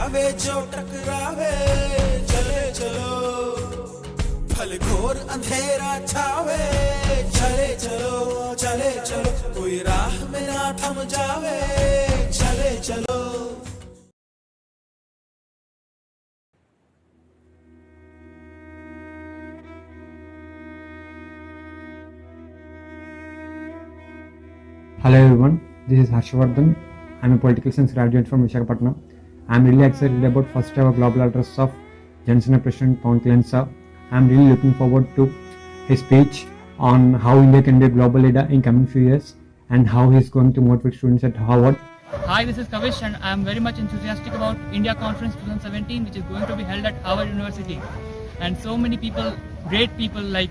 आवे जो टकरावे, चले चलो भल घोर अंधेरा छावे, चले चलो चले चलो कोई राह में ना थम जावे, चले चलो। Hello everyone, this is Harshvardhan. I am a political science graduate from Visakhapatnam. I am really excited about first ever global address of Janasena President Pawan Kalyan sir. I am really looking forward to his speech on how India can be a global leader in coming few years and how he is going to motivate students at Harvard. Hi, this is Kavish and I am very much enthusiastic about India Conference 2017, which is going to be held at Harvard University. And so many people, great people like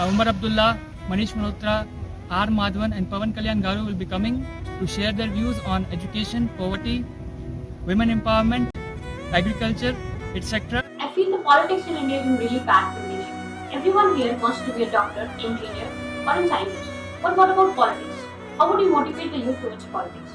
Umar Abdullah, Manish Malhotra, R. Madhavan and Pawan Kalyan Garu will be coming to share their views on education, poverty, women empowerment, agriculture, etc. I feel the politics in India is in really bad condition. Everyone here wants to be a doctor, engineer or a scientist. But what about politics? How would you motivate the youth towards politics?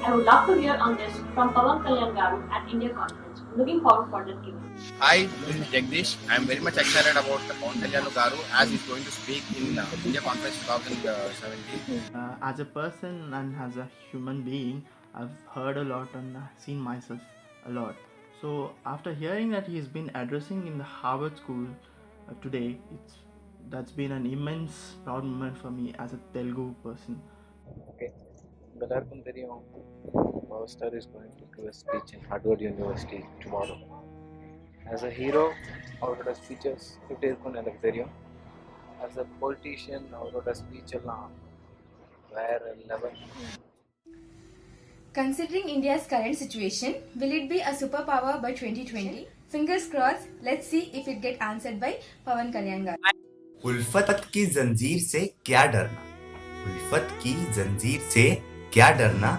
I would love to hear on this from Pawan Kalyan Garu at India Conference. Looking forward for that given. Hi, this is Jagdish. I am very much excited about Pawan Kalyan Garu as he is going to speak in India Conference 2017. As a person and as a human being, I've heard a lot and seen myself a lot. So after hearing that he's been addressing in the Harvard School today, that's been an immense proud moment for me as a Telugu person. Okay, எல்லாருக்கும் தெரியும் Power Star is going to give a speech in Harvard University tomorrow. As a hero, அவரோட speeches எப்படி இருக்கும்னு எனக்கு தெரியும். As a politician, அவரோட speech எல்லாம் வேற level. Considering India's current situation, will it be a superpower by 2020? Fingers crossed, let's see if it gets answered by Pawan Kalyan Garu. उल्फत की जंजीर से क्या डरना, उल्फत की जंजीर से क्या डरना,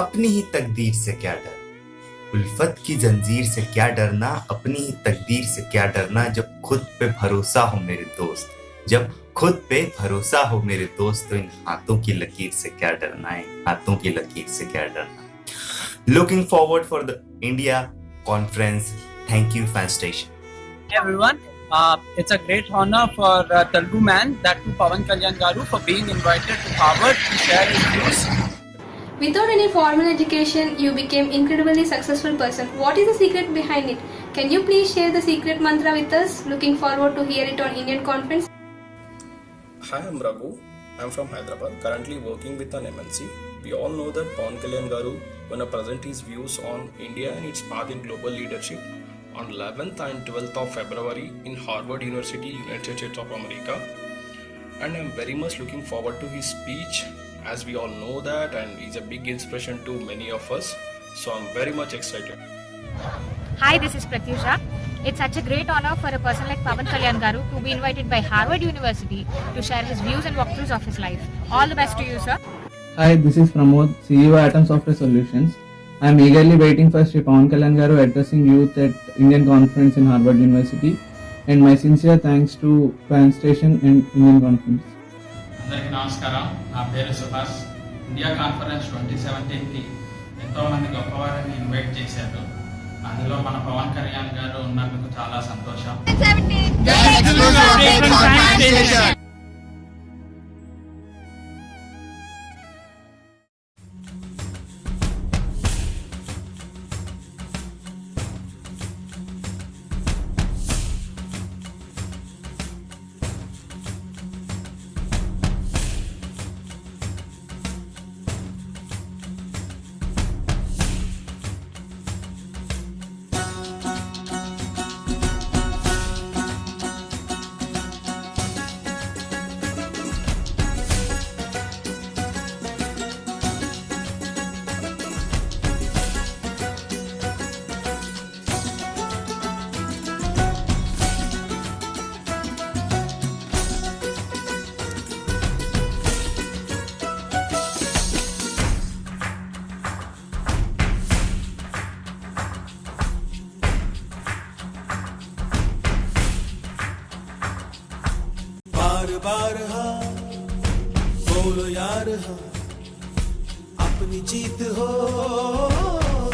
अपनी ही तकदीर से क्या डरना, उल्फत की जंजीर से क्या डरना, अपनी ही तकदीर से क्या डरना, जब खुद पे भरोसा हो मेरे दोस्त, जब खुद पे भरोसा हो मेरे दोस्त, तो इन हाथों की लकीर से क्या डरना है, हाथों की लकीर से क्या डरना. Looking forward for the India conference. Thank you, fan station. Hey everyone, it's a great honor for Telugu man, that to Pawan Kalyan Garu, for being invited to Harvard to share his views. Without any formal education, you became incredibly successful person. What is the secret behind it? Can you please share the secret mantra with us? Looking forward to hear it on Indian Conference. Hi, I'm Raghu. I'm from Hyderabad, currently working with an MNC. We all know that Pawan Kalyan Garu going to present his views on India and its path in global leadership on 11th and 12th of February in Harvard University, United States of America. And I'm very much looking forward to his speech, as we all know that, and he's a big inspiration to many of us. So I'm very much excited. Hi, this is Pratyusha. It's such a great honor for a person like Pawan Kalyan Garu to be invited by Harvard University to share his views and walkthroughs of his life. All the best to you, sir. Hi, this is Pramod, CEO Atom Software Solutions. I am eagerly waiting for Sri Pawan Kalyan Garu addressing youth at Indian Conference in Harvard University, and my sincere thanks to Fan Station and Indian Conference. అందరికీ నమస్కారం. నా పేరు Subhash. India conference 2017కి ఎంతోమంది గొప్పవారిని invite చేశారు. అందులో మన పవన్ కళ్యాణ్ గారు ఉన్నందుకు చాలా సంతోషం. बार हाँ बोलो यार हाँ, अपनी जीत हो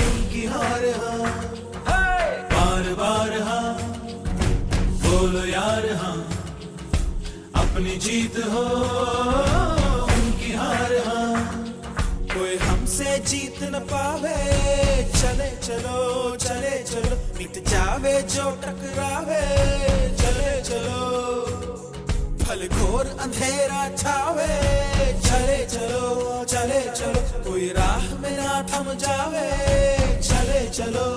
उनकी हार हाँ. बोलो यार हाँ, अपनी जीत हो उनकी हार हाँ, कोई हमसे जीत न पावे। चले चलो चले चलो, मिट जावे जो टकरावे। चले चलो फल घोर अंधेरा छावे। चले चलो चले चलो, कोई राह में ना थम जावे। चले चलो।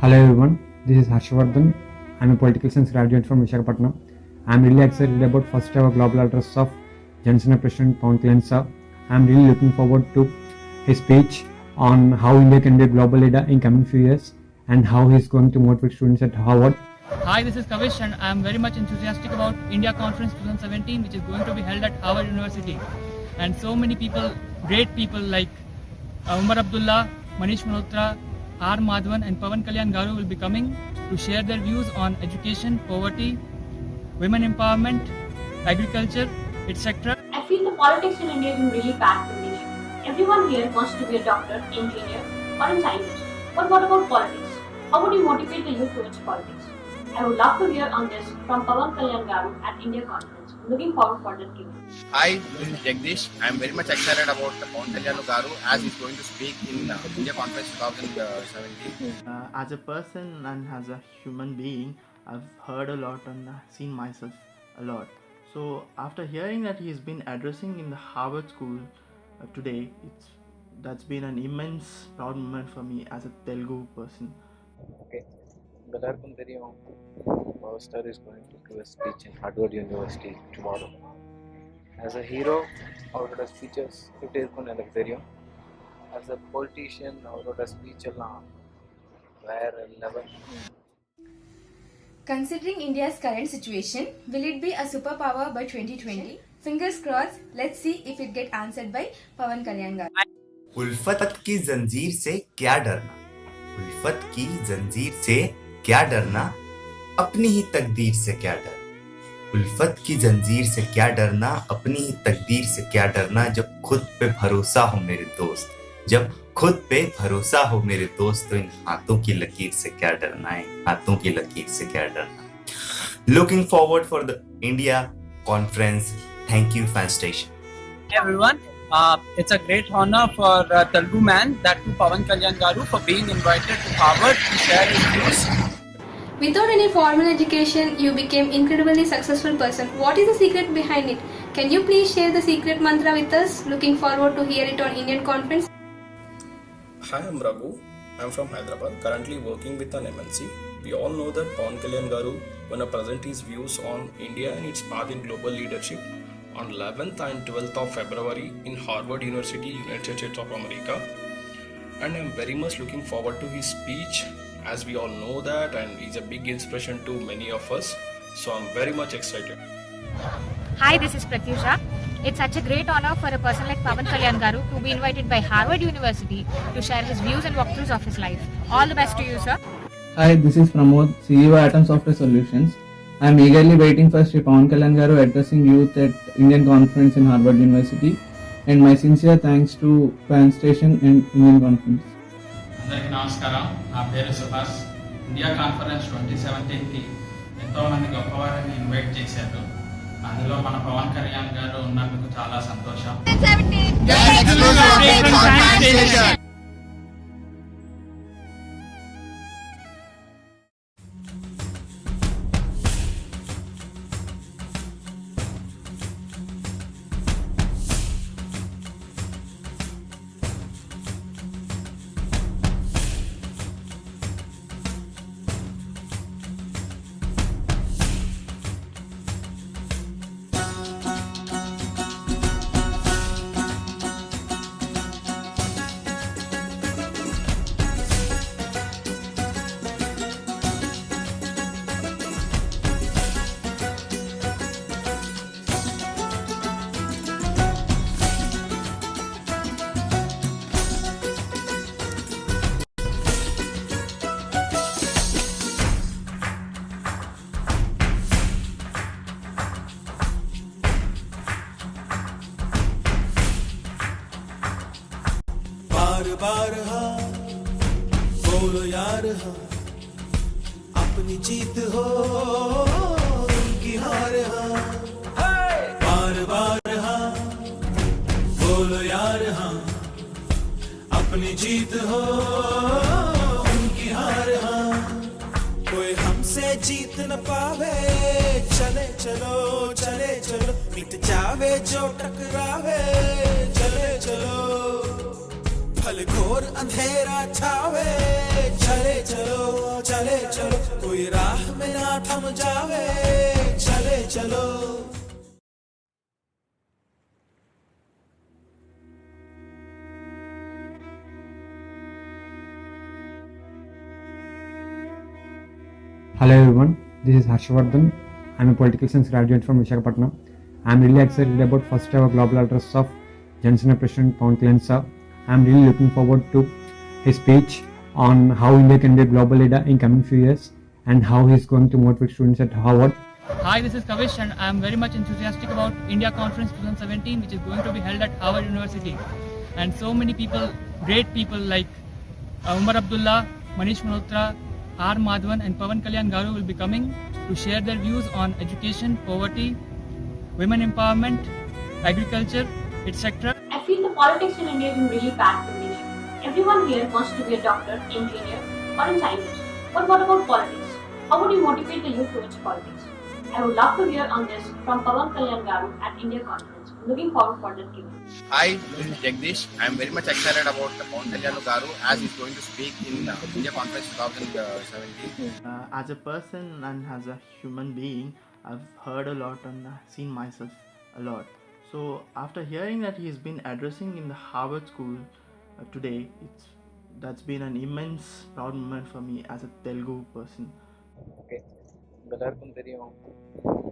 Hello everyone, this is Harshvardhan. I'm a political science graduate from Visakhapatnam. I'm really excited about first ever global address of Johnson President Pawan Kalyan sir. I'm really looking forward to his speech on how India can be a global leader in coming few years and how he's going to motivate students at Harvard. Hi, this is Kavish and I'm very much enthusiastic about India Conference 2017 which is going to be held at Harvard University. And so many people, great people like Umar Abdullah, Manish Malhotra, R. Madhavan and Pawan Kalyan Garu will be coming to share their views on education, poverty, women empowerment, agriculture, etc. I feel the politics in India is in really bad condition. Everyone here wants to be a doctor, engineer, or a scientist. But what about politics? How would you motivate the youth towards politics? I would love to hear on this from Pawan Kalyan Garu at India Conference. I'm looking forward for that Q&A. Hi, this is Jagdish. I am very much excited about Pawan Kalyan Garu as he's going to speak in India Conference 2017. As a person and as a human being, I've heard a lot and seen myself a lot. So after hearing that he's been addressing in the Harvard School today, that's been an immense proud moment for me as a Telugu person. Okay. Belarkum Theriyum, our star is going to give a speech in Harvard University tomorrow. As a hero, அவரோட speeches எப்படி இருக்கும்னு எனக்கு தெரியும். As a politician, அவரோட speech எல்லாம் வேற level. Considering India's current situation, will it be a superpower by 2020? Fingers crossed. Let's see if it gets answered by Pawan Kalyan Garu. उल्फत की जंजीर से क्या डरना, उल्फत की जंजीर से क्या डरना, अपनी ही तकदीर से क्या डरना, उल्फत की जंजीर से क्या डरना, अपनी ही तकदीर से क्या डरना, जब खुद पे भरोसा हो मेरे दोस्त, जब खुद पे भरोसा हो मेरे दोस्त, तो इन हाथों की लकीर से क्या डरना है, हाथों की लकीर से क्या डरना. Looking forward for the India conference. Thank you, fan station. Hey everyone, it's a great honor for Telugu man, that too Pawan Kalyan Garu, for being invited to Harvard to share his views. Without any formal education, you became incredibly successful person. What is the secret behind it? Can you please share the secret mantra with us? Looking forward to hear it on Indian Conference. Hi, I'm Raghu. I'm from Hyderabad, currently working with an MNC. We all know that Pawan Kalyan Garu gonna present his views on India and its path in global leadership on 11th and 12th of February in Harvard University, United States of America. And I'm very much looking forward to his speech, as we all know that, and he's a big inspiration to many of us. So I'm very much excited. Hi, this is Pratyusha. It's such a great honor for a person like Pawan Kalyan Garu to be invited by Harvard University to share his views and walkthroughs of his life. All the best to you, sir. Hi, this is Pramod, CEO Atom Software Solutions. I am eagerly waiting for Sri Pawan Kalyan Garu addressing youth at Indian Conference in Harvard University, and my sincere thanks to Fan Station and Indian Conference. అందరికీ నమస్కారం. నా పేరు Subhash. India conference 2017కి ఎంతోమంది గొప్పవారిని invite చేశారు. అందులో మన పవన్ కళ్యాణ్ గారు ఉన్నందుకు చాలా సంతోషం. बोलो यार हाँ अपनी जीत हो उनकी हार हाँ बार बार हाँ बोलो यार हाँ अपनी जीत हो उनकी हार हाँ कोई हमसे जीत न पावे चले चलो चले चलो मिट जावे जो टकरावे चले चलो फल घोर अंधेरा छावे चले चलो चले चलो कोई राह में ना थम जावे चले चलो Hello everyone, this is Harshvardhan. I'm a political science graduate from Visakhapatnam. I'm really excited about first ever global address of Johnson President Pawan Kalyan sir. I'm really looking forward to his speech on how India can be a global leader in coming few years and how he's going to motivate students at Harvard. Hi, this is Kavish and I am very much enthusiastic about India Conference 2017 which is going to be held at Harvard University. And so many people, great people like Umar Abdullah, Manish Malhotra, R. Madhavan and Pawan Kalyan Garu will be coming to share their views on education, poverty, women empowerment, agriculture, etc. I feel the politics in India is in really bad condition. Everyone here wants to be a doctor, engineer, or a scientist. But what about politics? How would you motivate the youth towards politics? I would love to hear on this from Pawan Kalyan Garu at India Conference. Looking forward for that Q&A. Hi, this is Jagdish. I am very much excited about Pawan Kalyan Garu as he's going to speak in India Conference 2017. As a person and as a human being, I've heard a lot and seen myself a lot. So after hearing that he's been addressing in the Harvard School today, that's been an immense proud moment for me as a Telugu person. Okay. எல்லாருக்கும் தெரியும்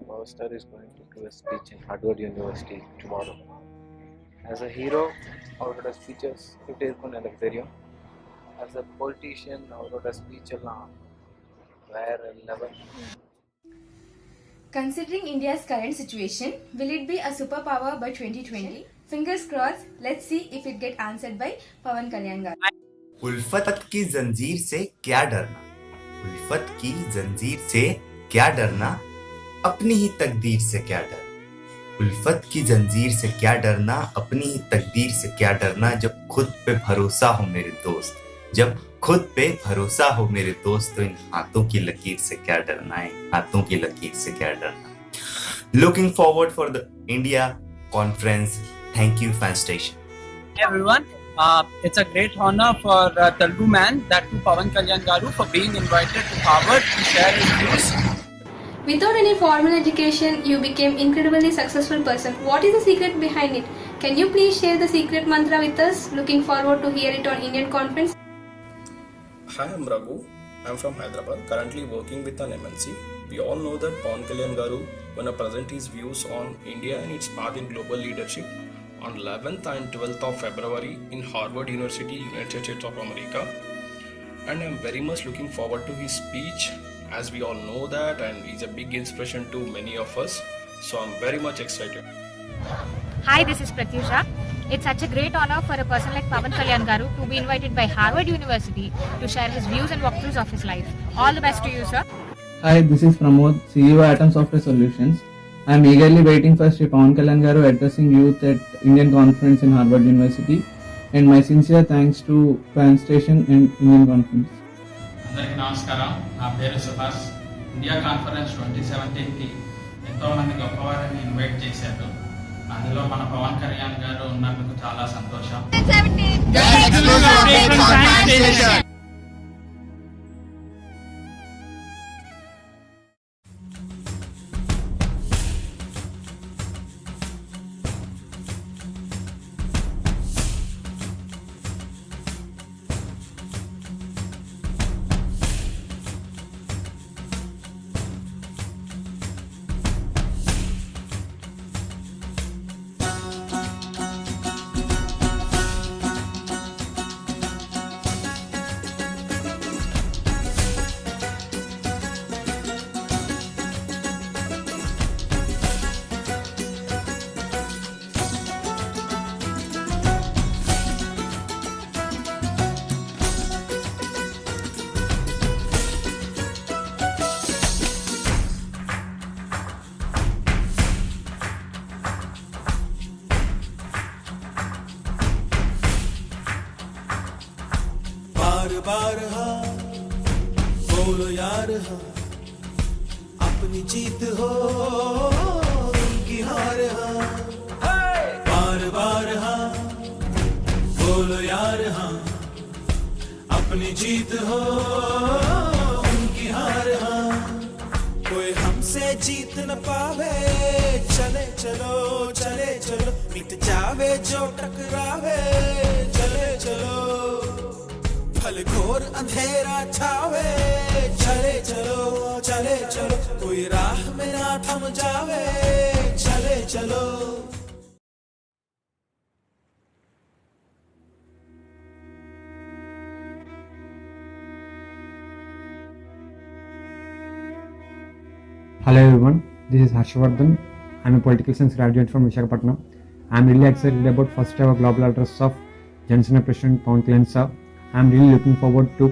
Power Star is going to give a speech in Harvard University tomorrow. As a hero, அவரோட speeches எப்படி இருக்கும்னு எனக்கு தெரியும். As a politician, அவரோட speech எல்லாம் வேற level. Considering India's current situation, will it be a superpower by 2020? Fingers crossed. Let's see if it gets answered by Pawan Kalyan Garu. उल्फत की जंजीर से क्या डरना, उल्फत की जंजीर से क्या डरना, अपनी ही तकदीर से क्या डरना, उल्फत की जंजीर से क्या डरना, अपनी ही तकदीर से क्या डरना, जब खुद पे भरोसा हो मेरे दोस्त, जब खुद पे भरोसा हो मेरे दोस्त, तो इन हाथों की लकीर से क्या डरना है, हाथों की लकीर से क्या डरना. Looking forward for the India conference. Thank you, fan station. Hey everyone, it's a great honor for Telugu man, that too Pawan Kalyan Garu, for being invited to Harvard to share his views. Without any formal education, you became incredibly successful person. What is the secret behind it? Can you please share the secret mantra with us? Looking forward to hear it on Indian Conference. Hi, I'm Raghu. I'm from Hyderabad, currently working with an MNC. We all know that Pawan Kalyan Garu gonna present his views on India and its path in global leadership on 11th and 12th of February in Harvard University, United States of America. And I'm very much looking forward to his speech, as we all know that, and he's a big inspiration to many of us. So I'm very much excited. Hi, this is Pratyusha. It's such a great honor for a person like Pawan Kalyan Garu to be invited by Harvard University to share his views and walkthroughs of his life. All the best to you, sir. Hi, this is Pramod, CEO Atom Software Solutions. I am eagerly waiting for Sri Pawan Kalyan Garu addressing youth at Indian Conference in Harvard University, and my sincere thanks to Pan Station and Indian Conference. అందరికీ నమస్కారం. నా పేరు Subhash. India conference 2017కి ఎంతోమంది గొప్పవారిని invite చేశారు. అందులో మన పవన్ కళ్యాణ్ గారు ఉన్నందుకు చాలా సంతోషం. हाँ अपनी जीत हो उनकी हार हाँ बार बार हाँ बोलो यार हाँ अपनी जीत हो उनकी हार हाँ कोई हमसे जीत न पावे चले चलो चले चलो मिट जावे जो टकरावे चले चलो फल घोर अंधेरा छावे चले चलो चले चलो कोई राह में ना थम जावे चले चलो Hello everyone, this is Harshvardhan. I'm a political science graduate from Visakhapatnam. I'm really excited about first ever global address of Johnson President Pawan Kalyan sir. I'm really looking forward to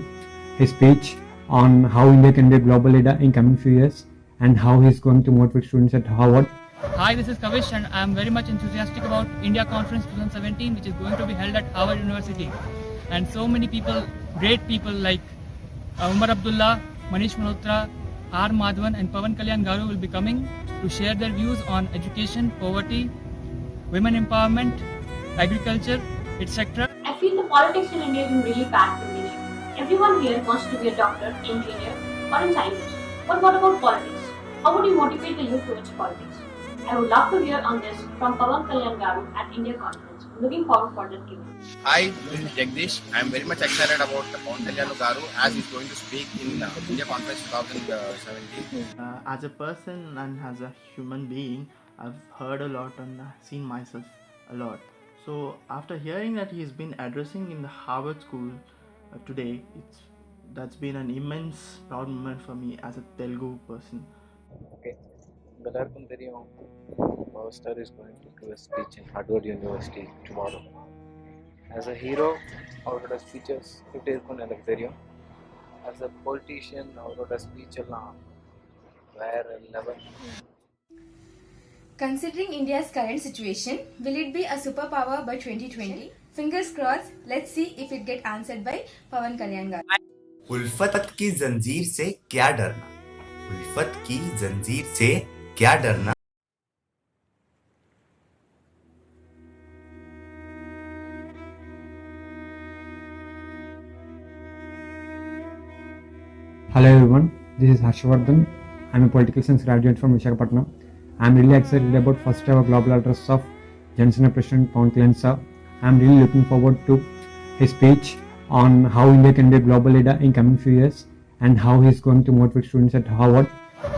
his speech on how India can be a global leader in coming few years and how he's going to motivate students at Harvard. Hi, this is Kavish and I'm very much enthusiastic about India Conference 2017 which is going to be held at Harvard University. And so many people, great people like Umar Abdullah, Manish Malhotra, R. Madhavan and Pawan Kalyan Garu will be coming to share their views on education, poverty, women empowerment, agriculture, etc. I feel the politics in India is in really bad condition. Everyone here wants to be a doctor, engineer, or a scientist. But what about politics? How would you motivate the youth towards politics? I would love to hear on this from Pawan Kalyan Garu at India Conference. Looking forward for that Q&A. Hi, this is Jagdish. I am very much excited about Pawan Kalyan Garu as he is going to speak in India Conference 2017. As a person and as a human being, I've heard a lot and seen myself a lot. So after hearing that he's been addressing in the Harvard School today, that's been an immense proud moment for me as a Telugu person. Okay. எல்லாருக்கும் தெரியும் Power Star is going to give a speech in Harvard University tomorrow. As a hero, அவரோட speeches எப்படி இருக்கும்னு எனக்கு தெரியும். As a politician, அவரோட speech எல்லாம் வேற level. Considering India's current situation, will it be a superpower by 2020? Fingers crossed, let's see if it gets answered by Pawan Kalyan Garu. उल्फत की जंजीर से क्या डरना, उल्फत की जंजीर से क्या डरना. Hello everyone, this is Harshvardhan. I'm a political science graduate from Visakhapatnam. I'm really excited about first ever global address of Johnson President Pawan Kalyan sir. I'm really looking forward to his speech on how India can be a global leader in coming few years and how he's going to motivate students at Harvard.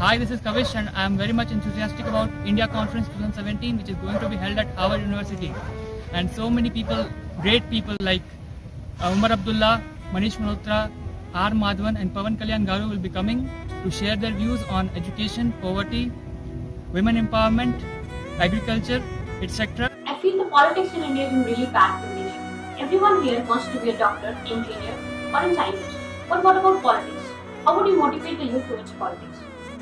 Hi, this is Kavish and I'm very much enthusiastic about India Conference 2017 which is going to be held at Harvard University. And so many people, great people like Umar Abdullah, Manish Malhotra, R. Madhavan and Pawan Kalyan Garu will be coming to share their views on education, poverty, women empowerment, agriculture, etc. I feel the politics in India is in really bad condition. Everyone here wants to be a doctor, engineer, or a scientist. But what about politics? How would you motivate the youth towards politics?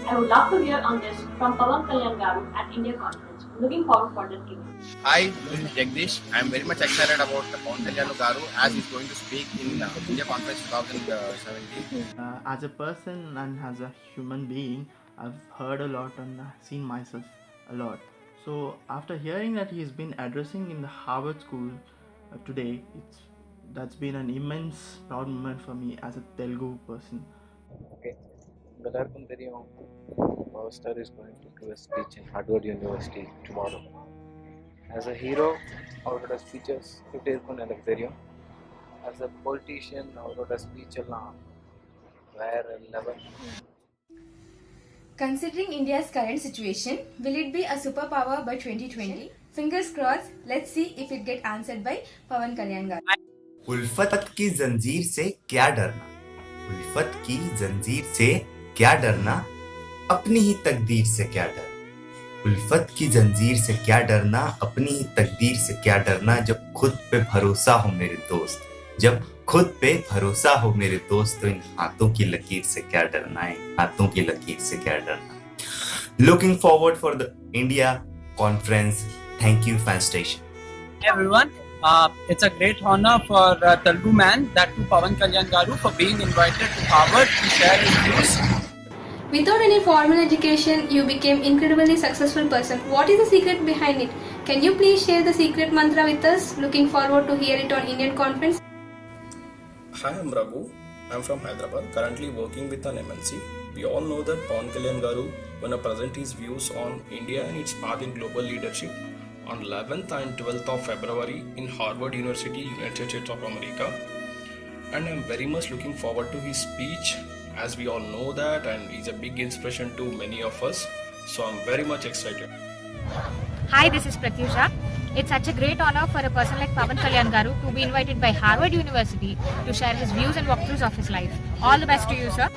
I would love to hear on this from Pawan Kalyan Garu at India Conference. Looking forward for that Q&A. Hi, this is Jagdish. I am very much excited about Pawan Kalyan Garu as he is going to speak in India Conference 2017. As a person and as a human being, I've heard a lot and seen myself a lot. So after hearing that he's been addressing in the Harvard School today, that's been an immense proud moment for me as a Telugu person. Okay. எல்லாருக்கும் தெரியும் Power Star is going to give a speech in Harvard University tomorrow. As a hero, அவரோட speeches எப்படி இருக்கும்னு எனக்கு தெரியும். As a politician, அவரோட speech எல்லாம் வேற level. Considering India's current situation, will it be a superpower by 2020? Fingers crossed, let's see if it gets answered by Pawan Kalyan Garu. उल्फत की जंजीर से क्या डरना, उल्फत की जंजीर से क्या डरना, अपनी ही तकदीर से क्या डर. उल्फत की जंजीर से क्या डरना, अपनी ही तकदीर से क्या डरना. जब खुद पे भरोसा हो मेरे दोस्त, जब खुद पे भरोसा हो मेरे दोस्त, तो इन हाथों की लकीर से क्या डरना है, हाथों की लकीर से क्या डरना. Looking forward for the India conference. Thank you, fan station. Hey everyone, it's a great honor for Telugu man, that too Pawan Kalyan Garu, for being invited to Harvard to share his views. Without any formal education, you became incredibly successful person. What is the secret behind it? Can you please share the secret mantra with us? Looking forward to hear it on Indian conference. Hi, I'm Raghu. I'm from Hyderabad, currently working with an MNC. We all know that Pawan Kalyan Garu gonna present his views on India and its path in global leadership on 11th and 12th of February in Harvard University, United States of America. And I'm very much looking forward to his speech, as we all know that, and he's a big inspiration to many of us. So I'm very much excited. Hi, this is Pratyusha. It's such a great honor for a person like Pawan Kalyan Garu to be invited by Harvard University to share his views and walkthroughs of his life. All the best to you, sir.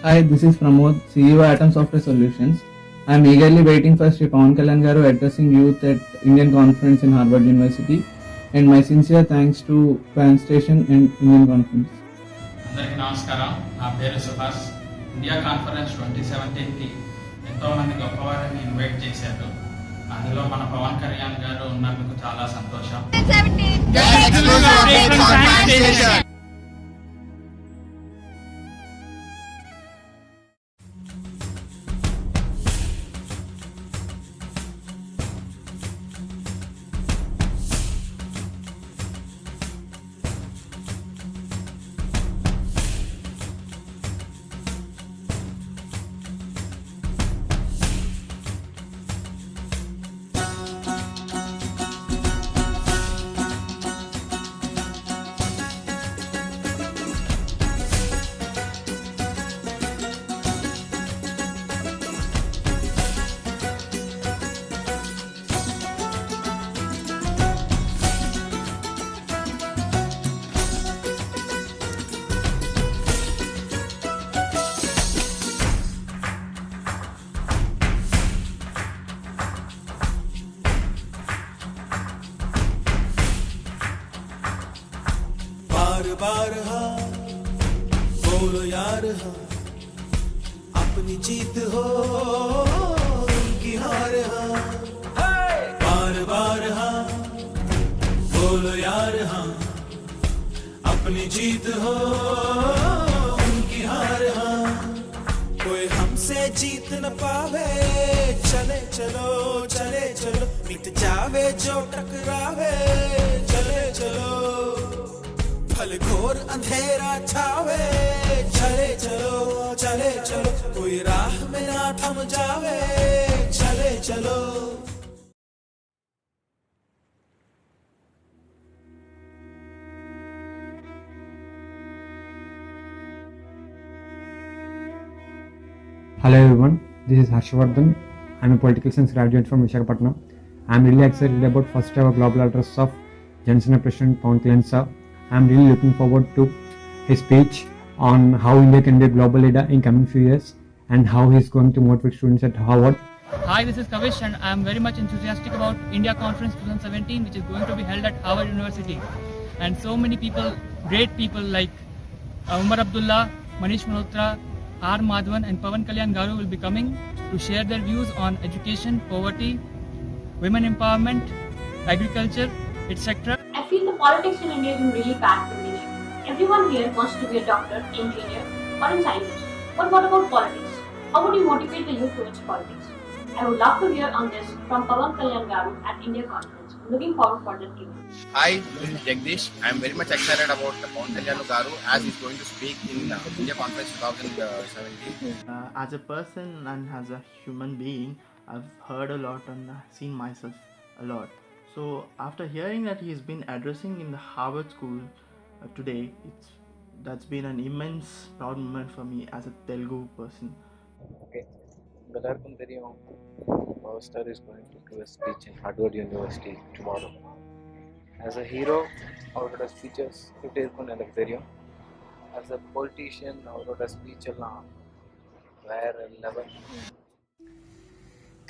Hi, this is Pramod, CEO Atom Software Solutions. I am eagerly waiting for Sri Pawan Kalyan Garu addressing youth at Indian Conference in Harvard University, and my sincere thanks to Pan Station and Indian Conference. అందరికీ నమస్కారం. నా పేరు Subhash. India conference 2017కి ఎంతోమంది గొప్పవారిని invite చేశారు. అందులో మన పవన్ కళ్యాణ్ గారు ఉన్నందుకు చాలా సంతోషం. बार बार हाँ बोलो यार हाँ अपनी जीत हो उनकी हार हाँ बार बार हाँ बोलो यार हाँ अपनी जीत हो उनकी हार हाँ कोई हमसे जीत न पावे चले चलो चले चलो मिट जावे जो टकरावे चले चलो फल घोर अंधेरा छावे चले चलो चले चलो कोई राह में ना थम जावे चले चलो Hello everyone, this is Harshvardhan. I'm a political science graduate from Visakhapatnam. I'm really excited about first ever global address of Johnson President Pawan Kalyan sir. I'm really looking forward to his speech on how India can be a global leader in coming few years and how he's going to motivate students at Harvard. Hi, this is Kavish and I'm very much enthusiastic about India Conference 2017 which is going to be held at Harvard University. And so many people, great people like Umar Abdullah, Manish Malhotra, R. Madhavan and Pawan Kalyan Garu will be coming to share their views on education, poverty, women empowerment, agriculture, etc. I feel the politics in India is in really bad condition. Everyone here wants to be a doctor, engineer, or a scientist. But what about politics? How would you motivate the youth towards politics? I would love to hear on this from Pawan Kalyan Garu at India Conference. I'm looking forward for that Q&A. Hi, this is Jagdish. I am very much excited about Pawan Kalyan Garu as he's going to speak in India Conference 2017. As a person and as a human being, I've heard a lot and seen myself a lot. So after hearing that he's been addressing in the Harvard School today, that's been an immense proud moment for me as a Telugu person. Okay, எல்லாருக்கும் தெரியும் Power Star is going to give a speech in Harvard University tomorrow. As a hero, அவரோட speeches எப்படி இருக்கும்னு எனக்கு தெரியும். As a politician, அவரோட speech எல்லாம் வேற level.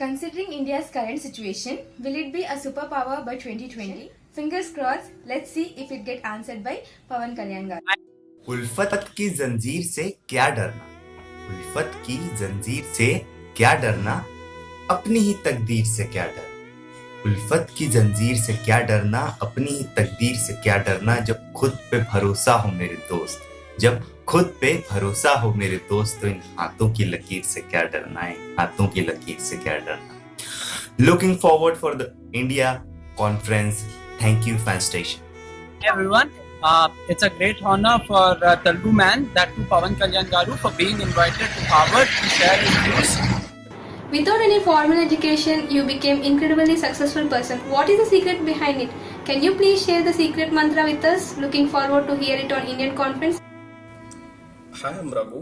Considering India's current situation, will it be a superpower by 2020? Fingers crossed. Let's see if it get answered by Pawan Kalyan Garu. उल्फत की जंजीर से क्या डरना, उल्फत की जंजीर से क्या डरना, अपनी ही तकदीर से क्या डरना, उल्फत की जंजीर से क्या डरना, अपनी ही तकदीर से क्या डरना, जब खुद पे भरोसा हो मेरे दोस्त, जब खुद पे भरोसा हो मेरे दोस्त, तो इन हाथों की लकीर से क्या डरना है, हाथों की लकीर से क्या डरना. Looking forward for the India conference. Thank you, fan station. Hey everyone, it's a great honor for Telugu man, that too Pavan Kalyan Garu, for being invited to Harvard to share his views. Without any formal education, you became incredibly successful person. What is the secret behind it? Can you please share the secret mantra with us? Looking forward to hear it on Indian conference. Hi, I'm Raghu.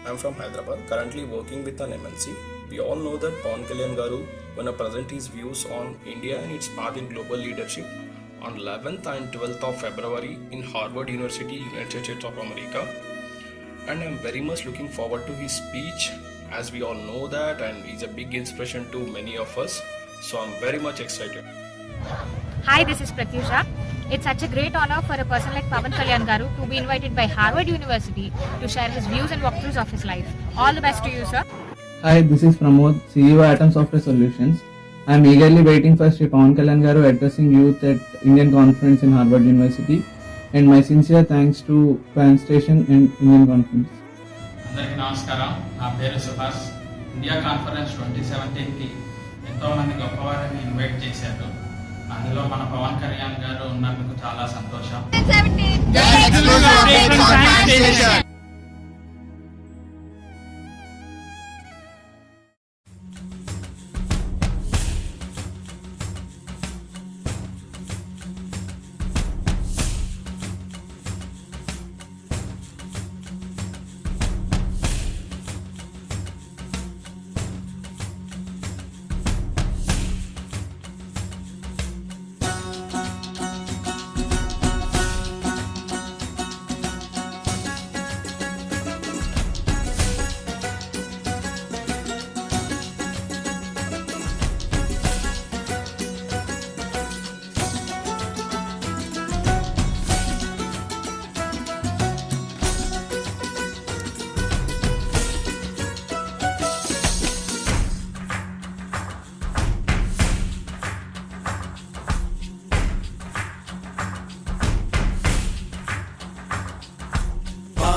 I'm from Hyderabad, currently working with an MNC. We all know that Pawan Kalyan Garu gonna present his views on India and its path in global leadership on 11th and 12th of February in Harvard University, United States of America. And I'm very much looking forward to his speech, as we all know that, and he's a big inspiration to many of us. So I'm very much excited. Hi, this is Pratyusha. It's such a great honor for a person like Pavan Kalyan Garu to be invited by Harvard University to share his views and walkthroughs of his life. All the best to you, sir. Hi, this is Pramod, CEO Atom Software Solutions. I am eagerly waiting for Sri Pawan Kalyan Garu addressing youth at Indian conference in Harvard University, and my sincere thanks to Fan Station and Indian conference. అందరికీ నమస్కారం. నా పేరు Suhas. India conference 2017కి ఎంతోమంది గొప్పవారిని invite చేశారు. అందులో మన పవన్ కళ్యాణ్ గారు ఉన్నందుకు చాలా సంతోషం.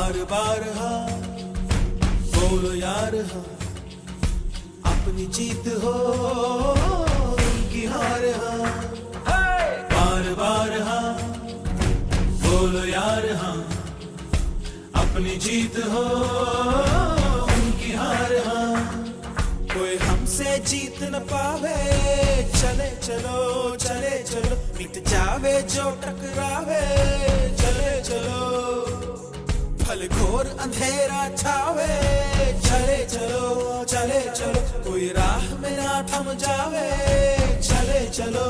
बार बार हाँ बोलो यार हाँ, अपनी जीत हो उनकी हार हाँ. बार बार हाँ बोलो यार हाँ, अपनी जीत हो उनकी हार हाँ. कोई हमसे जीत न पावे, चले चलो चले चलो, मिट जावे जो टकरावे, चले चलो. फल घोर अंधेरा छावे, चले चलो चले चलो, कोई राह में ना थम जावे, चले चलो.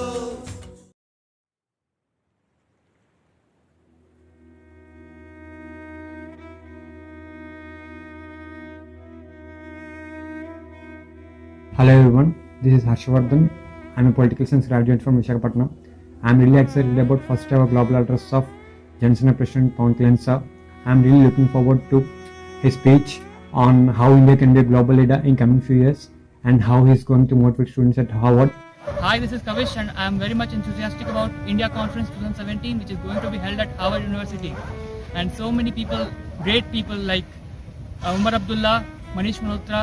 Hello everyone, this is Harshvardhan. I'm a political science graduate from Visakhapatnam. I'm really excited about first ever global address of Johnson President Pawan Kalyan sir. I'm really looking forward to his speech on how India can be a global leader in coming few years and how he's going to motivate students at Harvard. Hi, this is Kavish and I am very much enthusiastic about India Conference 2017, which is going to be held at Harvard University. And so many people, great people like Umar Abdullah, Manish Malhotra,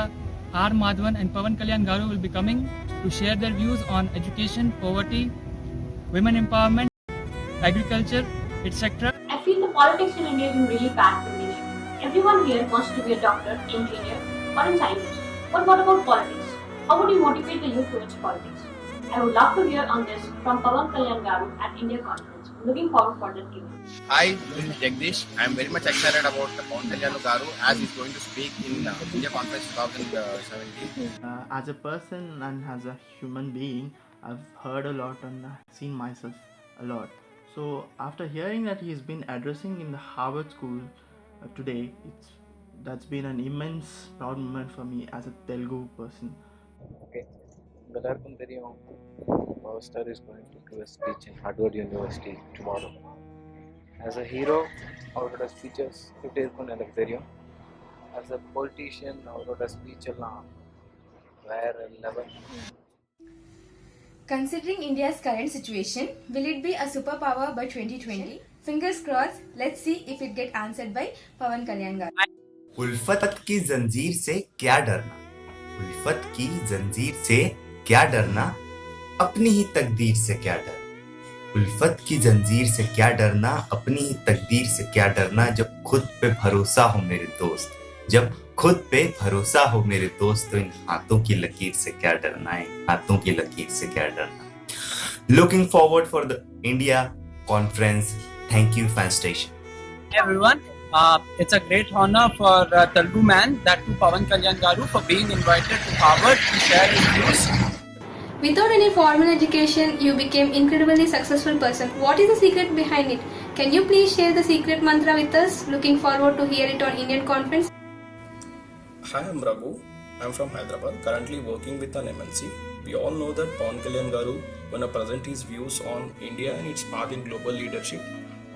R. Madhavan and Pavan Kalyan Garu will be coming to share their views on education, poverty, women empowerment, agriculture, etc. I feel the politics in India is in really bad condition. Everyone here wants to be a doctor, engineer, or a scientist. But what about politics? How would you motivate the youth towards politics? I would love to hear on this from Pavan Kalyan Garu at India Conference. I'm looking forward for that given. Hi, this is Jagdish. I am very much excited about Pawan Kalyan Garu as he's going to speak in India Conference 2017. As a person and as a human being, I've heard a lot and seen myself a lot. So after hearing that he's been addressing in the Harvard School today, that's been an immense proud moment for me as a Telugu person. Okay. எல்லாருக்கும் தெரியும் Power Star is going to give a speech in Harvard University tomorrow. As a hero, அவரோட speeches எப்படி இருக்கும்னு எனக்கு தெரியும். As a politician, அவரோட speech எல்லாம் வேற level. Considering India's current situation, will it be a superpower by 2020? Fingers crossed. Let's see if it get answered by Pawan Kalyan garu. उल्फत की जंजीर से क्या डरना, उल्फत की जंजीर से क्या डरना, अपनी ही तकदीर से क्या डर, उल्फत की जंजीर से क्या डरना, अपनी ही तकदीर से क्या डरना, जब खुद पे भरोसा हो मेरे दोस्त, जब खुद पे भरोसा हो मेरे दोस्त, तो इन हाथों की लकीर से क्या डरना है, हाथों की लकीर से क्या डरना. Looking forward for the India conference. Thank you, fan station. Hey everyone, it's a great honor for Telugu man, that too Pawan Kalyan garu, for being invited to Harvard to share his views. Without any formal education, you became incredibly successful person. What is the secret behind it? Can you please share the secret mantra with us? Looking forward to hear it on Indian conference. Hi, I'm Raghu. I'm from Hyderabad, currently working with an MNC. We all know that Pawan Kalyan Garu gonna present his views on India and its path in global leadership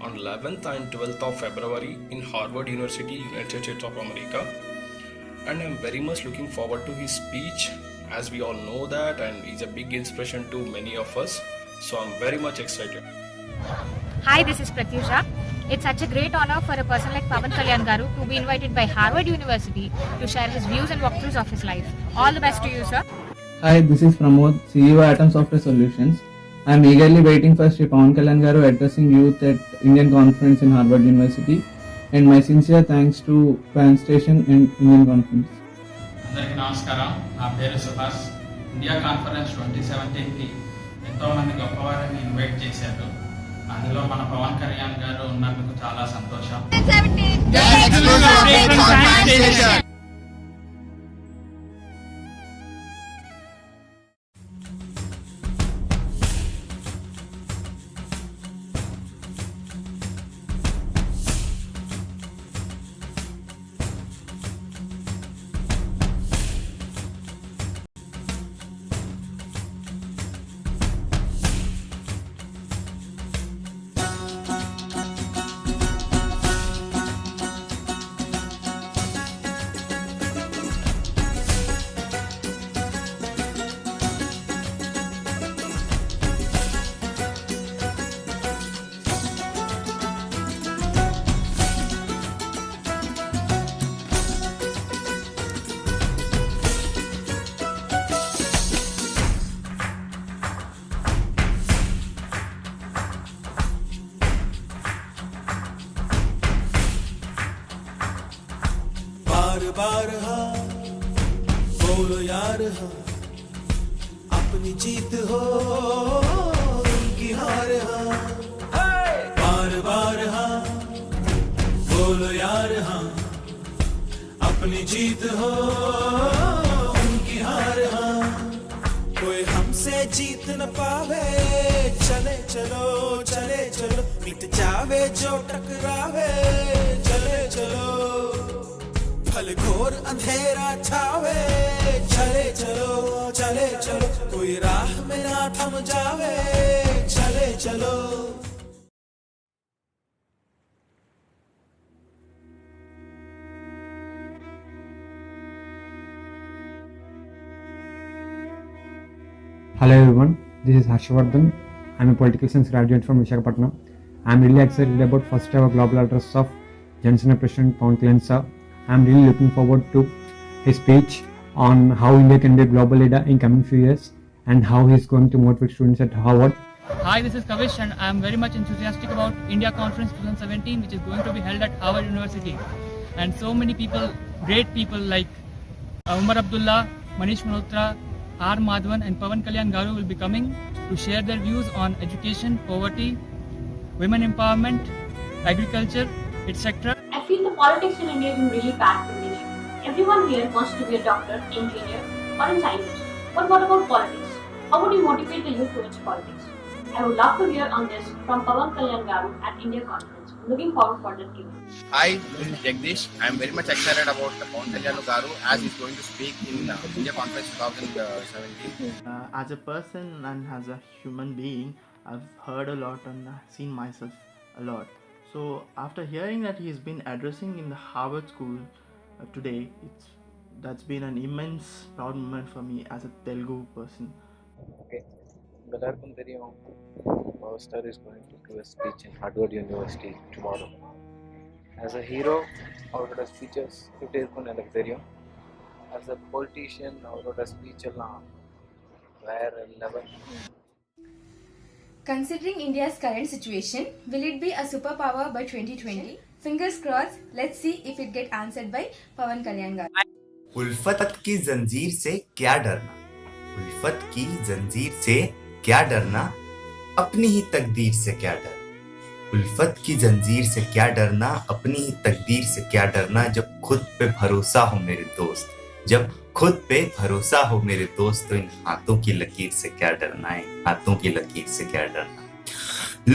on 11th and 12th of February in Harvard University, United States of America. And I'm very much looking forward to his speech, as we all know that, and he's a big inspiration to many of us. So I'm very much excited. Hi, this is Pratyusha. It's such a great honor for a person like Pawan Kalyan garu to be invited by Harvard University to share his views and walkthroughs of his life. All the best to you, sir. Hi, this is Pramod, CEO Atom Software Solutions. I am eagerly waiting for Sri Pawan Kalyan garu addressing youth at Indian conference in Harvard University, and my sincere thanks to fan station and Indian conference. అందరికీ నమస్కారం. నా పేరు Subhash. India conference 2017కి ఎంతోమంది గొప్పవారిని invite చేశారు. అందులో మన పవన్ కళ్యాణ్ గారు ఉన్నందుకు చాలా సంతోషం. बार बार हाँ बोलो यार हाँ, अपनी जीत हो उनकी हार हाँ, बार बार हाँ बोलो यार हाँ, अपनी जीत हो उनकी हार हाँ, कोई हमसे जीत न पावे, चले चलो चले चलो, मिट जावे जो टकरावे, चले चलो फल घोर अंधेरा छावे, चले चलो चले चलो, कोई राह में ना थम जावे, चले चलो. Hello everyone, this is Harshvardhan. I'm a political science graduate from Visakhapatnam. I'm really excited about first ever global address of Johnson President Pawan Kalyan sir. I'm really looking forward to his speech on how India can be a global leader in coming few years and how he's going to motivate students at Harvard. Hi, this is Kavish and I am very much enthusiastic about India Conference 2017, which is going to be held at Harvard University. And so many people, great people like Umar Abdullah, Manish Malhotra, R. Madhavan and Pawan Kalyan Garu will be coming to share their views on education, poverty, women empowerment, agriculture, etc. I feel the politics in India is in really bad condition. Everyone here wants to be a doctor, engineer, or a scientist. But what about politics? How would you motivate the youth towards politics? I would love to hear on this from Pawan Kalyan Garu at India Conference. Looking forward for that Q&A. Hi, this is Jagdish. I am very much excited about Pawan Kalyan Garu as he's going to speak in India Conference 2017. As a person and as a human being, I've heard a lot and seen myself a lot. So after hearing that he's been addressing in the Harvard School today, that's been an immense proud moment for me as a Telugu person. Okay, எல்லாருக்கும் தெரியும் our star is going to give a speech in Harvard University tomorrow. As a hero, அவரோட speeches எப்படி இருக்கும்னு எனக்கு தெரியும். As a politician, அவரோட speech எல்லாம் வேற level. Considering India's current situation, will it be a superpower by 2020? Fingers crossed. Let's see if it get answered by Pawan Kalyan garu. उल्फत की जंजीर से क्या डरना, उल्फत की जंजीर से क्या डरना, अपनी ही तकदीर से क्या डरना, उल्फत की जंजीर से क्या डरना, अपनी ही तकदीर से क्या डरना, जब खुद पे भरोसा हो मेरे दोस्त, जब खुद पे भरोसा हो मेरे दोस्त, तो इन हाथों की लकीर से क्या डरना है, हाथों की लकीर से क्या डरना.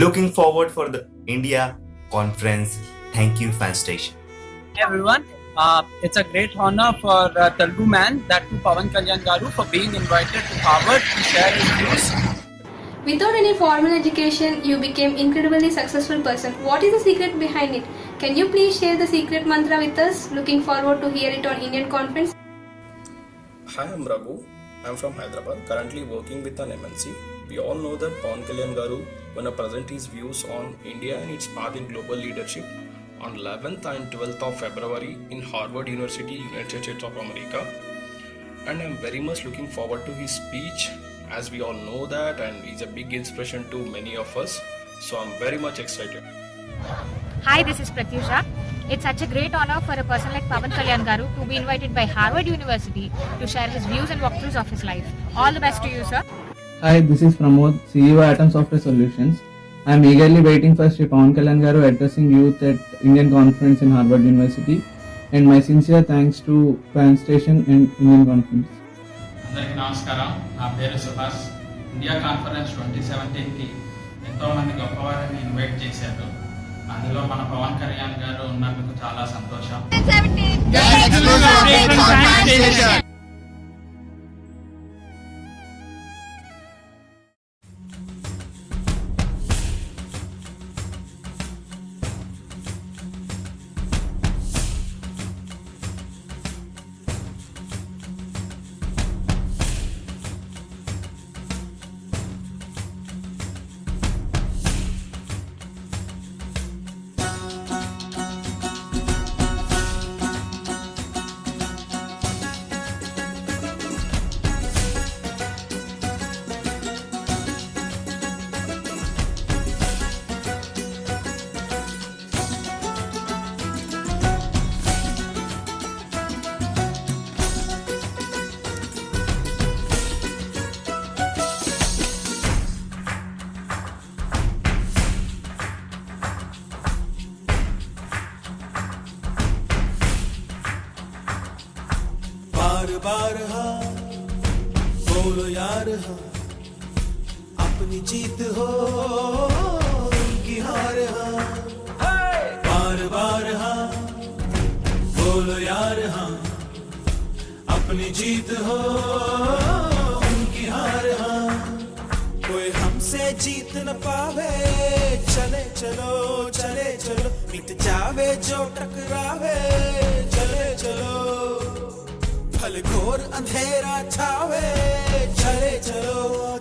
Looking forward for the India conference. Thank you, fan station. Hey everyone, it's a great honor for Telugu man, that too Pawan Kalyan garu, for being invited to Harvard to share his views. Without any formal education, you became incredibly successful person. What is the secret behind it? Can you please share the secret mantra with us? Looking forward to hear it on Indian conference. Hi, I'm Raghu. I'm from Hyderabad, currently working with an MNC. We all know that Pawan Kalyan garu gonna present his views on India and its path in global leadership on 11th and 12th of February in Harvard University, United States of America. And I'm very much looking forward to his speech, as we all know that, and he's a big inspiration to many of us. So I'm very much excited. Hi, this is Pratyusha. It's such a great honor for a person like Pawan Kalyan garu to be invited by Harvard University to share his views and walkthroughs of his life. All the best to you, sir. Hi, this is Pramod, CEO Atom Software Solutions. I am eagerly waiting for Sri Pawan Kalyan garu addressing youth at Indian conference in Harvard University, and my sincere thanks to Fan Station and Indian conference. అందరికీ నమస్కారం. నా పేరు Suhas. India conference 2017కి ఎంతోమంది గొప్పవారిని invite చేశారు. అందులో మన పవన్ కళ్యాణ్ గారు ఉన్నందుకు చాలా సంతోషం. बार बार हाँ बोलो यार हाँ, अपनी जीत हो उनकी हार हाँ. बार बार हाँ बोलो यार हाँ, अपनी जीत हो उनकी हार हाँ. कोई हमसे जीत न पावे, चले चलो चले चलो, मिट जावे जो टकरावे, चले चलो. फल घोर अंधेरा छावे, चले चलो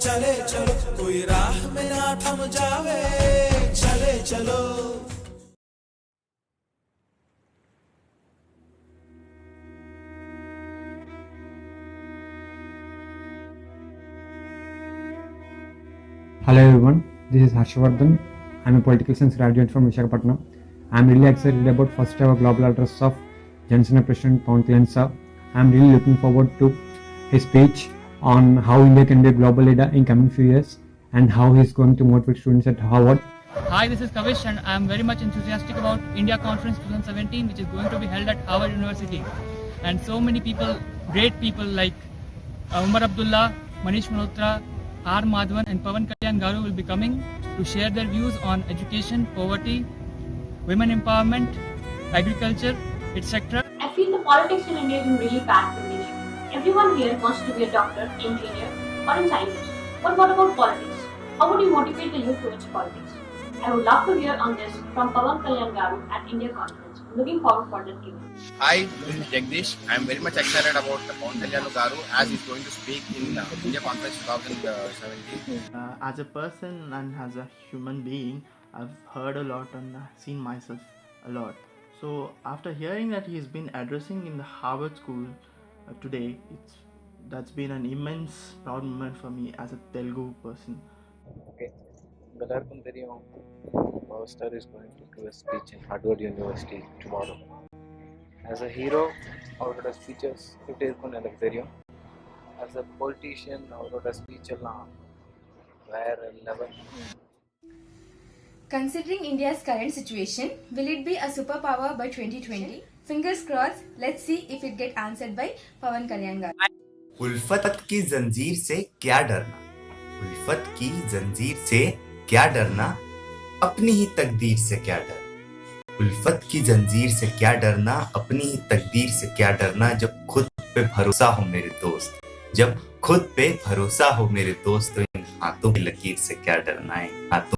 चले चलो, कोई राह में ना थम जावे, चले चलो. Hello everyone, this is Harshvardhan. I'm a political science graduate from Visakhapatnam. I'm really excited about first ever global address of Johnson President Pawan Kalyan sir. I'm really looking forward to his speech on how India can be a global leader in coming few years and how he's going to motivate students at Harvard. Hi, this is Kavish and I am very much enthusiastic about India Conference 2017, which is going to be held at Harvard University. And so many people, great people like Umar Abdullah, Manish Malhotra, R. Madhavan and Pawan Kalyan garu will be coming to share their views on education, poverty, women empowerment, agriculture, etc. I feel the politics in India is in really bad condition. Everyone here wants to be a doctor, engineer, or a scientist. But what about politics? How would you motivate the youth towards politics? I would love to hear on this from Pawan Kalyan garu at India Conference. Looking forward for that Q&A. Hi, this is Jagdish. I am very much excited about Pawan Kalyan Garu as he's going to speak in India Conference 2017. As a person and as a human being, I've heard a lot and seen myself a lot. So after hearing that he's been addressing in the Harvard School today, that's been an immense proud moment for me as a Telugu person. Okay. எல்லாருக்கும் தெரியும் power star is going to give a speech in Harvard University tomorrow. As a hero அவரோட speeches எப்படி இருக்கும்னு எனக்கு தெரியும். As a politician அவரோட speech எல்லாம் வேற level. Considering India's current situation, will it be a superpower by 2020? Fingers crossed. Let's see if it get answered by Pawan Kalyan garu. उल्फत की जंजीर से क्या डरना, उल्फत की जंजीर से क्या डरना, अपनी ही तकदीर से क्या डरना, उल्फत की जंजीर से क्या डरना, अपनी ही तकदीर से क्या डरना, जब खुद पे भरोसा हो मेरे दोस्त, जब खुद पे भरोसा हो मेरे दोस्त, तो इन हाथों की लकीर से क्या डरना है, हाथों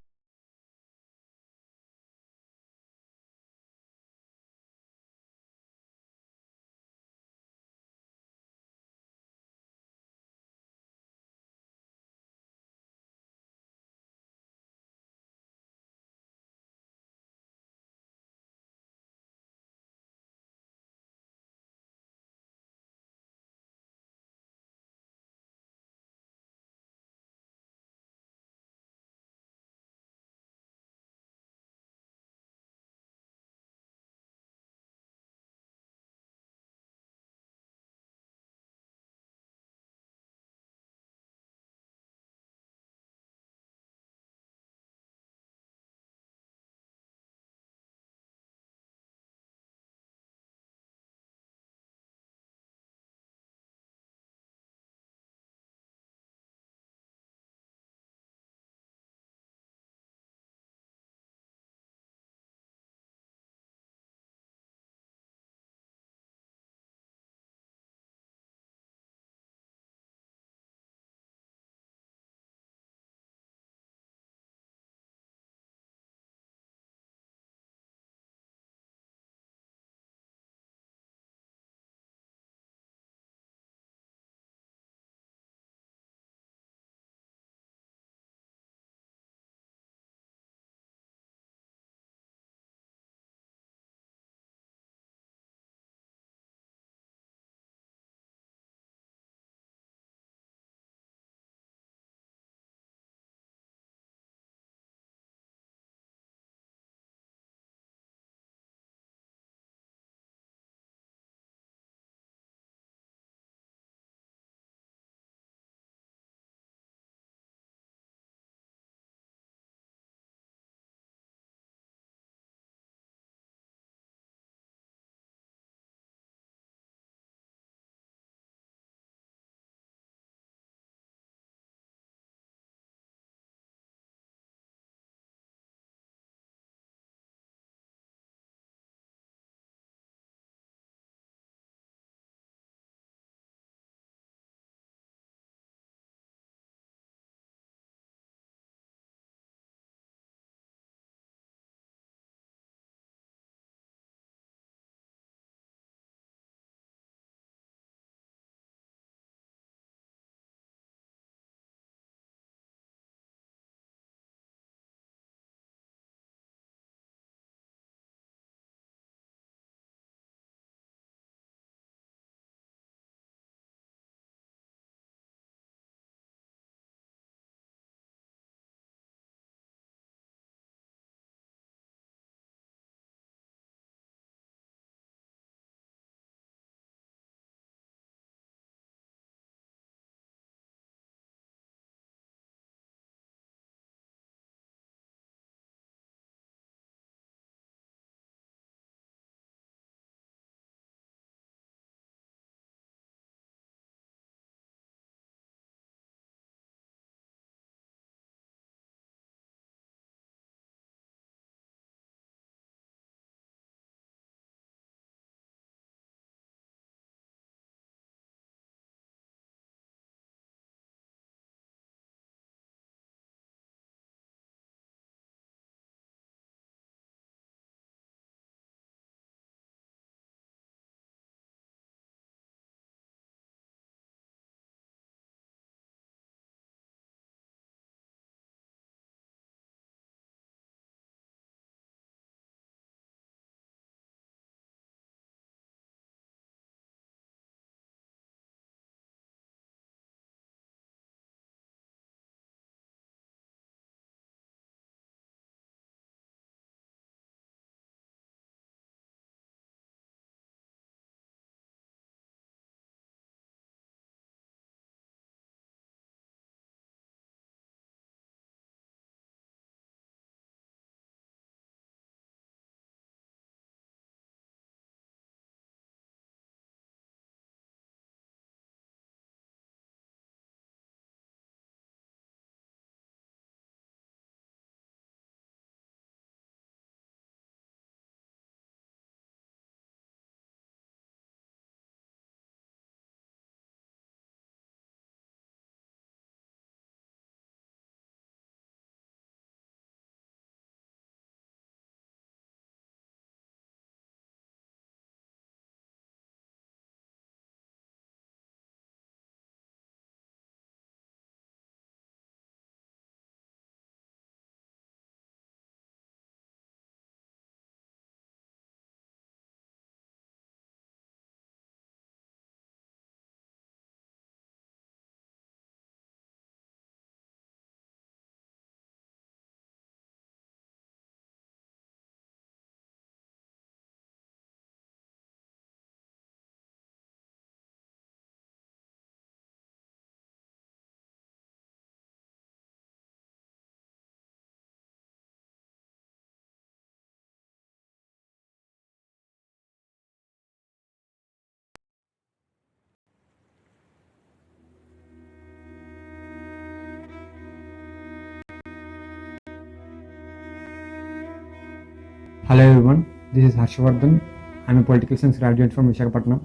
Hello everyone, this is Harshvardhan. I'm a political science graduate from Visakhapatnam.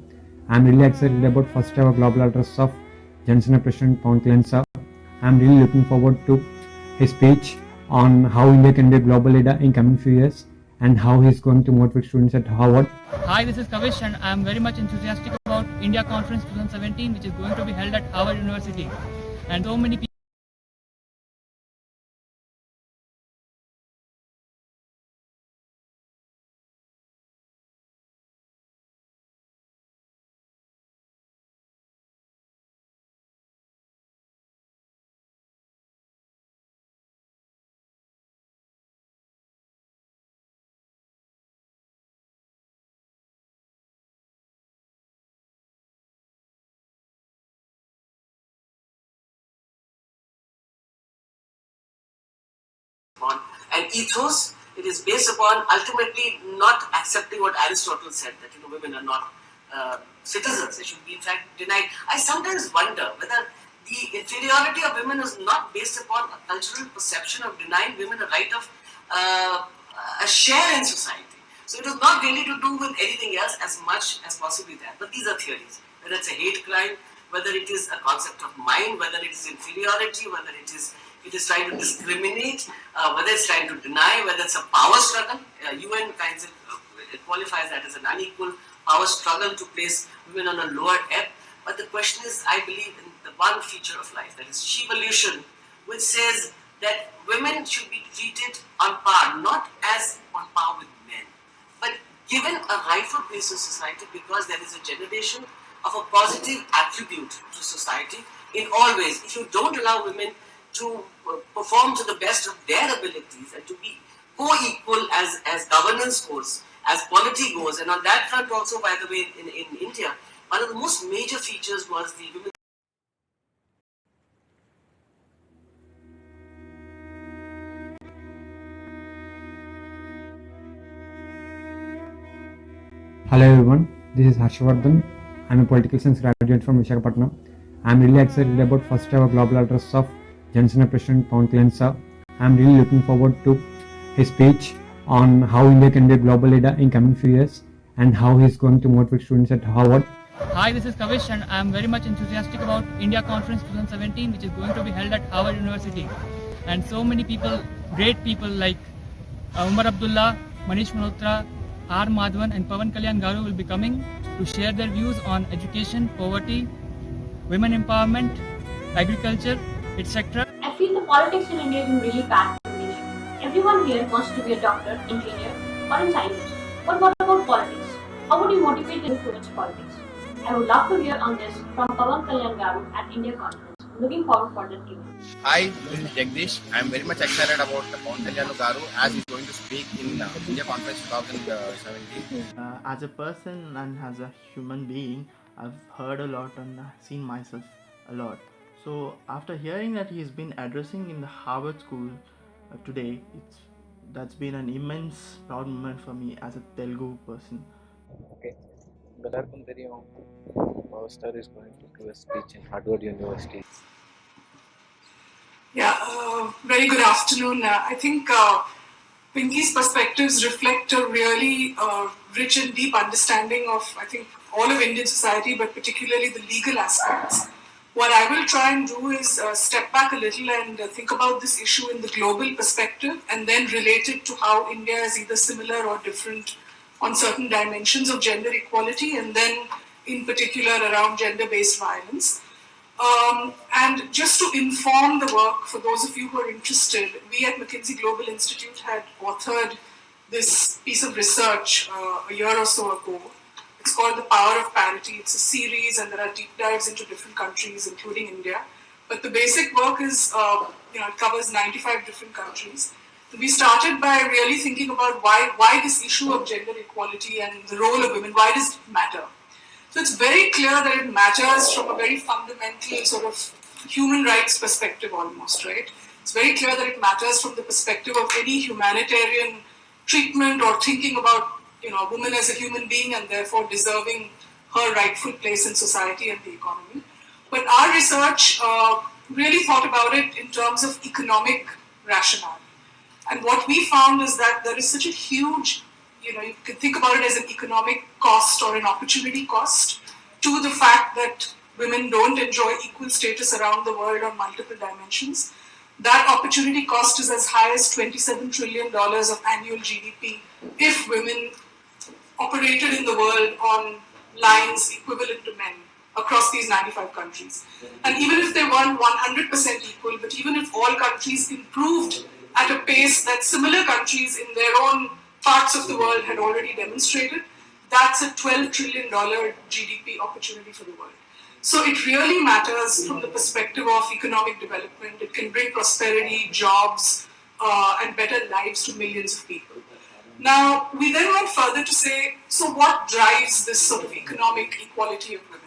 I'm really excited about first ever global address of Johnson President Pawan Kalyan sir. I'm really looking forward to his speech on how India can be a global leader in coming few years and how he's going to motivate students at Harvard. Hi, this is Kavish and I'm very much enthusiastic about India Conference 2017 which is going to be held at Harvard University. And so many people and ethos, it is based upon ultimately not accepting what Aristotle said, that women are not citizens, they should be in fact denied. I sometimes wonder whether the inferiority of women is not based upon a cultural perception of denying women a right of a share in society. So it is not really to do with anything else as much as possibly that. But these are theories, whether it's a hate crime, whether it is a concept of mind, whether it is inferiority, whether it is trying to discriminate, whether it's trying to deny, whether it's a power struggle. UN kinds of it qualifies that as an unequal power struggle to place women on a lower ebb. But the question is, I believe in the one feature of life, that is shevolution, which says that women should be treated on par, not as on par with men, but given a rightful place in society because there is a generation of a positive attribute to society in all ways. If you don't allow women to perform to the best of their abilities and to be co-equal as governance goes, as quality goes, and on that front also, by the way, in India, one of the most major features was the women. Hello everyone, this is Harshvardhan. I'm a political science graduate from Visakhapatnam. I'm really excited about first ever global address of Johnson President Pawan Kalyan sir. I'm really looking forward to his speech on how India can be a global leader in coming few years and how he's going to motivate students at Harvard. Hi, this is Kavish and I'm very much enthusiastic about India Conference 2017 which is going to be held at Harvard University. And so many people, great people like Umar Abdullah, Manish Malhotra, R. Madhavan and Pawan Kalyan Garu will be coming to share their views on education, poverty, women empowerment, agriculture, etc. I feel the politics in India is in really bad condition. Everyone here wants to be a doctor, engineer, or a scientist. But what about politics? How would you motivate them towards politics? I would love to hear on this from Pawan Kalyan Garu at India Conference. Looking forward for that Q&A. Hi, this is Jagdish. I am very much excited about Pawan Kalyan Garu as he's going to speak in India Conference 2017. As a person and as a human being, I've heard a lot and seen myself a lot. So after hearing that he's been addressing in the Harvard School today, that's been an immense proud moment for me as a Telugu person. Okay. எல்லாருக்கும் தெரியும் Power Star is going to give a speech in Harvard University. Yeah, very good afternoon. I think Pinky's perspectives reflect a really rich and deep understanding of, I think, all of Indian society, but particularly the legal aspects. What I will try and do is step back a little and think about this issue in the global perspective and then relate it to how India is either similar or different on certain dimensions of gender equality and then in particular around gender-based violence. And just to inform the work, for those of you who are interested, we at McKinsey Global Institute had authored this piece of research a year or so ago. It's called The Power of Parity. It's a series and there are deep dives into different countries, including India. But the basic work is, it covers 95 different countries. We started by really thinking about why this issue of gender equality and the role of women, why does it matter? So it's very clear that it matters from a very fundamental sort of human rights perspective almost, right? It's very clear that it matters from the perspective of any humanitarian treatment or thinking about, a woman as a human being and therefore deserving her rightful place in society and the economy. But our research really thought about it in terms of economic rationale. And what we found is that there is such a huge you can think about it as an economic cost or an opportunity cost to the fact that women don't enjoy equal status around the world on multiple dimensions. That opportunity cost is as high as $27 trillion of annual GDP if women operated in the world on lines equivalent to men across these 95 countries. And even if they weren't 100% equal, but even if all countries improved at a pace that similar countries in their own parts of the world had already demonstrated, that's a $12 trillion GDP opportunity for the world. So it really matters from the perspective of economic development. It can bring prosperity, jobs, and better lives to millions of people. Now, we then went further to say, so what drives this sort of economic equality of women?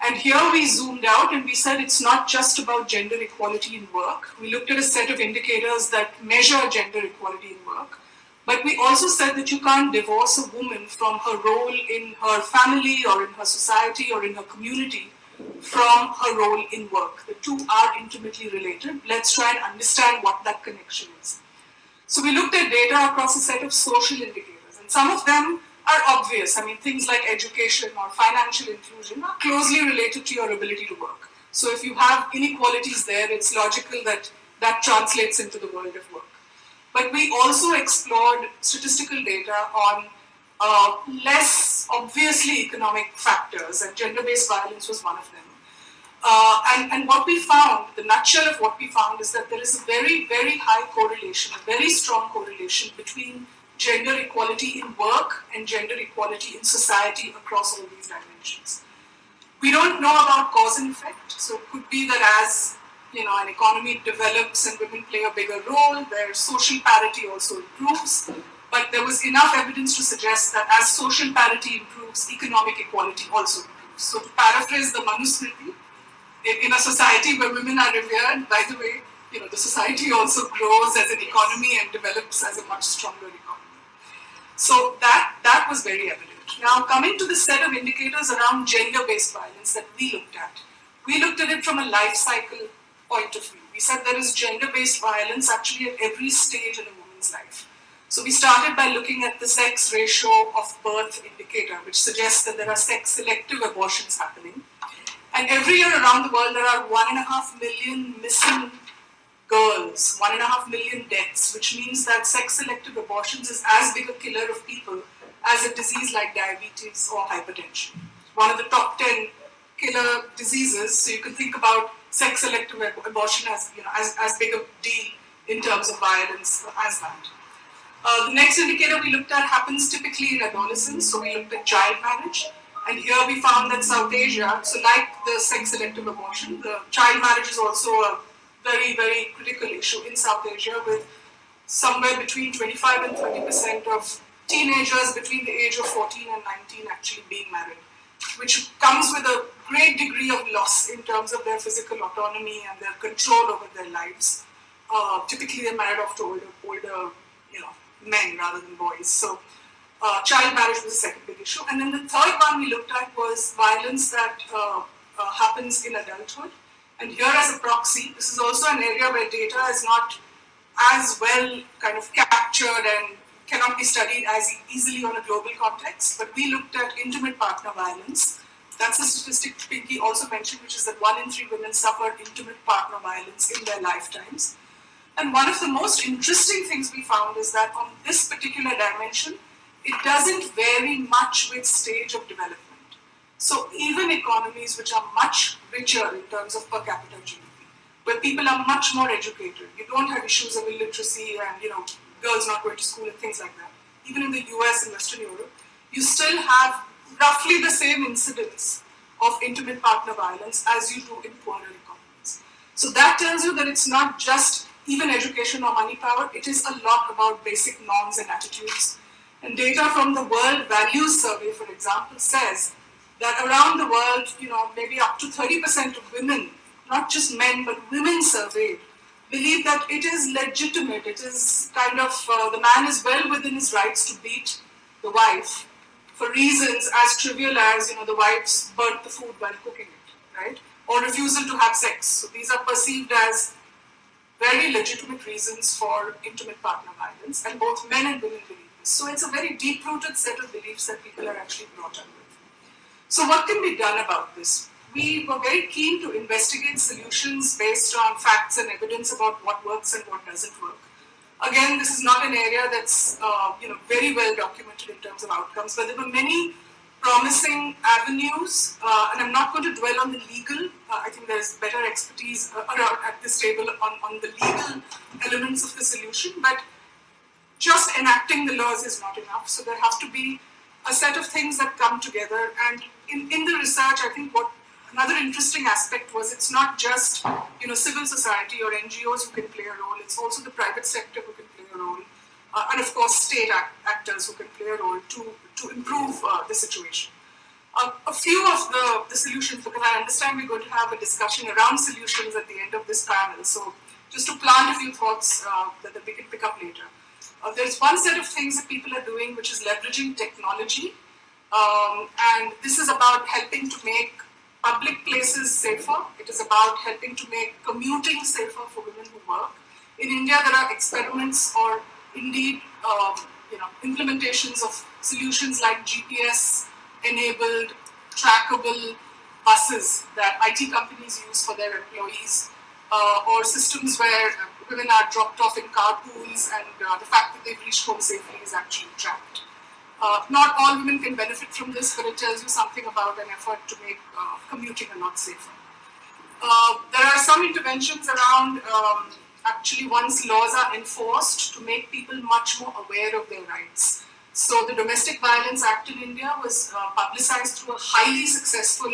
And here we zoomed out and we said it's not just about gender equality in work. We looked at a set of indicators that measure gender equality in work. But we also said that you can't divorce a woman from her role in her family or in her society or in her community from her role in work. The two are intimately related. Let's try and understand what that connection is. So we looked at data across a set of social indicators, and some of them are obvious. I mean, things like education or financial inclusion are closely related to your ability to work. So if you have inequalities there, it's logical that that translates into the world of work. But we also explored statistical data on less obviously economic factors, and gender-based violence was one of them. And what we found, the nutshell of what we found, is that there is a very, very high correlation, a very strong correlation between gender equality in work and gender equality in society across all these dimensions. We don't know about cause and effect, so it could be that as an economy develops and women play a bigger role, their social parity also improves. But there was enough evidence to suggest that as social parity improves, economic equality also improves. So to paraphrase the Manusmriti, in a society where women are revered, by the way, the society also grows as an economy and develops as a much stronger economy. So that was very evident. Now, coming to the set of indicators around gender-based violence that we looked at it from a life cycle point of view. We said there is gender-based violence actually at every stage in a woman's life. So we started by looking at the sex ratio of birth indicator, which suggests that there are sex-selective abortions happening. And every year around the world, there are 1.5 million missing girls, 1.5 million deaths, which means that sex-selective abortions is as big a killer of people as a disease like diabetes or hypertension. One of the top 10 killer diseases, so you can think about sex-selective abortion as big a deal in terms of violence as that. The next indicator we looked at happens typically in adolescence, so we looked at child marriage. And here we found that South Asia, so like the sex-selective abortion, the child marriage is also a very, very critical issue in South Asia, with somewhere between 25 and 30% of teenagers between the age of 14 and 19 actually being married, which comes with a great degree of loss in terms of their physical autonomy and their control over their lives. Typically, they're married off to older men rather than boys. So child marriage was the second big issue. And then the third one we looked at was violence that happens in adulthood. And here as a proxy, this is also an area where data is not as well kind of captured and cannot be studied as easily on a global context. But we looked at intimate partner violence. That's a statistic Pinky also mentioned, which is that 1 in 3 women suffer intimate partner violence in their lifetimes. And one of the most interesting things we found is that on this particular dimension, it doesn't vary much with stage of development. So even economies which are much richer in terms of per capita GDP, where people are much more educated, you don't have issues of illiteracy and girls not going to school and things like that. Even in the US and Western Europe, you still have roughly the same incidence of intimate partner violence as you do in poorer economies. So that tells you that it's not just even education or money power, it is a lot about basic norms and attitudes. And data from the World Values Survey, for example, says that around the world, maybe up to 30% of women, not just men, but women surveyed, believe that it is legitimate, it is kind of, the man is well within his rights to beat the wife for reasons as trivial as, the wife's burnt the food while cooking it, right? Or refusal to have sex. So these are perceived as very legitimate reasons for intimate partner violence, and both men and women believe this. So it's a very deep-rooted set of beliefs that people are actually brought up with. So what can be done about this? We were very keen to investigate solutions based on facts and evidence about what works and what doesn't work. Again, this is not an area that's very well documented in terms of outcomes, but there were many promising avenues, and I'm not going to dwell on the legal. I think there's better expertise around at this table on the legal elements of the solution, but just enacting the laws is not enough. So there have to be a set of things that come together. And in the research, I think what another interesting aspect was it's not just civil society or NGOs who can play a role. It's also the private sector who can play a role, and of course state actors who can play a role to improve the situation. A few of the solutions, because I understand we're going to have a discussion around solutions at the end of this panel. So just to plant a few thoughts that we can pick up later. There's one set of things that people are doing which is leveraging technology, and this is about helping to make public places safer. It is about helping to make commuting safer for women who work. In India, there are experiments or indeed implementations of solutions like GPS-enabled, trackable buses that IT companies use for their employees, or systems where women are dropped off in carpools and the fact that they've reached home safely is actually tracked. Not all women can benefit from this, but it tells you something about an effort to make commuting a lot safer. There are some interventions around actually once laws are enforced to make people much more aware of their rights. So the Domestic Violence Act in India was publicized through a highly successful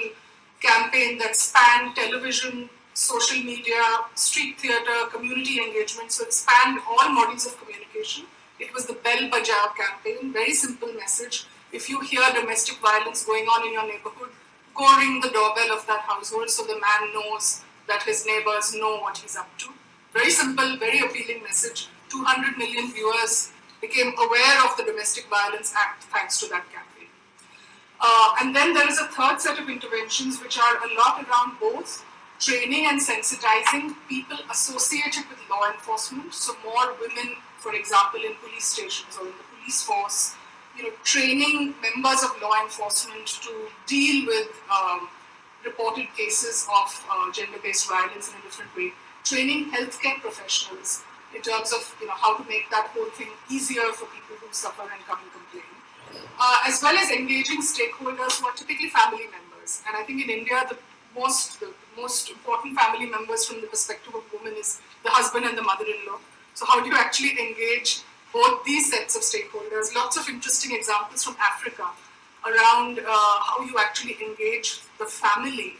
campaign that spanned television, social media, street theatre, community engagement. So it spanned all models of communication. It was the Bell Bajao campaign, very simple message. If you hear domestic violence going on in your neighborhood, go ring the doorbell of that household so the man knows that his neighbors know what he's up to. Very simple, very appealing message. 200 million viewers became aware of the Domestic Violence Act thanks to that campaign. And then there is a third set of interventions which are a lot around both training and sensitizing people associated with law enforcement. So more women, for example, in police stations or in the police force, training members of law enforcement to deal with reported cases of gender-based violence in a different way. Training healthcare professionals in terms of how to make that whole thing easier for people who suffer and come and complain. As well as engaging stakeholders who are typically family members. And I think in India, the most important family members from the perspective of women is the husband and the mother-in-law. So how do you actually engage both these sets of stakeholders? Lots of interesting examples from Africa around how you actually engage the family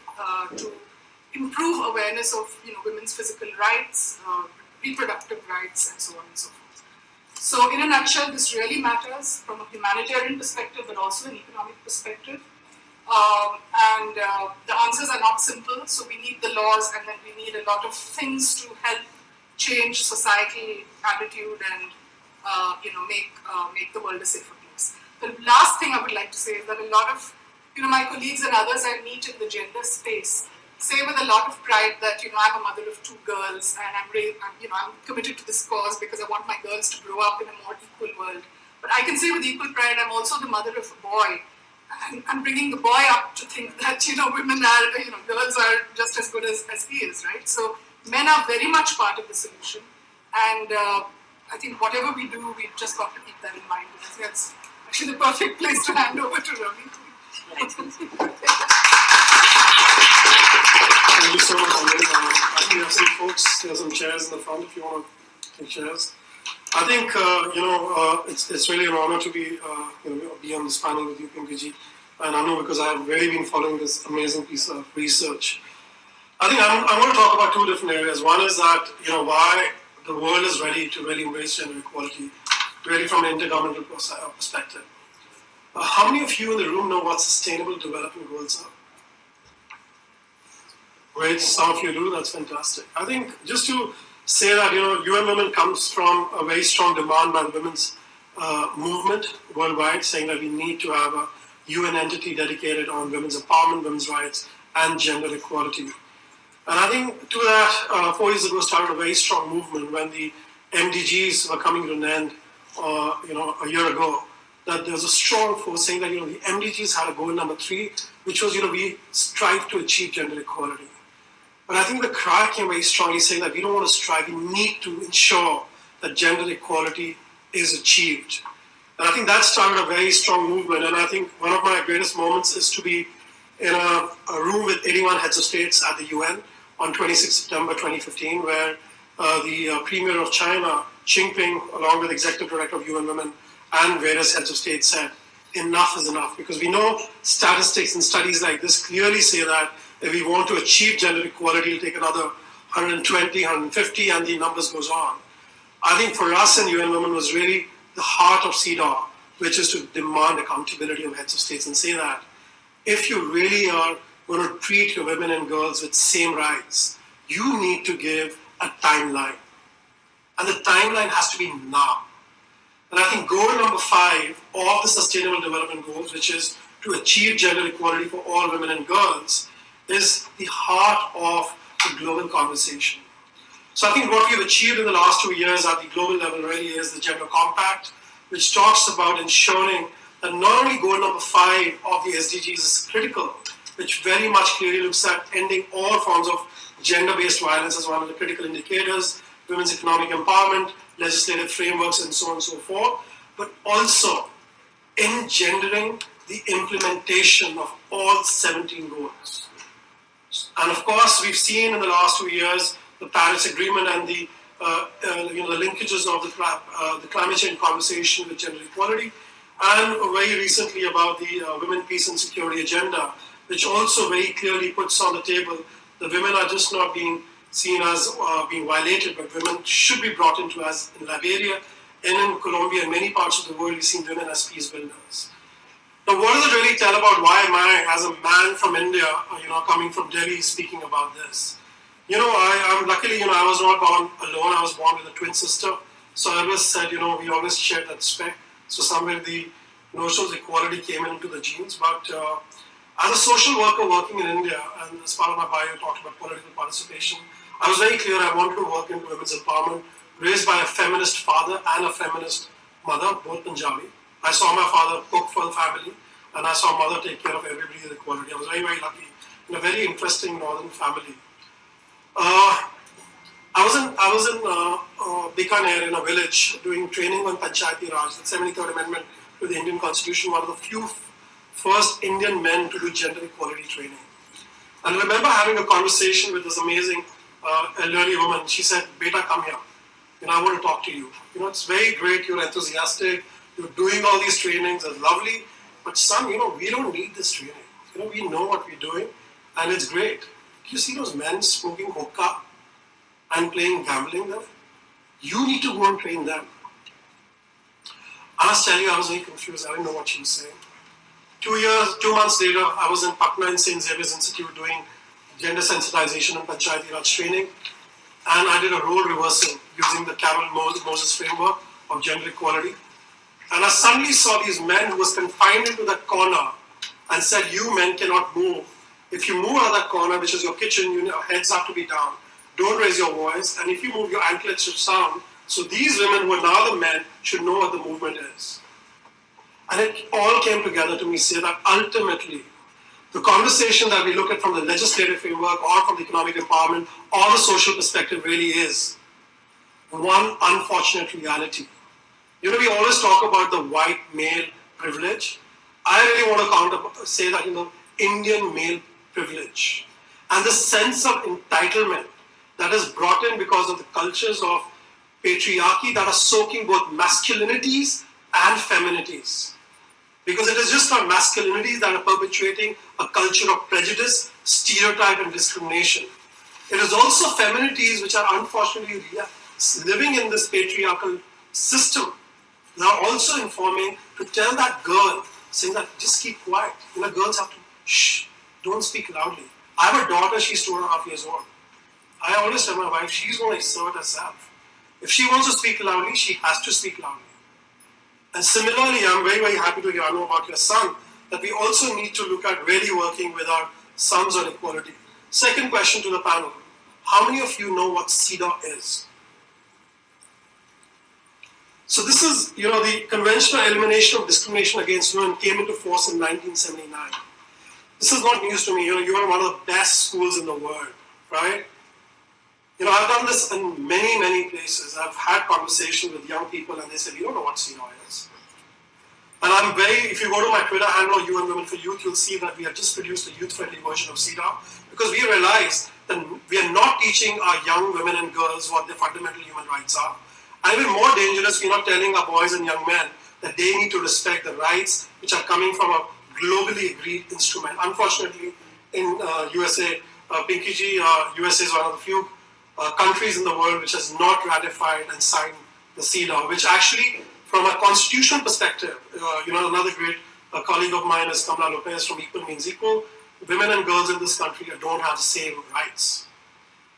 to improve awareness of women's physical rights, reproductive rights, and so on and so forth. So in a nutshell, this really matters from a humanitarian perspective, but also an economic perspective. And the answers are not simple, so we need the laws, and then we need a lot of things to help change societal attitude and make the world a safer place. The last thing I would like to say is that a lot of my colleagues and others I meet in the gender space say with a lot of pride that I'm a mother of 2 girls and I'm committed to this cause because I want my girls to grow up in a more equal world. But I can say with equal pride I'm also the mother of a boy. And I'm bringing the boy up to think that women are, girls are just as good as he is, right? So men are very much part of the solution, and I think whatever we do, we've just got to keep that in mind. Because that's actually the perfect place to hand over to Ravi. Thank you so much, Amit. I think we have some folks, there are some chairs in the front if you want to take chairs. I think it's really an honor to be on this panel with you, Pinky, and I know because I have really been following this amazing piece of research. I think I'm going to talk about 2 different areas. One is that why the world is ready to really embrace gender equality, really from an intergovernmental perspective. How many of you in the room know what Sustainable Development Goals are? Great, some of you do. That's fantastic. I think just to say that UN Women comes from a very strong demand by the women's movement worldwide, saying that we need to have a UN entity dedicated on women's empowerment, women's rights, and gender equality. And I think to that, 4 years ago started a very strong movement when the MDGs were coming to an end a year ago, that there was a strong force saying that, the MDGs had a goal number 3, which was, we strive to achieve gender equality. But I think the cry came very strongly saying that we don't want to strive, we need to ensure that gender equality is achieved. And I think that started a very strong movement. And I think one of my greatest moments is to be in a room with 81 heads of states at the UN on 26 September 2015, where the Premier of China, Xi Jinping, along with Executive Director of UN Women and various heads of state, said, enough is enough. Because we know statistics and studies like this clearly say that if we want to achieve gender equality, it'll take another 120, 150, and the numbers goes on. I think for us in UN Women was really the heart of CEDAW, which is to demand accountability of heads of states and say that if you really are going to treat your women and girls with same rights, you need to give a timeline. And the timeline has to be now. And I think goal number 5 of the Sustainable Development Goals, which is to achieve gender equality for all women and girls, is the heart of the global conversation. So I think what we've achieved in the last 2 years at the global level really is the Gender Compact, which talks about ensuring that not only goal number 5 of the SDGs is critical, which very much clearly looks at ending all forms of gender-based violence as one of the critical indicators, women's economic empowerment, legislative frameworks, and so on and so forth, but also engendering the implementation of all 17 goals. And of course, we've seen in the last 2 years the Paris Agreement and the linkages of the climate change conversation with gender equality, and very recently about the Women, Peace and Security Agenda, which also very clearly puts on the table that women are just not being seen as being violated, but women should be brought into, as in Liberia and in Colombia and many parts of the world, we've seen women as peace builders. Now, what does it really tell about why am I, as a man from India, coming from Delhi, speaking about this? I'm luckily, I was not born alone. I was born with a twin sister. So I always said, we always shared that respect. So somewhere the notion of equality came into the genes. But as a social worker working in India, and as part of my bio, I talked about political participation, I was very clear I wanted to work into women's empowerment, raised by a feminist father and a feminist mother, both Punjabi. I saw my father cook for the family, and I saw mother take care of everybody with equality. I was very, very lucky in a very interesting northern family. I was in Bikaner in a village doing training on Panchayati Raj, the 73rd Amendment to the Indian Constitution, one of the few first Indian men to do gender equality training. And I remember having a conversation with this amazing elderly woman. She said, "Beta, come here. I want to talk to you. It's very great. You're enthusiastic. You're doing all these trainings. It's lovely. But son, we don't need this training. We know what we're doing, and it's great. You see those men smoking hookah and playing gambling there? You need to go and train them." I must tell you, I was very confused. I didn't know what she was saying. 2 months later, I was in Patna in St. Xavier's Institute doing gender sensitization and Panchayati Raj training, and I did a role reversal using the Carol Moses framework of gender equality. And I suddenly saw these men who was confined into that corner and said, "You men cannot move. If you move out of that corner, which is your kitchen, your heads have to be down. Don't raise your voice. And if you move, your anklets should sound. So these women who are now the men should know what the movement is." And it all came together to me say that ultimately, the conversation that we look at from the legislative framework or from the economic empowerment or the social perspective really is one unfortunate reality. We always talk about the white male privilege. I really want to say that, Indian male privilege and the sense of entitlement that is brought in because of the cultures of patriarchy that are soaking both masculinities and feminities. Because it is just not masculinities that are perpetuating a culture of prejudice, stereotype, and discrimination. It is also feminities which are unfortunately living in this patriarchal system. They are also informing to tell that girl, saying that just keep quiet. Girls have to shh, don't speak loudly. I have a daughter, she's 2.5 years old. I always tell my wife, she's going to assert herself. If she wants to speak loudly, she has to speak loudly. And similarly, I'm very, very happy to hear about your son, that we also need to look at really working with our sons on equality. Second question to the panel. How many of you know what CEDAW is? So this is, the conventional elimination of discrimination against women came into force in 1979. This is not news to me. You are one of the best schools in the world, right? I've done this in many, many places. I've had conversations with young people and they say, we don't know what CEDAW is. And if you go to my Twitter handle, UN Women for Youth, you'll see that we have just produced a youth-friendly version of CEDAW because we realize that we are not teaching our young women and girls what their fundamental human rights are. And even more dangerous, we're not telling our boys and young men that they need to respect the rights which are coming from a globally agreed instrument. Unfortunately, in USA, Pinky Ji, USA is one of the few countries in the world which has not ratified and signed the CEDAW, which actually, from a constitutional perspective, another great colleague of mine is Kamala Lopez from Equal Means Equal. Women and girls in this country don't have the same rights.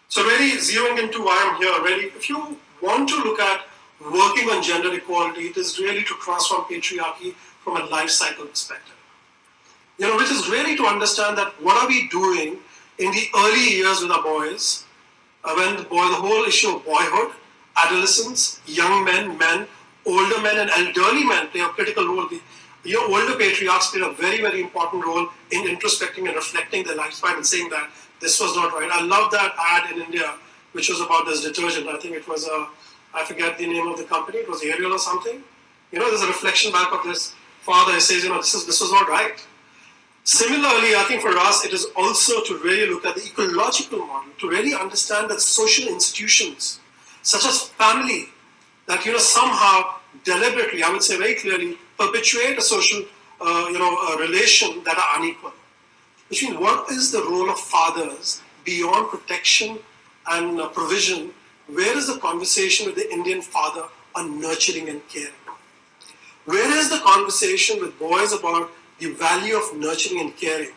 So really zeroing into why I'm here, really, if you want to look at working on gender equality, it is really to transform patriarchy from a life cycle perspective. Which is really to understand that what are we doing in the early years with our boys, when the whole issue of boyhood, adolescence, young men, older men and elderly men play a critical role. The older patriarchs play a very, very important role in introspecting and reflecting their lifespan and saying that this was not right. I love that ad in India, which was about this detergent. I think it was, I forget the name of the company, it was Ariel or something. There's a reflection back of this father who says, this was not right. Similarly, I think for us, it is also to really look at the ecological model, to really understand that social institutions, such as family, that somehow deliberately, I would say very clearly, perpetuate a social relation that are unequal. Which means, what is the role of fathers beyond protection and provision? Where is the conversation with the Indian father on nurturing and caring? Where is the conversation with boys about the value of nurturing and caring?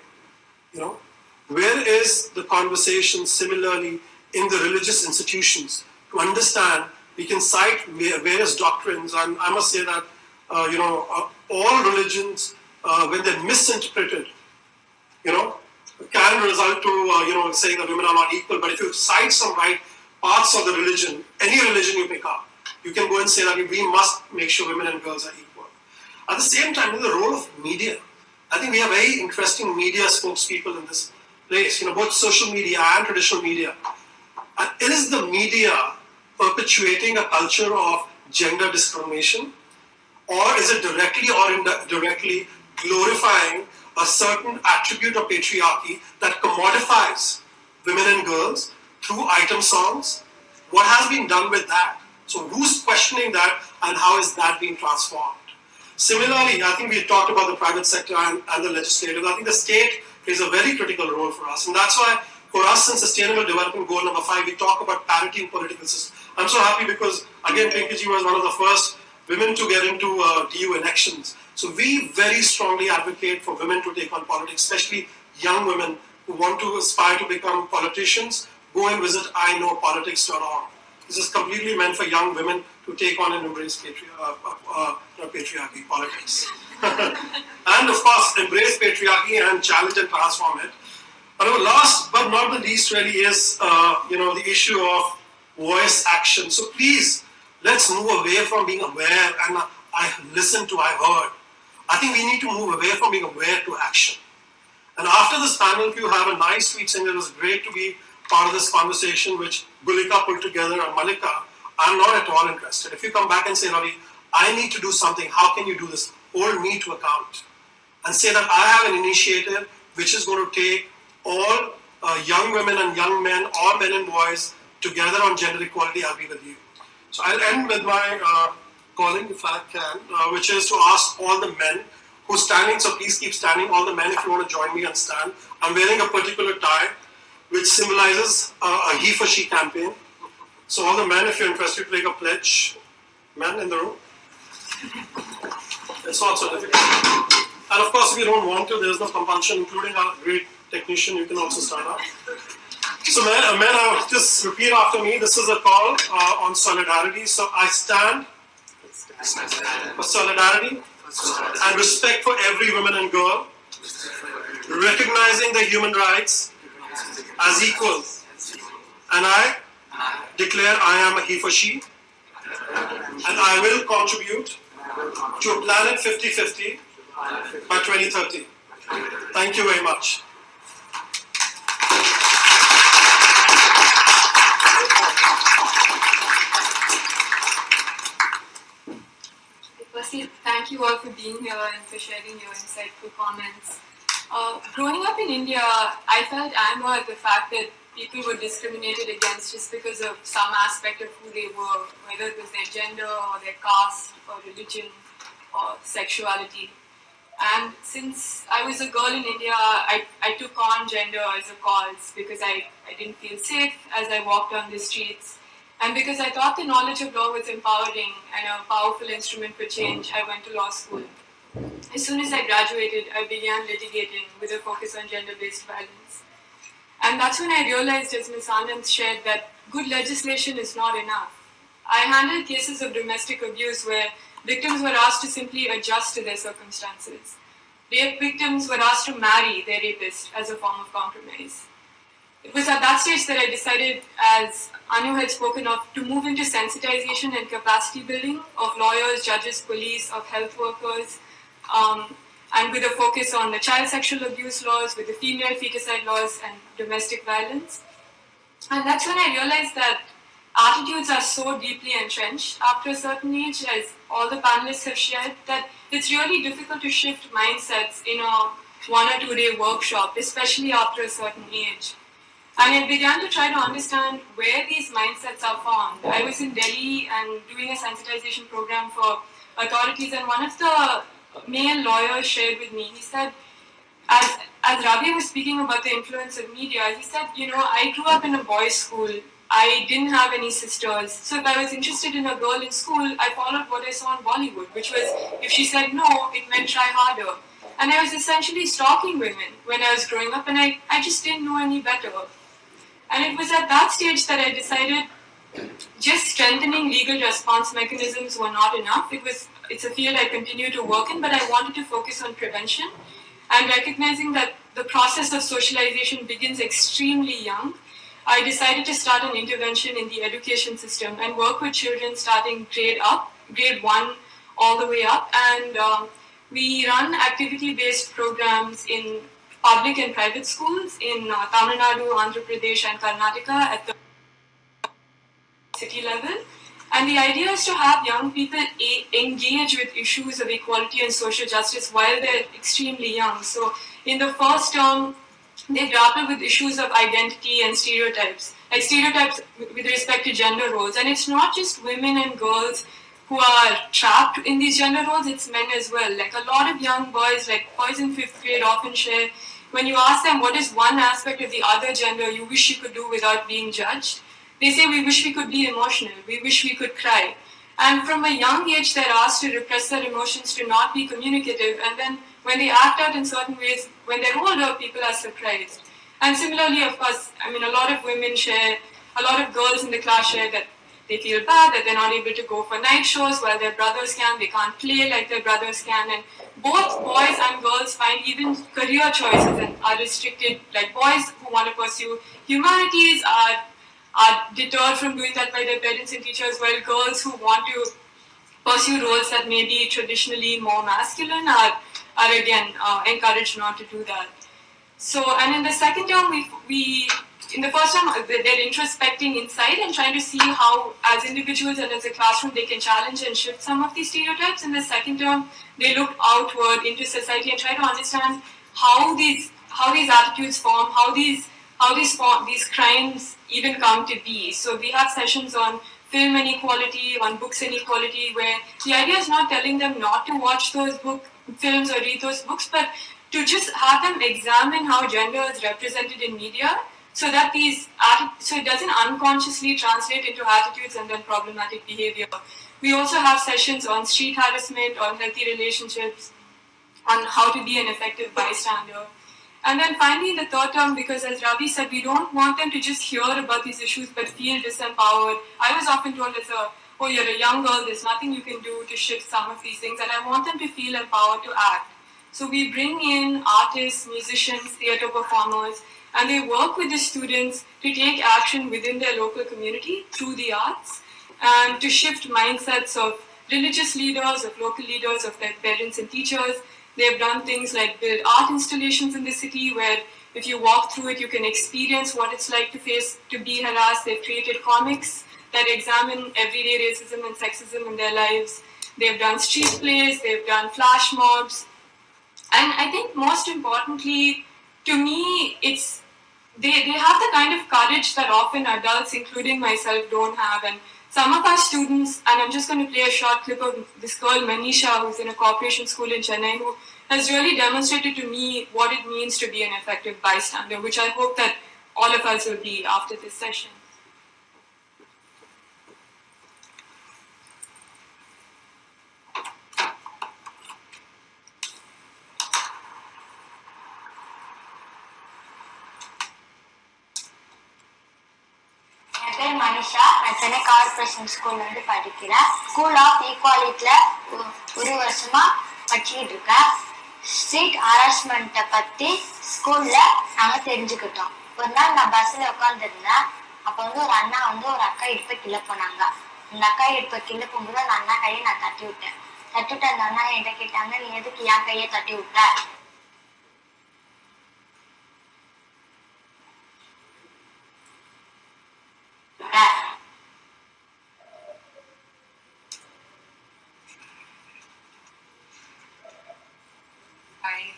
Where is the conversation similarly in the religious institutions to understand? We can cite various doctrines, and I must say that all religions, when they're misinterpreted, can result to saying that women are not equal. But if you cite some right parts of the religion, any religion you pick up, you can go and say that we must make sure women and girls are equal. At the same time, in the role of media, I think we have very interesting media spokespeople in this place. Both social media and traditional media. And is the media perpetuating a culture of gender discrimination, or is it directly or indirectly glorifying a certain attribute of patriarchy that commodifies women and girls through item songs? What has been done with that? So who's questioning that, and how is that being transformed? Similarly, I think we talked about the private sector and the legislative. I think the state plays a very critical role for us, and that's why for us in Sustainable Development Goal number 5, we talk about parity in political system. I'm so happy because, again, Pinky Ji was one of the first women to get into DU elections. So we very strongly advocate for women to take on politics, especially young women who want to aspire to become politicians. Go and visit iknowpolitics.org. This is completely meant for young women to take on and embrace patriarchy, politics. And of course, embrace patriarchy and challenge and transform it. But last but not the least really is, the issue of voice action. So please, let's move away from being aware and I listened to, I heard. I think we need to move away from being aware to action. And after this panel, if you have a nice tweet saying it was great to be part of this conversation which Gulika put together and Malika, I'm not at all interested. If you come back and say, Ravi, I need to do something, how can you do this? Hold me to account. And say that I have an initiative which is going to take all young women and young men, all men and boys, together on gender equality. I'll be with you. So I'll end with my calling, if I can, which is to ask all the men who's standing, so please keep standing, all the men, if you want to join me and stand. I'm wearing a particular tie, which symbolizes a he for she campaign. So all the men, if you're interested, to take a pledge. Men in the room. It's not so difficult. And of course, if you don't want to, there's no compulsion, including our great technician, you can also start up. So men, just repeat after me. This is a call on solidarity. So I stand for solidarity and respect for every woman and girl, recognizing their human rights as equal. And I declare I am a he for she. and I will contribute to a planet 50-50 by 2030. Thank you very much. Firstly, thank you all for being here and for sharing your insightful comments. Growing up in India, I felt anger at the fact that people were discriminated against just because of some aspect of who they were, whether it was their gender or their caste or religion or sexuality. And since I was a girl in India, I took on gender as a cause because I didn't feel safe as I walked on the streets. And because I thought the knowledge of law was empowering and a powerful instrument for change, I went to law school. As soon as I graduated, I began litigating with a focus on gender-based violence. And that's when I realized, as Ms. Anand shared, that good legislation is not enough. I handled cases of domestic abuse where victims were asked to simply adjust to their circumstances. Rape victims were asked to marry their rapist as a form of compromise. It was at that stage that I decided, as Anu had spoken of, to move into sensitization and capacity building of lawyers, judges, police, of health workers, and with a focus on the child sexual abuse laws, with the female feticide laws and domestic violence. And that's when I realized that attitudes are so deeply entrenched after a certain age, as all the panelists have shared, that it's really difficult to shift mindsets in a 1 or 2 day workshop, especially after a certain age. And I began to try to understand where these mindsets are formed. I was in Delhi and doing a sensitization program for authorities, and one of the male lawyers shared with me, he said, as Ravi was speaking about the influence of media, he said, I grew up in a boys' school. I didn't have any sisters. So if I was interested in a girl in school, I followed what I saw in Bollywood, which was, if she said no, it meant try harder. And I was essentially stalking women when I was growing up, and I just didn't know any better. And it was at that stage that I decided just strengthening legal response mechanisms were not enough. It's a field I continue to work in, but I wanted to focus on prevention and recognizing that the process of socialization begins extremely young. I decided to start an intervention in the education system and work with children starting grade 1 all the way up. And we run activity-based programs in public and private schools in Tamil Nadu, Andhra Pradesh and Karnataka at the city level. And the idea is to have young people engage with issues of equality and social justice while they're extremely young. So in the first term, they grapple with issues of identity and stereotypes, like stereotypes with respect to gender roles. And it's not just women and girls who are trapped in these gender roles, it's men as well. Like a lot of young boys, like boys in 5th grade often share, when you ask them what is one aspect of the other gender you wish you could do without being judged, they say we wish we could be emotional, we wish we could cry. And from a young age they're asked to repress their emotions, to not be communicative, and then when they act out in certain ways, when they're older, people are surprised. And similarly, of course, a lot of women share, a lot of girls in the class share that they feel bad that they're not able to go for night shows while their brothers can, they can't play like their brothers can, and both boys and girls find even career choices are restricted. Like boys who want to pursue humanities are deterred from doing that by their parents and teachers, while girls who want to pursue roles that may be traditionally more masculine are again encouraged not to do that. So, and in the second term, in the first term, they're introspecting inside and trying to see how, as individuals and as a classroom, they can challenge and shift some of these stereotypes. In the second term, they look outward into society and try to understand how these attitudes form, how these crimes even come to be. So we have sessions on film inequality, on books inequality, where the idea is not telling them not to watch those films or read those books, but to just have them examine how gender is represented in media, so that so it doesn't unconsciously translate into attitudes and then problematic behavior. We also have sessions on street harassment, on healthy relationships, on how to be an effective bystander. And then finally in the third term, because as Ravi said, we don't want them to just hear about these issues but feel disempowered. I was often told you're a young girl, there's nothing you can do to shift some of these things, and I want them to feel empowered to act. So we bring in artists, musicians, theatre performers, and they work with the students to take action within their local community through the arts. and to shift mindsets of religious leaders, of local leaders, of their parents and teachers. They've done things like build art installations in the city where if you walk through it, you can experience what it's like to be harassed. They've created comics that examine everyday racism and sexism in their lives. They've done street plays, they've done flash mobs. And I think most importantly, to me, they have the kind of courage that often adults, including myself, don't have. And some of our students, and I'm just going to play a short clip of this girl, Manisha, who's in a corporation school in Chennai, who has really demonstrated to me what it means to be an effective bystander, which I hope that all of us will be after this session. என் பேர் மனிஷா. நான் Chennai corporation ஸ்கூல்ல படிக்கிறேன். School of ஈக்குவாலிட்டியில ஒரு வருஷமா படிச்சுக்கிட்டு இருக்கேன். Street ஹராஸ்மெண்ட்டை பற்றி ஸ்கூலில் நாங்கள் தெரிஞ்சுக்கிட்டோம். ஒரு நாள் நான் பஸ்ஸில் உட்காந்துருந்தேன். அப்போ ஒரு அண்ணா ஒரு அக்கா இடுப்பை கிள்ளை போனாங்க. அந்த அக்கா இடுப்பை கிள்ளை போகும்போது அந்த அண்ணா கையை நான் தட்டி விட்டேன். அந்த அண்ணா என்கிட்ட கேட்டாங்க, நீ எதுக்கு என் கையை தட்டி விட்ட?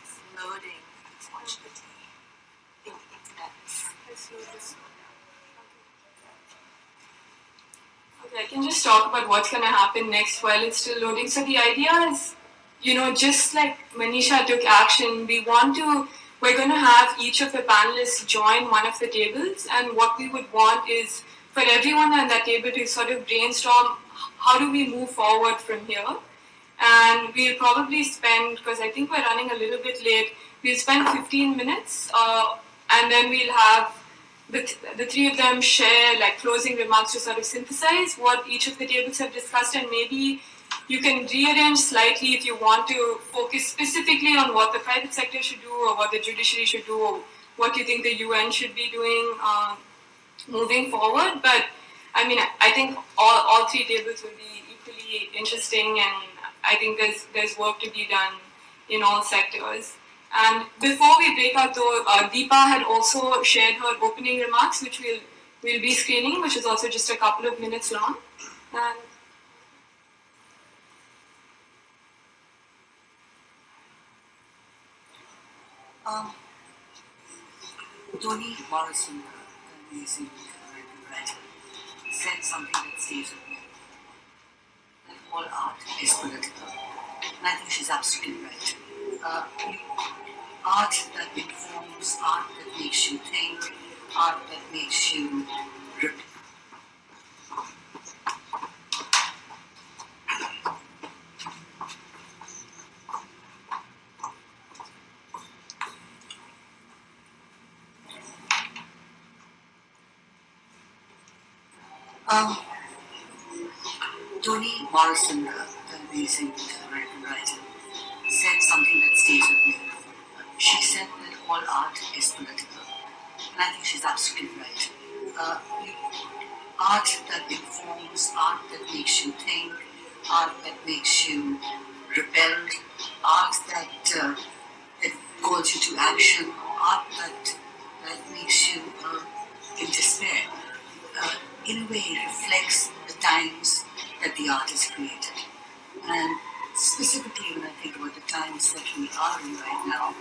It's loading, unfortunately. Okay, I can just talk about what's going to happen next while it's still loading. So the idea is, just like Manisha took action, we're going to have each of the panelists join one of the tables, and what we would want is for everyone on that table to sort of brainstorm how do we move forward from here. And we'll probably spend, because I think we're running a little bit late, we'll spend 15 minutes and then we'll have the three of them share like closing remarks to sort of synthesize what each of the tables have discussed, and maybe you can rearrange slightly if you want to focus specifically on what the private sector should do or what the judiciary should do or what you think the UN should be doing moving forward. But I mean, I think all three tables will be equally interesting, and I think there's work to be done in all sectors. And before we break out, though, Deepa had also shared her opening remarks, which we'll be screening, which is also just a couple of minutes long. And Toni Morrison, the amazing writer, said something that stays with me. That all art is political. And I think she's absolutely right. Art that informs, art that makes you think, art that makes you Toni Morrison, the amazing writer, said something that stays with me. She said that all art is political. And I think she's absolutely right. Art that informs, art that makes you think, art that makes you rebelled, art that calls you to action, art that makes you in despair, in a way reflects the times that the art is created. And specifically when I think about the times that we are in right now,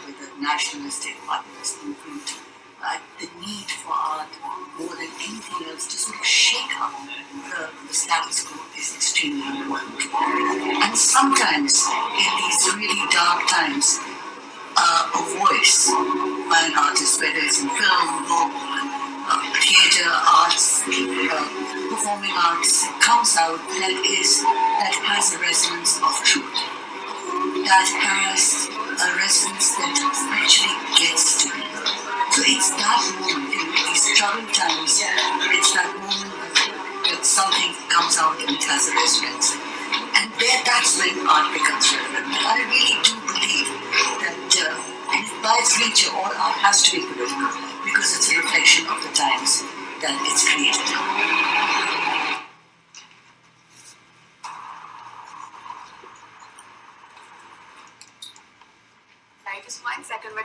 with the nationalistic populist movement, the need for art more than anything else to sort of shake up the status quo is extremely important. And sometimes in these really dark times, a voice by an artist, whether it's in film, book, theatre, arts, performing arts, comes out that has a resonance of truth, that has a resonance that actually gets to people. So it's that moment in these troubled times, it's that moment that something comes out and it has a resonance. And that's when art becomes relevant. I really do believe that by its nature, all art has to be political because it's a reflection of the times that it's created.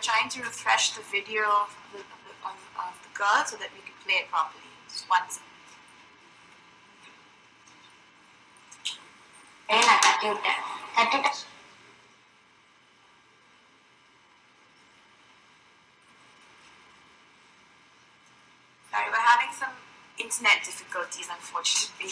trying to refresh the video of the girl so that we can play it properly. Just one second. Sorry, we're having some internet difficulties, unfortunately.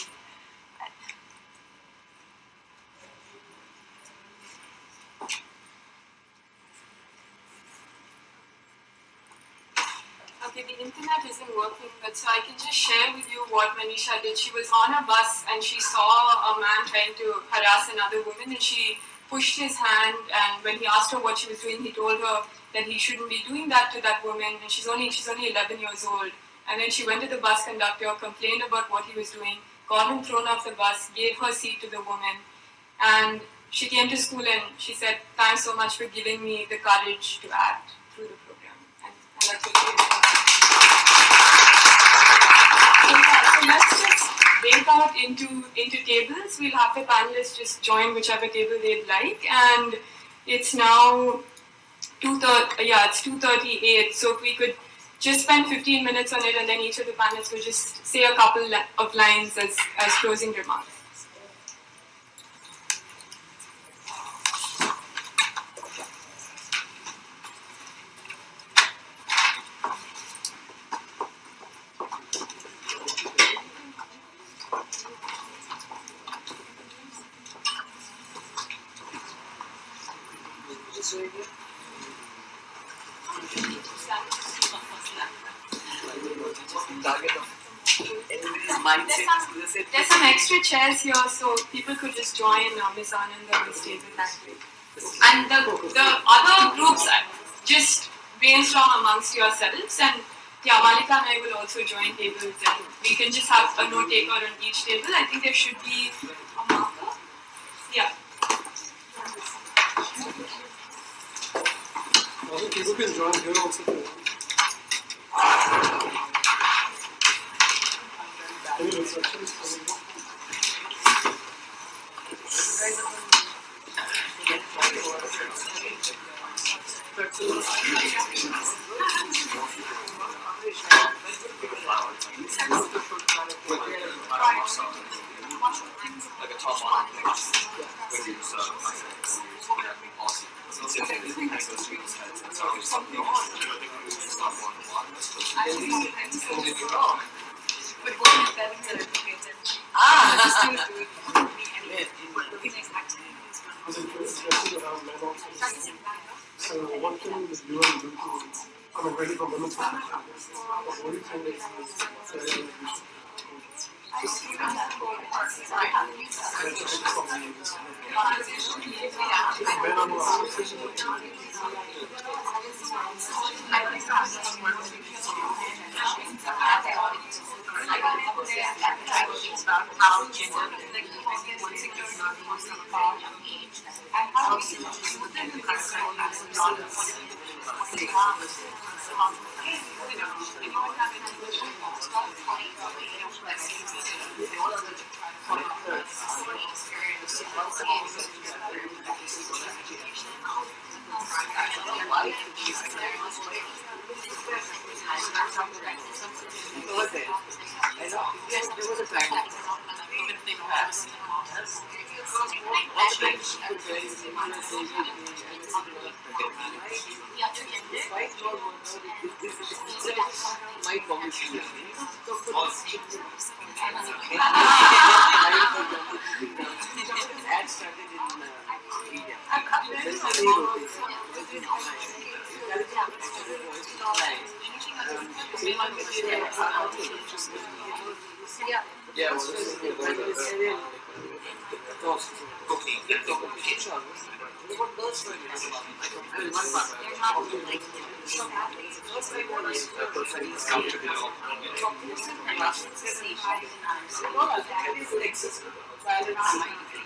Okay, the internet isn't working, but so I can just share with you what Manisha did. She was on a bus and she saw a man trying to harass another woman, and she pushed his hand, and when he asked her what she was doing, he told her that he shouldn't be doing that to that woman, and she's only 11 years old. And then she went to the bus conductor, complained about what he was doing, got him thrown off the bus, gave her seat to the woman, and she came to school and she said, "Thanks so much for giving me the courage to act through the program." And that's what she did. So let's just break out into tables. We'll have the panelists just join whichever table they'd like, and it's now 2:30. Yeah, it's 2:38. So if we could just spend 15 minutes on it, and then each of the panelists will just say a couple of lines as closing remarks. There's some extra chairs here, so people could just join Miss Anand on this table that way. And the other groups, just brainstorm amongst yourselves, and yeah, Malika and I will also join tables, and we can just have a note taker on each table. I think there should be a marker. Yeah. People can join here also. Any instructions? Like a top line when you use policy. So what can the UN do to, I mean, ready for women's perspective? What do you think is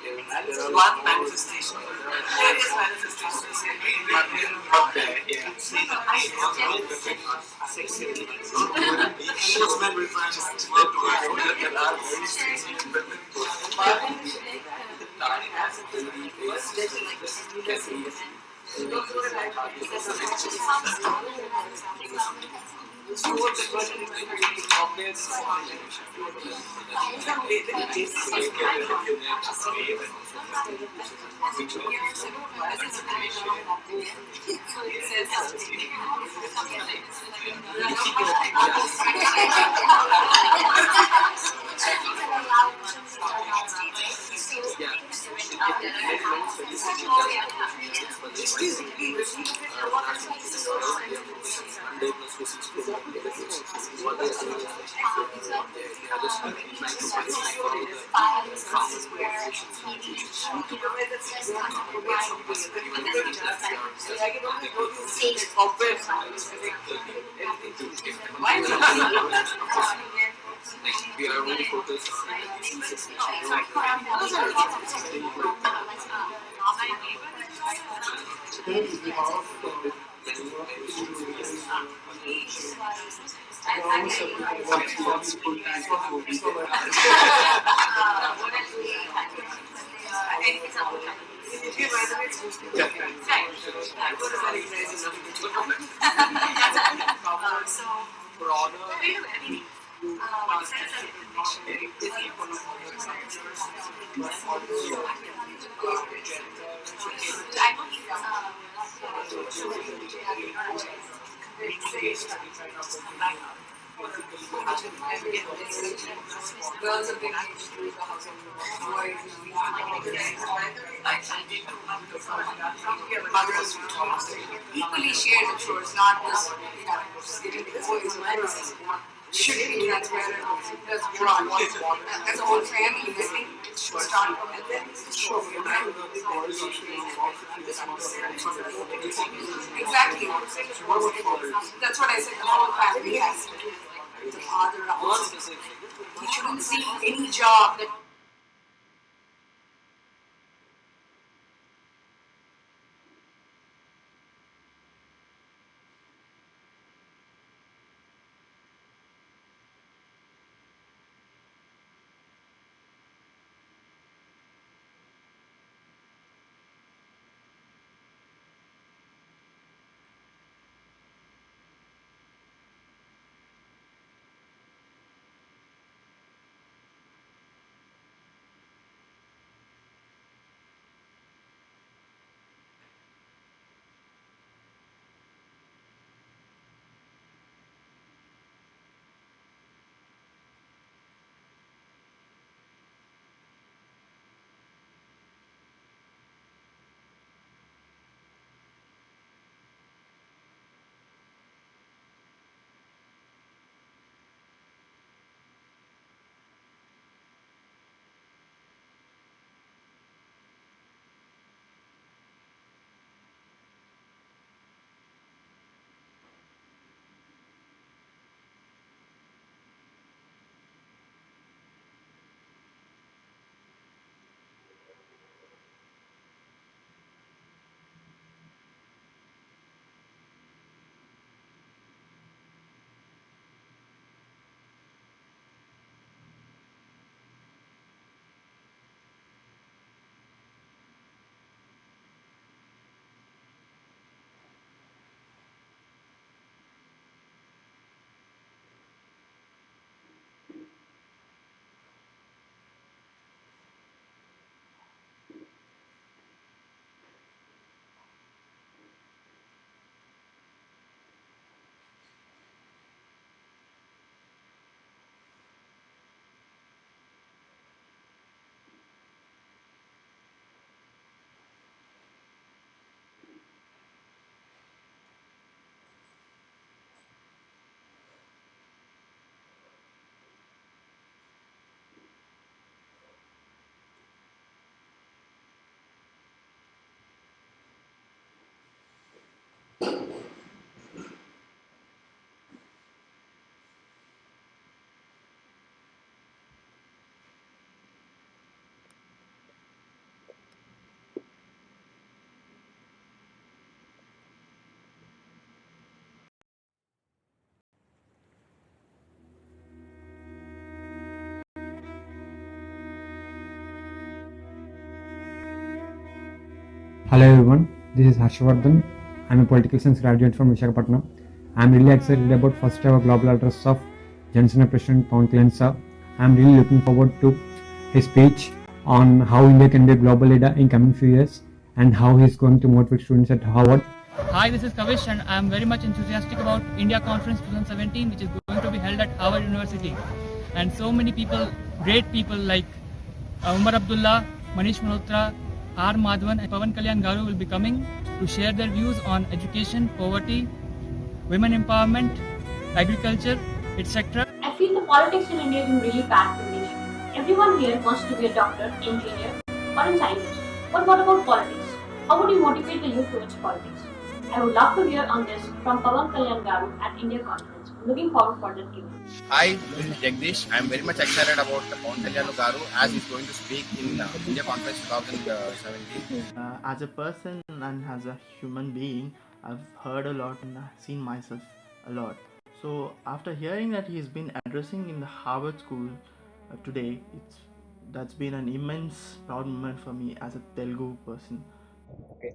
One manifestation. There is manifestations not there. We are only focused girls are big mothers equally share the chores, not just giving the boys money. Should be transparent. That's as a whole family, I think it should start from within. Exactly. That's what I said. The whole family has to do. The father also. You shouldn't see any job that. Hello everyone, This is Harshvardhan. I'm a political science graduate from Visakhapatnam. I'm really excited about first ever global address of Janasena President Pawan Kalyan sir. I'm really looking forward to his speech on how India can be a global leader in coming few years and how he's going to motivate students at Harvard. Hi, this is Kavish and I'm very much enthusiastic about India Conference 2017 which is going to be held at Harvard University. And so many people, great people like Umar Abdullah, Manish Malhotra, R. Madhavan and Pawan Kalyan Garu will be coming to share their views on education, poverty, women empowerment, agriculture, etc. I feel the politics in India is in really bad condition. Everyone here wants to be a doctor, engineer, or a scientist. But what about politics? How would you motivate the youth towards politics? I would love to hear on this from Pawan Kalyan Garu at India Conference. Looking forward for that event. Hi, this is Jagdish. I am very much excited about Pawan Kalyan Garu as he is going to speak in India Conference 2017. As a person and as a human being, I've heard a lot and seen myself a lot. So after hearing that he's been addressing in the Harvard School today, that's been an immense proud moment for me as a Telugu person. Okay.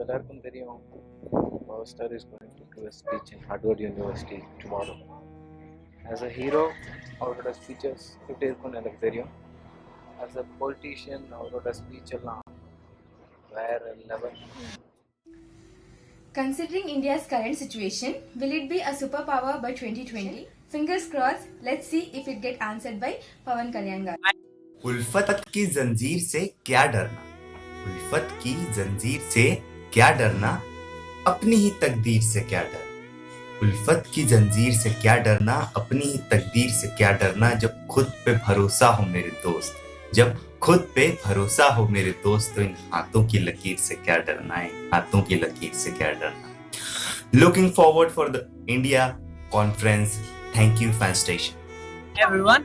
எல்லாருக்கும் தெரியும் our star is going to give a speech in Harvard University tomorrow. As a hero, அவரோட speeches எப்படி இருக்கும்னு எனக்கு தெரியும். As a politician, அவரோட speech எல்லாம் வேற level. Considering India's current situation, will it be a superpower by 2020? Fingers crossed. Let's see if it gets answered by Pawan Kalyan Garu. उल्फत की जंजीर से क्या डरना, उल्फत की जंजीर से क्या डरना, अपनी ही तकदीर से क्या डरना, उल्फत की जंजीर से क्या डरना, अपनी ही तकदीर से क्या डरना, जब खुद पे भरोसा हो मेरे दोस्त, जब खुद पे भरोसा हो मेरे दोस्त, तो इन हाथों की लकीर से क्या डरना है, हाथों की लकीर से क्या डरना. Looking forward for the India conference. Thank you, fan station. Hey everyone,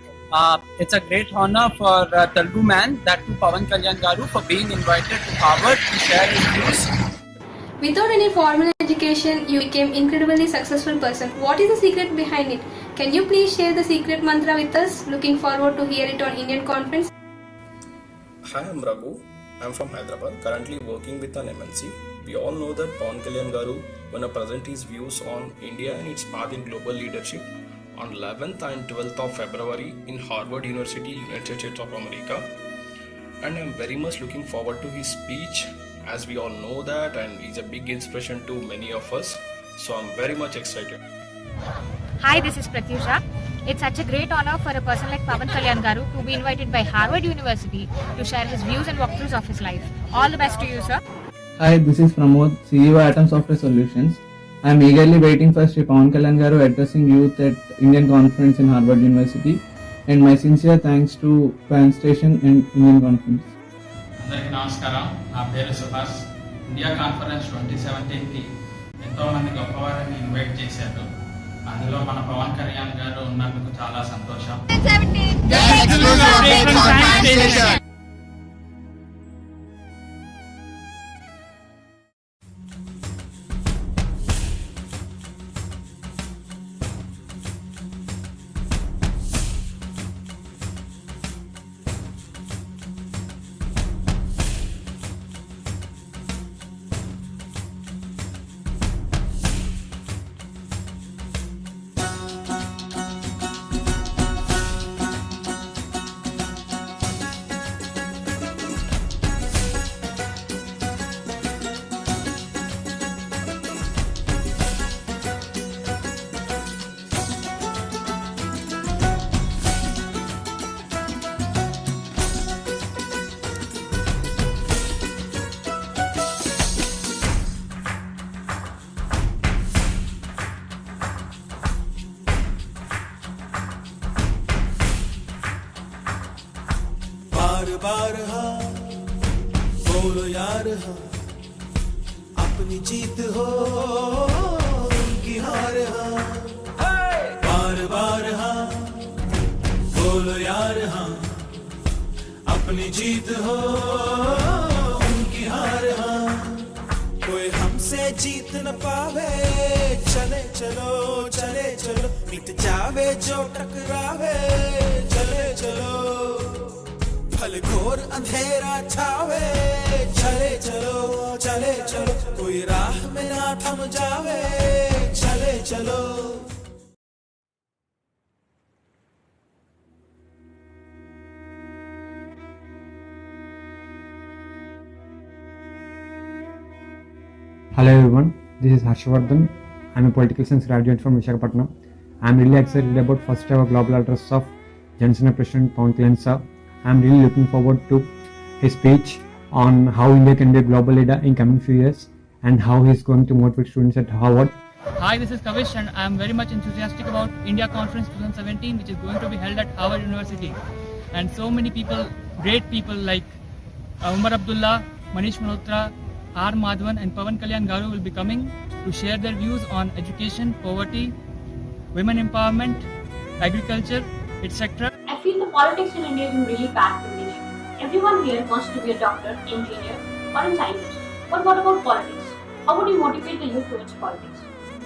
it's a great honor for Telugu man, that too Pawan Kalyan Garu, for being invited to Harvard to share his views. Without any formal education, you became incredibly successful person. What is the secret behind it? Can you please share the secret mantra with us? Looking forward to hear it on Indian Conference. Hi, I'm Raghu. I'm from Hyderabad, currently working with an MNC. We all know that Pawan Kalyan Garu gonna present his views on India and its path in global leadership on 11th and 12th of February in Harvard University, United States of America. And I'm very much looking forward to his speech, as we all know that, and he's a big inspiration to many of us. So I'm very much excited. Hi, this is Pratyusha. It's such a great honor for a person like Pawan Kalyan Garu to be invited by Harvard University to share his views and walkthroughs of his life. All the best to you, sir. Hi, this is Pramod, CEO Atom Software Solutions. I am eagerly waiting for Sri Pawan Kalyan Garu addressing youth at Indian Conference in Harvard University, and my sincere thanks to Pan Station and Indian Conference. అందరికీ నమస్కారం. నా పేరు Subhash. India conference 2017కి ఎంతోమంది గొప్పవారిని invite చేశారు. అందులో మన పవన్ కళ్యాణ్ గారు ఉన్నందుకు చాలా సంతోషం. बार बार हाँ बोलो यार हाँ, अपनी जीत हो उनकी हार हाँ, बार बार हाँ बोलो यार हाँ, अपनी जीत हो उनकी हार हाँ, कोई हमसे जीत न पावे, चले चलो चले चलो, मिट जावे जो टकरावे, चले चलो भल घोर अंधेरा छावे, चले चलो चले चलो, जावे चले चलो Hello everyone, this is Harshvardhan. I'm a political science graduate from Visakhapatnam. I'm really excited about first ever global address of Johnson President Pawan Kalyan sir. I'm really looking forward to his speech on how India can be a global leader in coming few years and how he's going to motivate students at Harvard. Hi, this is Kavish and I am very much enthusiastic about India Conference 2017 which is going to be held at Harvard University. And so many people, great people like Umar Abdullah, Manish Malhotra, R. Madhavan and Pawan Kalyan Garu will be coming to share their views on education, poverty, women empowerment, agriculture, etc. I feel the politics in India is in really bad condition. Everyone here wants to be a doctor, engineer, or a scientist. But what about politics? How would you motivate the youth towards politics?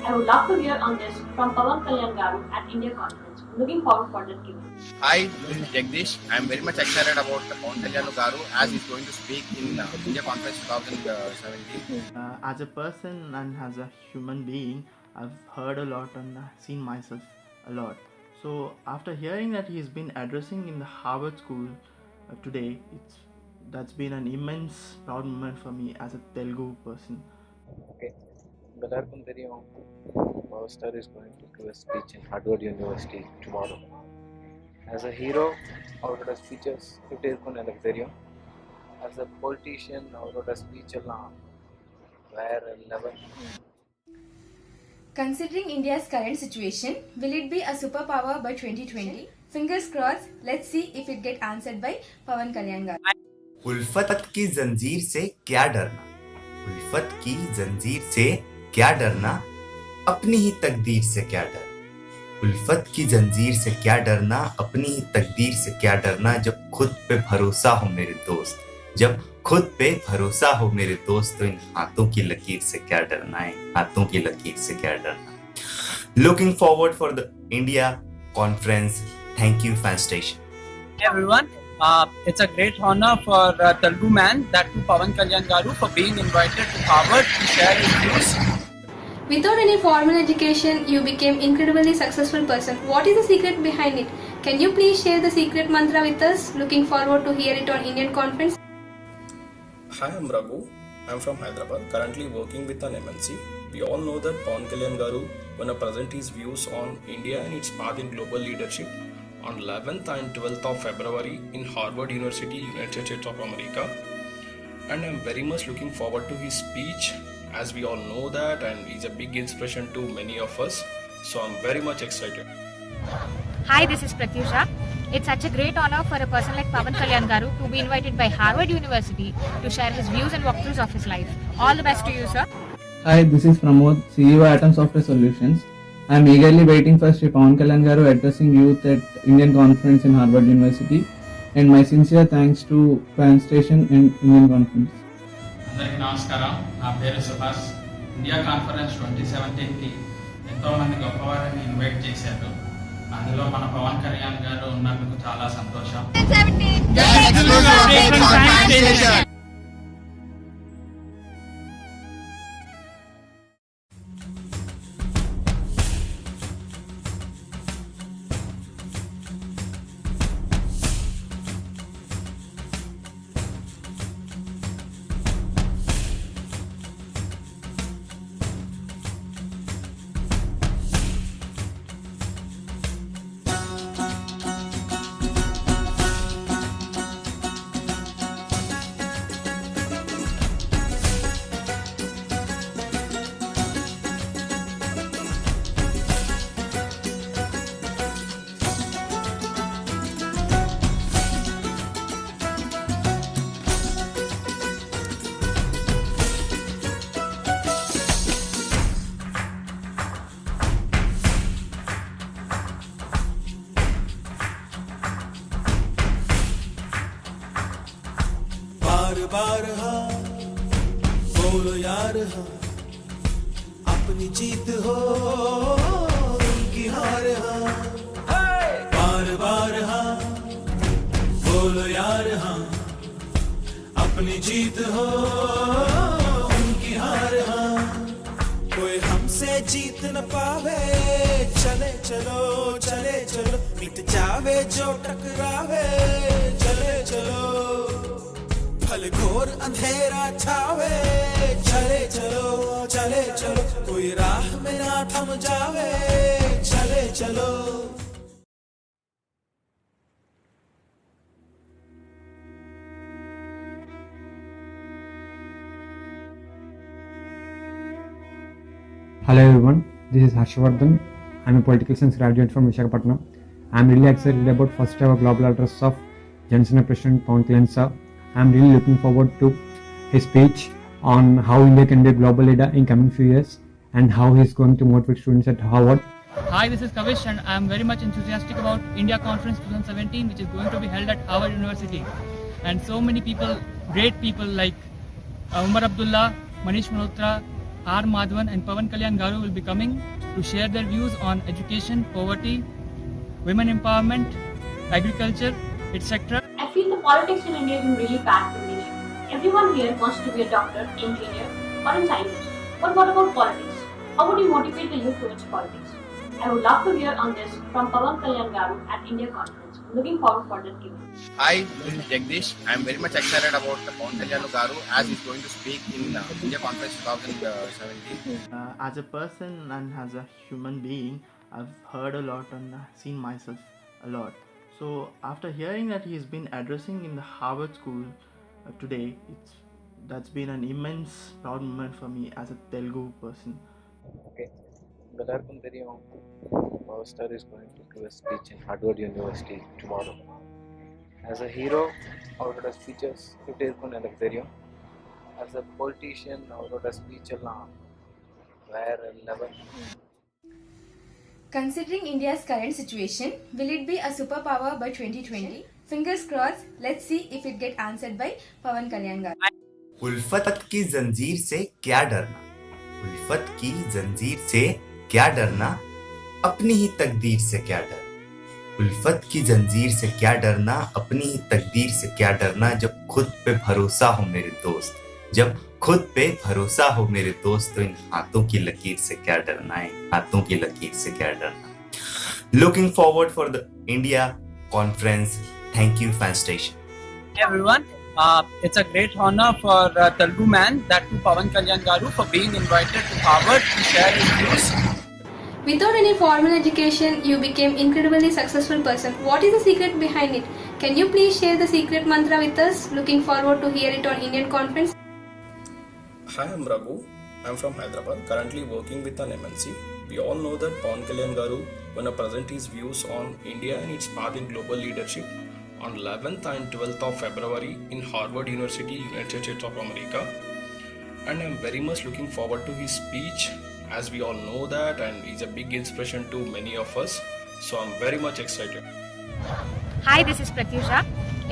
I would love to hear on this from Pawan Kalyan Garu at India Conference. I'm looking forward for that given. Hi, this is Jagdish. I am very much excited about Pawan Kalyan Garu as he's going to speak in India Conference 2017. As a person and as a human being, I've heard a lot and seen myself a lot. So after hearing that he's been addressing in the Harvard School today, that's been an immense proud moment for me as a Telugu person. Okay. எல்லாருக்கும் தெரியும் Power Star is going to give a speech in Harvard University tomorrow. As a hero, அவரோட speeches எப்படி இருக்கும்னு எனக்கு தெரியும். As a politician, அவரோட speech எல்லாம் வேற level. Considering India's current situation, will it be a superpower by 2020? Fingers crossed. Let's see if it gets answered by Pawan Kalyan Garu. उल्फत की जंजीर से क्या डरना, उल्फत की जंजीर से क्या डरना, अपनी ही तकदीर से क्या डरना, उल्फत की जंजीर से क्या डरना, अपनी ही तकदीर से क्या डरना, जब खुद पे भरोसा हो मेरे दोस्त, जब खुद पे भरोसा हो मेरे दोस्त, तो इन हाथों की लकीर से क्या डरना है, हाथों की लकीर से क्या डरना. Looking forward for the India conference. Thank you, fan station. Hey everyone, it's a great honor for Telugu man, that too Pawan Kalyan Garu, for being invited to Harvard to share his views. Without any formal education, you became incredibly successful person. What is the secret behind it? Can you please share the secret mantra with us? Looking forward to hear it on Indian Conference. Hi, I'm Raghu. I'm from Hyderabad, currently working with an MNC. We all know that Pawan Kalyan Garu gonna present his views on India and its path in global leadership on 11th and 12th of February in Harvard University, United States of America. And I'm very much looking forward to his speech, as we all know that, and he's a big inspiration to many of us. So I'm very much excited. Hi, this is Pratyusha. It's such a great honor for a person like Pawan Kalyan Garu to be invited by Harvard University to share his views and walkthroughs of his life. All the best to you, sir. Hi, this is Pramod, CEO Atom Software Solutions. I am eagerly waiting for Sri Pawan Kalyan Garu addressing youth at Indian Conference in Harvard University, and my sincere thanks to Fan Station and Indian Conference. అందరికీ నమస్కారం. నా పేరు Subhash. India conference 2017కి ఎంతోమంది గొప్పవారిని invite చేశారు. అందులో మన పవన్ కళ్యాణ్ గారు ఉన్నందుకు చాలా సంతోషం. बार हाँ बोलो यार हाँ अपनी जीत हो उनकी हार हाँ बार बार हाँ बोलो यार हाँ अपनी जीत हो उनकी हार हाँ कोई जीत न पावे। चले चलो चले चलो मिट जावे जो टकरावे। चले चलो फल घोर अंधेरा छावे। चले चलो कोई राह में ना थम जावे। चले चलो। Hello everyone, this is Harshvardhan. I'm a political science graduate from Visakhapatnam. I'm really excited about first ever global address of Johnson President Pawan Kalyan sir. I'm really looking forward to his speech on how India can be a global leader in coming few years and how he's going to motivate students at Harvard. Hi, this is Kavish and I am very much enthusiastic about India Conference 2017 which is going to be held at Harvard University. And so many people, great people like Umar Abdullah, Manish Malhotra, R. Madhavan and Pawan Kalyan Garu will be coming to share their views on education, poverty, women empowerment, agriculture, etc. I feel the politics in India is in really bad condition. Everyone here wants to be a doctor, engineer, or a scientist. But what about politics? How would you motivate the youth towards politics? I would love to hear on this from Pawan Kalyan Garu at India Conference. Looking forward for that given. Hi, this is Jagdish. I am very much excited about Pawan Kalyan Garu as he is going to speak in India Conference 2017. As a person and as a human being, I've heard a lot and seen myself a lot. So after hearing that he's been addressing in the Harvard School today, that's been an immense proud moment for me as a Telugu person. Okay, எல்லாருக்கும் தெரியும் Power Star is going to give a speech in Harvard University tomorrow. As a hero, அவரோட speeches எப்படி இருக்கும்னு எனக்கு தெரியும். As a politician, அவரோட speech எல்லாம் வேற level. Considering India's current situation, will it be a superpower by 2020? Fingers crossed, let's see if it gets answered by Pawan Kalyan Garu. उल्फत की जंजीर से क्या डरना, उल्फत की जंजीर से क्या डरना, अपनी ही तकदीर से क्या डरना, उल्फत की जंजीर से क्या डरना, अपनी ही तकदीर से क्या डरना, जब खुद पे भरोसा हो मेरे दोस्त, जब खुद पे भरोसा हो मेरे दोस्त, तो इन हाथों की लकीर से क्या डरना है, हाथों की लकीर से क्या डरना. Looking forward for the India conference. Thank you, fan station. Hey everyone, it's a great honor for Telugu man, that too Pawan Kalyan Garu, for being invited to Harvard to share his views. Without any formal education, you became incredibly successful person. What is the secret behind it? Can you please share the secret mantra with us? Looking forward to hear it on Indian Conference. Hi, I'm Raghu. I'm from Hyderabad, currently working with an MNC. We all know that Pawan Kalyan Garu going to present his views on India and its path in global leadership on 11th and 12th of February in Harvard University, United States of America. And I'm very much looking forward to his speech, as we all know that, and he's a big inspiration to many of us. So I'm very much excited. Hi, this is Pratyusha.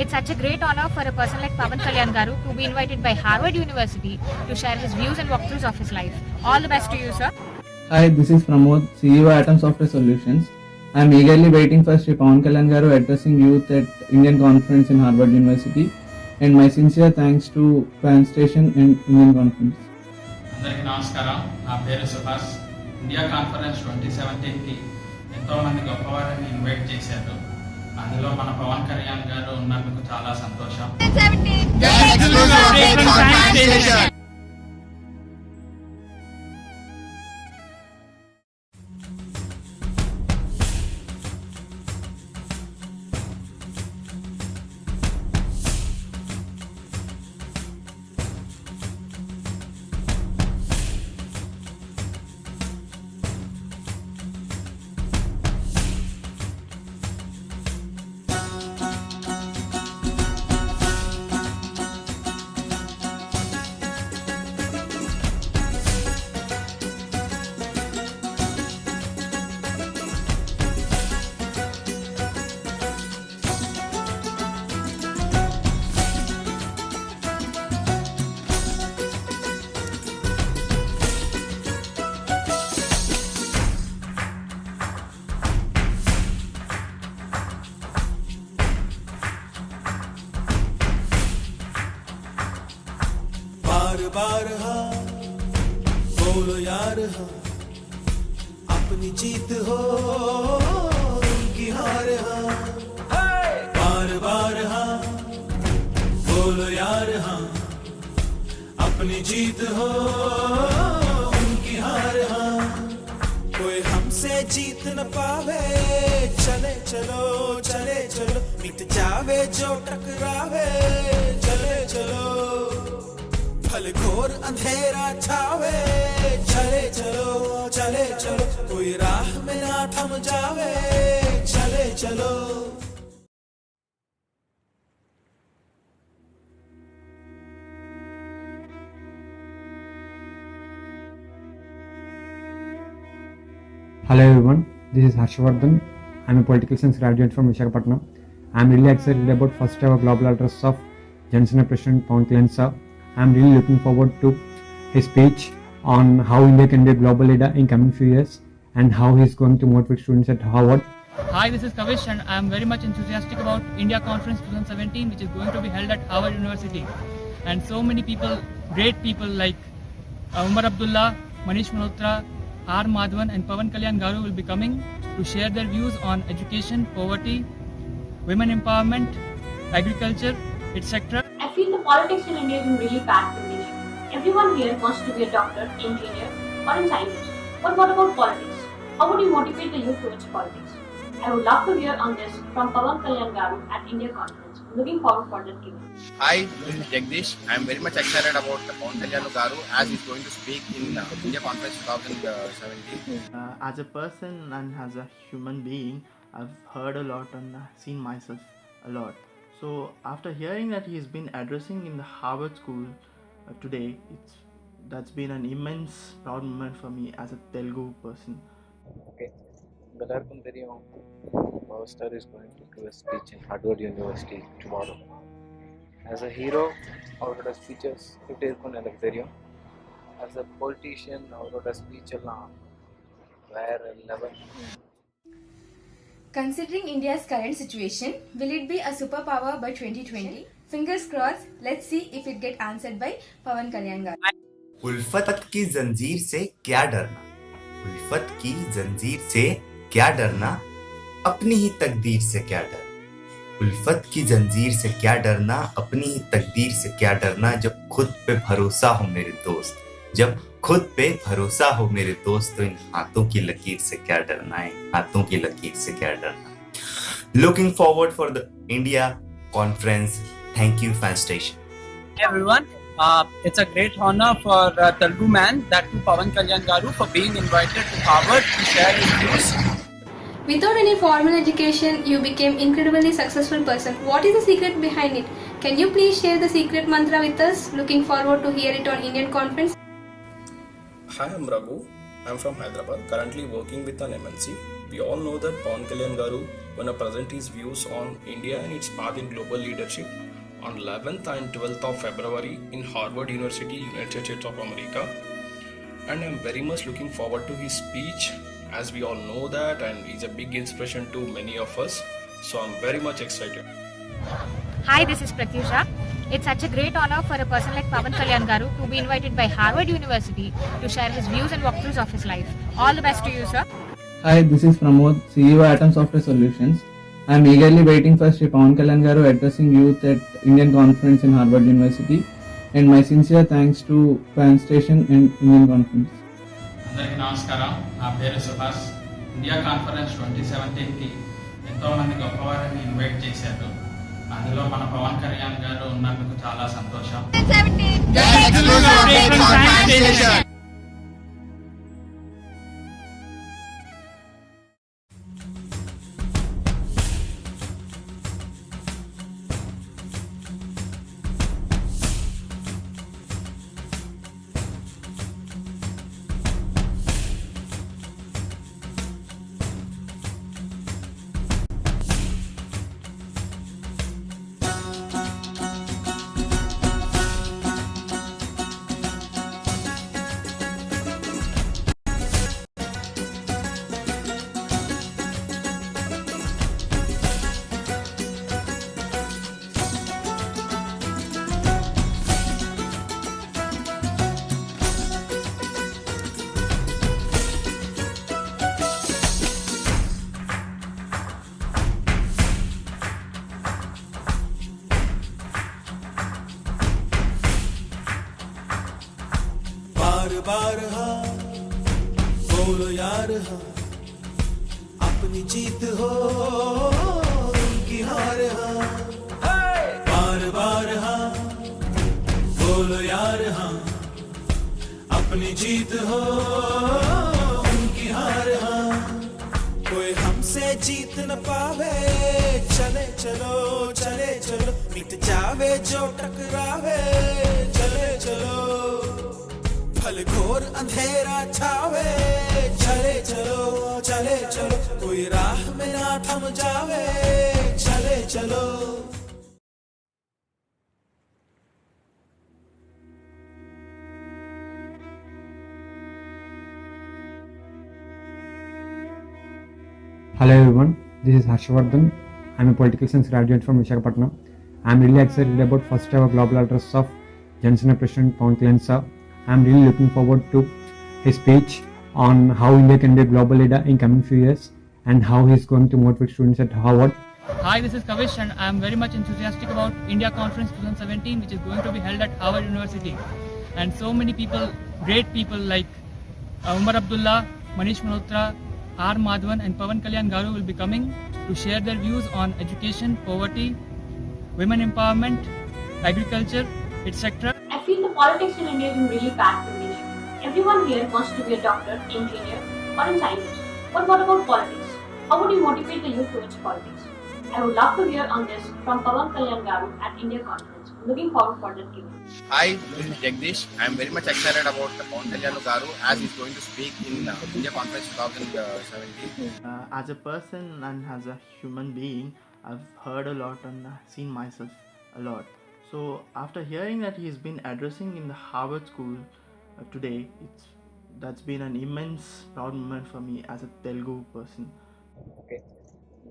It's such a great honor for a person like Pawan Kalyan Garu to be invited by Harvard University to share his views and walkthroughs of his life. All the best to you, sir. Hi, this is Pramod, CEO Atom Software Solutions. I am eagerly waiting for Sri Pawan Kalyan Garu addressing youth at Indian Conference in Harvard University, and my sincere thanks to Fan Station and Indian Conference. అందరికీ నమస్కారం. నా పేరు Subhash. India conference 2017కి ఎంతోమంది గొప్పవారిని invite చేశారు. అందులో మన పవన్ కళ్యాణ్ గారు ఉన్నందుకు చాలా సంతోషం. बार बार हाँ बोलो यार हाँ अपनी जीत हो उनकी हार हाँ बार बार हाँ बोलो यार हाँ अपनी जीत हो उनकी हार हाँ कोई हमसे जीत न पावे चले चलो चले चलो मिट जावे जो टकरावे चले चलो फल घोर अंधेरा छावे चले चलो चले चलो कोई राह में ना थम जावे चले चलो Hello everyone, this is Harshvardhan. I'm a political science graduate from Visakhapatnam. I'm really excited about first ever global address of Johnson President Pawan Kalyan sir. I'm really looking forward to his speech on how India can be a global leader in coming few years and how he's going to motivate students at Harvard. Hi, this is Kavish and I'm very much enthusiastic about India Conference 2017 which is going to be held at Harvard University. And so many people, great people like Umar Abdullah, Manish Malhotra, R. Madhavan and Pawan Kalyan Garu will be coming to share their views on education, poverty, women empowerment, agriculture, etc. I feel the politics in India is in really bad condition. Everyone here wants to be a doctor, engineer, or a scientist. But what about politics? How would you motivate the youth towards politics? I would love to hear on this from Pawan Kalyan Garu at India Conference. I'm looking forward for that given. Hi, this is Jagdish. I am very much excited about Pawan Kalyan Garu as he's going to speak in India Conference 2017. As a person and as a human being, I've heard a lot and seen myself a lot. So after hearing that he's been addressing in the Harvard School today, that's been an immense proud moment for me as a Telugu person. Okay. Belarkum Teriyum, our star is going to give a speech in Harvard University tomorrow. As a hero, அவரோட speeches எப்படி இருக்கும்னு எனக்கு தெரியும். As a politician, அவரோட speech எல்லாம் வேற level. Considering India's current situation, will it be a superpower by 2020? Fingers crossed. Let's see if it gets answered by Pawan Kalyan Garu. उल्फत की जंजीर से क्या डरना, उल्फत की जंजीर से क्या डरना, अपनी ही तकदीर से क्या डरना, उल्फत की जंजीर से क्या डरना, अपनी ही तकदीर से क्या डरना, जब खुद पे भरोसा हो मेरे दोस्त, जब खुद पे भरोसा हो मेरे दोस्त, तो इन हाथों की लकीर से क्या डरना है, हाथों की लकीर से क्या डरना. Looking forward for the India conference. Thank you, fan station. Hey everyone, it's a great honor for Telugu man, that too Pawan Kalyan Garu, for being invited to Harvard to share his views. Without any formal education, you became incredibly successful person. What is the secret behind it? Can you please share the secret mantra with us? Looking forward to hear it on Indian Conference. Hi, I'm Raghu. I'm from Hyderabad, currently working with an MNC. We all know that Pawan Kalyan Garu gonna present his views on India and its path in global leadership on 11th and 12th of February in Harvard University, United States of America. And I'm very much looking forward to his speech, as we all know that, and he's a big inspiration to many of us. So I'm very much excited. Hi, this is Pratyusha. It's such a great honor for a person like Pawan Kalyan Garu to be invited by Harvard University to share his views and walkthroughs of his life. All the best to you, sir. Hi, this is Pramod, CEO Atom Software Solutions. I am eagerly waiting for Sri Pawan Kalyan Garu addressing youth at Indian Conference in Harvard University, and my sincere thanks to Fan Station and Indian Conference. అందరికీ నమస్కారం. నా పేరు Suhas. India conference 2017కి ఎంతోమంది గొప్పవారిని invite చేశారు. అందులో మన పవన్ కళ్యాణ్ గారు ఉన్నందుకు చాలా సంతోషం. बार हाँ बोलो यार हाँ अपनी जीत हो उनकी हार हाँ बार बार हाँ बोलो यार हाँ अपनी जीत हो उनकी हार हाँ कोई हमसे जीत न पावे चले चलो चले चलो मिट जावे जो टकरावे चले चलो फल घोर अंधेरा छावे चले चलो चले चलो कोई राह में ना थम जावे चले चलो Hello everyone, this is Harshvardhan. I'm a political science graduate from Visakhapatnam. I'm really excited about first ever global address of Janasena President Pawan Kalyan sir. I'm really looking forward to his speech on how India can be a global leader in coming few years and how he's going to motivate students at Harvard. Hi, this is Kavish and I'm very much enthusiastic about India Conference 2017 which is going to be held at Harvard University. And so many people, great people like Umar Abdullah, Manish Malhotra, R. Madhavan and Pawan Kalyan Garu will be coming to share their views on education, poverty, women empowerment, agriculture, etc. I feel the politics in India is in really bad condition. Everyone here wants to be a doctor, engineer, or a scientist. But what about politics? How would you motivate the youth towards politics? I would love to hear on this from Pawan Kalyan Garu at India Conference. Looking forward for that Q&A. Hi, this is Jagdish. I am very much excited about Pawan Kalyan Garu as he's going to speak in India Conference 2017. As a person and as a human being, I've heard a lot and seen myself a lot. So after hearing that he's been addressing in the Harvard School today, that's been an immense proud moment for me as a Telugu person. Okay.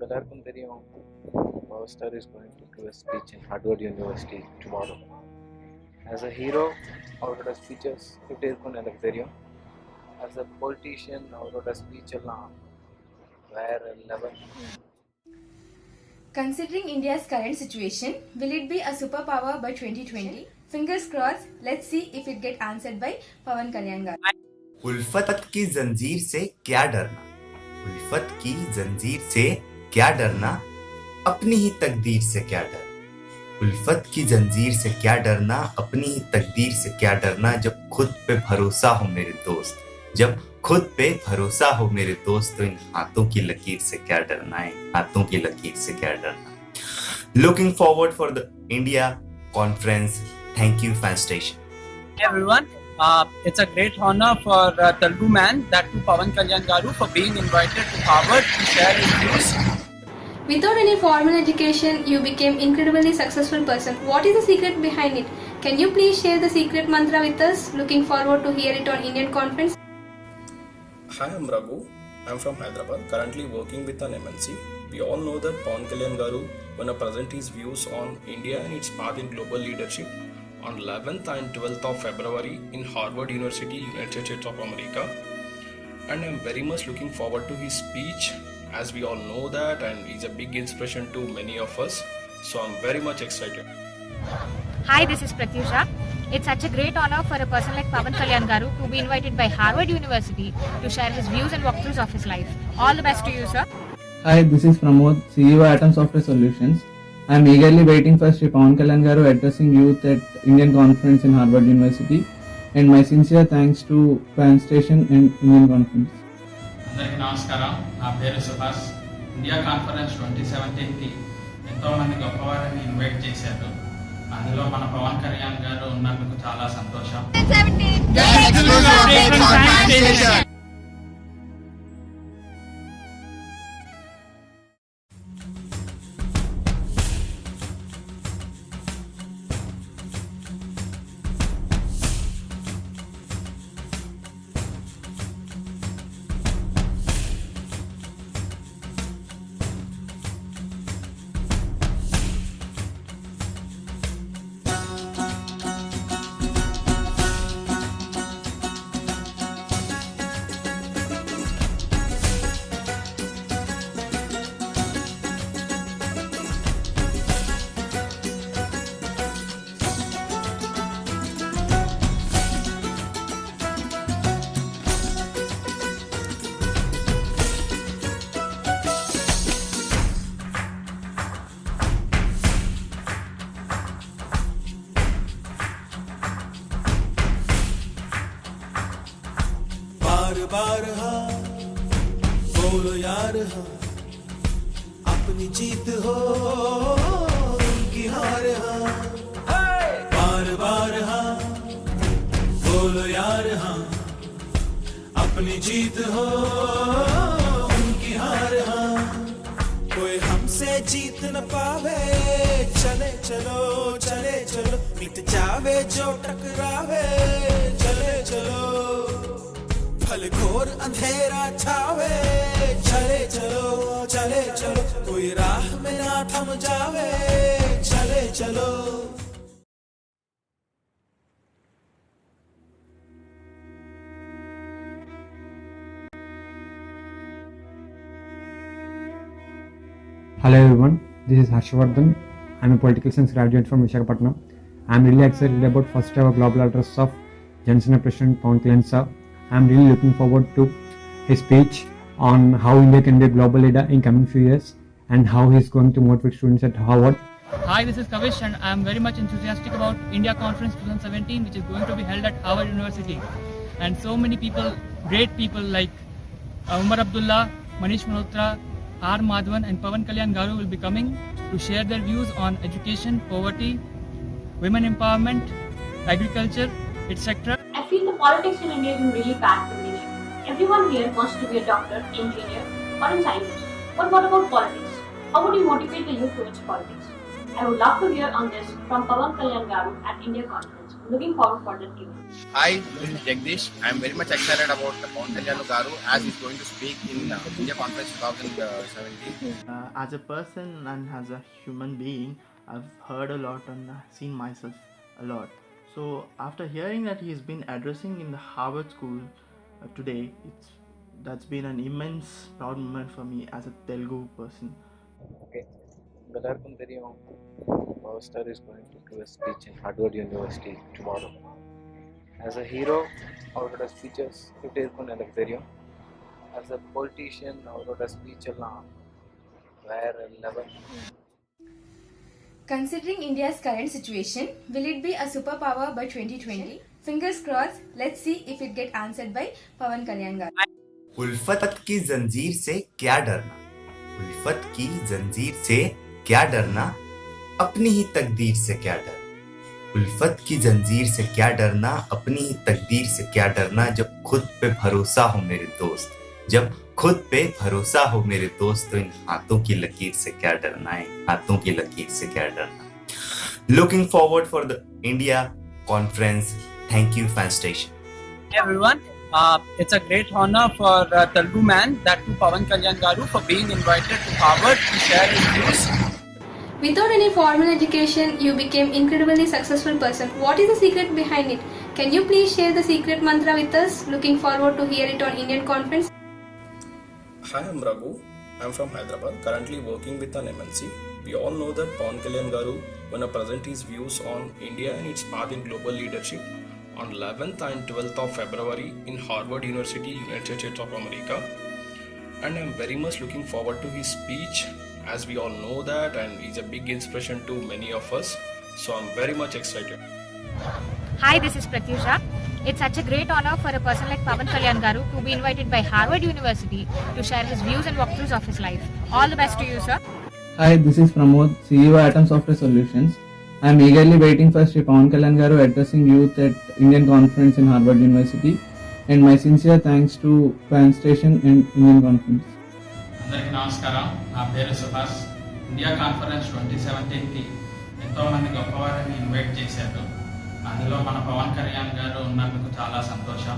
எல்லாருக்கும் தெரியும் power star is going to give a speech in Harvard University tomorrow. As a hero அவரோட speeches எப்படி இருக்கும்னு எனக்கு தெரியும். As a politician அவரோட speech எல்லாம் வேற level. Considering India's current situation, will it be a superpower by 2020? Fingers crossed. Let's see if it get answered by Pawan Kalyan Garu. उल्फत की जंजीर से क्या डरना, उल्फत की जंजीर से क्या डरना, अपनी ही तकदीर से क्या डरना, उल्फत की जंजीर से क्या डरना, अपनी ही तकदीर से क्या डरना, जब खुद पे भरोसा हो मेरे दोस्त, जब खुद पे भरोसा हो मेरे दोस्त, तो इन हाथों की लकीर से क्या डरना है, हाथों की लकीर से क्या डरना. Looking forward for the India conference. Thank you, fan station. Hey everyone, it's a great honor for Telugu man, that too Pawan Kalyan Garu, for being invited to Harvard to share his views. Without any formal education, you became incredibly successful person. What is the secret behind it? Can you please share the secret mantra with us? Looking forward to hear it on Indian Conference. Hi, I'm Raghu. I'm from Hyderabad, currently working with an MNC. We all know that Pawan Kalyan Garu going to present his views on India and its path in global leadership on 11th and 12th of February in Harvard University, United States of America. And I'm very much looking forward to his speech, as we all know that, and he's a big inspiration to many of us. So I'm very much excited. Hi, this is Pratyusha. It's such a great honor for a person like Pawan Kalyan Garu to be invited by Harvard University to share his views and walkthroughs of his life. All the best to you, sir. Hi, this is Pramod, CEO Atom Software Solutions. I am eagerly waiting for Sri Pawan Kalyan Garu addressing youth at Indian Conference in Harvard University, and my sincere thanks to Pan Station and Indian Conference. అందరికీ నమస్కారం. నా పేరు Subhash. India conference 2017కి ఎంతోమంది గొప్పవారిని invite చేశారు. అందులో మన పవన్ కళ్యాణ్ గారు ఉన్నందుకు చాలా సంతోషం. बार हाँ बोलो यार हाँ अपनी जीत हो उनकी हार हाँ बार बार हाँ बोलो यार हाँ अपनी जीत हो उनकी हार हाँ कोई हमसे जीत न पावे चले चलो मिट जावे जो टकरावे चले चलो फल घोर अंधेरा छावे चले चलो कोई राह में ना थम जावे चले चलो Hello everyone, this is Harshvardhan. I'm a political science graduate from Visakhapatnam. I'm really excited about first ever global address of Jansen President Pawan Kalyan sir. I'm really looking forward to his speech on how India can be a global leader in coming few years and how he's going to motivate students at Harvard. Hi, this is Kavish and I am very much enthusiastic about India Conference 2017 which is going to be held at Harvard University. And so many people, great people like Umar Abdullah, Manish Malhotra, R. Madhavan and Pawan Kalyan Garu will be coming to share their views on education, poverty, women empowerment, agriculture, etc. I feel the politics in India is in really bad condition. Everyone here wants to be a doctor, engineer, or a scientist. But what about politics? How would you motivate the youth towards politics? I would love to hear on this from Pawan Kalyan Garu at India Conference. Looking forward for that Q&A. Hi, this is Jagdish. I am very much excited about Pawan Kalyan Garu as he's going to speak in India Conference 2017. As a person and as a human being, I've heard a lot and seen myself a lot. So after hearing that he's been addressing in the Harvard School today, that's been an immense proud moment for me as a Telugu person. Okay. எல்லாருக்கும் தெரியும் Power Star is going to give a speech in Harvard University tomorrow. As a hero, அவரோட speeches எப்படி இருக்கும்னு எனக்கு தெரியும். As a politician, அவரோட speech எல்லாம் வேற level. Considering India's current situation, will it be a superpower by 2020? Fingers crossed, let's see if it gets answered by Pawan Kalyan Garu. उल्फत की जंजीर से क्या डरना, उल्फत की जंजीर से क्या डरना, अपनी ही तकदीर से क्या डर, उल्फत की जंजीर से क्या डरना, अपनी ही तकदीर से क्या डरना, जब खुद पे भरोसा हो मेरे दोस्त, जब खुद पे भरोसा हो मेरे दोस्त, तो इन हाथों की लकीर से क्या डरना है, हाथों की लकीर से क्या डरना. Looking forward for the India conference. Thank you, fan station. Hey everyone, it's a great honor for Telugu man, that too Pawan Kalyan Garu, for being invited to Harvard to share his views. Without any formal education, you became incredibly successful person. What is the secret behind it? Can you please share the secret mantra with us? Looking forward to hear it on Indian Conference. Hi, I'm Raghu. I'm from Hyderabad, currently working with an MNC. We all know that Pawan Kalyan Garu going to present his views on India and its path in global leadership on 11th and 12th of February in Harvard University, United States of America. And I'm very much looking forward to his speech, as we all know that, and he's a big inspiration to many of us. So I'm very much excited. Hi, this is Pratyusha. It's such a great honor for a person like Pawan Kalyan Garu to be invited by Harvard University to share his views and walkthroughs of his life. All the best to you, sir. Hi, this is Pramod, CEO Atom Software Solutions. I am eagerly waiting for Sri Pawan Kalyan Garu addressing youth at Indian Conference in Harvard University, and my sincere thanks to Fan Station and Indian Conference. అందరికీ నమస్కారం. నా పేరు Subhash. India conference 2017కి ఎంతోమంది గొప్పవారిని invite చేశారు. అందులో మన పవన్ కళ్యాణ్ గారు ఉన్నందుకు చాలా సంతోషం.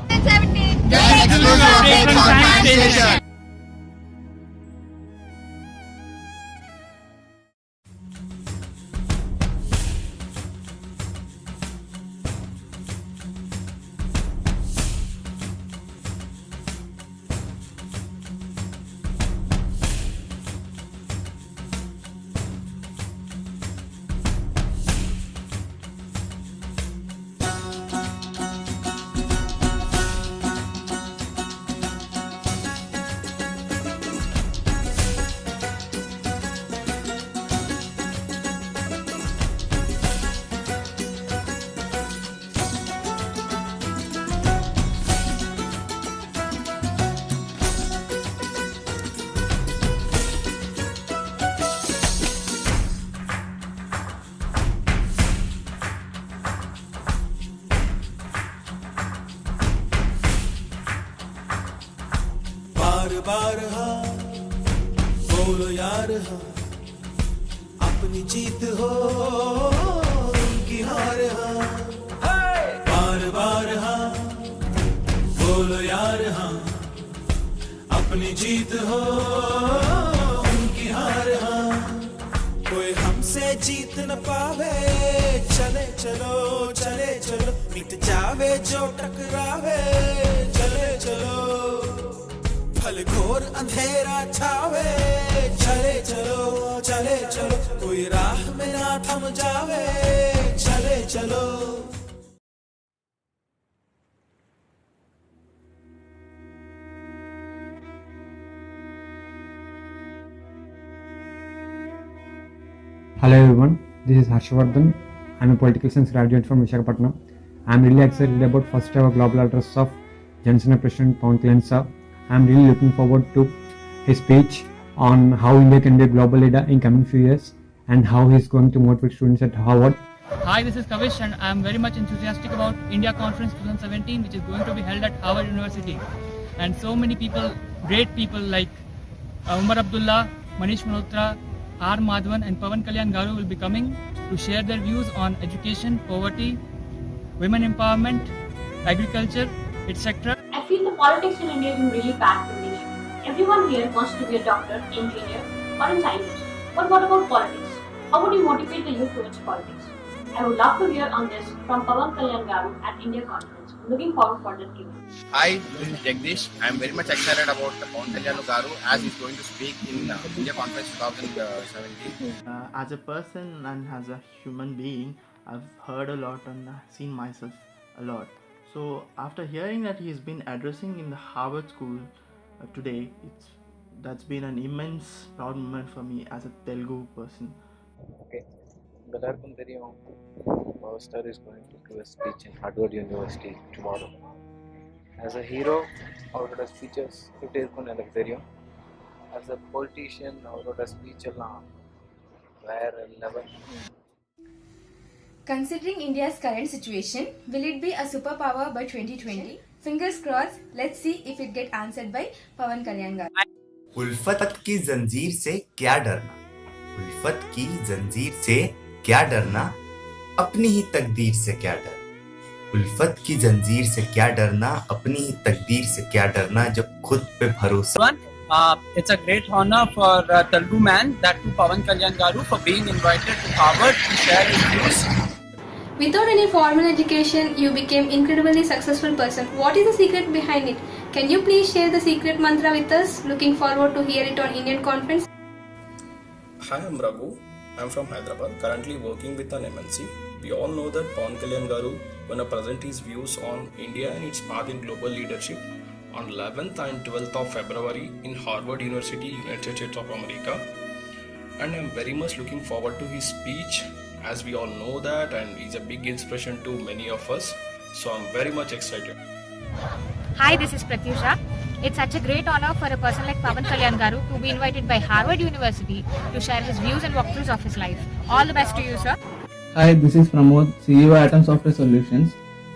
यार हाँ अपनी जीत हो उनकी हार हाँ बार बार हाँ बोलो यार हाँ अपनी जीत हो उनकी हार हाँ कोई हमसे जीत न पावे चले चलो चले चलो मिट जावे जो टकरावे चले चलो फल घोर अंधेरा छावे चले चलो कोई राह में ना थम जावे चले चलो Hello everyone, this is Harshvardhan. I'm a political science graduate from Visakhapatnam. I'm really excited about first ever global address of Johnson President Pawan Kalyan sir. I'm really looking forward to his speech on how India can be a global leader in coming few years and how he's going to motivate students at Harvard. Hi, this is Kavish and I'm very much enthusiastic about India Conference 2017 which is going to be held at Harvard University. And so many people, great people like Umar Abdullah, Manish Malhotra, R. Madhavan and Pawan Kalyan Garu will be coming to share their views on education, poverty, women empowerment, agriculture, etc. I feel the politics in India is in really bad condition. Everyone here wants to be a doctor, engineer, or a scientist. But what about politics? How would you motivate the youth towards politics? I would love to hear on this from Pawan Kalyan Garu at India Conference. Looking forward for that Q&A. Hi, this is Jagdish. I am very much excited about Pawan Kalyan Garu as he's going to speak in India Conference 2017. As a person and as a human being, I've heard a lot and seen myself a lot. So after hearing that he's been addressing in the Harvard School today, that's been an immense proud moment for me as a Telugu person. Okay. எல்லாருக்கும் தெரியும் power star is going to give a speech in Harvard University tomorrow. As a hero அவரோட speeches எப்படி இருக்கும்னு எனக்கு தெரியும். As a politician அவரோட speech எல்லாம் வேற level. Considering India's current situation, will it be a superpower by 2020? Fingers crossed. Let's see if it get answered by Pawan Kalyan Garu. उल्फत की जंजीर से क्या डरना, उल्फत की जंजीर से क्या डरना, अपनी ही तकदीर से क्या डर, उल्फत की जंजीर से क्या डरना, अपनी ही तकदीर से क्या डरना, जब खुद पे भरोसा. It's a great honor for Telugu man, that too Pawan Kalyan Garu, for being invited to Harvard to share his views. Without any formal education, you became incredibly successful person. What is the secret behind it? Can you please share the secret mantra with us? Looking forward to hear it on Indian Conference. Hi, I'm Raghu. I'm from Hyderabad, currently working with an MNC. We all know that Pawan Kalyan Garu going to present his views on India and its path in global leadership on 11th and 12th of February in Harvard University, United States of America. And I'm very much looking forward to his speech, as we all know that, and he's a big inspiration to many of us. So I'm very much excited. Hi, this is Pratyusha. It's such a great honor for a person like Pawan Kalyan Garu to be invited by Harvard University to share his views and walkthroughs of his life. All the best to you, sir. Hi, this is Pramod, CEO Atom Software Solutions.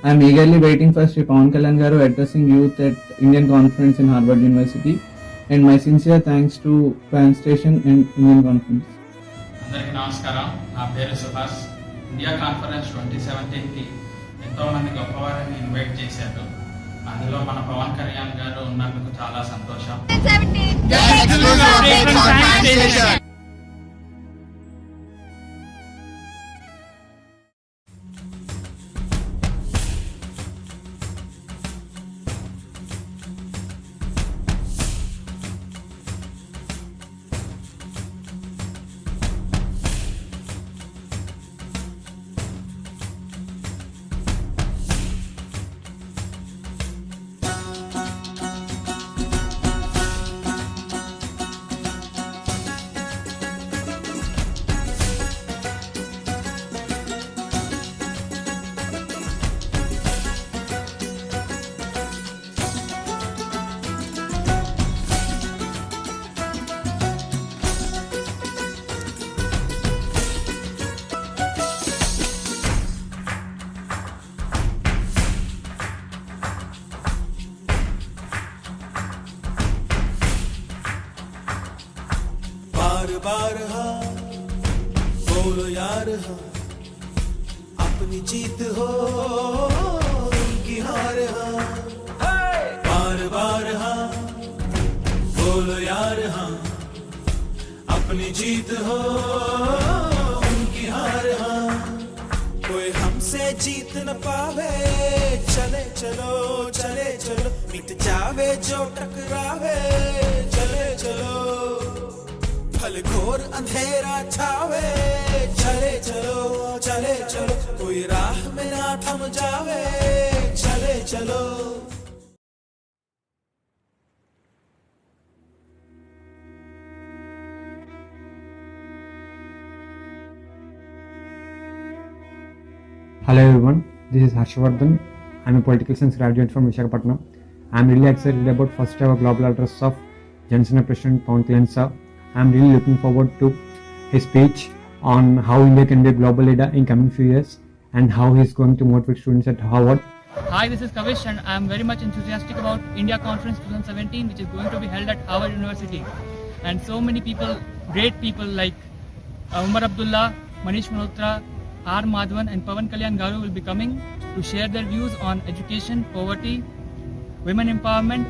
I am eagerly waiting for Sri Pawan Kalyan Garu addressing youth at Indian Conference in Harvard University, and my sincere thanks to Pan Station and Indian Conference. అందరికీ నమస్కారం. నా పేరు Suhas. India conference 2017కి ఎంతోమంది గొప్పవారిని invite చేశారు. అందులో మన పవన్ కళ్యాణ్ గారు ఉన్నందుకు చాలా సంతోషం. हाँ अपनी जीत हो उनकी हार हाँ बार बार हाँ बोलो यार हाँ अपनी जीत हो उनकी हार हाँ कोई हमसे जीत न पावे चले चलो चले चलो मिट जावे जो टकरावे चले चलो फल घोर अंधेरा छावे चले चलो चले चलो कोई राह में ना थम जावे चले चलो Hello everyone, this is Harshvardhan. I'm a political science graduate from Visakhapatnam. I'm really excited about first ever global address of Janasena President Pawan Kalyan sir. I'm really looking forward to his speech on how India can be a global leader in coming few years and how he's going to motivate students at Harvard. Hi, this is Kavish and I am very much enthusiastic about India Conference 2017 which is going to be held at Harvard University. And so many people, great people like Umar Abdullah, Manish Malhotra, R. Madhavan and Pawan Kalyan Garu will be coming to share their views on education, poverty, women empowerment,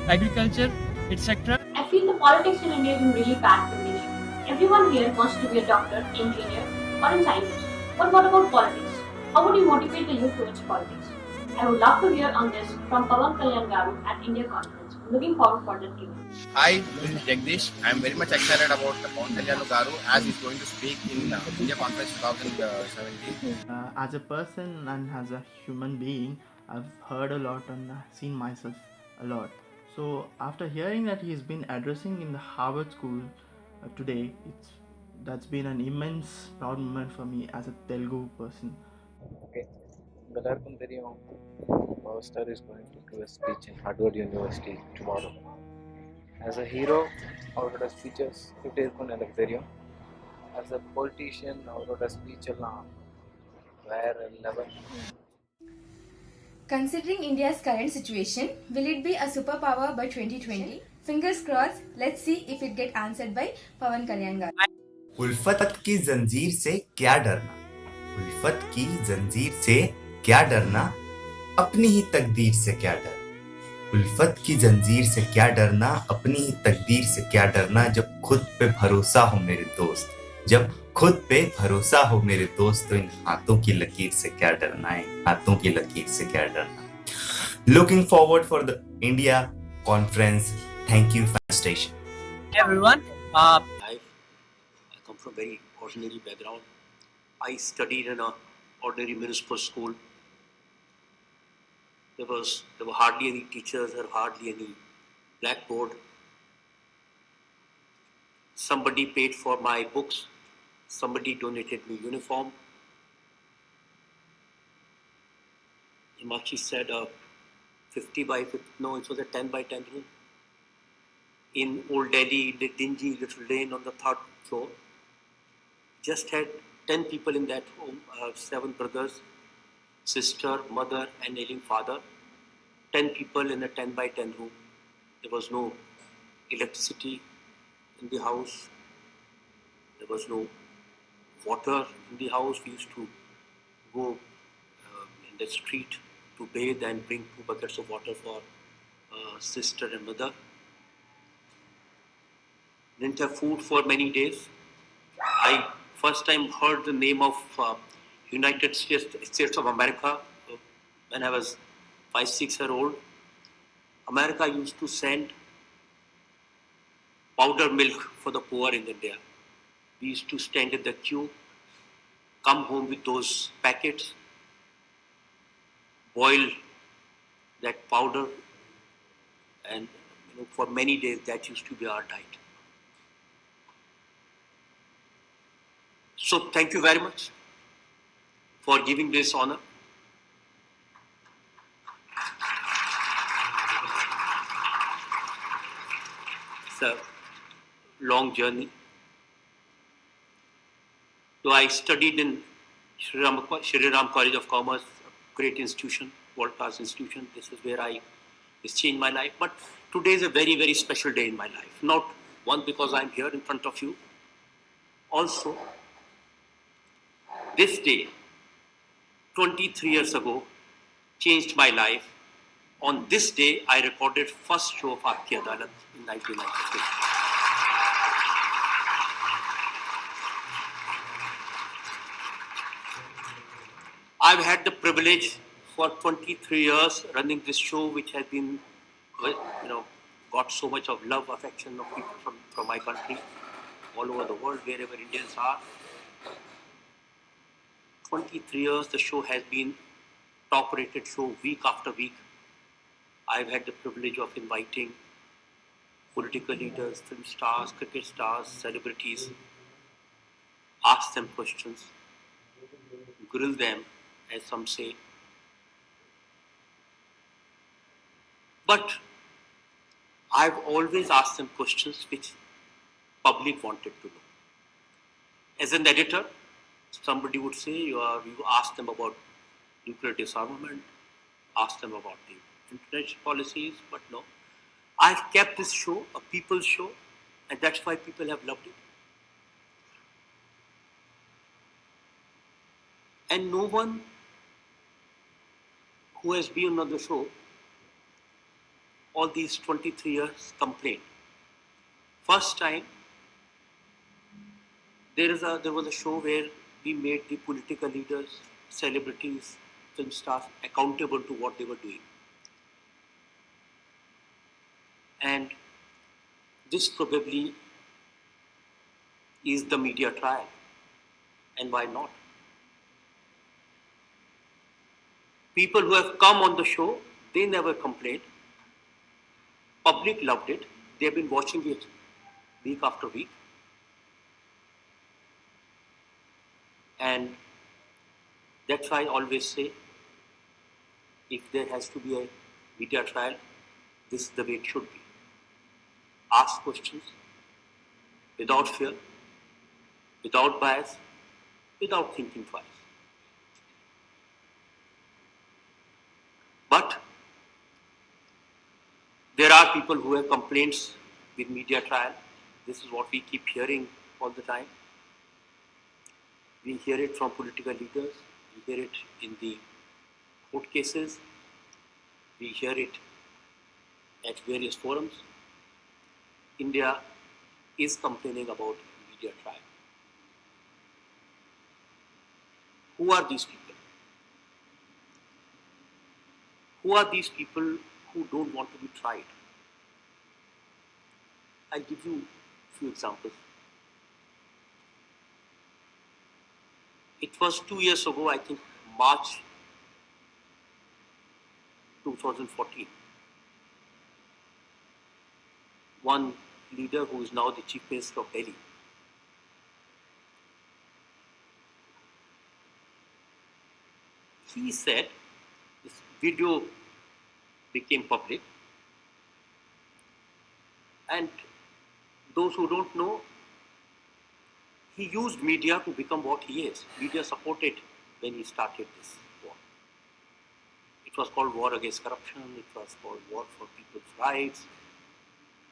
agriculture, etc. I feel the politics in India is in really bad condition. Everyone here wants to be a doctor, engineer, or a scientist. But what about politics? How would you motivate the youth towards politics? I would love to hear on this from Pawan Kalyan Garu at India Conference. I'm looking forward for that given. Hi, this is Jagdish. I am very much excited about Pawan Kalyan Garu as he's going to speak in India Conference 2017. As a person and as a human being, I've heard a lot and seen myself a lot. So after hearing that he's been addressing in the Harvard School today, that's been an immense proud moment for me as a Telugu person. Okay. எல்லாருக்கும் தெரியும் Power Star is going to give a speech in Harvard University tomorrow. As a hero, அவரோட speeches எப்படி இருக்கும்னு எனக்கு தெரியும். As a politician, அவரோட speech எல்லாம் வேற level. Considering India's current situation, will it be a superpower by 2020? Fingers crossed, let's see if it gets answered by Pawan Kalyan Garu. उल्फत की जंजीर से क्या डरना, उल्फत की जंजीर से क्या डरना, अपनी ही तकदीर से क्या डरना, उल्फत की जंजीर से क्या डरना, अपनी ही तकदीर से क्या डरना, जब खुद पे भरोसा हो मेरे दोस्त, जब खुद पे भरोसा हो मेरे दोस्त, तो इन हाथों की लकीर से क्या डरना है, हाथों की लकीर से क्या डरना. Looking forward for the India conference. Thank you, fan station. Hey everyone. I come from a very ordinary background. I studied in an ordinary municipal school. There were hardly any teachers, there were hardly any blackboard. Somebody paid for my books. Somebody donated me uniform. Himachi said a 50 by 50, no, it was a 10 by 10 room. In Old Delhi, the dingy little lane on the third floor. Just had 10 people in that home, 7 brothers, sister, mother and ailing father. 10 people in a 10 by 10 room. There was no electricity in the house. There was no water in the house. We used to go in the street to bathe and bring 2 buckets of water for sister and mother. Didn't have food for many days. I first time heard the name of United States of America when I was 5-6 years old. America used to send powder milk for the poor in India. We used to stand in the queue, come home with those packets, boil that powder, and for many days that used to be our diet. So thank you very much for giving this honor. It's a long journey. So I studied in Shri Ram College of Commerce, a great institution, world-class institution. This is where it's changed my life. But today is a very, very special day in my life. Not one because I'm here in front of you. Also, This day, 23 years ago, changed my life. On this day, I recorded first show of Aapki Adalat in 1993. I've had the privilege for 23 years running this show, which has been, got so much of love, affection of people from my country, all over the world, wherever Indians are. 23 years, the show has been top-rated show week after week. I've had the privilege of inviting political leaders, film stars, cricket stars, celebrities, ask them questions, grill them, as some say. But I've always asked them questions which public wanted to know. As an editor, somebody would say you ask them about nuclear disarmament, ask them about the international policies, but no. I've kept this show a people's show, and that's why people have loved it. And no one who has been on the show all these 23 years complained. First time, there was a show where we made the political leaders, celebrities, film stars accountable to what they were doing. And this probably is the media trial. And why not? People who have come on the show, they never complained. Public loved it. They have been watching it week after week. And that's why I always say, if there has to be a media trial, this is the way it should be. Ask questions without fear, without bias, without thinking twice. But there are people who have complaints with media trial. This is what we keep hearing all the time. We hear it from political leaders. We hear it in the court cases. We hear it at various forums. India is complaining about media trial. Who are these people? Who are these people who don't want to be tried? I'll give you a few examples. It was 2 years ago, I think, March 2014. One leader who is now the Chief Minister of Delhi, he said, this video became public, and those who don't know, he used media to become what he is. Media supported when he started this war. It was called war against corruption, it was called war for people's rights,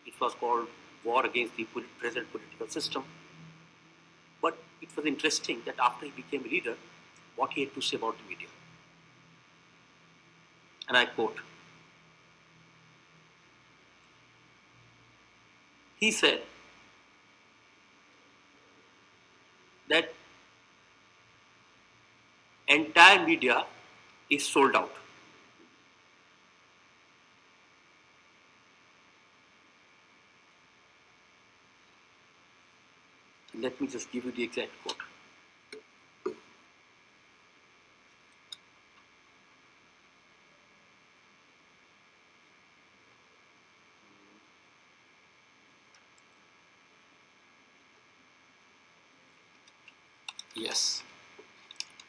it was called war against the present political system. But it was interesting that after he became leader, what he had to say about the media. And I quote, he said that entire media is sold out. Let me just give you the exact quote. Yes.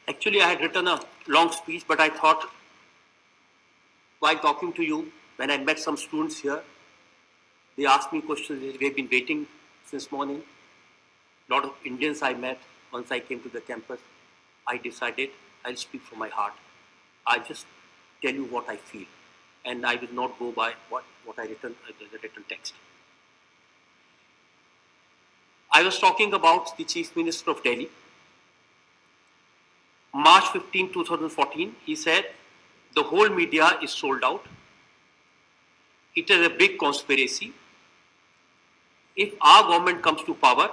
Actually, I had written a long speech, but I thought, while talking to you, when I met some students here, they asked me questions. We've been waiting since morning. A lot of Indians I met once I came to the campus. I decided I'll speak from my heart. I'll just tell you what I feel, and I will not go by what I written, the written text. I was talking about the Chief Minister of Delhi. March 15, 2014, he said, the whole media is sold out. It is a big conspiracy. If our government comes to power,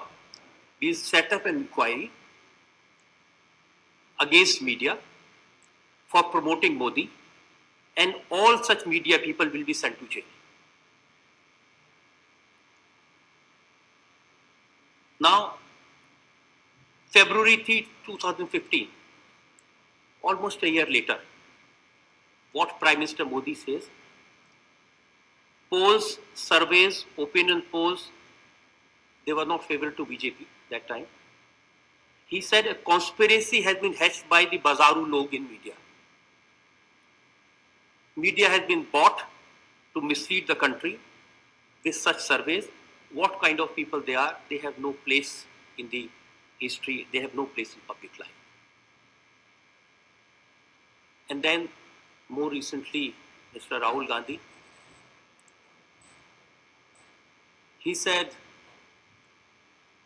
we will set up an inquiry against media for promoting Modi, and all such media people will be sent to jail. Now, February 3, 2015, almost a year later, what Prime Minister Modi says, polls, surveys, opinion polls, they were not favorable to BJP that time. He said a conspiracy has been hatched by the Bazaru log in media. Media has been bought to mislead the country with such surveys. What kind of people they are, they have no place in the history, they have no place in public life. And then, more recently, Mr. Rahul Gandhi, he said,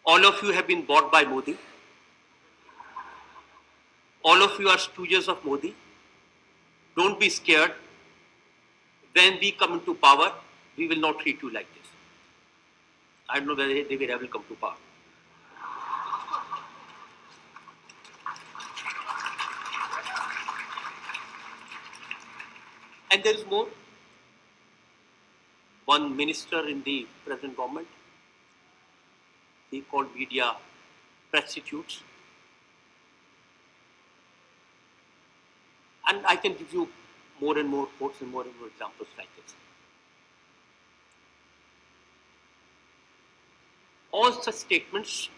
all of you have been bought by Modi. All of you are stooges of Modi. Don't be scared. When we come into power, we will not treat you like this. I don't know whether they will ever come to power. And there is more. One minister in the present government, he called media prostitutes. And I can give you more and more quotes and more examples like this. All such statements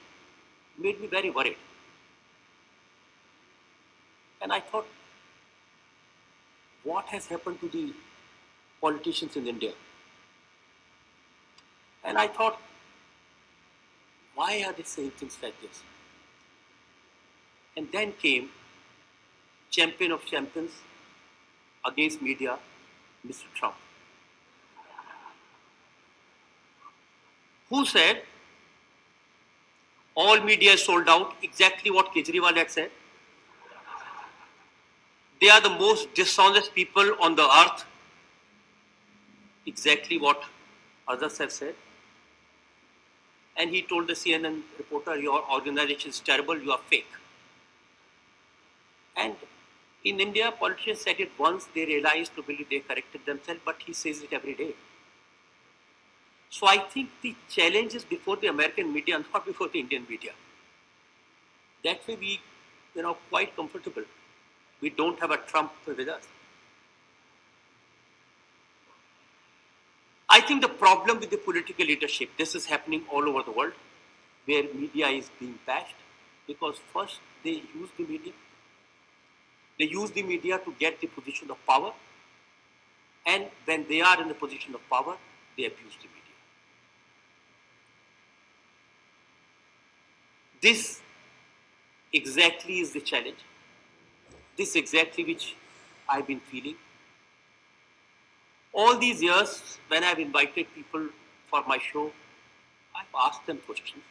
made me very worried. And I thought, what has happened to the politicians in India? And I thought, why are they saying things like this? And then came champion of champions against media, Mr. Trump, who said all media is sold out, exactly what Kejriwal had said. They are the most dishonest people on the earth, exactly what others have said. And he told the CNN reporter, your organization is terrible, you are fake. And in India, politicians said it once, they realized, probably they corrected themselves, but he says it every day. So I think the challenge is before the American media, not before the Indian media. That way we, quite comfortable. We don't have a Trump with us. I think the problem with the political leadership, this is happening all over the world, where media is being bashed, because first they use the media. They use the media to get the position of power, and when they are in the position of power, they abuse the media. This exactly is the challenge. This exactly which I've been feeling. All these years, when I've invited people for my show, I've asked them questions.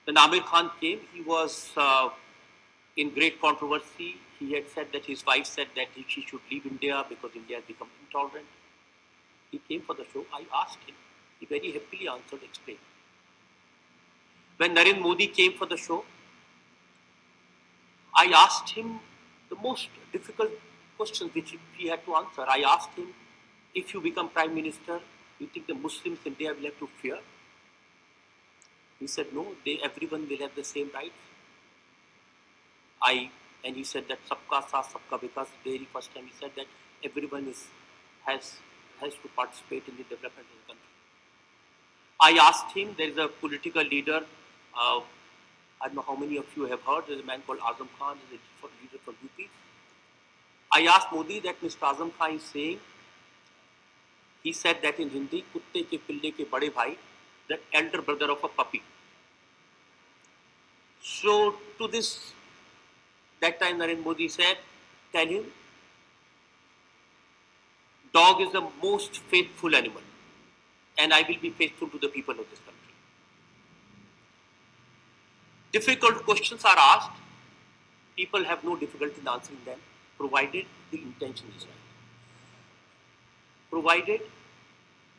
When Amir Khan came, he was in great controversy. He had said that his wife said that she should leave India because India has become intolerant. He came for the show. I asked him. He very happily answered, explained. When Narendra Modi came for the show, I asked him the most difficult question which he had to answer. I asked him, if you become Prime Minister, you think the Muslims in India will have to fear? He said, no, everyone will have the same rights. And he said that sabka saath sabka vikas. Very first time he said that everyone has to participate in the development of the country. I asked him, there is a political leader, I don't know how many of you have heard, there is a man called Azam Khan, he is a leader from UP. I asked Modi that Mr. Azam Khan is saying, he said that in Hindi, kutte ke pille ke bade bhai, the elder brother of a puppy. So to this, that time Narendra Modi said, tell him, dog is the most faithful animal, and I will be faithful to the people of this country. Difficult questions are asked, People have no difficulty in answering them, provided the intention is right. Provided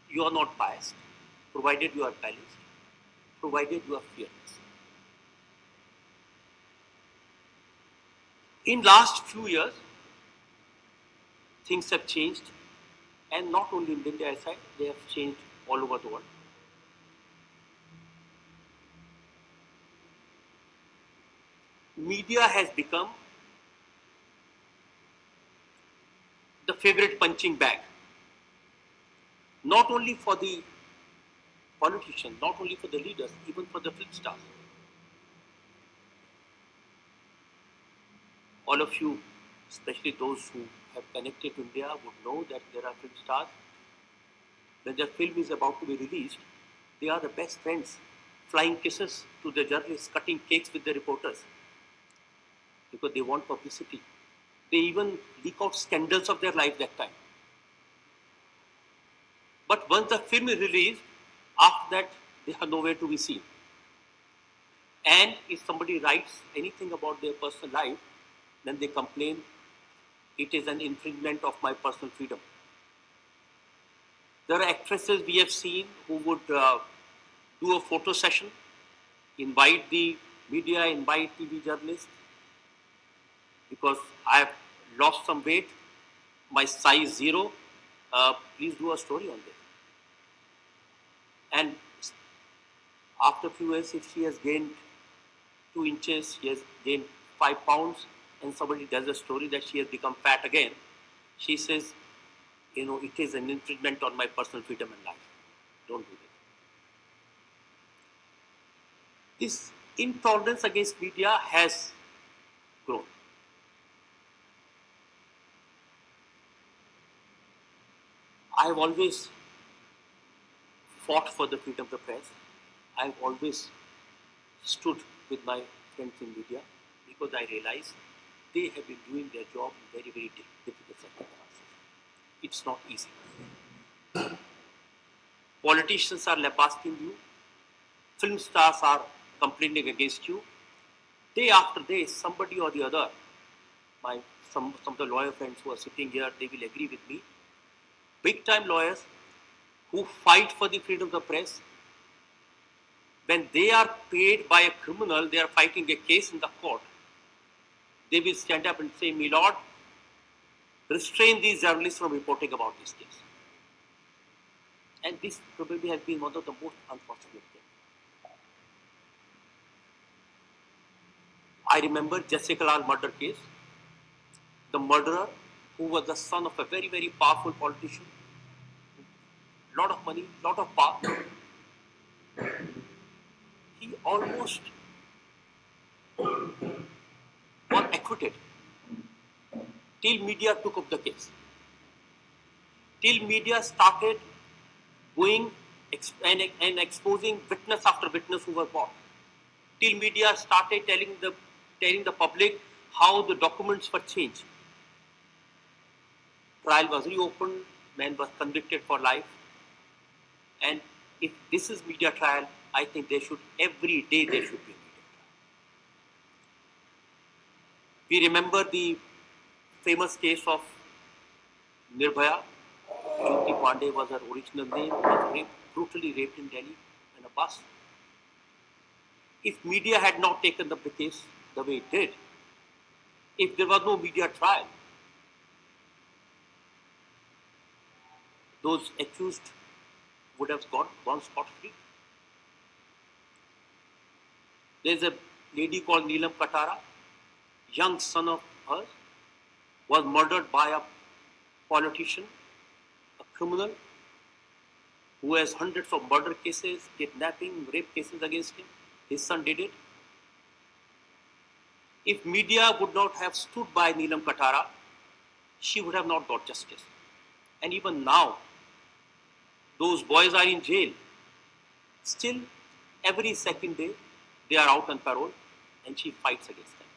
you are not biased, provided you are balanced, provided you are fearless. In last few years, things have changed, and not only in India, they have changed all over the world. Media has become the favorite punching bag, not only for the politicians, not only for the leaders, even for the film stars. All of you, especially those who have connected to India, would know that there are film stars. When their film is about to be released, they are the best friends, flying kisses to the journalists, cutting cakes with the reporters, because they want publicity. They even leak out scandals of their life that time. But once the film is released, after that, they are nowhere to be seen. And if somebody writes anything about their personal life, then they complain, it is an infringement of my personal freedom. There are actresses we have seen who would do a photo session, invite the media, invite TV journalists, because I have lost some weight, my size 0, please do a story on this. And after a few years, if she has gained 2 inches, she has gained 5 pounds, and somebody does a story that she has become fat again, she says, it is an infringement on my personal freedom and life. Don't do that. This intolerance against media has grown. I have always fought for the freedom of the press. I have always stood with my friends in media, because I realize they have been doing their job in very, very difficult circumstances. It's not easy. Politicians are lambasting you. Film stars are complaining against you. Day after day, somebody or the other, some of the lawyer friends who are sitting here, they will agree with me. Big time lawyers who fight for the freedom of the press, when they are paid by a criminal, they are fighting a case in the court, they will stand up and say, "My lord, restrain these journalists from reporting about this case." And this probably has been one of the most unfortunate things. I remember Jessica Lal murder case. The murderer, who was the son of a very, very powerful politician, lot of money, lot of power, he almost was acquitted till media took up the case. Till media started going and exposing witness after witness who were caught. Till media started telling the public how the documents were changed. Trial was reopened, man was convicted for life. And if this is media trial, I think every day there should be a media trial. We remember the famous case of Nirbhaya. Jyoti Pandey was her original name, was brutally raped in Delhi in a bus. If media had not taken up the case the way it did, if there was no media trial, those accused would have gone scot-free. There's a lady called Neelam Katara, young son of hers, was murdered by a politician, a criminal, who has hundreds of murder cases, kidnapping, rape cases against him. His son did it. If media would not have stood by Neelam Katara, she would have not got justice. And even now, those boys are in jail. Still, every second day, they are out on parole, and she fights against them.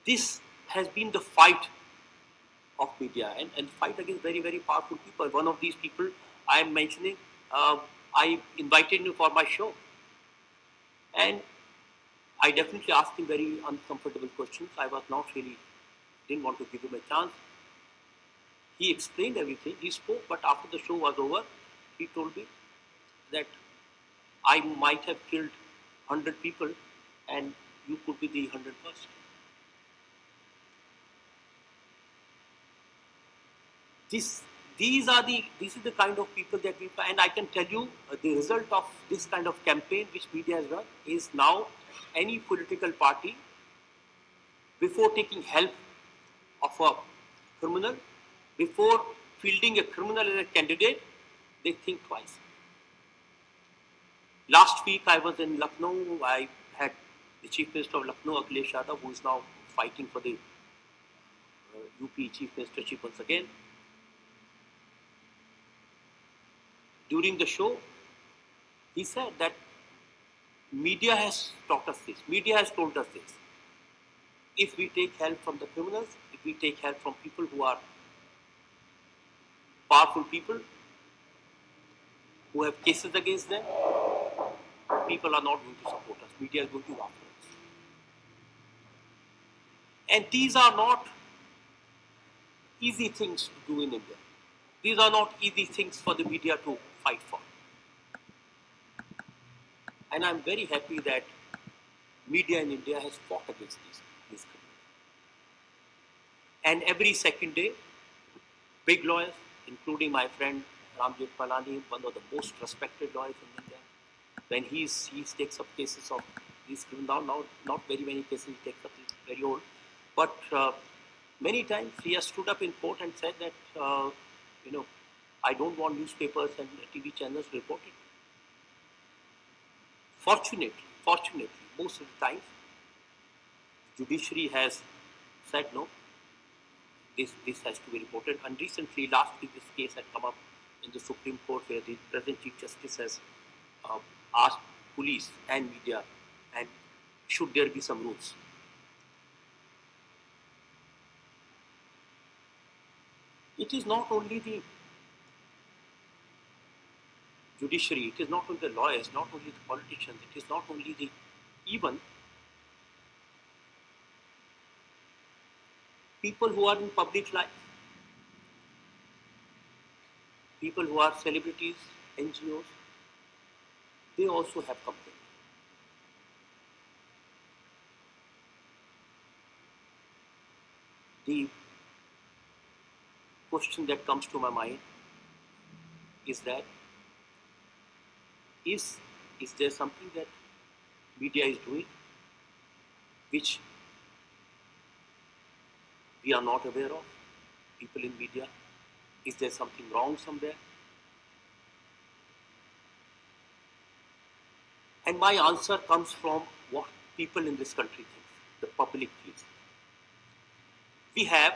This has been the fight of media, and fight against very, very powerful people. One of these people I am mentioning, I invited him for my show. And I definitely asked him very uncomfortable questions. I was not really, didn't want to give him a chance. He explained everything, he spoke, but after the show was over, he told me that I might have killed 100 people and you could be the 101st. This is the kind of people that we, and I can tell you the result of this kind of campaign which media has run is now any political party, before taking help of a criminal, before fielding a criminal as a candidate, they think twice. Last week I was in Lucknow. I had the Chief Minister of Lucknow, Akhilesh Yadav, who is now fighting for the UP Chief Ministership once again. During the show, he said that media has taught us this. Media has told us this. If we take help from the criminals, if we take help from people who are powerful people, who have cases against them, people are not going to support us. Media is going to after us. And these are not easy things to do in India. These are not easy things for the media to fight for. And I'm very happy that media in India has fought against these criminals. And every second day, big lawyers, including my friend Ram Jethmalani, one of the most respected lawyers in India, when he takes up cases of these criminals, now not very many cases he takes up, he's very old, but many times he has stood up in court and said that, I don't want newspapers and TV channels to report it. Fortunately, most of the time, judiciary has said no, this has to be reported. And recently, last week, this case had come up in the Supreme Court where the present Chief Justice has asked police and media, and should there be some rules. It is not only the judiciary, it is not only the lawyers, not only the politicians, it is not only the, even people who are in public life, people who are celebrities, NGOs, they also have complained. The question that comes to my mind is that is there something that media is doing which we are not aware of, people in media? Is there something wrong somewhere? And my answer comes from what people in this country think, the public feels. We have,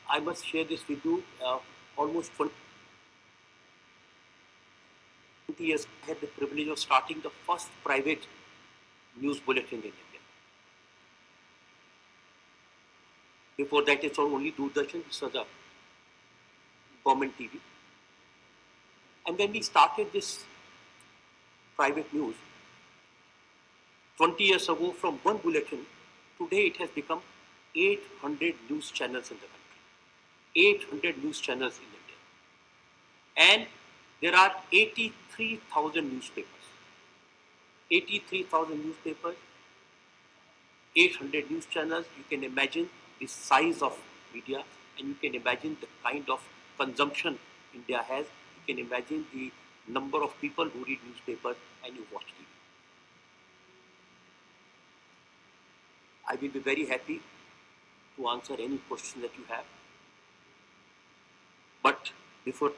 I must share this with you, almost 20 years I had the privilege of starting the first private news bulletin in India. Before that, it's only Doordarshan, this was a government TV. And when we started this private news, 20 years ago, from one bulletin, today it has become 800 news channels in the country. 800 news channels in India. And there are 83,000 newspapers. 83,000 newspapers, 800 news channels. You can imagine the size of media, and you can imagine the kind of consumption India has. You can imagine the number of people who read newspapers and you watch TV. I will be very happy to answer any question that you have. But before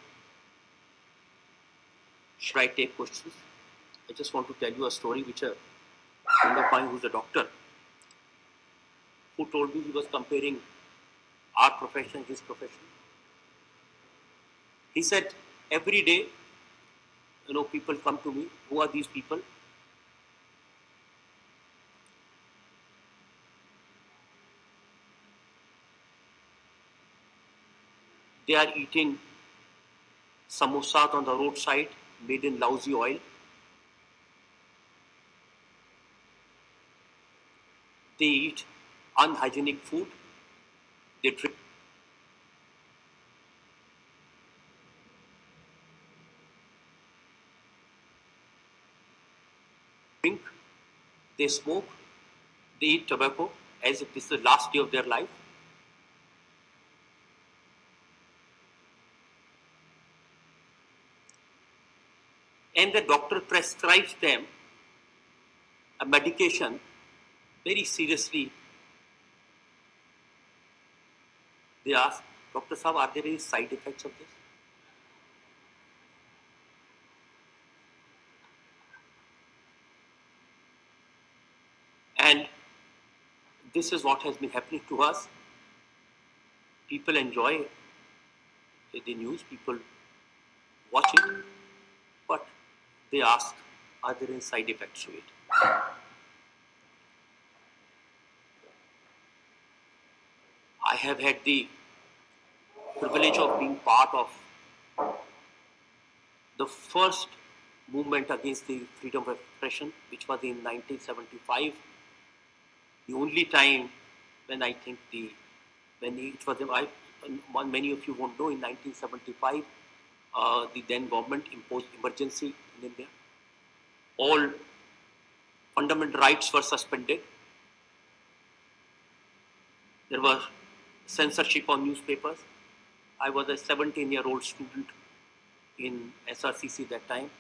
should I take questions, I just want to tell you a story which a friend of mine who's a doctor, who told me he was comparing our profession, his profession. He said, every day, people come to me. Who are these people? They are eating samosas on the roadside made in lousy oil. They eat unhygienic food. They drink, they smoke, they eat tobacco as if this is the last day of their life. And the doctor prescribes them a medication very seriously. They ask, Dr. Saab, are there any side effects of this? And this is what has been happening to us. People enjoy the news, people watch it, but they ask, are there any side effects to it? I have had the privilege of being part of the first movement against the freedom of expression, which was in 1975. The only time when I think many of you won't know, in 1975, the then government imposed emergency in India. All fundamental rights were suspended. There was censorship on newspapers. I was a 17-year-old student in SRCC that time,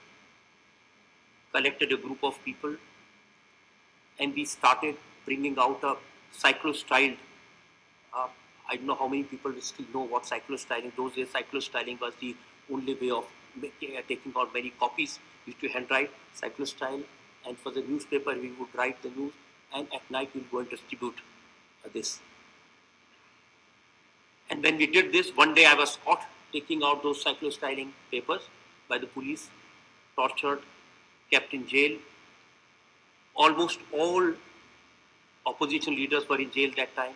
collected a group of people, and we started bringing out a cyclo-styled, I don't know how many people still know what cyclo-styling. Those days cyclo-styling was the only way of taking out many copies. We used to handwrite cyclo-style, and for the newspaper we would write the news, and at night we would go and distribute this. And when we did this, one day I was caught taking out those cyclo-styling papers by the police, tortured, kept in jail. Almost all opposition leaders were in jail that time.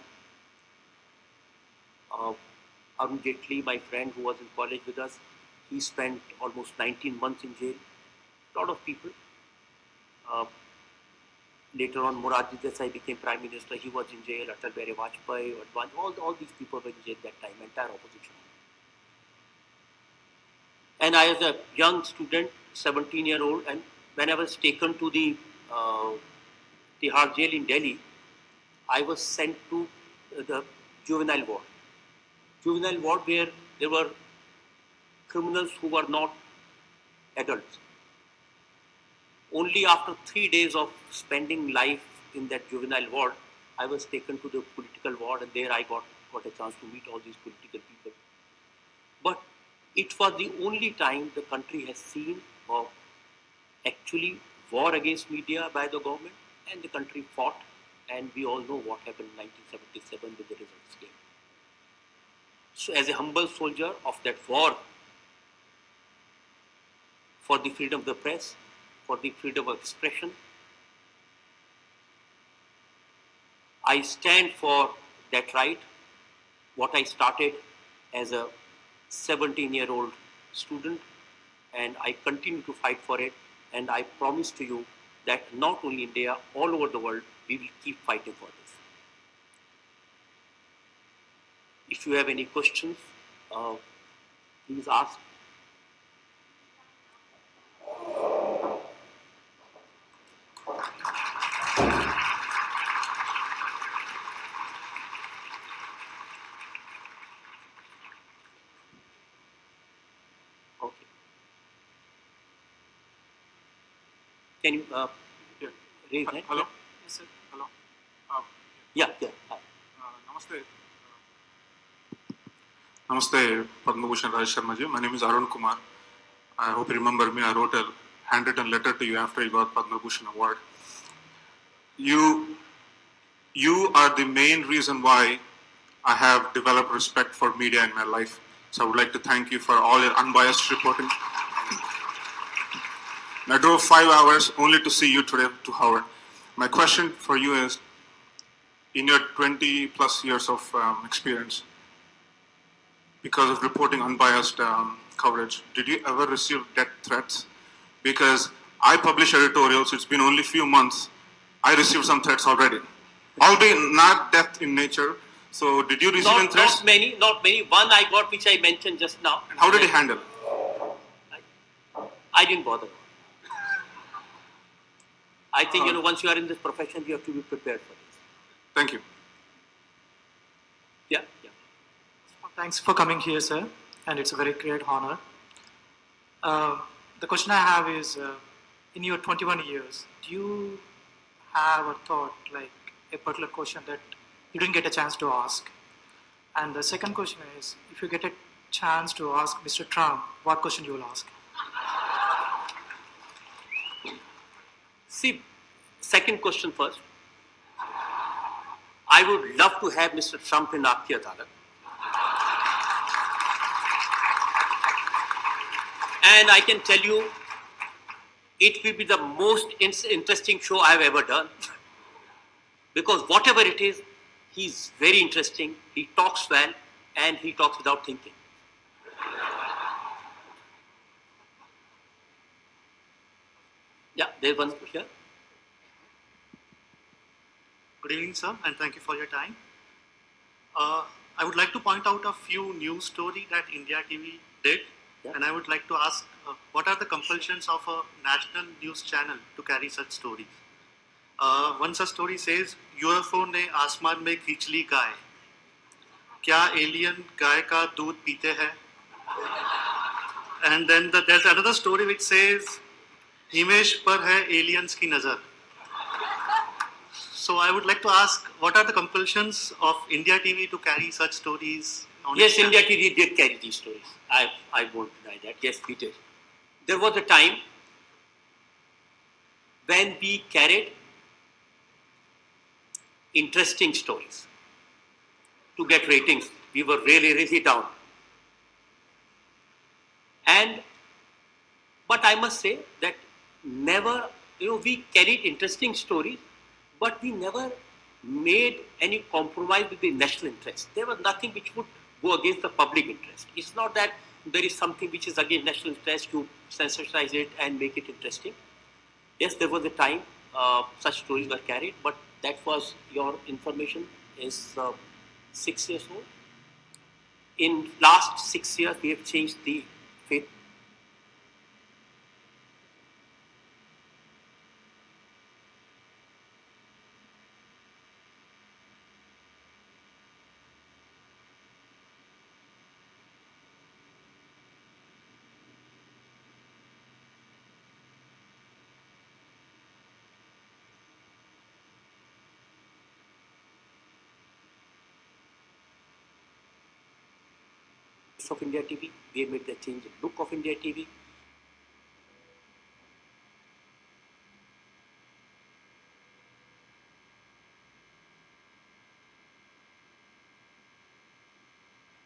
Arun Jaitley, my friend who was in college with us, he spent almost 19 months in jail. A lot of people. Later on, Morarji Desai became Prime Minister. He was in jail. Atal Bihari Vajpayee, all these people were in jail that time, entire opposition. And I was a young student, 17-year-old, and when I was taken to the Tihar jail in Delhi, I was sent to the juvenile ward. Juvenile ward where there were criminals who were not adults. Only after 3 days of spending life in that juvenile ward, I was taken to the political ward, and there I got a chance to meet all these political people. But it was the only time the country has seen actually war against media by the government, and the country fought, and we all know what happened in 1977 with the results came. So as a humble soldier of that war for the freedom of the press, for the freedom of expression, I stand for that right, what I started as a 17-year-old student, and I continue to fight for it, and I promise to you that not only India, all over the world, we will keep fighting for this. If you have any questions, please ask. Okay. Can you raise hand? Hello? Yes, sir. Hello. Yeah. Hi. Namaste. Namaste, Padma Bhushan Raj Sharma ji. My name is Arun Kumar. I hope you remember me. I wrote a handwritten letter to you after you got Padma Bhushan award. You are the main reason why I have developed respect for media in my life. So I would like to thank you for all your unbiased reporting. I drove 5 hours only to see you today to Howard. My question for you is, in your 20 plus years of experience, because of reporting unbiased coverage, did you ever receive death threats because I publish editorials. It's been only few months. I received some threats already. Albeit not depth in nature. So did you receive any threats? Not many. One I got, which I mentioned just now. And how did you handle? I didn't bother. I think, once you are in this profession, you have to be prepared for this. Thank you. Yeah. Thanks for coming here, sir, and it's a very great honor. The question I have is, in your 21 years, do you have a thought, like a particular question that you didn't get a chance to ask? And the second question is, if you get a chance to ask Mr. Trump, what question you will ask? See, second question first. I would love to have Mr. Trump in Aapki Adalat. And I can tell you, it will be the most interesting show I have ever done. Because whatever it is, he's very interesting, he talks well, and he talks without thinking. Yeah, there's one here. Good evening, sir, and thank you for your time. I would like to point out a few news stories that India TV did, and I would like to ask, what are the compulsions of a national news channel to carry such stories? One such story says, UFO ने आसमान में खींच ली गाय, क्या alien गाय का दूध पीते हैं? And then there's another story which says, Himesh पर है aliens की नजर. So I would like to ask, what are the compulsions of India TV to carry such stories? Yes, India TV did carry these stories. I won't deny that. Yes, we did. There was a time when we carried interesting stories to get ratings. We were really, really down. But I must say that never, we carried interesting stories, but we never made any compromise with the national interest. There was nothing which would go against the public interest. It's not that there is something which is against national interest, you sensitize it and make it interesting. Yes, there was a time such stories were carried, but that was, your information is 6 years old. In last 6 years, we have changed the faith. Of India TV, we have made the change in look of India TV.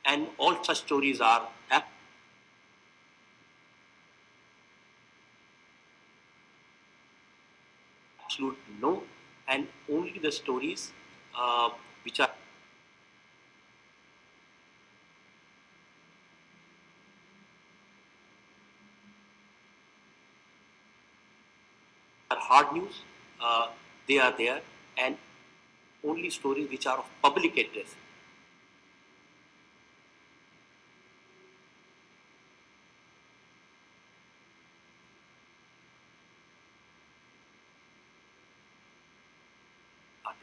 And all such stories are absolute no, and only the stories which are hard news, they are there, and only stories which are of public interest. Are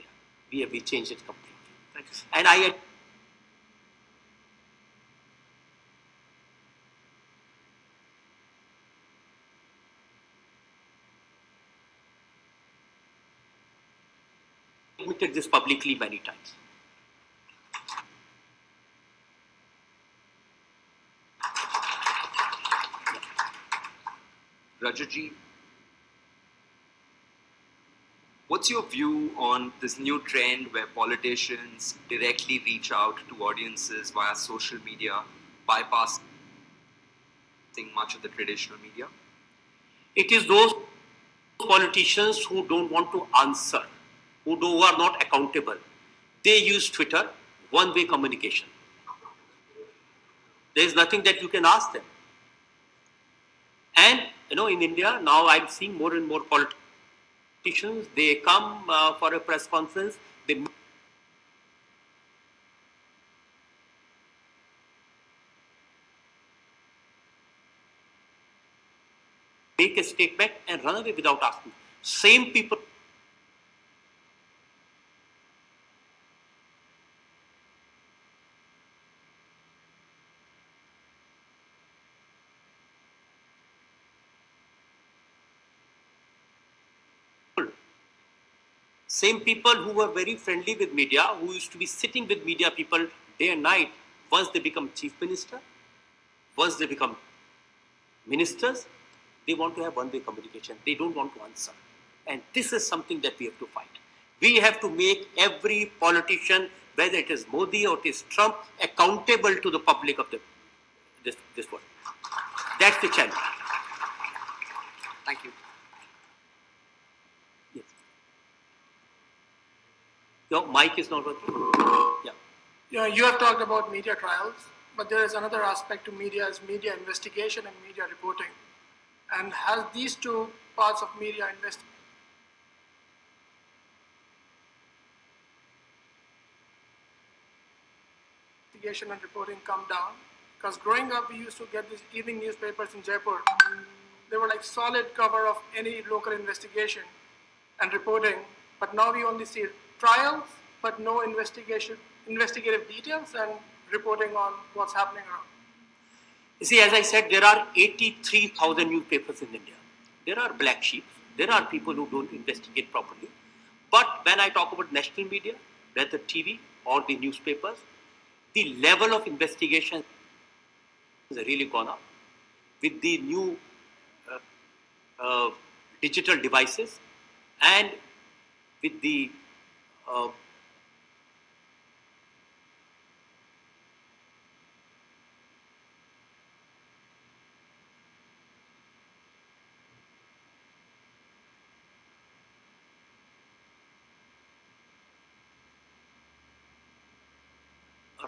there. We changed it completely. Thank you, sir. And I admitted this publicly many times. Rajat, what's your view on this new trend where politicians directly reach out to audiences via social media, bypassing much of the traditional media? It is those politicians who don't want to answer, who are not accountable. They use Twitter, one-way communication. There is nothing that you can ask them. And in India, now I'm seeing more and more politicians, they come for a press conference, they make a statement and run away without asking. Same people who were very friendly with media, who used to be sitting with media people day and night, once they become chief minister, once they become ministers, they want to have one-way communication. They don't want to answer. And this is something that we have to fight. We have to make every politician, whether it is Modi or it is Trump, accountable to the public of this world. That's the challenge. Thank you. Yes. Your mic is not working. Yeah. Yeah, you have talked about media trials, but there is another aspect to media is media investigation and media reporting. And has these two parts of media investigation and reporting come down? Because growing up, we used to get these evening newspapers in Jaipur. They were like solid cover of any local investigation and reporting, but now we only see trials, but no investigative details and reporting on what's happening around. You see, as I said, there are 83,000 newspapers in India. There are black sheep. There are people who don't investigate properly. But when I talk about national media, whether TV or the newspapers, the level of investigation has really gone up. With the new digital devices and with the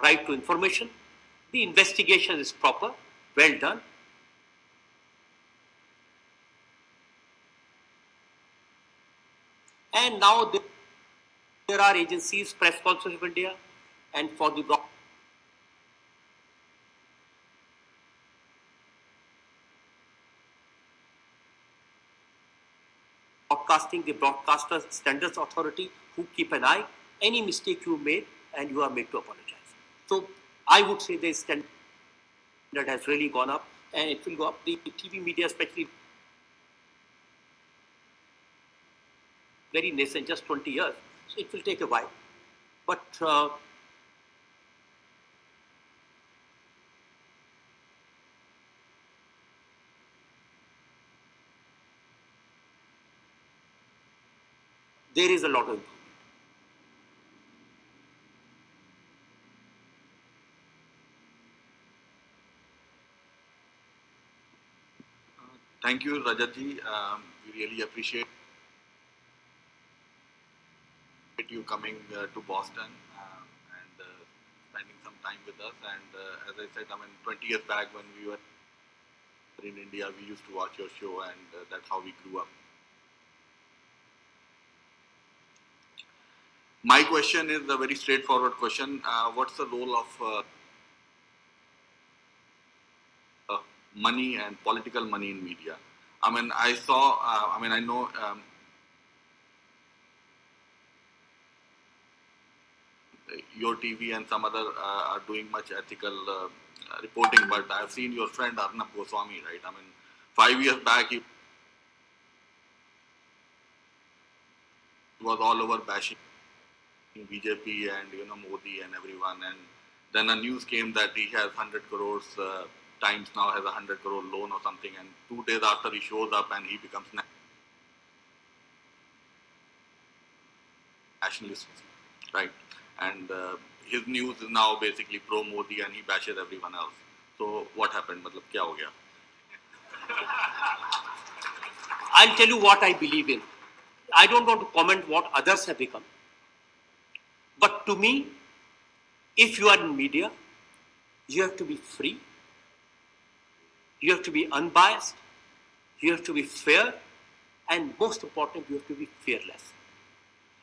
right to information, the investigation is proper, well done. And now there are agencies, Press Council of India, and for the broadcasting, the Broadcaster Standards Authority, who keep an eye. Any mistake you made, and you are made to apologize. So I would say the standard has really gone up, and it will go up. The TV media, especially, very nascent, just 20 years. So it will take a while. But there is a lot of improvement. Thank you, Rajatji. We really appreciate you coming to Boston and spending some time with us. And as I said, 20 years back when we were in India, we used to watch your show, and that's how we grew up. My question is a very straightforward question. What's the role of money and political money in media? I saw, I know your TV and some other are doing much ethical reporting, but I've seen your friend Arnab Goswami, right? 5 years back, he was all over bashing BJP and Modi and everyone, and then a news came that he has 100 crores times now has a 100 crore loan or something, and 2 days after he shows up and he becomes nationalist, right? And his news is now basically pro Modi and he bashes everyone else. So what happened? Kya ho gaya? I'll tell you what I believe in. I don't want to comment what others have become. But to me, if you are in media, you have to be free, you have to be unbiased, You have to be fair, and most important, you have to be fearless.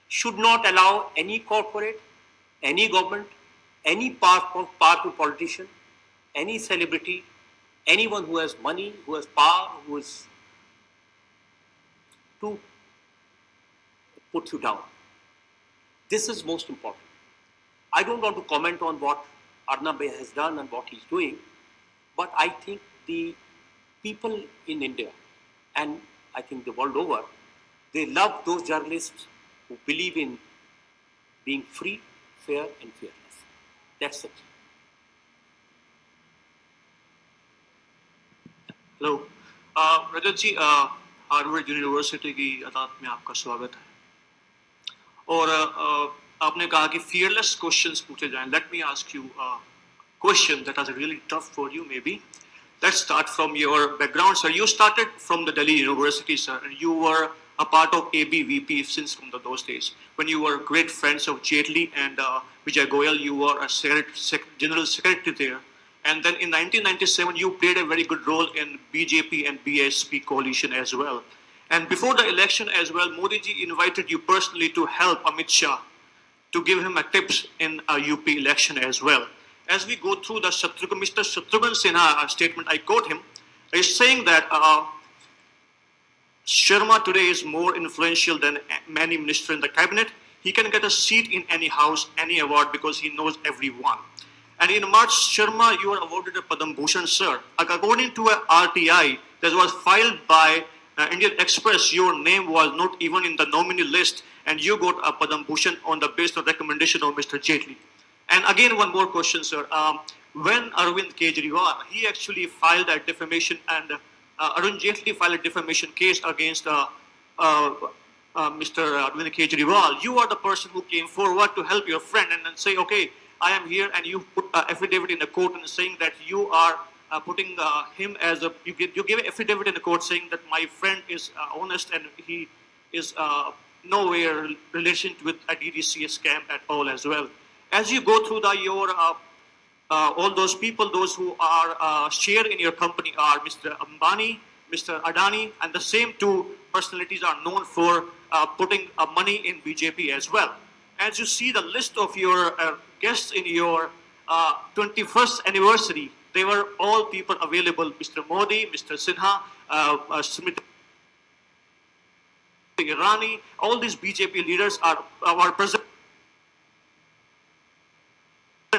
Should not allow any corporate, any government, any powerful politician, any celebrity, anyone who has money, who has power, who is to put you down. This is most important. I don't want to comment on what Arnab Bhai has done and what he's doing, but I think the people in India and I think the world over, they love those journalists who believe in being free, fair and fearless. That's it. Hello Rajat ji, Harvard University की अदालत में आपका स्वागत है। और आपने कहा कि fearless questions पूछे जाएं. Let me ask you a question that is really tough for you maybe. Let's start from your background, sir. You started from the Delhi University, sir, and you were a part of ABVP since from those days. When you were great friends of Jaitley and Vijay Goyal, you were a general secretary there. And then in 1997, you played a very good role in BJP and BSP coalition as well. And before the election as well, Modi ji invited you personally to help Amit Shah, to give him a tips in a UP election as well. As we go through the Mr. Shatrughan Sinha statement, I quote him, is saying that Sharma today is more influential than many ministers in the cabinet. He can get a seat in any house, any award because he knows everyone. And in March, Sharma, you were awarded a Padam Bhushan, sir. According to a RTI that was filed by Indian Express, your name was not even in the nominee list, and you got a Padam Bhushan on the basis of recommendation of Mr. Jaitley. And again, one more question, sir. When Arvind Kejriwal, he actually filed a defamation, and Arun Jaitley filed a defamation case against Mr. Arvind Kejriwal, you are the person who came forward to help your friend and then say, okay, I am here, and you put affidavit in the court and saying that you are putting him as a, you give an affidavit in the court saying that my friend is honest and he is nowhere relation with a DDCA scam at all as well. As you go through your all those people, those who are share in your company are Mr. Ambani, Mr. Adani, and the same two personalities are known for putting money in BJP as well. As you see the list of your guests in your 21st anniversary, they were all people available. Mr. Modi, Mr. Sinha, Smriti Irani, all these BJP leaders are present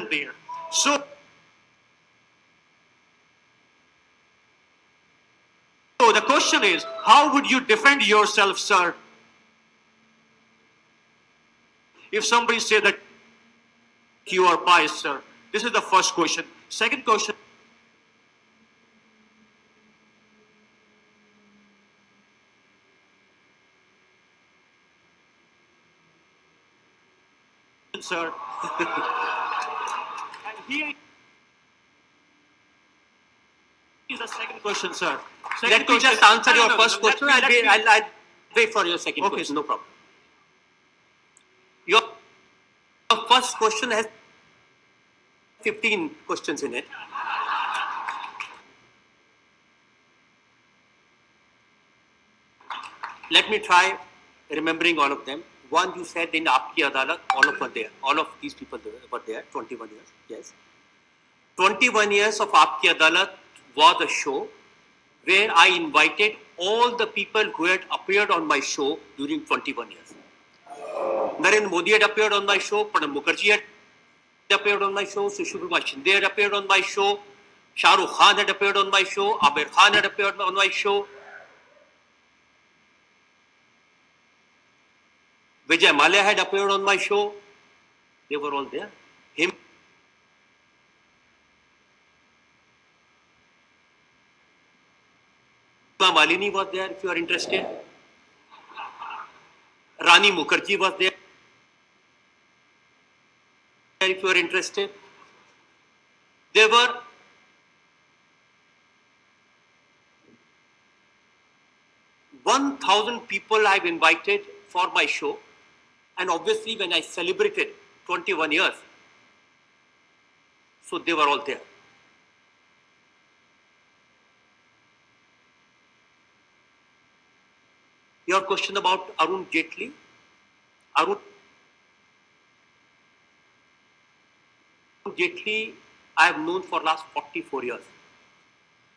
there. So the question is, how would you defend yourself, sir, if somebody say that you are biased, sir? This is the first question. Second question, sir. And here is the second question, sir. Let me just answer your first question. I'll wait for your second question. No problem. Your first question has 15 questions in it. Let me try remembering all of them. One, you said in Aapki Adalat, all of were there. All of these people were there, 21 years. Yes. 21 years of Aapki Adalat was a show where I invited all the people who had appeared on my show during 21 years. Narendra Modi had appeared on my show, Pranab Mukherjee had appeared on my show, Sushil Kumar Shinde had appeared on my show, Shah Rukh Khan had appeared on my show, Amir Khan had appeared on my show, Vijay Mallya had appeared on my show. They were all there. Him, Malini was there, if you are interested. Rani Mukherjee was there, if you are interested. There were $1,000 people I've invited for my show, and obviously when I celebrated 21 years, so they were all there. Your question about Arun Jaitley. Arun Jaitley, I have known for last 44 years.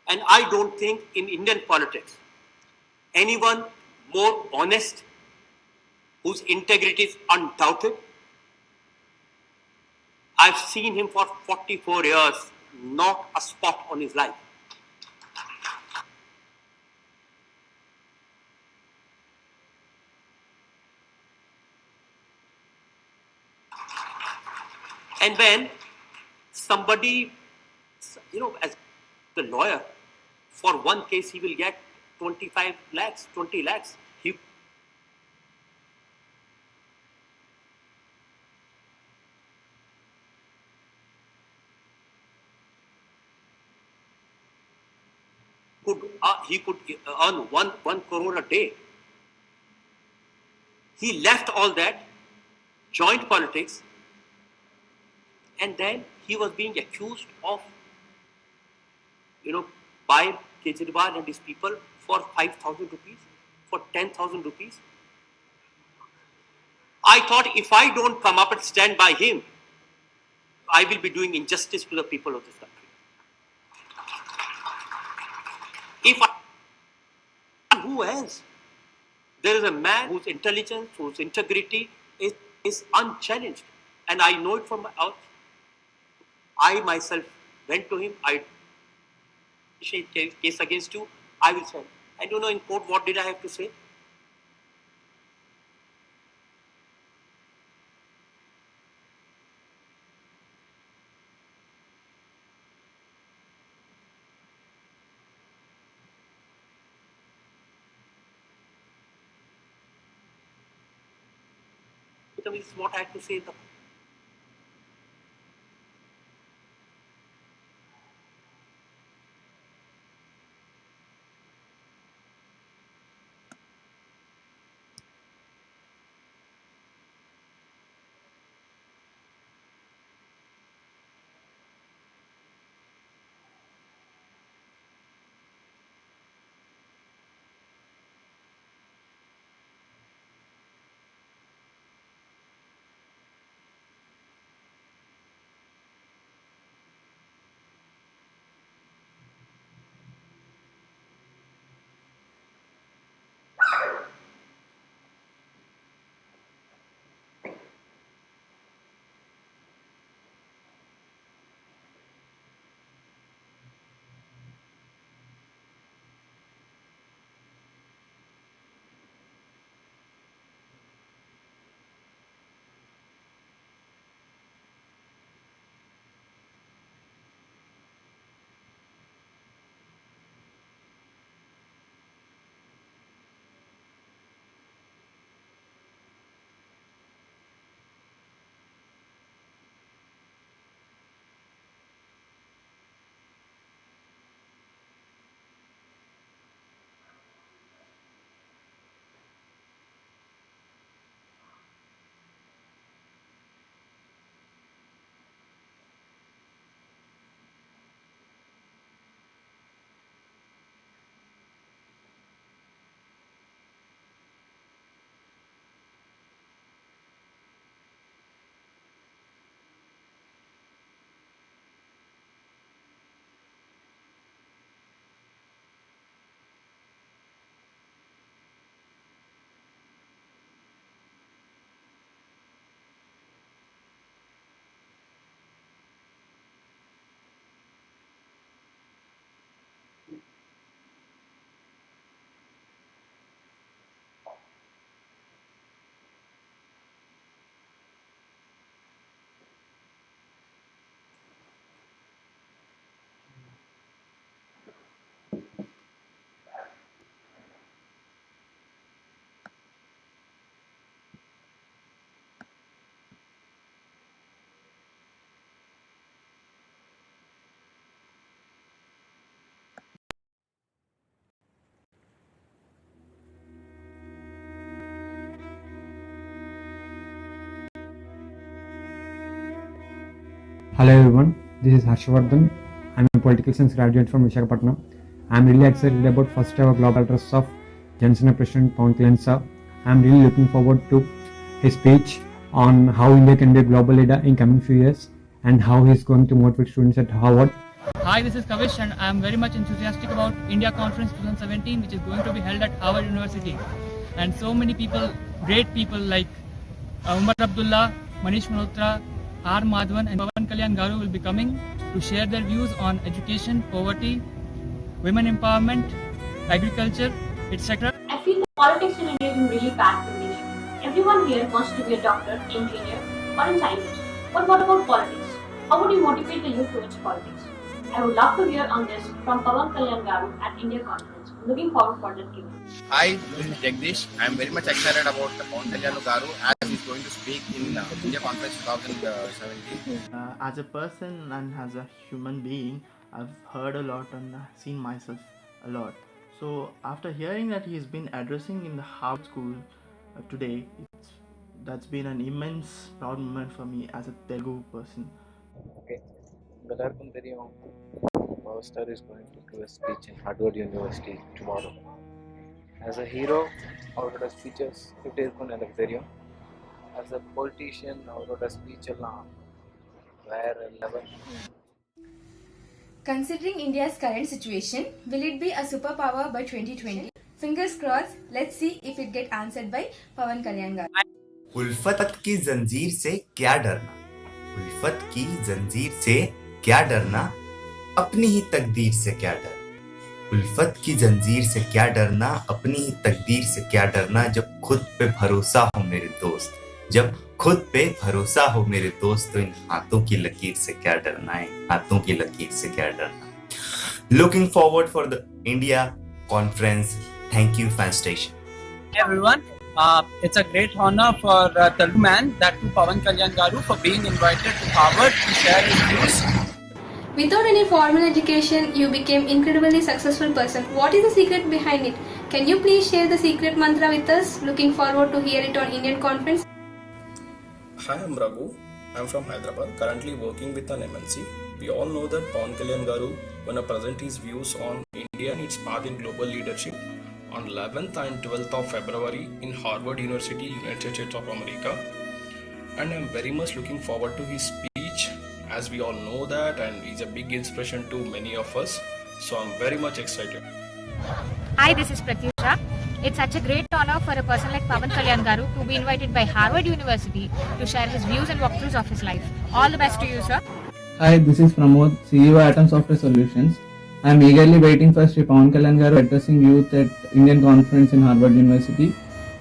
And I don't think in Indian politics, anyone more honest, whose integrity is undoubted. I've seen him for 44 years, not a spot on his life. And when somebody, as the lawyer, for one case he will get 25 lakhs, 20 lakhs. He could earn one crore a day. He left all that, joined politics, and then he was being accused of, by Kejriwal and his people for 5,000 rupees, for 10,000 rupees. I thought if I don't come up and stand by him, I will be doing injustice to the people of this country. Who else? There is a man whose intelligence, whose integrity is unchallenged. And I know it from my out. I myself went to him. I case against you. I will send. And in court, what did I have to say? This is what I had to say. Hello everyone, this is Harshvardhan. I'm a political science graduate from Visakhapatnam. I'm really excited about first ever global address of Janasena President Pawan Kalyan sir. I'm really looking forward to his speech on how India can be a global leader in coming few years and how he's going to motivate students at Harvard. Hi, this is Kavish and I am very much enthusiastic about India Conference 2017 which is going to be held at Harvard University. And so many people, great people like Umar Abdullah, Manish Malhotra, R. Madhavan and Pawan Kalyan Garu will be coming to share their views on education, poverty, women empowerment, agriculture, etc. I feel the politics in India is in really bad condition. Everyone here wants to be a doctor, engineer, or a scientist. But what about politics? How would you motivate the youth towards politics? I would love to hear on this from Pawan Kalyan Garu at India Conference. I'm looking forward for that Q&A. Hi, this is Jagdish. I am very much excited about Pawan Kalyan Garu as he's going to speak in India Conference 2017. As a person and as a human being, I've heard a lot and seen myself a lot. So after hearing that he's been addressing in the Harvard School today, that's been an immense proud moment for me as a Telugu person. Okay. எல்லாருக்கும் தெரியும் our star is going to give a speech in Harvard University tomorrow. As a hero, அவரோட speeches எப்படி இருக்கும்னு எனக்கு தெரியும். As a politician, அவரோட speech எல்லாம் வேற level. Considering India's current situation, will it be a superpower by 2020? Fingers crossed, let's see if it gets answered by Pawan Kalyan Garu. उल्फत की जंजीर से क्या डरना, उल्फत की जंजीर से क्या डरना, अपनी ही तकदीर से क्या डर, उल्फत की जंजीर से क्या डरना, अपनी ही तकदीर से क्या डरना, जब खुद पे भरोसा हो मेरे दोस्त, जब खुद पे भरोसा हो मेरे दोस्त, तो इन हाथों की लकीर से क्या डरना है, हाथों की लकीर से क्या डरना. Looking forward for the India conference. Thank you, fan station. Hey everyone, it's a great honor for Telugu man, that too Pawan Kalyan Garu, for being invited to Harvard to share his views. Without any formal education, you became incredibly successful person. What is the secret behind it? Can you please share the secret mantra with us? Looking forward to hear it on Indian Conference. Hi, I'm Raghu. I'm from Hyderabad, currently working with an MNC. We all know that Pawan Kalyan Garu going to present his views on India and its path in global leadership on 11th and 12th of February in Harvard University, United States of America. And I'm very much looking forward to his speech, as we all know that, and he's a big inspiration to many of us. So I'm very much excited. Hi, this is Pratyusha. It's such a great honor for a person like Pawan Kalyan Garu to be invited by Harvard University to share his views and walkthroughs of his life. All the best to you, sir. Hi, this is Pramod, CEO Atom Software Solutions. I am eagerly waiting for Sri Pawan Kalyan Garu addressing youth at Indian Conference in Harvard University,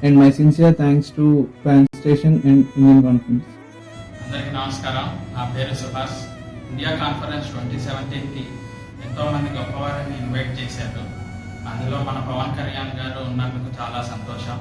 and my sincere thanks to Pan Station and Indian Conference. అందరికీ నమస్కారం. నా పేరు Subhash. India conference 2017కి ఎంతోమంది గొప్పవారిని invite చేశారు. అందులో మన పవన్ కళ్యాణ్ గారు ఉన్నందుకు చాలా సంతోషం.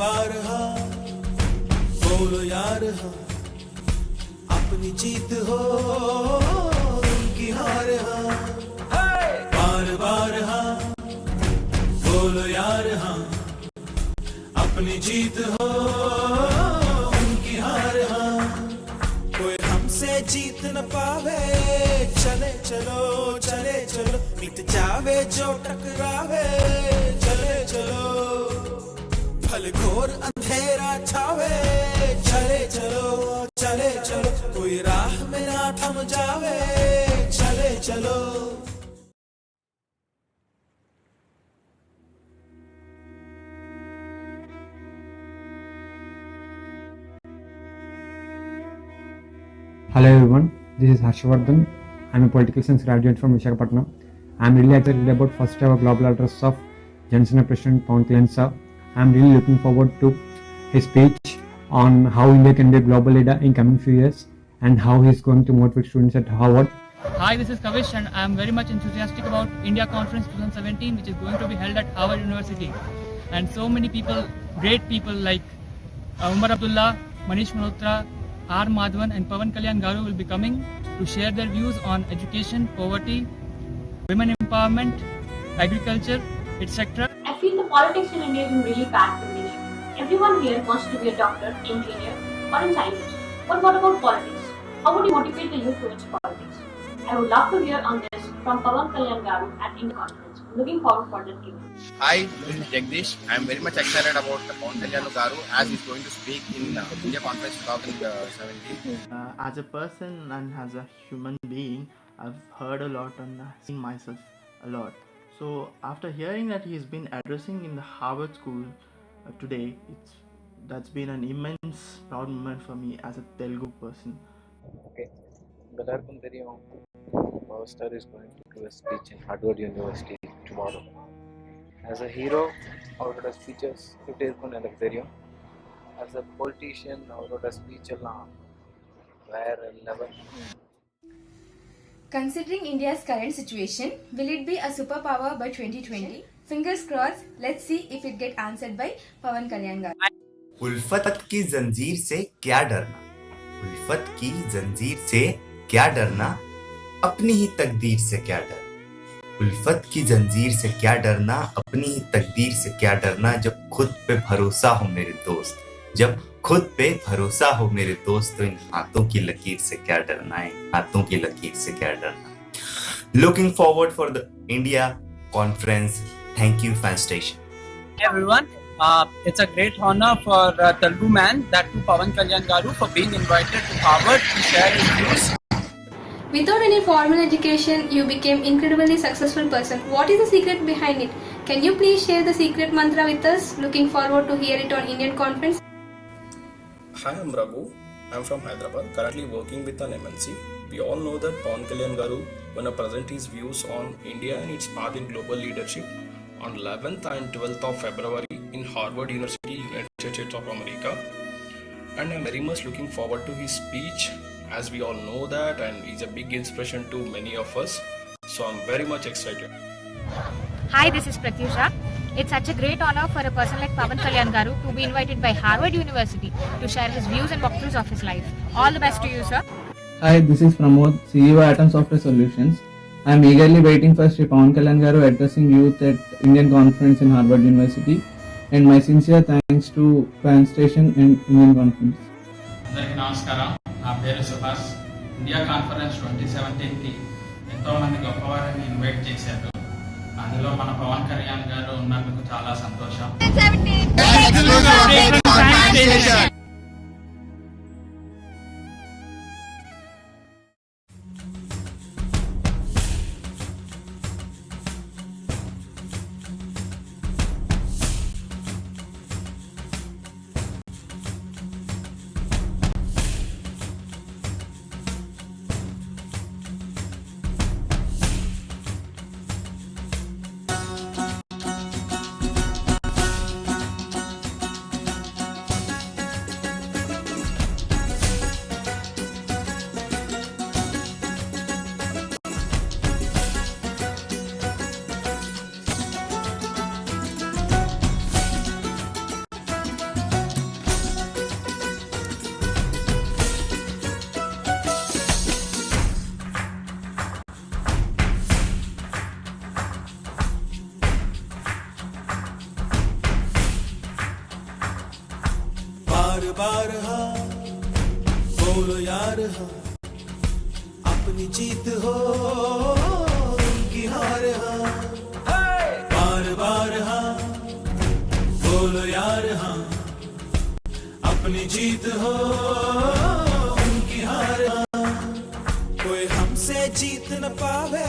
बार हाँ बोलो यार हाँ, अपनी जीत हो उनकी हार हाँ, बार बार हाँ बोलो यार हाँ, अपनी जीत हो उनकी हार हाँ, कोई हमसे जीत न पावे, चले चलो चले चलो, मिट जावे जो टकरावे, चले चलो भले घोर अंधेरा छावे, चले चलो चले चलो, कोई राह में ना थम जावे, चले चलो. Hello everyone, this is Harshvardhan. I'm a political science graduate from Visakhapatnam. I'm really excited about first ever global address of Johnson President Pawan Kalyan sir. I'm really looking forward to his speech on how India can be a global leader in coming few years and how he's going to motivate students at Harvard. Hi, this is Kavish and I am very much enthusiastic about India Conference 2017 which is going to be held at Harvard University. And so many people, great people like Umar Abdullah, Manish Malhotra, R. Madhavan and Pawan Kalyan Garu will be coming to share their views on education, poverty, women empowerment, agriculture, etc. I feel the politics in India is in really bad condition. Everyone here wants to be a doctor, engineer, or a scientist. But what about politics? How would you motivate the youth towards politics? I would love to hear on this from Pawan Kalyan Garu at India Conference. Looking forward for that Q&A. Hi, this is Jagdish. I am very much excited about Pawan Kalyan Garu as he's going to speak in India Conference 2017. As a person and as a human being, I've heard a lot and seen myself a lot. So after hearing that he's been addressing in the Harvard School today, that's been an immense proud moment for me as a Telugu person. Okay. எல்லாருக்கும் தெரியும் power star is going to give a speech in Harvard University tomorrow. As a hero அவரோட speeches எப்படி இருக்கும்னு எனக்கு தெரியும். As a politician அவரோட speech எல்லாம் வேற level. Considering India's current situation, will it be a superpower by 2020? Fingers crossed. Let's see if it get answered by Pawan Kalyan Garu. उल्फत की जंजीर से क्या डरना, उल्फत की जंजीर से क्या डरना, अपनी ही तकदीर से क्या डरना, उल्फत की जंजीर से क्या डरना, अपनी ही तकदीर से क्या डरना, जब खुद पे भरोसा हो मेरे दोस्त, जब खुद पे भरोसा हो मेरे दोस्त, तो इन हाथों की लकीर से क्या डरना है, हाथों की लकीर से क्या डरना. Looking forward for the India conference. Thank you, fan station. Hey everyone, it's a great honor for Telugu man, that too Pawan Kalyan Garu, for being invited to Harvard to share his views. Without any formal education, you became incredibly successful person. What is the secret behind it? Can you please share the secret mantra with us? Looking forward to hear it on Indian Conference. Hi, I'm Raghu. I'm from Hyderabad, currently working with an MNC. We all know that Pawan Kalyan Garu gonna present his views on India and its path in global leadership on 11th and 12th of February in Harvard University, United States of America. And I'm very much looking forward to his speech, as we all know that, and he's a big inspiration to many of us. So I'm very much excited. Hi, this is Pratyusha. It's such a great honor for a person like Pawan Kalyan Garu to be invited by Harvard University to share his views and walkthroughs of his life. All the best to you, sir. Hi, this is Pramod, CEO Atom Software Solutions. I am eagerly waiting for Sri Pawan Kalyan Garu addressing youth at Indian Conference in Harvard University, and my sincere thanks to Fan Station and Indian Conference. అందరికీ నమస్కారం. నా పేరు Subhash. India conference 2017కి ఎంతోమంది గొప్పవారిని invite చేశారు. అందులో మన పవన్ కళ్యాణ్ గారు ఉన్నందుకు చాలా సంతోషం. बार हाँ बोलो यार हाँ, अपनी जीत हो उनकी हार हाँ, बार बार हाँ बोलो यार हाँ, अपनी जीत हो उनकी हार हाँ, कोई हमसे जीत न पावे,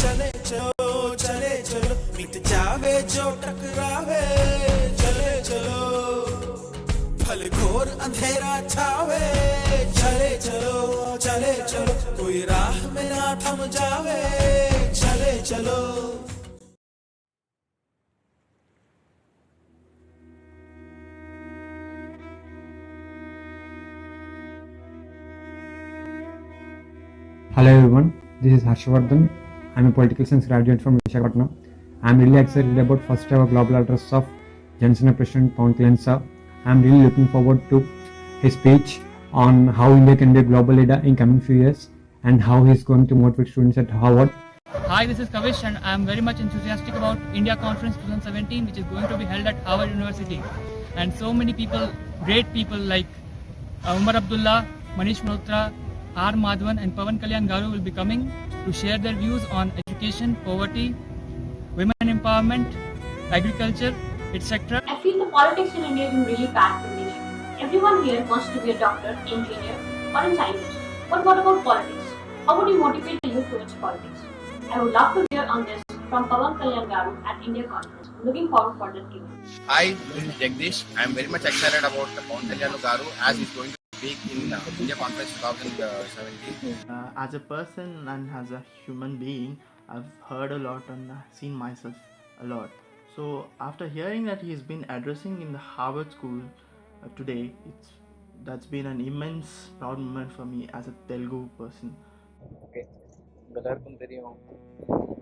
चले चलो चले चलो, मिट जावे जो टकरावे, चले चलो, फल घोर अंधेरा छावे, चले चलो चले चलो कोई राह में ना थम जावे चले चलो Hello everyone, this is Harshvardhan. I'm a political science graduate from Visakhapatnam. I'm really excited about first ever global address of Johnson President Pawan Kalyan sir. I'm really looking forward to his speech on how India can be a global leader in coming few years and how he's going to motivate students at Harvard. Hi, this is Kavish and I am very much enthusiastic about India Conference 2017 which is going to be held at Harvard University. And so many people, great people like Umar Abdullah, Manish Malhotra, R. Madhavan and Pawan Kalyan Garu will be coming to share their views on education, poverty, women empowerment, agriculture, etc. I feel the politics in India is in really bad condition. Everyone here wants to be a doctor, engineer, or a scientist. But what about politics? How would you motivate the youth towards politics? I would love to hear on this from Pawan Kalyan Garu at India Conference. I'm looking forward for that given. Hi, this is Jagdish. I am very much excited about Pawan Kalyan Garu as he's going to speak in India Conference 2017. As a person and as a human being, I've heard a lot and seen myself a lot. So after hearing that he's been addressing in the Harvard School today, that's been an immense proud moment for me as a Telugu person. Okay. எல்லாருக்கும் தெரியும்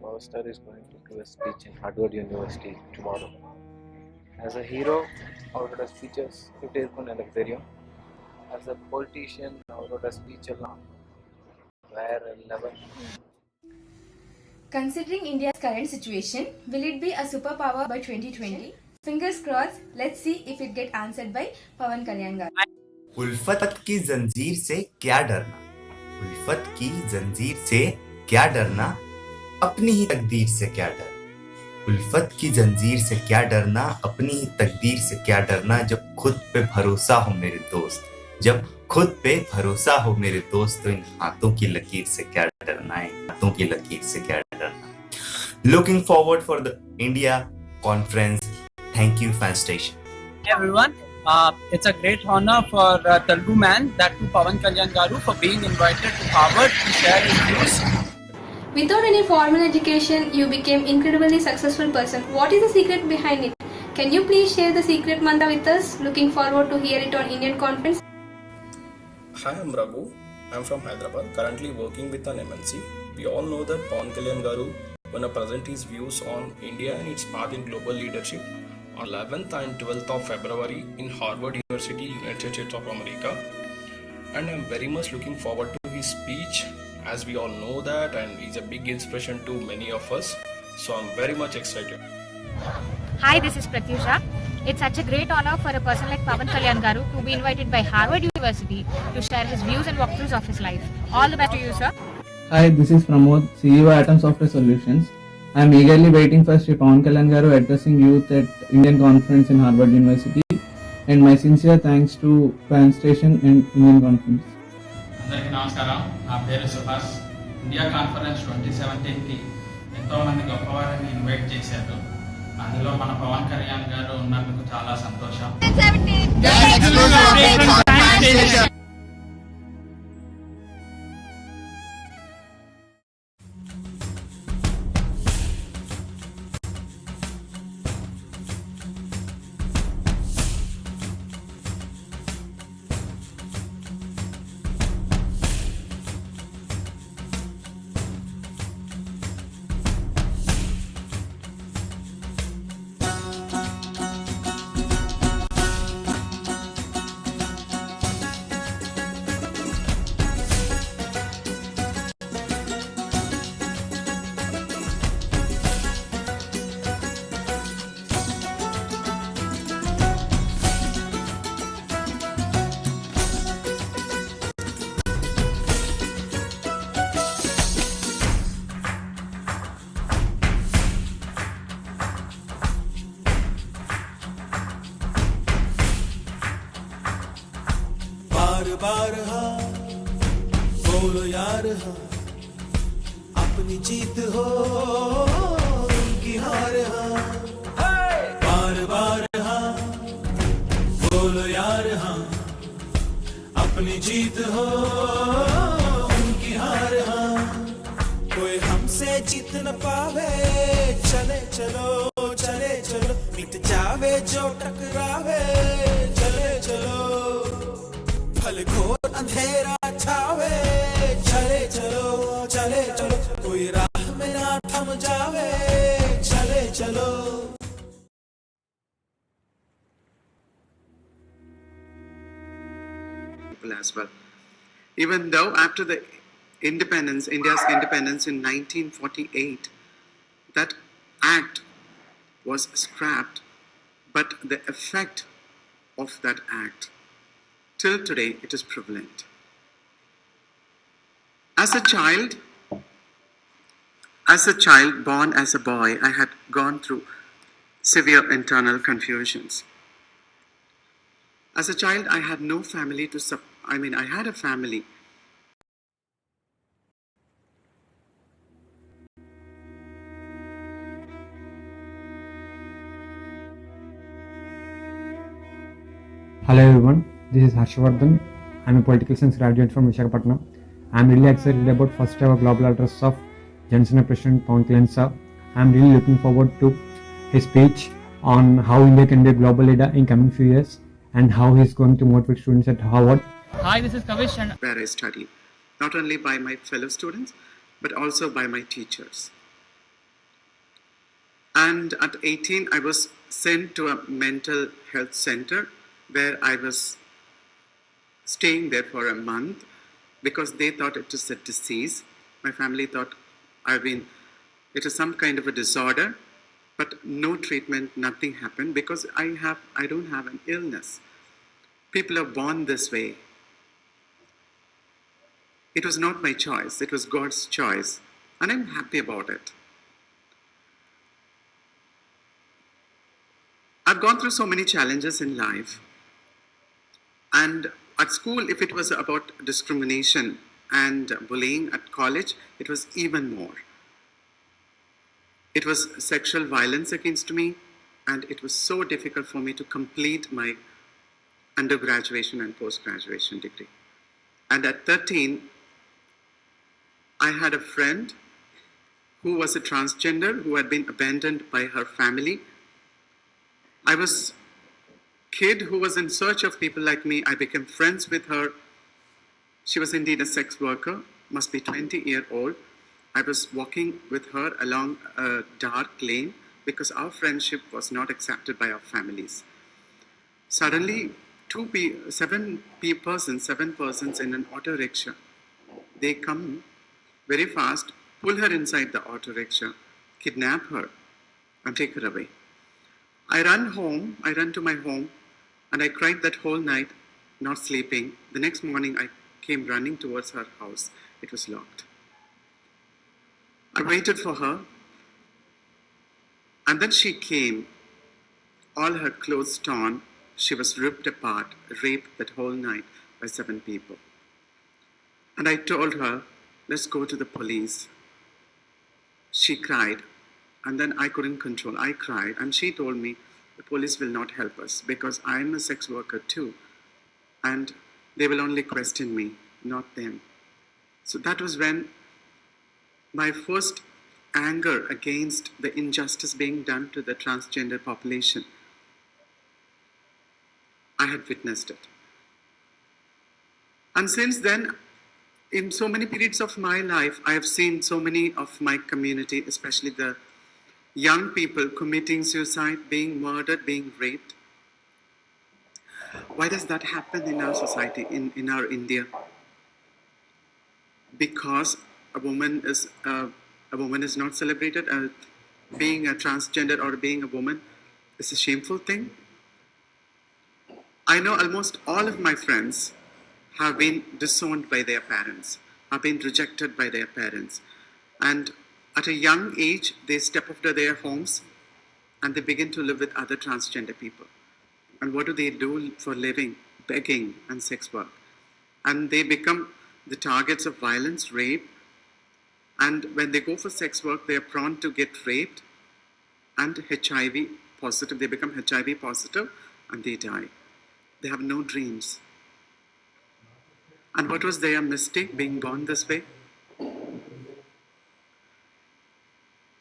Power Star is going to give a speech in Harvard University tomorrow. As a hero, அவரோட speeches எப்படி இருக்கும்னு எனக்கு தெரியும். As a politician, அவரோட speech எல்லாம் வேற level. Considering India's current situation, will it be a superpower by 2020? Fingers crossed, let's see if it gets answered by Pawan Kalyan Garu. उल्फत की जंजीर से क्या डरना, उल्फत की जंजीर से क्या डरना, अपनी ही तकदीर से क्या डरना, उल्फत की जंजीर से क्या डरना, अपनी ही तकदीर से क्या डरना, जब खुद पे भरोसा हो मेरे दोस्त, जब खुद पे भरोसा हो मेरे दोस्त, तो इन हाथों की लकीर से क्या डरना है, हाथों की लकीर से क्या डरना. Looking forward for the India conference. Thank you, fan station. Hey everyone, it's a great honor for Telugu man, that too Pawan Kalyan Garu, for being invited to Harvard to share his views. Without any formal education, you became incredibly successful person. What is the secret behind it? Can you please share the secret mantra with us? Looking forward to hear it on Indian Conference. Hi, I'm Raghu. I'm from Hyderabad, currently working with an MNC. We all know that Pawan Kalyan Garu gonna present his views on India and its path in global leadership on 11th and 12th of February in Harvard University, United States of America. And I'm very much looking forward to his speech, as we all know that, and he's a big inspiration to many of us. So I'm very much excited. Hi, this is Pratyusha. It's such a great honor for a person like Pawan Kalyan Garu to be invited by Harvard University to share his views and walkthroughs of his life. All the best to you, sir. Hi, this is Pramod, CEO Atom Software Solutions. I am eagerly waiting for Sri Pawan Kalyan Garu addressing youth at Indian Conference in Harvard University, and my sincere thanks to Fan Station and Indian Conference. అందరికీ నమస్కారం. నా పేరు Subhash. India conference 2017కి ఎంతోమంది గొప్పవారిని invite చేశారు. అందులో మన పవన్ కళ్యాణ్ గారు ఉన్నందుకు చాలా సంతోషం. बार हाँ बोलो यार हाँ अपनी जीत हो उनकी हार हाँ बार बार हाँ बोलो यार हाँ अपनी जीत जीत हो उनकी हार हाँ कोई हमसे जीत न पावे चले चलो चले चलो मिट जावे जो टकरावे चले चलो फल घोर अंधेरा छावे चले चलो कोई राह में ना थम जावे चले चलो as well. Even though after the independence, India's independence in 1948, that act was scrapped, but the effect of that act till today it is prevalent. As a child born as a boy, I had gone through severe internal confusions. As a child, I had no family to I had a family. Hello everyone, this is Harshvardhan. I'm a political science graduate from Visakhapatnam. I'm really excited about first ever global address of Johnson President Pawan Kalyan sir. I'm really looking forward to his speech on how India can be a global leader in coming few years and how he's going to motivate students at Harvard. Hi, this is Kavish and where I studied, not only by my fellow students, but also by my teachers. And at 18, I was sent to a mental health center where I was staying there for a month because they thought it was a disease. My family thought it is some kind of a disorder, but no treatment, nothing happened because I don't have an illness. People are born this way. It was not my choice, it was God's choice, and I'm happy about it. I've gone through so many challenges in life. And at school, if it was about discrimination and bullying, at college, it was even more. It was sexual violence against me, and it was so difficult for me to complete my undergraduation and post-graduation degree. And at 13, I had a friend who was a transgender who had been abandoned by her family. I was kid who was in search of people like me. I became friends with her. She was indeed a sex worker, must be 20-year-old. I was walking with her along a dark lane because our friendship was not accepted by our families. Suddenly, seven persons in an auto rickshaw. They come very fast, pull her inside the auto rickshaw, kidnap her, and take her away. I run to my home, and I cried that whole night, not sleeping. The next morning, I came running towards her house. It was locked. I waited for her, and then she came, all her clothes torn. She was ripped apart, raped that whole night by 7 people. And I told her, let's go to the police. She cried, and then I couldn't control. I cried, and she told me, the police will not help us because I'm a sex worker too, and they will only question me, not them. So that was when my first anger against the injustice being done to the transgender population, I had witnessed it. And since then, in so many periods of my life, I have seen so many of my community, especially the young people, committing suicide, being murdered, being raped. Why does that happen in our society, in our India? Because a woman is not celebrated. Being a transgender or being a woman is a shameful thing. I know almost all of my friends have been disowned by their parents, have been rejected by their parents. And at a young age, they step out of their homes and they begin to live with other transgender people. And what do they do for living? Begging and sex work. And they become the targets of violence, rape. And when they go for sex work, they are prone to get raped and HIV positive. They become HIV positive and they die. They have no dreams. And what was their mistake being born this way?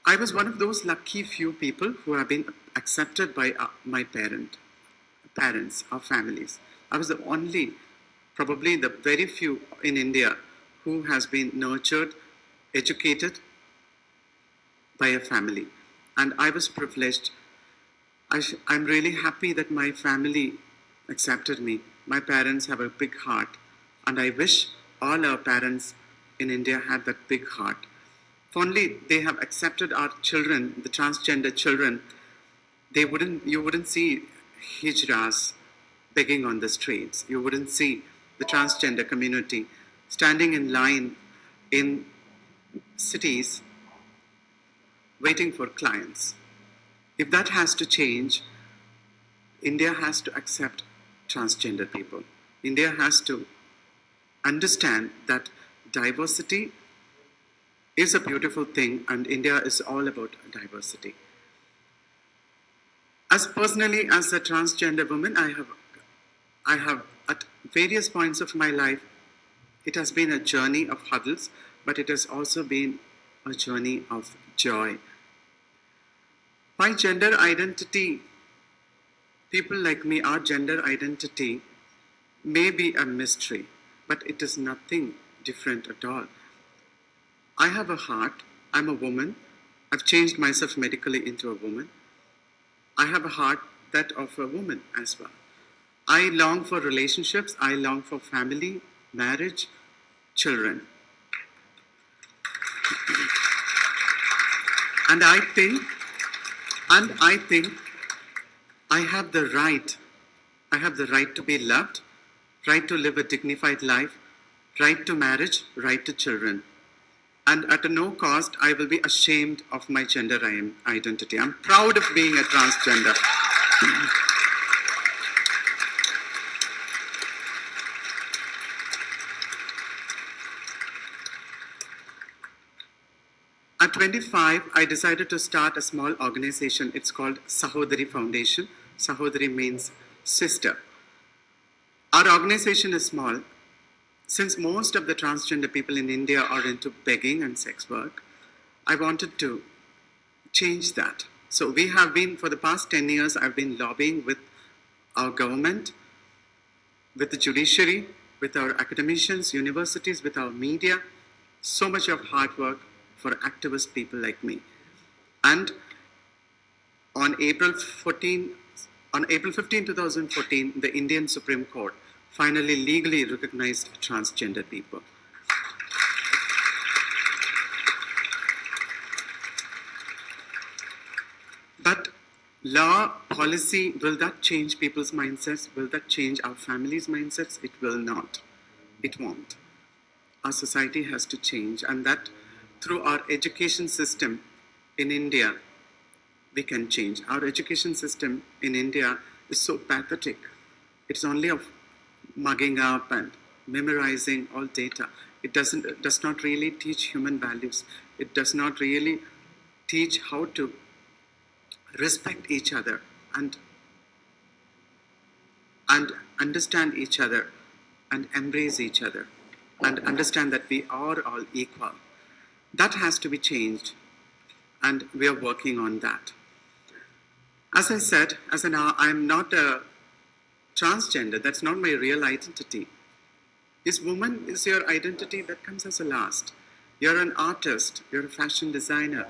I was one of those lucky few people who have been accepted by my parents, our families. I was the only, probably the very few in India who has been nurtured, educated by a family. And I was privileged. I'm really happy that my family accepted me. My parents have a big heart. And I wish all our parents in India had that big heart. If only they have accepted our children, the transgender children, you wouldn't see hijras begging on the streets. You wouldn't see the transgender community standing in line in cities waiting for clients. If that has to change, India has to accept transgender people. India has to understand that diversity is a beautiful thing, and India is all about diversity. As personally as a transgender woman, I have at various points of my life, it has been a journey of hurdles, but it has also been a journey of joy. My gender identity, people like me, our gender identity may be a mystery, but it is nothing different at all. I have a heart. I'm a woman. I've changed myself medically into a woman. I have a heart that of a woman as well. I long for relationships. I long for family, marriage, children. And I think I have the right to be loved, right to live a dignified life, right to marriage, right to children. And at no cost, I will be ashamed of my gender identity. I'm proud of being a transgender. At 25, I decided to start a small organization. It's called Sahodari Foundation. Sahodari means sister. Our organization is small. Since most of the transgender people in India are into begging and sex work, I wanted to change that. So we have been, for the past 10 years, I've been lobbying with our government, with the judiciary, with our academicians, universities, with our media. So much of hard work for activist people like me. And on April 15, 2014, the Indian Supreme Court finally legally recognized transgender people. But law, policy, will that change people's mindsets? Will that change our families' mindsets? It will not. It won't. Our society has to change, and that through our education system in India, we can change. Our education system in India is so pathetic. It's only of mugging up and memorizing all data. It does not really teach human values. It does not really teach how to respect each other and understand each other and embrace each other and understand that we are all equal. That has to be changed, and we are working on that. As I said, I'm not a transgender. That's not my real identity. Is woman is your identity? That comes as a last. You're an artist. You're a fashion designer.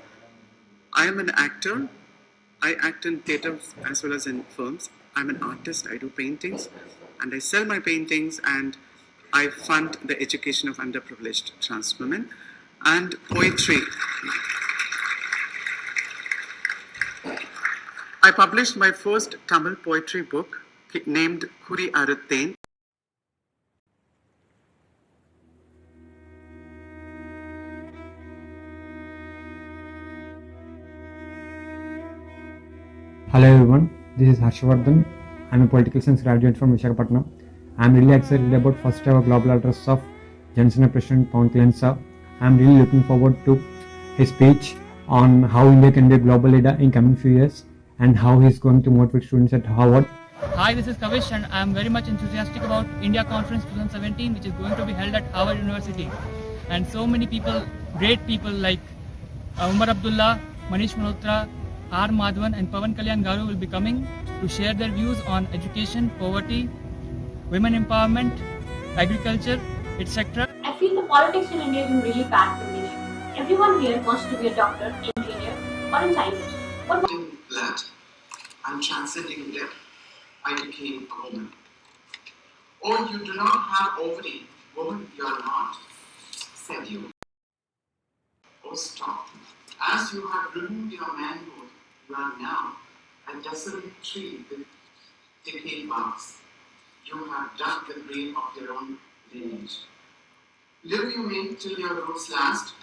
I am an actor. I act in theatre as well as in films. I'm an artist. I do paintings, and I sell my paintings, and I fund the education of underprivileged trans women and poetry. I published my first Tamil poetry book named Kuri Arutthen. Hello everyone, this is Harshvardhan. I'm a political science graduate from Visakhapatnam. I'm really excited about first ever global address of Johnson President Pawan Kalyan. I'm really looking forward to his speech on how India can be a global leader in coming few years and how he's going to motivate students at Harvard Hi, this is Kavish, and I am very much enthusiastic about India Conference 2017, which is going to be held at Harvard University. And so many people, great people like Umar Abdullah, Manish Malhotra, R. Madhavan, and Pawan Kalyan Garu will be coming to share their views on education, poverty, women empowerment, agriculture, etc. I feel the politics in India is in really bad condition. Everyone here wants to be a doctor, engineer, or a scientist. But That and transcending death, I became a woman. Or you do not have ovary, woman, you are not, said you. Oh, stop. As you have removed your manhood, you are now a desolate tree with decayed barks. You have dug the grave of your own lineage. Live you may till your roots last,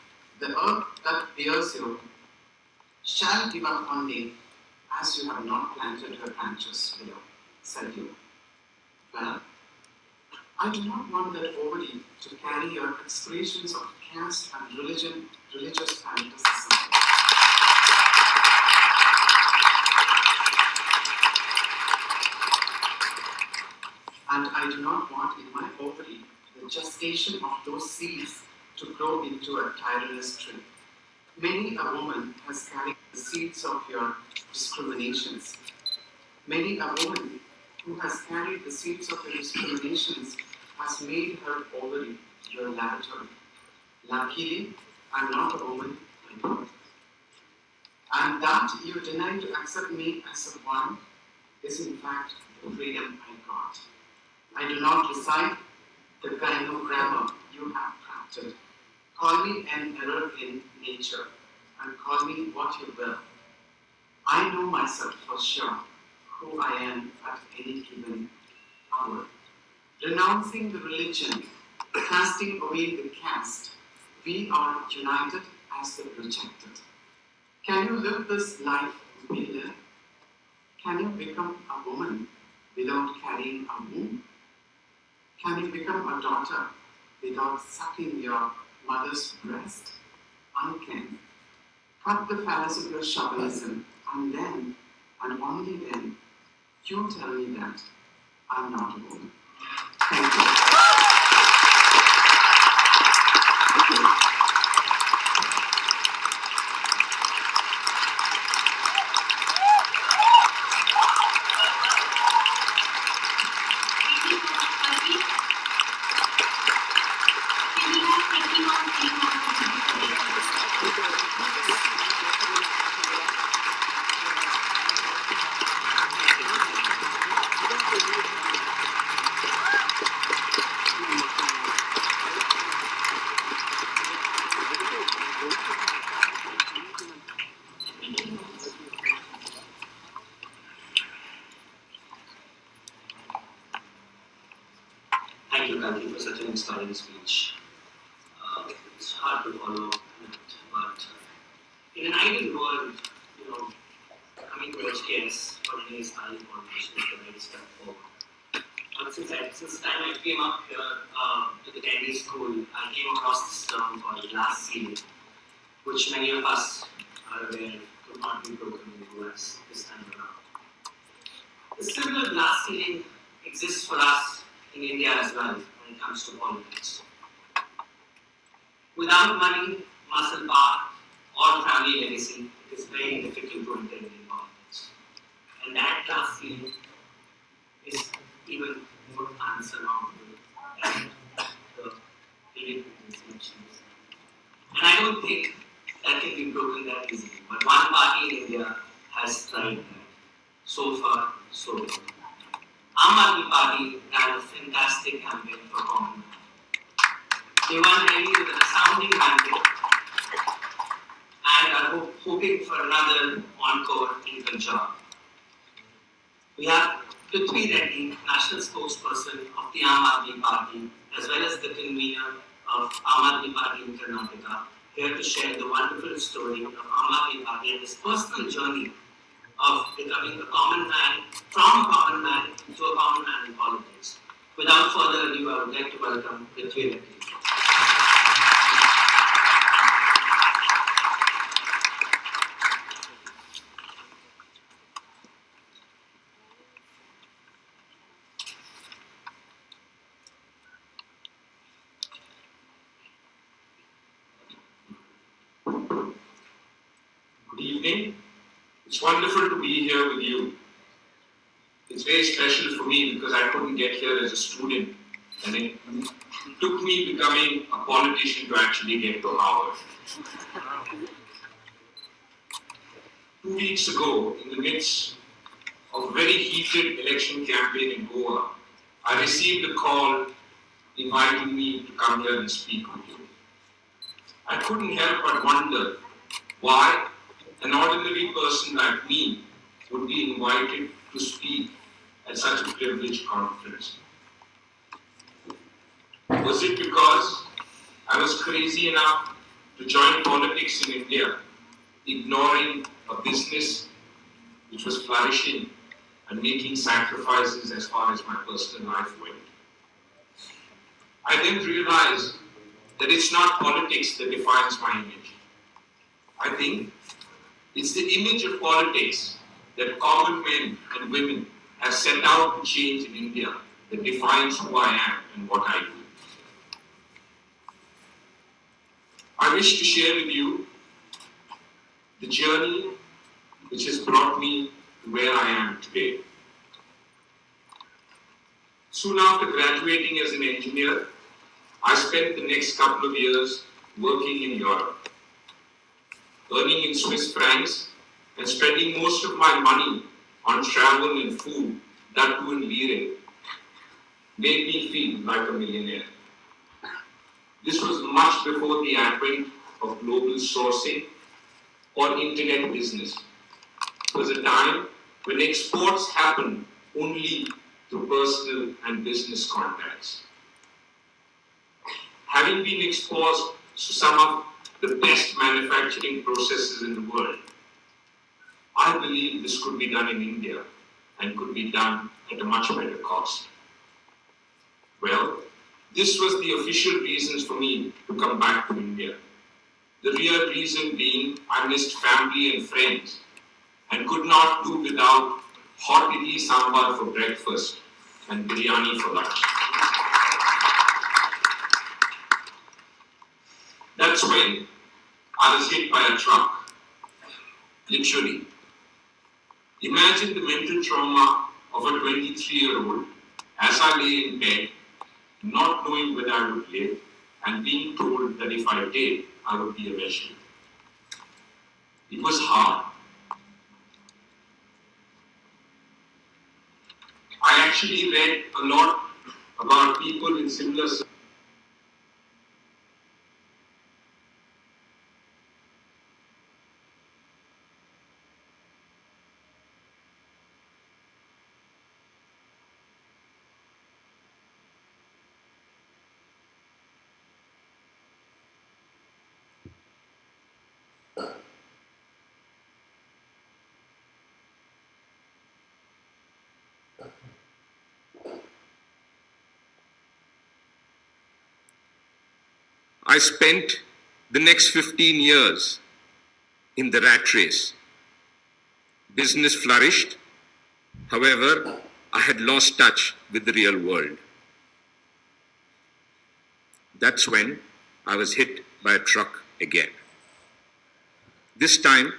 the earth that bears you shall give up one day, as you have not planted her branches below, said you. Well, I do not want that ovary to carry your expressions of caste and religious fanaticism. And I do not want in my ovary the gestation of those seeds to grow into a tyrannous tree. Many a woman has carried the seeds of your discriminations. Many a woman who has carried the seeds of your discriminations has made her ovary your laboratory. Luckily, I'm not a woman anymore. And that you deny to accept me as a one is in fact the freedom I got. I do not recite the gynogrammar you have crafted. Call me an error in nature, and call me what you will. I know myself for sure, who I am at any given hour. Renouncing the religion, casting away the caste, we are united as the rejected. Can you live this life we live? Can you become a woman without carrying a womb? Can you become a daughter without sucking your mother's breast? I can. Cut the phallus of your chauvinism, and then, and only then, you tell me that I'm not a woman. Thank you. Thank you, Gandhi, for such an inspiring speech. It's hard to follow it, but in an ideal world, coming to HKS for any aspiring politician is the right step forward. But since the time I came up here to the Kennedy School, I came across this term called glass ceiling, which many of us are aware could not be broken in the US this time around. The similar glass ceiling exists for us in India as well when it comes to politics. Without money, muscle power, or family legacy, it is very difficult to enter in politics. And that glass ceiling is even more unsurmountable than the previous elections. And I don't think that can be broken that easily. But one party in India has tried that. So far, so good. Aam Aadmi Party ran a fantastic campaign for common man. They won Delhi with a resounding mandate and are hoping for another encore in Punjab. We have Prithvi Reddy, national spokesperson of the Aam Aadmi Party, as well as the convener of Aam Aadmi Party in Karnataka, here to share the wonderful story of Aam Aadmi Party and his personal journey of becoming a common man, from a common man to a common man in politics. Without further ado, I would like to welcome Prithvi Reddy. evening. It's wonderful to be here with you. It's very special for me because I couldn't get here as a student, and it took me becoming a politician to actually get to Harvard. 2 weeks ago, in the midst of a very heated election campaign in Goa, I received a call inviting me to come here and speak with you. I couldn't help but wonder why an ordinary person like me would be invited to speak at such a privileged conference. Was it because I was crazy enough to join politics in India, ignoring a business which was flourishing and making sacrifices as far as my personal life went? I then realized that it's not politics that defines my image. I think it's the image of politics that common men and women have set out to change in India that defines who I am and what I do. I wish to share with you the journey which has brought me to where I am today. Soon after graduating as an engineer, I spent the next couple of years working in Europe, earning in Swiss francs and spending most of my money on travel and food, that too in lire, made me feel like a millionaire. This was much before the advent of global sourcing or internet business. It was a time when exports happened only through personal and business contacts. Having been exposed to some of the best manufacturing processes in the world, I believe this could be done in India and could be done at a much better cost. Well, this was the official reasons for me to come back to India. The real reason being I missed family and friends and could not do without hot idli sambar for breakfast and biryani for lunch. That's when I was hit by a truck, literally. Imagine the mental trauma of a 23-year-old as I lay in bed, not knowing whether I would live and being told that if I did, I would be a vegetable. It was hard. I actually read a lot about people in similar circumstances. I spent the next 15 years in the rat race. Business flourished. However, I had lost touch with the real world. That's when I was hit by a truck again. This time,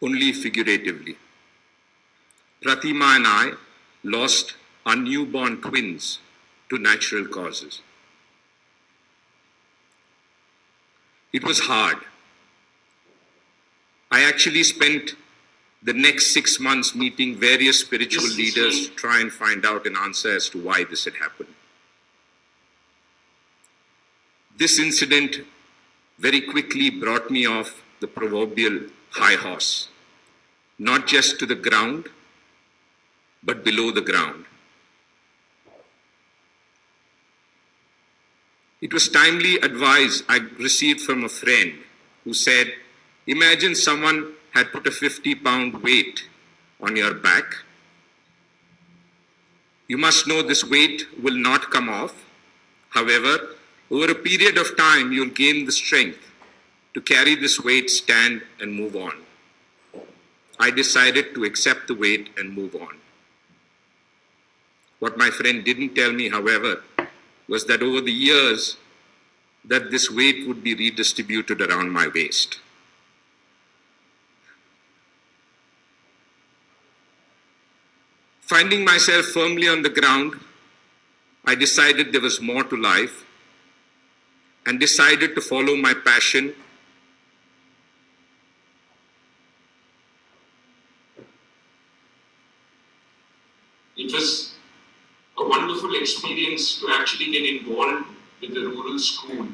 only figuratively. Pratima and I lost our newborn twins to natural causes. It was hard. I actually spent the next 6 months meeting various spiritual leaders to try and find out an answer as to why this had happened. This incident very quickly brought me off the proverbial high horse, not just to the ground, but below the ground. It was timely advice I received from a friend who said, imagine someone had put a 50-pound weight on your back. You must know this weight will not come off. However, over a period of time, you'll gain the strength to carry this weight, stand, and move on. I decided to accept the weight and move on. What my friend didn't tell me, however, was that over the years, that this weight would be redistributed around my waist. Finding myself firmly on the ground, I decided there was more to life and decided to follow my passion. It was a wonderful experience to actually get involved with the rural school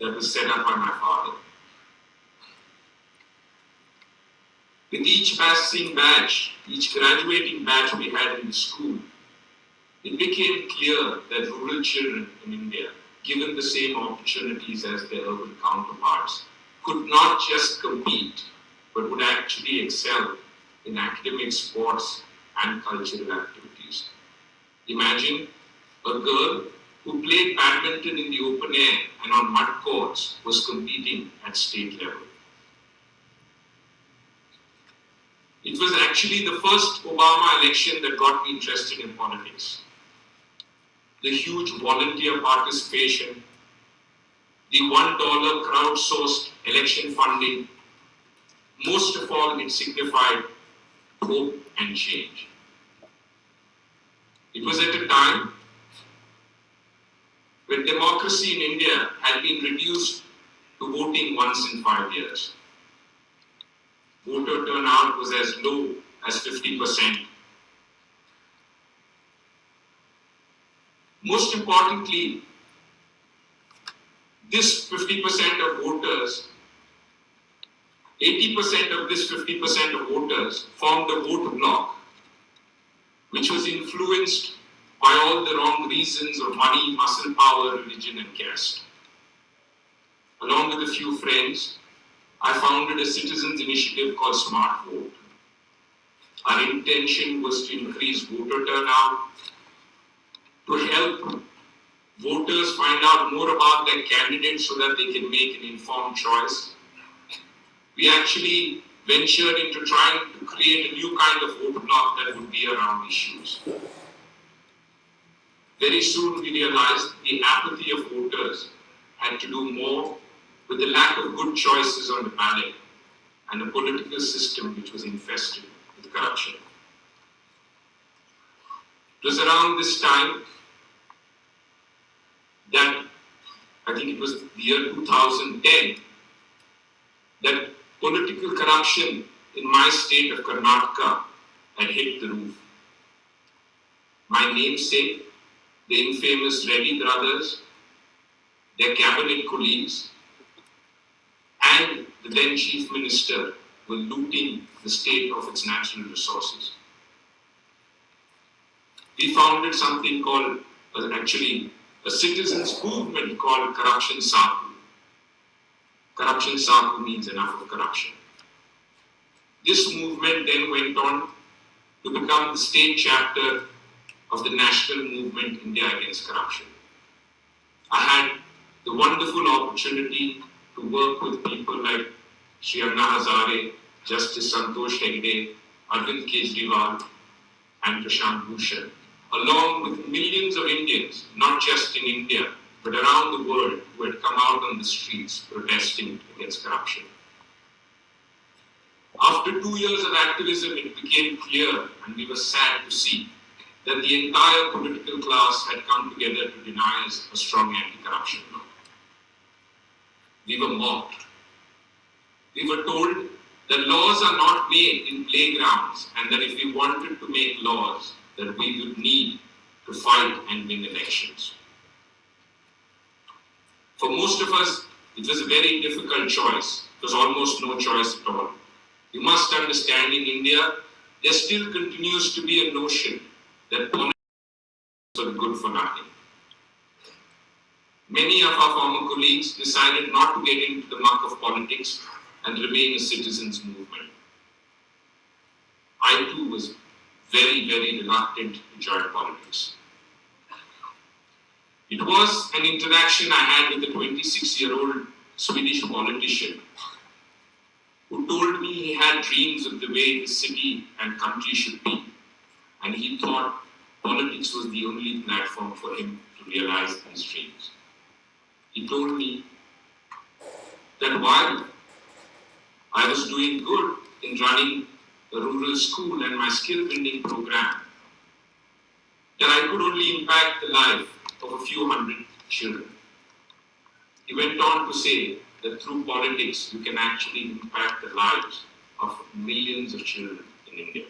that was set up by my father. With each passing batch, each graduating batch we had in the school, it became clear that rural children in India, given the same opportunities as their urban counterparts, could not just compete, but would actually excel in academic, sports, and cultural activities. Imagine a girl who played badminton in the open air and on mud courts was competing at state level. It was actually the first Obama election that got me interested in politics. The huge volunteer participation, the $1 crowdsourced election funding, most of all, it signified hope and change. It was at a time when democracy in India had been reduced to voting once in 5 years. Voter turnout was as low as 50%. Most importantly, this 50% of voters, 80% of this 50% of voters formed a vote bloc, which was influenced by all the wrong reasons of money, muscle power, religion, and caste. Along with a few friends, I founded a citizens' initiative called Smart Vote. Our intention was to increase voter turnout, to help voters find out more about their candidates so that they can make an informed choice. We actually ventured into trying to create a new kind of vote bloc that would be around issues. Very soon we realized the apathy of voters had to do more with the lack of good choices on the ballot and a political system which was infested with corruption. It was around this time that, I think it was the year 2010, that political corruption in my state of Karnataka had hit the roof. My namesake, the infamous Reddy brothers, their cabinet colleagues, and the then chief minister were looting the state of its natural resources. We founded something called, actually, a citizens' movement called Corruption Saku. Corruption Saku means enough of corruption. This movement then went on to become the state chapter of the national movement India Against Corruption. I had the wonderful opportunity to work with people like Sri Anna Hazare, Justice Santosh Hegde, Arvind Kejriwal, and Prashant Bhushan, along with millions of Indians, not just in India, but around the world, who had come out on the streets protesting against corruption. After 2 years of activism, it became clear, and we were sad to see, that the entire political class had come together to deny us a strong anti-corruption law. We were mocked. We were told that laws are not made in playgrounds, and that if we wanted to make laws, that we would need to fight and win elections. For most of us, it was a very difficult choice. It was almost no choice at all. You must understand, in India, there still continues to be a notion that politics are good for nothing. Many of our former colleagues decided not to get into the muck of politics and remain a citizens' movement. I too was very, very reluctant to join politics. It was an interaction I had with a 26-year-old Swedish politician who told me he had dreams of the way the city and country should be, and he thought politics was the only platform for him to realize these dreams. He told me that while I was doing good in running a rural school and my skill building program, that I could only impact the life of a few hundred children. He went on to say that through politics you can actually impact the lives of millions of children in India.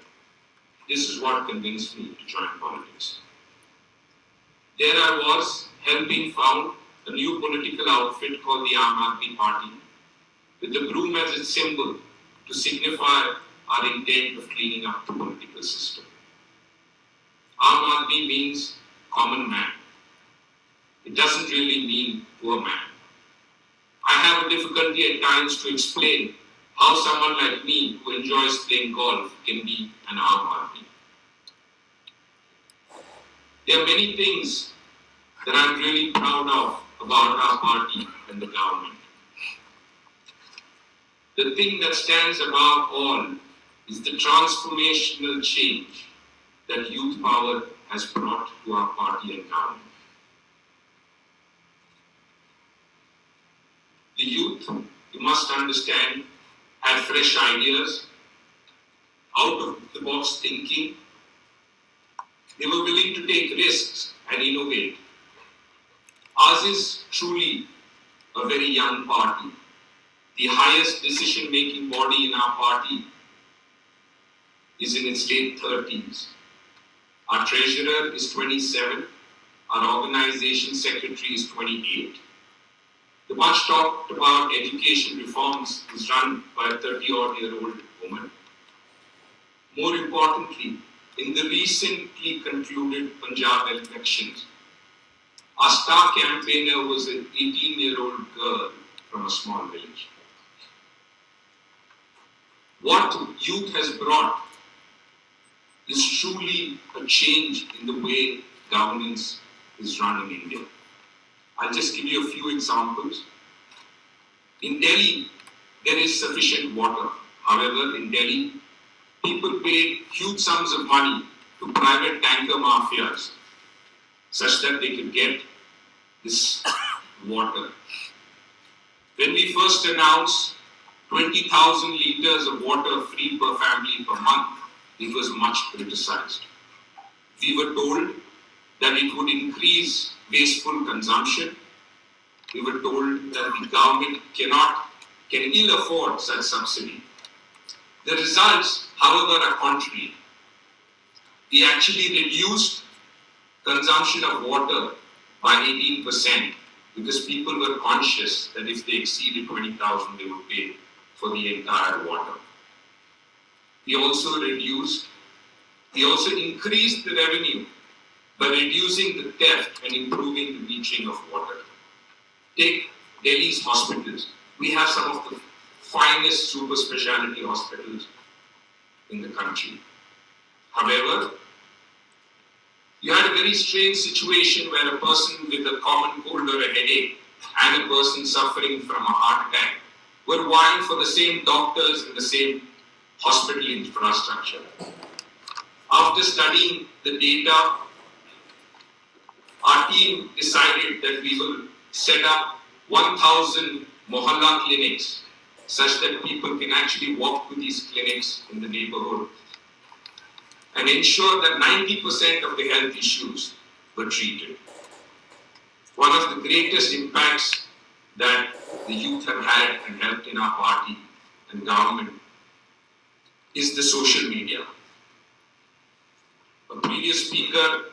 This is what convinced me to join politics. There I was, helping found a new political outfit called the Aam Aadmi Party, with the broom as its symbol to signify our intent of cleaning up the political system. Aam Aadmi means common man. It doesn't really mean poor man. I have a difficulty at times to explain how someone like me who enjoys playing golf can be an Aam Aadmi. There are many things that I'm really proud of about our party and the government. The thing that stands above all is the transformational change that youth power has brought to our party and government. The youth, you must understand, had fresh ideas, out of the box thinking. They were willing to take risks and innovate. Ours is truly a very young party. The highest decision-making body in our party is in its late 30s. Our treasurer is 27. Our organization secretary is 28. The much talked about education reforms is run by a 30-odd-year-old woman. More importantly, in the recently concluded Punjab elections, our star campaigner was an 18-year-old girl from a small village. What youth has brought is truly a change in the way governance is run in India. I'll just give you a few examples. In Delhi, there is sufficient water. However, in Delhi, people paid huge sums of money to private tanker mafias such that they could get this water. When we first announced 20,000 liters of water free per family per month, it was much criticized. We were told that it would increase wasteful consumption. We were told that the government can ill afford such subsidy. The results, however, are contrary. We actually reduced consumption of water by 18% because people were conscious that if they exceeded 20,000, they would pay for the entire water. We also increased the revenue by reducing the theft and improving the reaching of water. Take Delhi's hospitals. We have some of the finest super specialty hospitals in the country. However, you had a very strange situation where a person with a common cold or a headache and a person suffering from a heart attack were vying for the same doctors and the same hospital infrastructure. After studying the data, our team decided that we will set up 1,000 mohalla clinics such that people can actually walk to these clinics in the neighborhood and ensure that 90% of the health issues were treated. One of the greatest impacts that the youth have had and helped in our party and government is the social media. A previous speaker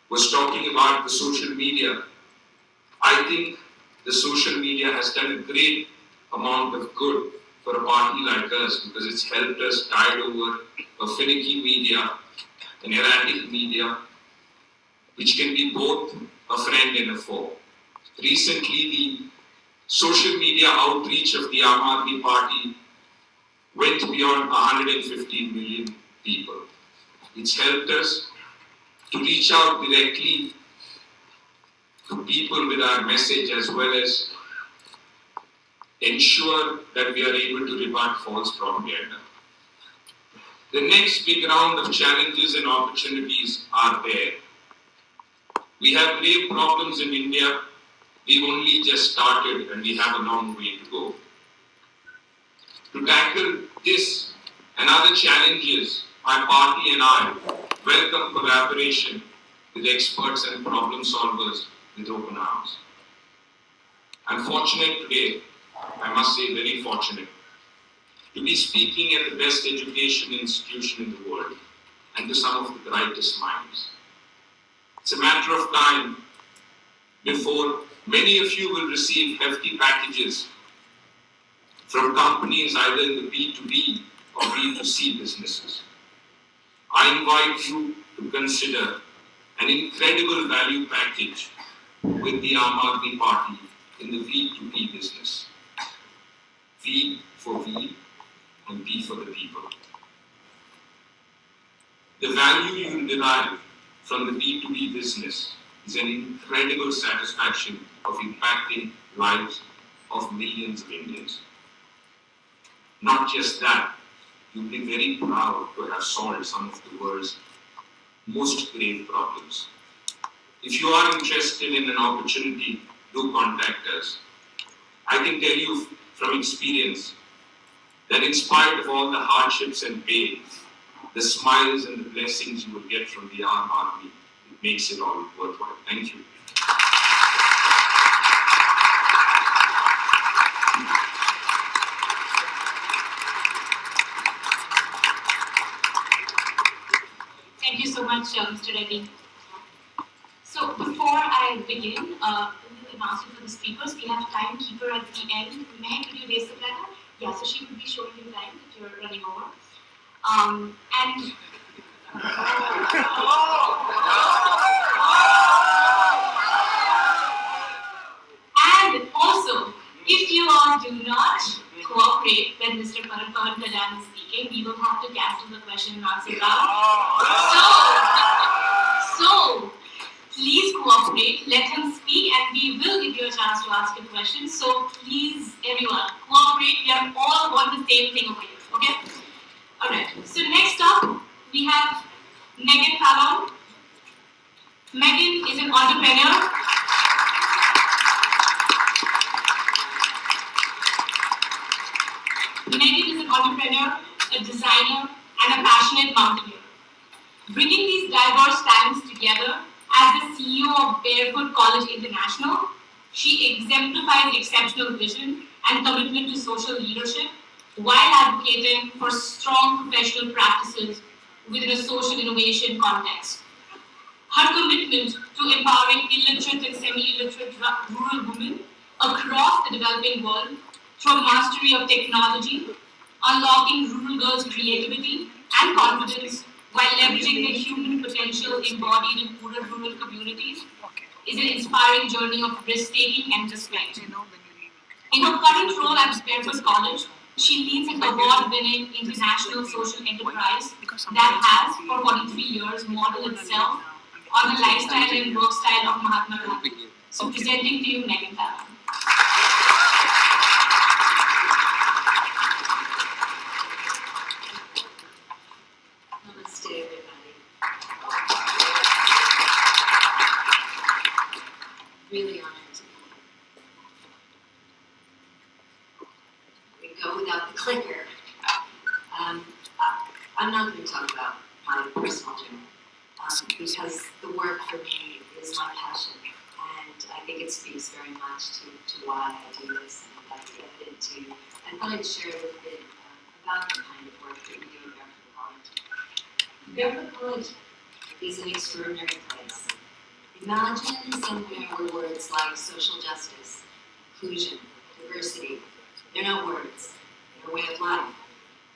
was talking about the social media. I think the social media has done a great amount of good for a party like us because it's helped us tide over a finicky media, an erratic media, which can be both a friend and a foe. Recently, the social media outreach of the Aam Aadmi Party went beyond 115 million people. It's helped us to reach out directly to people with our message as well as ensure that we are able to rebut false propaganda. The next big round of challenges and opportunities are there. We have grave problems in India. We've only just started and we have a long way to go. To tackle this and other challenges, my party and I welcome collaboration with experts and problem solvers with open arms. I'm fortunate today, I must say very fortunate, to be speaking at the best education institution in the world and to some of the brightest minds. It's a matter of time before many of you will receive hefty packages from companies either in the B2B or B2C businesses. I invite you to consider an incredible value package with the Aam Aadmi Party in the V2B business. V for we and P for the people. The value you will derive from the B2B business is an incredible satisfaction of impacting lives of millions of Indians. Not just that, you'll be very proud to have solved some of the world's most grave problems. If you are interested in an opportunity, do contact us. I can tell you from experience that in spite of all the hardships and pain, the smiles and the blessings you will get from the Aam Aadmi, it makes it all worthwhile. Thank you. Thank you so much, Mr. Reddy. So before I begin, a little announcement for the speakers. We have timekeeper at the end. May could you raise the platter? Yeah, so she could be showing you time if you're running over. And also, if you all do not cooperate when Mr. Pavan Kalyan is speaking, we will have to cancel the question and answer round. So, please cooperate, let him speak, and we will give you a chance to ask a question. So, please, everyone, cooperate. We are all want the same thing over here, okay? Alright, so next up, we have Megan Fallon. Megan is an entrepreneur. Megan is an entrepreneur, a designer, and a passionate mountaineer. Bringing these diverse talents together as the CEO of Barefoot College International, she exemplifies exceptional vision and commitment to social leadership while advocating for strong professional practices within a social innovation context. Her commitment to empowering illiterate and semi-illiterate rural women across the developing world through mastery of technology, unlocking rural girls' creativity and confidence while leveraging their human potential embodied in rural communities is an inspiring journey of risk-taking and respect. In her current role at Barefoot College, she leads an award-winning international social enterprise that has, for 43 years, modeled itself on the lifestyle and work style of Mahatma Gandhi. So presenting to you, Megan Fallon. Namaste, everybody. Really honored to be here. We go without the clicker. I'm not going to talk about my personal journey because the work for me is my passion, and I think it speaks very much to why I do this and what I get into. I thought I'd share a little bit about the kind of work that we do at Barefoot College. Barefoot College is an extraordinary place. Imagine somewhere where words like social justice, inclusion, diversity, they're not words, they're a way of life.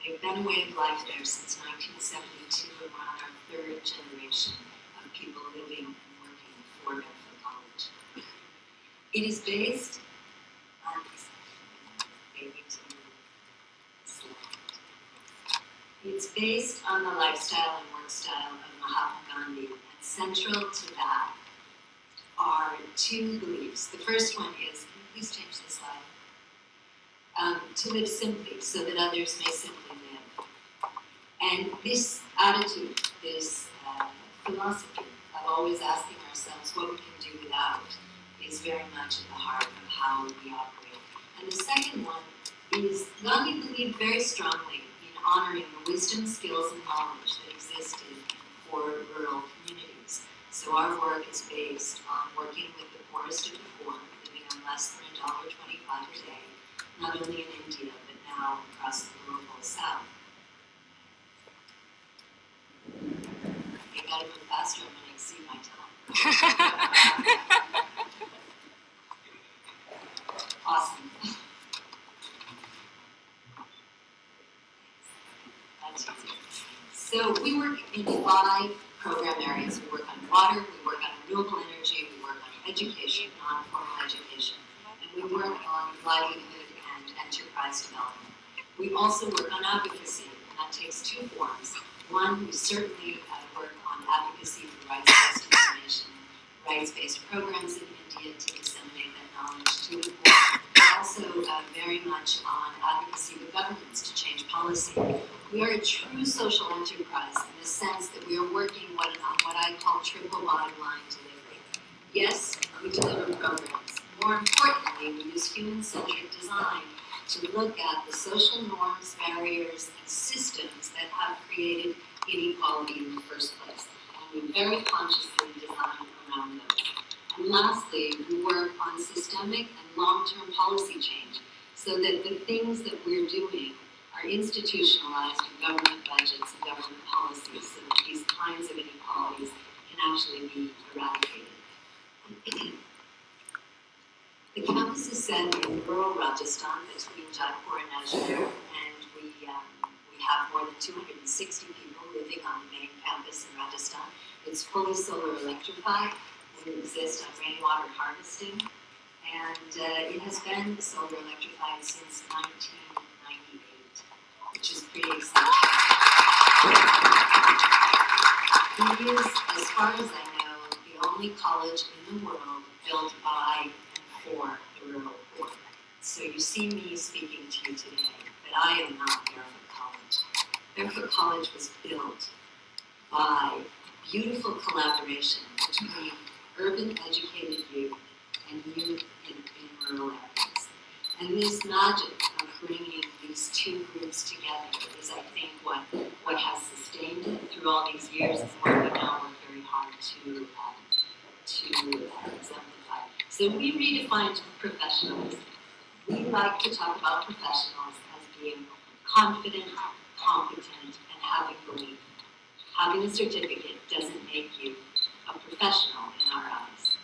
They've been a way of life there since 1972, and we're on our third generation of people living and working for Barefoot College. It is based on It's based on the lifestyle and work style of Mahatma Gandhi, and central to that are two beliefs. The first one is, can you please change the slide? To live simply so that others may simply live. And this attitude, this philosophy of always asking ourselves what we can do without is very much at the heart of how we operate. And the second one is Gandhi believed very strongly in honoring the wisdom, skills, and knowledge that existed for rural communities. So So our work is based on working with the poorest of the poor, living on less than $1.25 a day, not only in India, but now across the global south. You gotta move faster, I'm gonna exceed my time. Awesome. That's easy. So we work in 5 program areas. We work on water, we work on renewable energy, we work on education, non-formal education, and we work on livelihood and enterprise development. We also work on advocacy, and that takes 2 forms. One, we certainly work on advocacy for rights-based information, rights-based programs in India to disseminate that knowledge to the poor, but also very much on advocacy with governments to change policy. We are a true social enterprise in the sense that we are working on what I call triple bottom line delivery. Yes, we deliver programs. More importantly, we use human-centric design to look at the social norms, barriers, and systems that have created inequality in the first place. And we very consciously design around those. And lastly, we work on systemic and long-term policy change so that the things that we're doing are institutionalized in government budgets and government policies so that these kinds of inequalities can actually be eradicated. The campus is set in rural Rajasthan between Jaipur and Ajmer, and we have more than 260 people living on the main campus in Rajasthan. It's fully solar electrified. We exist on rainwater harvesting, and it has been solar electrified since 1998, which is pretty exciting. It is, as far as I know, the only college in the world built by for the rural poor. So you see me speaking to you today, but I am not Barefoot College. Barefoot College was built by beautiful collaboration between urban educated youth and youth in rural areas. And this magic of bringing these 2 groups together is, I think, what has sustained it through all these years and what we now work very hard to exemplify. So we redefined professionals. We like to talk about professionals as being confident, competent, and having belief. Having a certificate doesn't make you a professional in our eyes.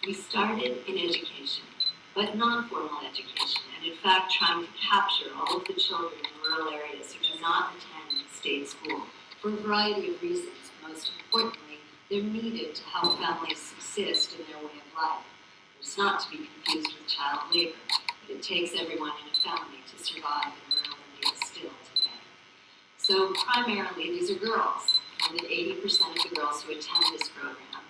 We started in education, but non-formal education, and in fact trying to capture all of the children in rural areas who do not attend state school for a variety of reasons. Most importantly, they're needed to help families subsist in their way of life. It's not to be confused with child labor, but it takes everyone in a family to survive in rural India still today. So primarily these are girls, and that 80% of the girls who attend this program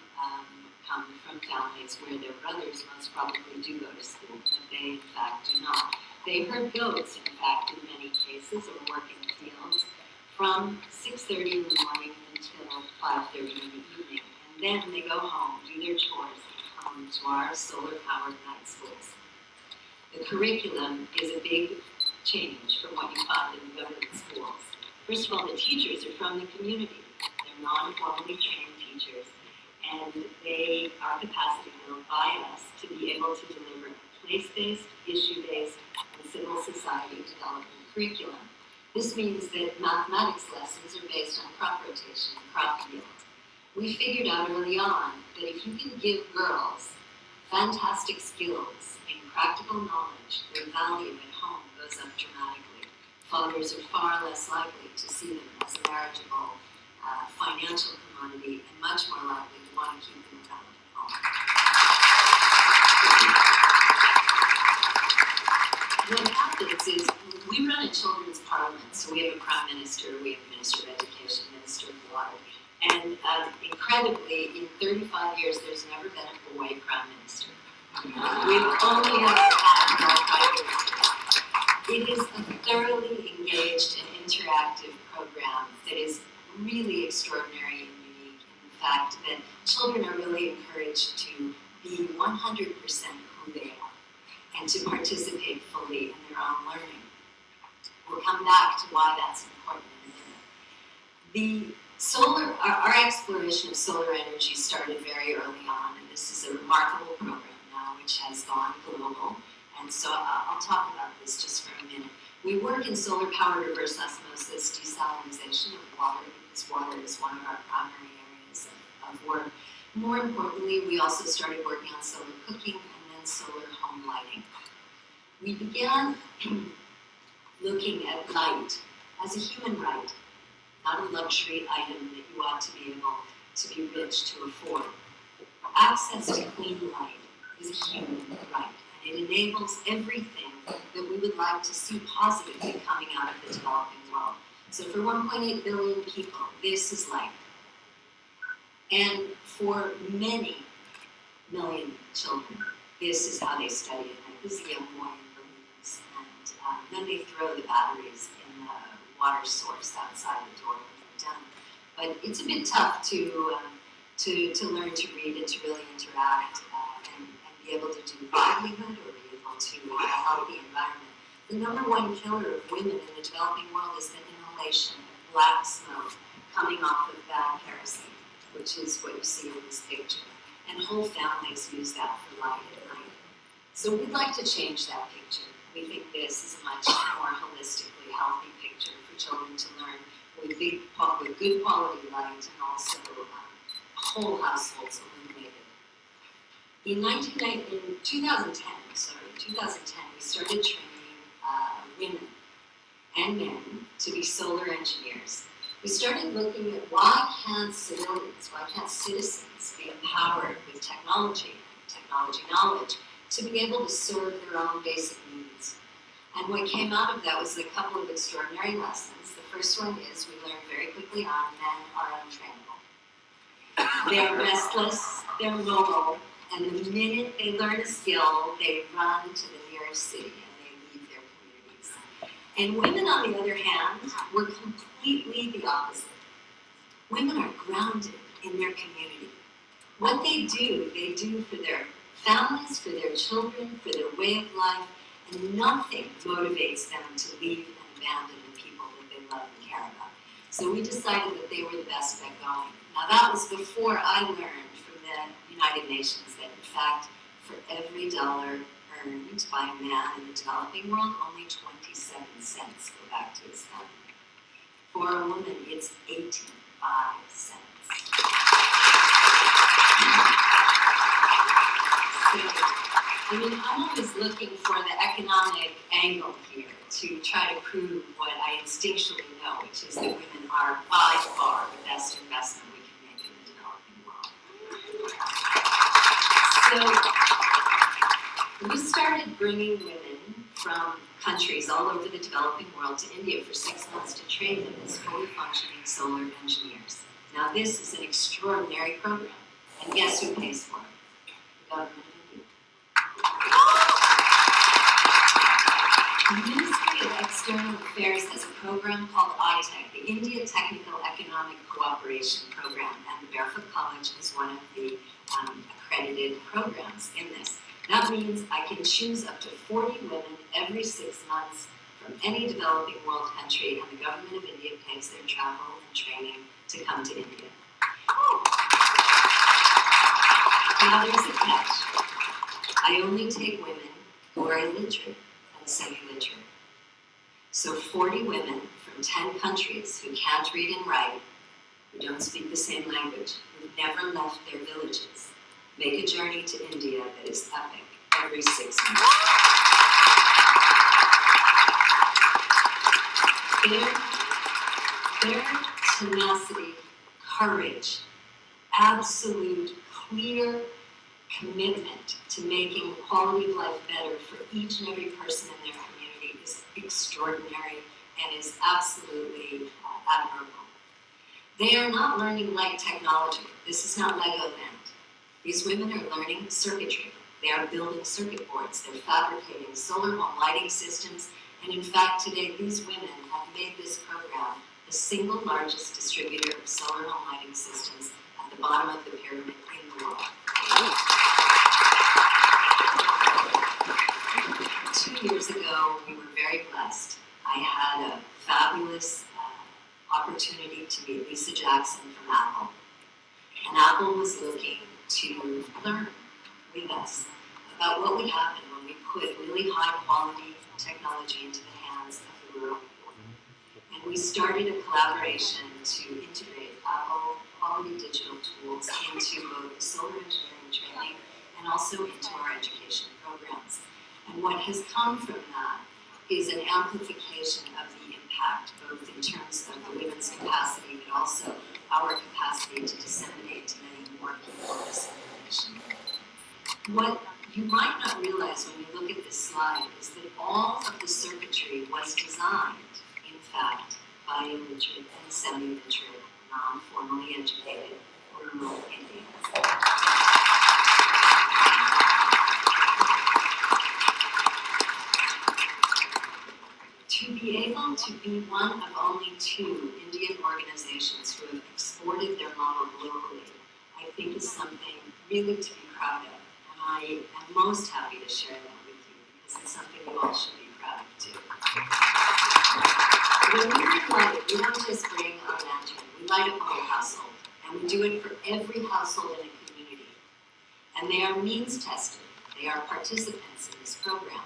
come from families where their brothers most probably do go to school, but they in fact do not. They herd goats, in fact, in many cases, or work in the fields from 6:30 in the morning until 5:30 in the evening. And then they go home, do their chores, and come to our solar-powered night schools. The curriculum is a big change from what you find in the government schools. First of all, the teachers are from the community. They're non-formally trained teachers, and they are capacity built by us to be able to deliver a place-based, issue-based, and civil society development curriculum. This means that mathematics lessons are based on crop rotation and crop yield. We figured out early on that if you can give girls fantastic skills in practical knowledge, their value at home goes up dramatically. Fathers are far less likely to see them as a marriageable financial commodity and much more likely to want to keep them around at home. What happens is we run a children's parliament, so we have a prime minister, we have a minister of education, minister of water, and incredibly, in 35 years, there's never been a boy prime minister. We've only ever had girl prime ministers. It is a thoroughly engaged and interactive program that is really extraordinary and unique in the fact that children are really encouraged to be 100% who they are and to participate fully in their own learning. We'll come back to why that's important in a minute. The Our exploration of solar energy started very early on, and this is a remarkable program now which has gone global. And so I'll talk about this just for a minute. We work in solar power reverse osmosis desalinization of water, because water is one of our primary areas of work. More importantly, we also started working on solar cooking and then solar home lighting. We began looking at light as a human right, not a luxury item that you ought to be able to be rich to afford. Access to clean light is a human right, and it enables everything that we would like to see positively coming out of the developing world. So for 1.8 billion people, this is light. And for many million children, this is how they study at night. This is a young boy in balloons, and then they throw the batteries in the water source outside the door when they're done. But it's a bit tough to learn to read and to really interact and be able to do livelihood or be able to have a healthy environment. The number one killer of women in the developing world is the inhalation of black smoke coming off of bad kerosene, which is what you see in this picture. And whole families use that for light at night. So we'd like to change that picture. We think this is a much more holistically healthy picture for children to learn with good quality light and also whole households illuminated. In 2010, we started training women and men to be solar engineers. We started looking at why can't citizens be empowered with technology knowledge to be able to serve their own basic needs. And what came out of that was a couple of extraordinary lessons. The first one is we learned very quickly on men are untrainable. They're restless, they're mobile, and the minute they learn a skill, they run to the nearest city and they leave their communities. And women, on the other hand, were completely the opposite. Women are grounded in their community. What they do for their families, for their children, for their way of life, and nothing motivates them to leave and abandon the people that they love and care about. So we decided that they were the best bet going. Now that was before I learned from the United Nations that in fact, for every dollar earned by a man in the developing world, only 27 cents go back to his family. For a woman, it's 85 cents. I'm always looking for the economic angle here to try to prove what I instinctually know, which is that women are by far the best investment we can make in the developing world. So we started bringing women from countries all over the developing world to India for 6 months to train them as fully functioning solar engineers. Now this is an extraordinary program, and guess who pays for it? The government of India. The Ministry of External Affairs has a program called ITEC, the India Technical Economic Cooperation Program, and the Barefoot College is one of the accredited programs in this. That means I can choose up to 40 women every 6 months from any developing world country, and the government of India pays their travel and training to come to India. Now there's a catch. I only take women who are illiterate and semi-literate. So 40 women from 10 countries who can't read and write, who don't speak the same language, who've never left their villages, make a journey to India that is epic every 6 months. Their tenacity, courage, absolute, clear commitment to making quality of life better for each and every person in their community is extraordinary and is absolutely admirable. They are not learning light technology. This is not Lego land. These women are learning circuitry. They are building circuit boards. They're fabricating solar home lighting systems. And in fact, today, these women have made this program the single largest distributor of solar home lighting systems at the bottom of the pyramid in the world. 2 years ago, we were very blessed. I had a fabulous opportunity to meet Lisa Jackson from Apple. And Apple was looking to learn with us about what would happen when we put really high quality technology into the hands of the rural poor. And we started a collaboration to integrate Apple quality digital tools into both the solar engineering training and also into our education programs. And what has come from that is an amplification of the impact, both in terms of the women's capacity, but also our capacity to disseminate to many more people this information. What you might not realize when you look at this slide is that all of the circuitry was designed, in fact, by illiterate and semi-literate, non-formally educated rural Indians. To be able to be one of only 2 Indian organizations who have exported their model globally, I think is something really to be proud of. And I am most happy to share that with you because it's something you all should be proud of too. When we light it, we don't just bring our lantern, we light up a whole household. And we do it for every household in a community. And they are means tested. They are participants in this program.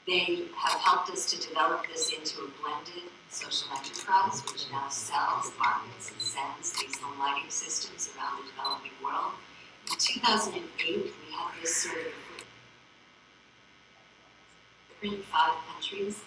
They have helped us to develop this into a blended social enterprise, which now sells, markets, and sends these home lighting systems around the developing world. In 2008, we had this sort of footprint in 5 countries.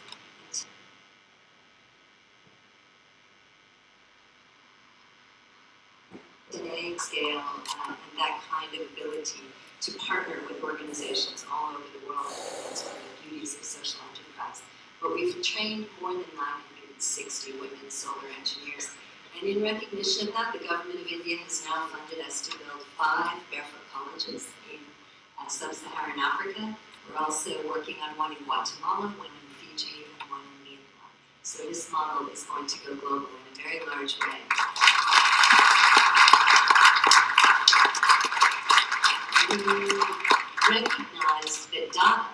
Today, scale, and that kind of ability to partner with organizations all over the world. That's one of the beauties of social enterprise. But we've trained more than 960 women solar engineers. And in recognition of that, the government of India has now funded us to build 5 barefoot colleges in sub-Saharan Africa. We're also working on one in Guatemala, one in Fiji, and one in Myanmar. So this model is going to go global in a very large way. We recognized that data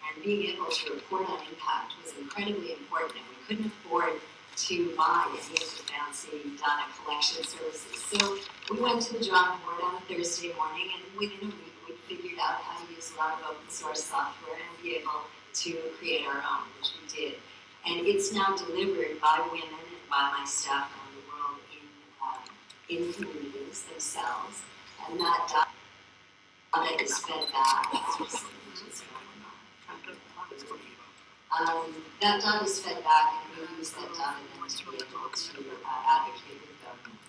and being able to report on impact was incredibly important, and we couldn't afford to buy any of the fancy data collection services. So we went to the drawing board on a Thursday morning, and within a week we figured out how to use a lot of open source software and be able to create our own, which we did. And it's now delivered by women and by my staff around the world in communities themselves, and that data is fed back. That data is fed back, and we use that data then to be able to advocate with government.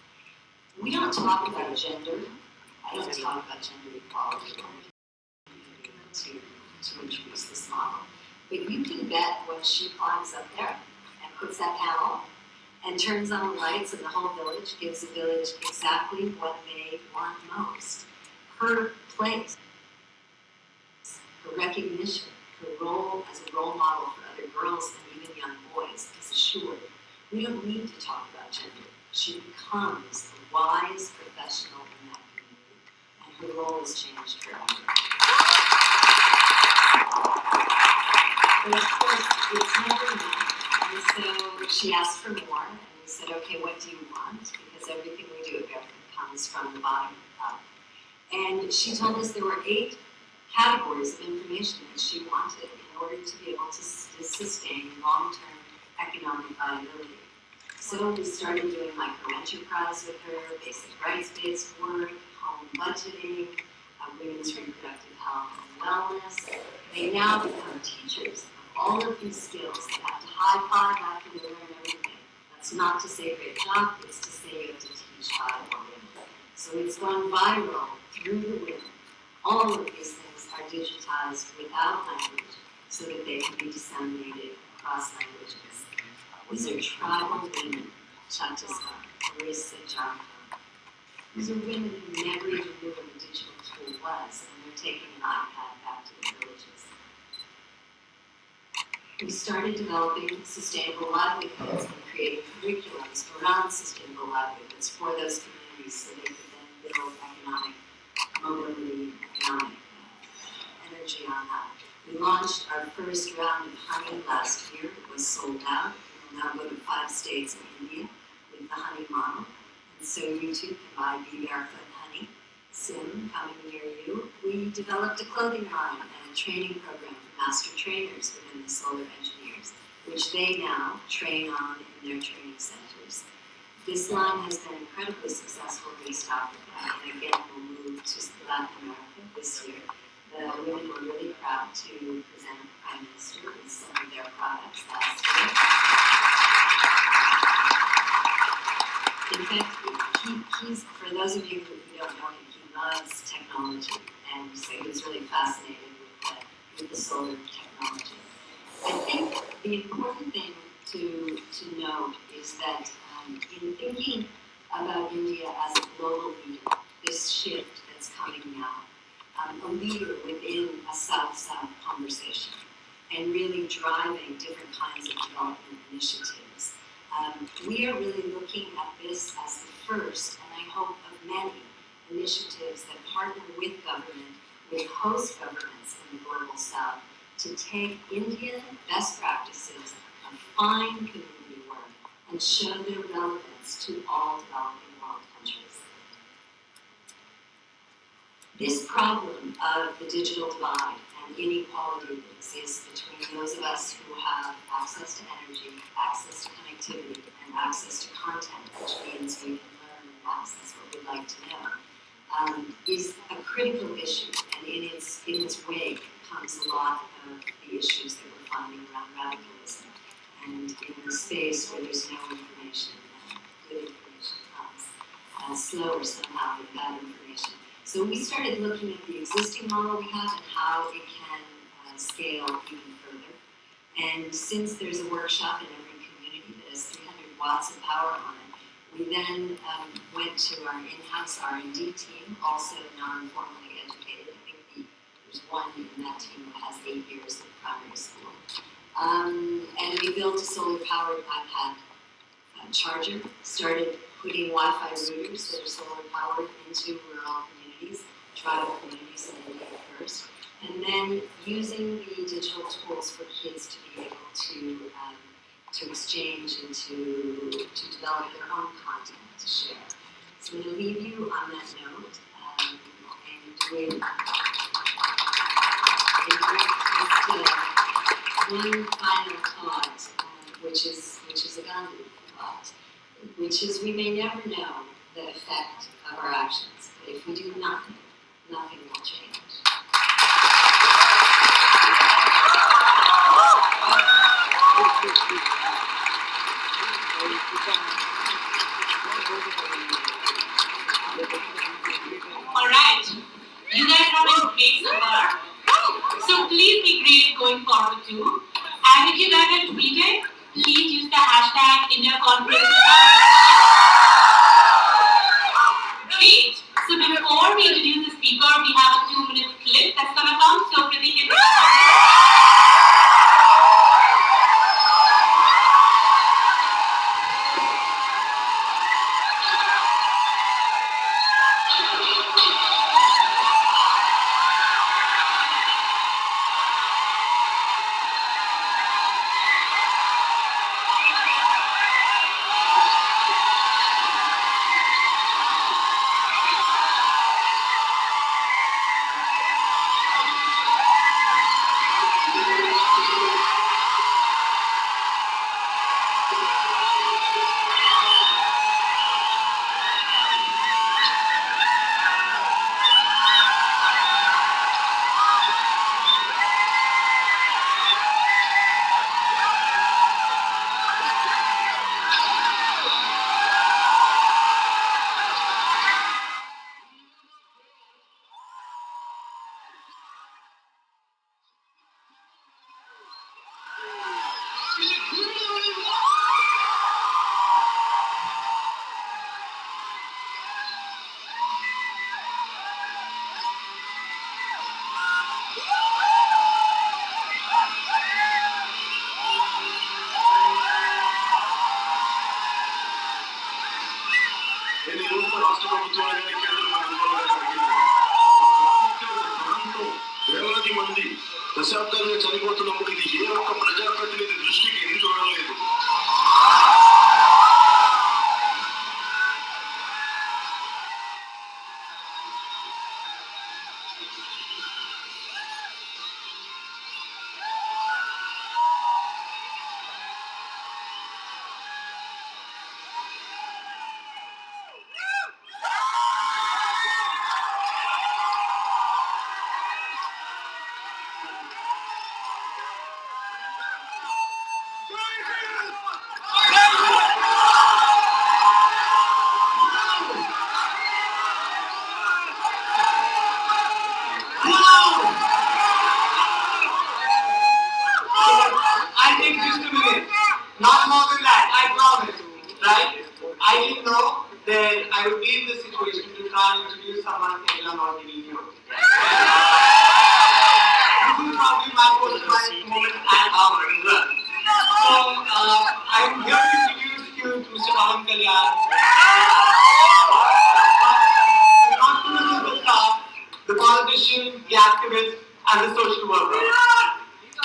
We don't talk about gender. I don't talk about gender equality to introduce this model. But you can bet when she climbs up there and puts that panel and turns on the lights, and the whole village gives the village exactly what they want most. Her place, her recognition, her role as a role model for other girls and even young boys is assured. We don't need to talk about gender. She becomes a wise professional in that community, and her role has changed forever. But of course, it's never enough. And so she asked for more, and we said, okay, what do you want? Because everything we do at Barefoot comes from the bottom up. And she told us there were 8 categories of information that she wanted in order to be able to sustain long-term economic viability. So we started doing micro-enterprise with her, basic rights-based work, home budgeting, women's reproductive health and wellness. They now become teachers of all of these skills. They have to high-five after they learn everything. That's not to say great job, it's to say you have to teach how to work. So it's gone viral through the women. All of these things are digitized without language so that they can be disseminated across languages. These are tribal women, Chhattisgarh, Orissa, Jharkhand. These are women who never even knew what a digital tool was, and they're taking an iPad back to their villages. We started developing sustainable livelihoods and creating curriculums around sustainable livelihoods for those communities so they could then build economic mobility, economic energy on that. We launched our first round of honey last year. It was sold out. We will now go to 5 states in India with the honey model. And so you too can buy Be Barefoot Honey soon, coming near you. We developed a clothing line and a training program for master trainers within the solar engineers, which they now train on in their training centers. This line has been incredibly successful in East Africa, and again will move to Latin America this year. The women were really proud to present the Prime Minister with some of their products last year. In fact, he's, for those of you who don't know him, he loves technology, and so he was really fascinated with the solar technology. I think the important thing to note is that in thinking about India as a global leader, this shift that's coming now, a leader within a South-South conversation, and really driving different kinds of development initiatives. We are really looking at this as the first, and I hope of many, initiatives that partner with government, with host governments in the global South, to take Indian best practices of fine community work and show their relevance to all developing world countries. This problem of the digital divide and inequality that exists between those of us who have access to energy, access to connectivity, and access to content, which means we can learn and access what we'd like to know, is a critical issue, and in its wake comes a lot of the issues that we're finding around radicalism. And in a space where there's no information, good information comes slower somehow than bad information. So we started looking at the existing model we have and how it can scale even further. And since there's a workshop in every community that has 300 watts of power on it, we then went to our in-house R&D team, also non-formally educated. I think there's one in that team who has 8 years of primary school. And we built a solar-powered iPad charger, started putting Wi-Fi routers that are solar-powered into rural communities, tribal communities in India first, and then using the digital tools for kids to be able to exchange and to develop their own content to share. So I'm going to leave you on that note, and with one final thought, which is a Gandhi thought, which is we may never know the effect of our actions, but if we do nothing, nothing will change. Alright, you guys have been great so far. So please be great going forward too. And if you guys have tweeted, please use the hashtag IndiaConference. Great. So before we introduce the speaker, we have a 2-minute clip that's gonna come. So Pratik can వేలాది మంది దశాబ్దాలుగా చనిపోతున్నప్పుడు ఇది ఏ ఒక్క ప్రజాప్రతినిధి దృష్టికి ఎందుకు రావలేదు? I take just a minute. Not more than that, I promise. Right? I didn't know that I would be in this situation to try and introduce someone Kerala not really knew. This is probably my most funny moment at Harvard as well. So, I'm here to introduce you to Mr. Pavan Kalyan. Not to the superstar, the politician, the activist, and the social worker,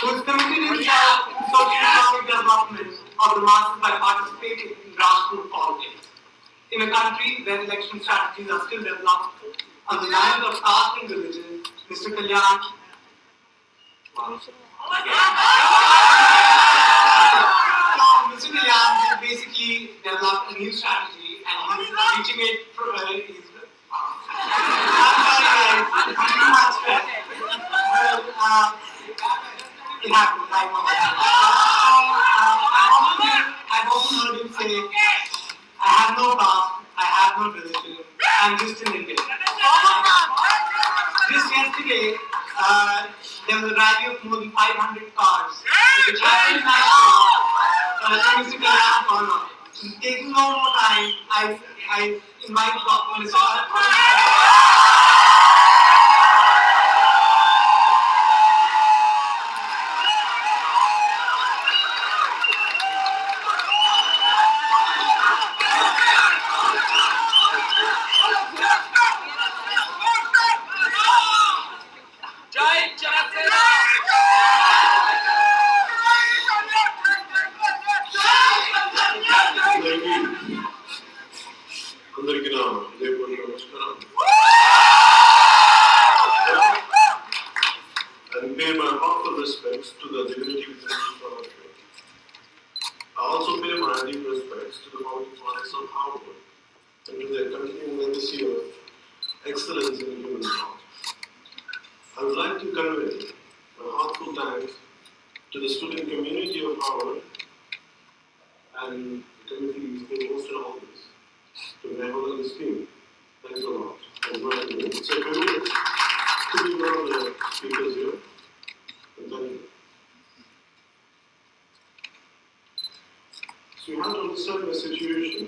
who has committed himself to socio-economic development of the masses by participating in grassroots politics. In a country where election strategies are still developed on the lines of caste and religion, Mr. Kalyan Mr. Kalyan has basically developed a new strategy and he's reaching it for I'm sorry guys, it's too much stress. Well, it happens, I know. I've often heard him say, I have no caste, I have no religion, I'm just an Indian. Just yesterday, there was a rally of more than 500 cars, which happened nationally, Mr. Kalyan's honor. So taking no more time, I invite Mr. అందరికీ నా హృదయపూర్వక నమస్కారం. And pay my heartfelt respects to the divinity within each one of you. I also pay my deep respects to the founding fathers of Harvard and to their continuing legacy of excellence in the human heart. I would like to convey my heartfelt thanks to the student community of Harvard and the committee who hosted all this. To enable this team. Thanks a lot. It's a privilege to be one of the speakers here. And thank you. So you have to understand the situation.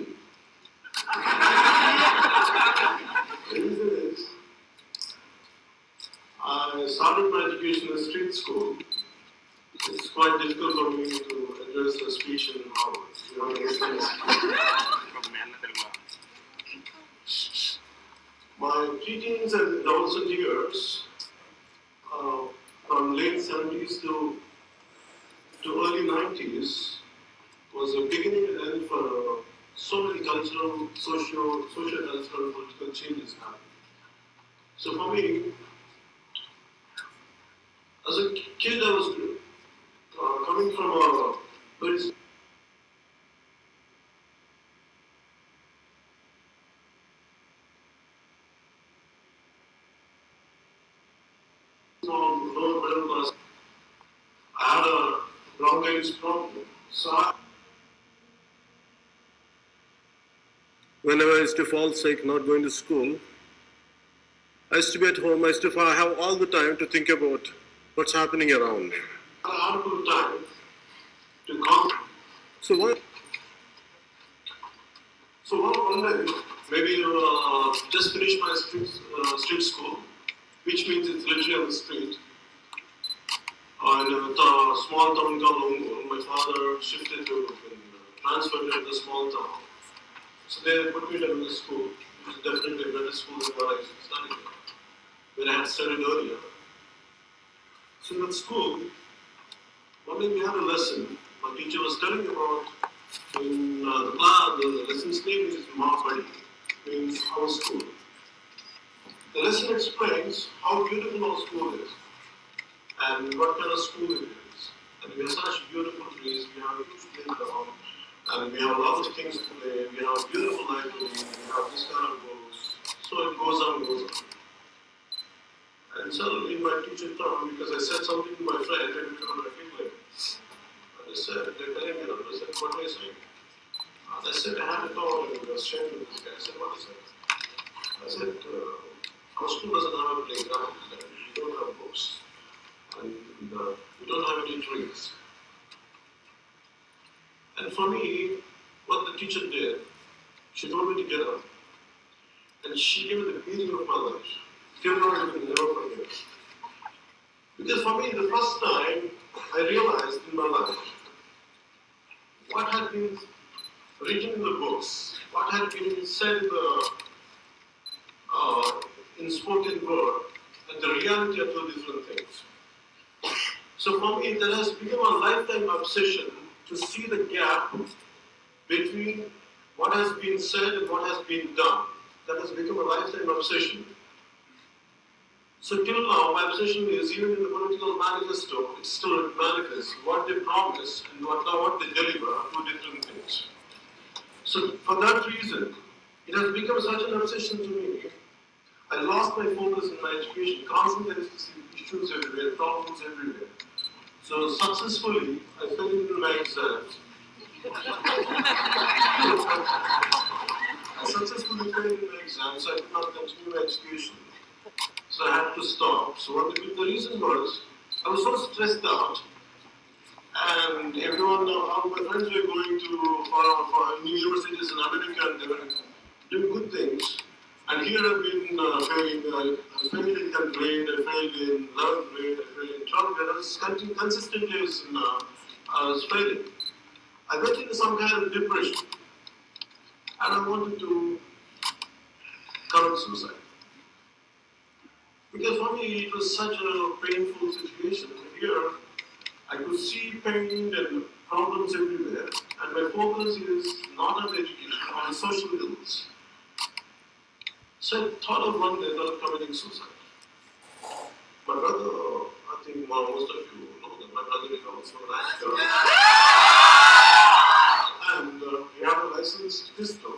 The reason is, I started my education in street school. It's quite difficult for me to address a speech in Harvard. You have to understand the My preteens and adolescent years, from late 70s to early 90s, was a beginning and end for so many cultural, social-cultural, political changes happening. So for me, as a kid, I was coming from a very small, lower middle class. I had a bronchitis problem. So whenever I used to fall sick, not going to school, I used to be at home. I used to have all the time to think about what's happening around me. I had a good time to come. So one day, maybe just finished my street school, which means it's literally on the street. In a small town called Longo, my father shifted to transferred to the small town. So they put me to the school, which is definitely a better school than what I used to study there, where I had studied earlier. So in that school, one day we had a lesson. My teacher was telling about in the lesson's name is Mahapadi, means our school. The lesson explains how beautiful our school is and what kind of school it is. And we have such beautiful trees, we have a huge playground, and we have lots of things to play, we have a beautiful library, we have this kind of books. So it goes on, goes on. And suddenly my teacher turned because I said something to my friend and it was my feeling. And I said, they're telling me, I said, what are you saying? And I said, I had a thought and I was sharing with this guy. I said, what is it? I said, our school doesn't have a playground, we don't have books, and we don't have any trees. And for me, what the teacher did, she told me to get up, and she gave me the beating of my life. Till now, I will never forget. Because for me, the first time, I realized in my life what had been written in the books, what had been said in spoken word, and the reality are two different things. So for me, that has become a lifetime obsession to see the gap between what has been said and what has been done. That has become a lifetime obsession. So till now, my obsession is, even in the political manifesto, it's still manifest. What they promise and what they deliver are two different things. So for that reason, it has become such an obsession to me. I lost my focus in my education, constantly I used to see issues everywhere, problems everywhere. So successfully, I failed in my exams. I successfully failed in my exams, so I could not continue my education. So I had to stop. So what the reason was, I was so stressed out, and everyone, all my friends were going to for universities in America, and they were doing good things. And here I've been failing. I failed in 10th grade, I failed in 11th grade, I failed in 12th grade. I was consistently I was failing. I went into some kind of depression, and I wanted to commit suicide. Because for me, it was such a painful situation. Here, I could see pain and problems everywhere, and my focus is not on education, on social ills. So I thought of one day not committing suicide. My brother, I think most of you know that my brother is also an actor. And he had a licensed pistol.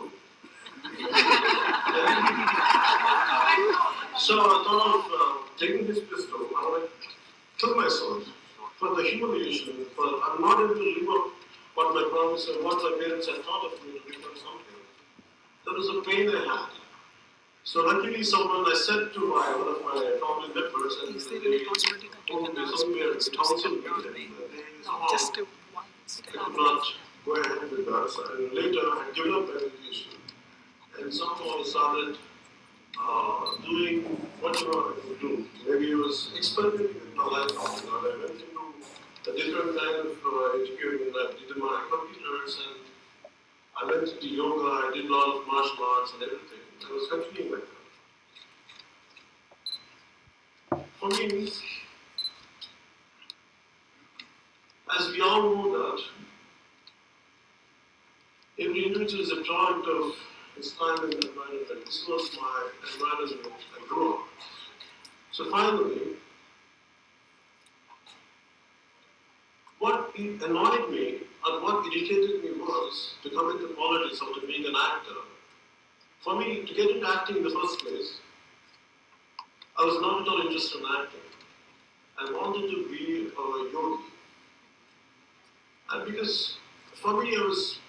So I thought of taking this pistol and I kill myself for the humiliation, for I'm not able to live up what my promise and what my parents had thought of me to become something. That was the pain I had. So luckily I said to one of my family members, and they told me somewhere to counsel me that I could not go ahead with that. And later I given up education and somehow I started doing whatever I could do. Maybe I was experimenting with my life after that. I went into a different kind of education. I did my computers and I went into yoga, I did a lot of martial arts and everything. I was continuing like that. For me, as we all know that, every individual is a product of his time and environment. This was my environment I grew up. So finally, what annoyed me and what irritated me was to come into politics after being an actor. For me, to get into acting in the first place, I was not at all interested in acting. I wanted to be a yogi. And because for me, I was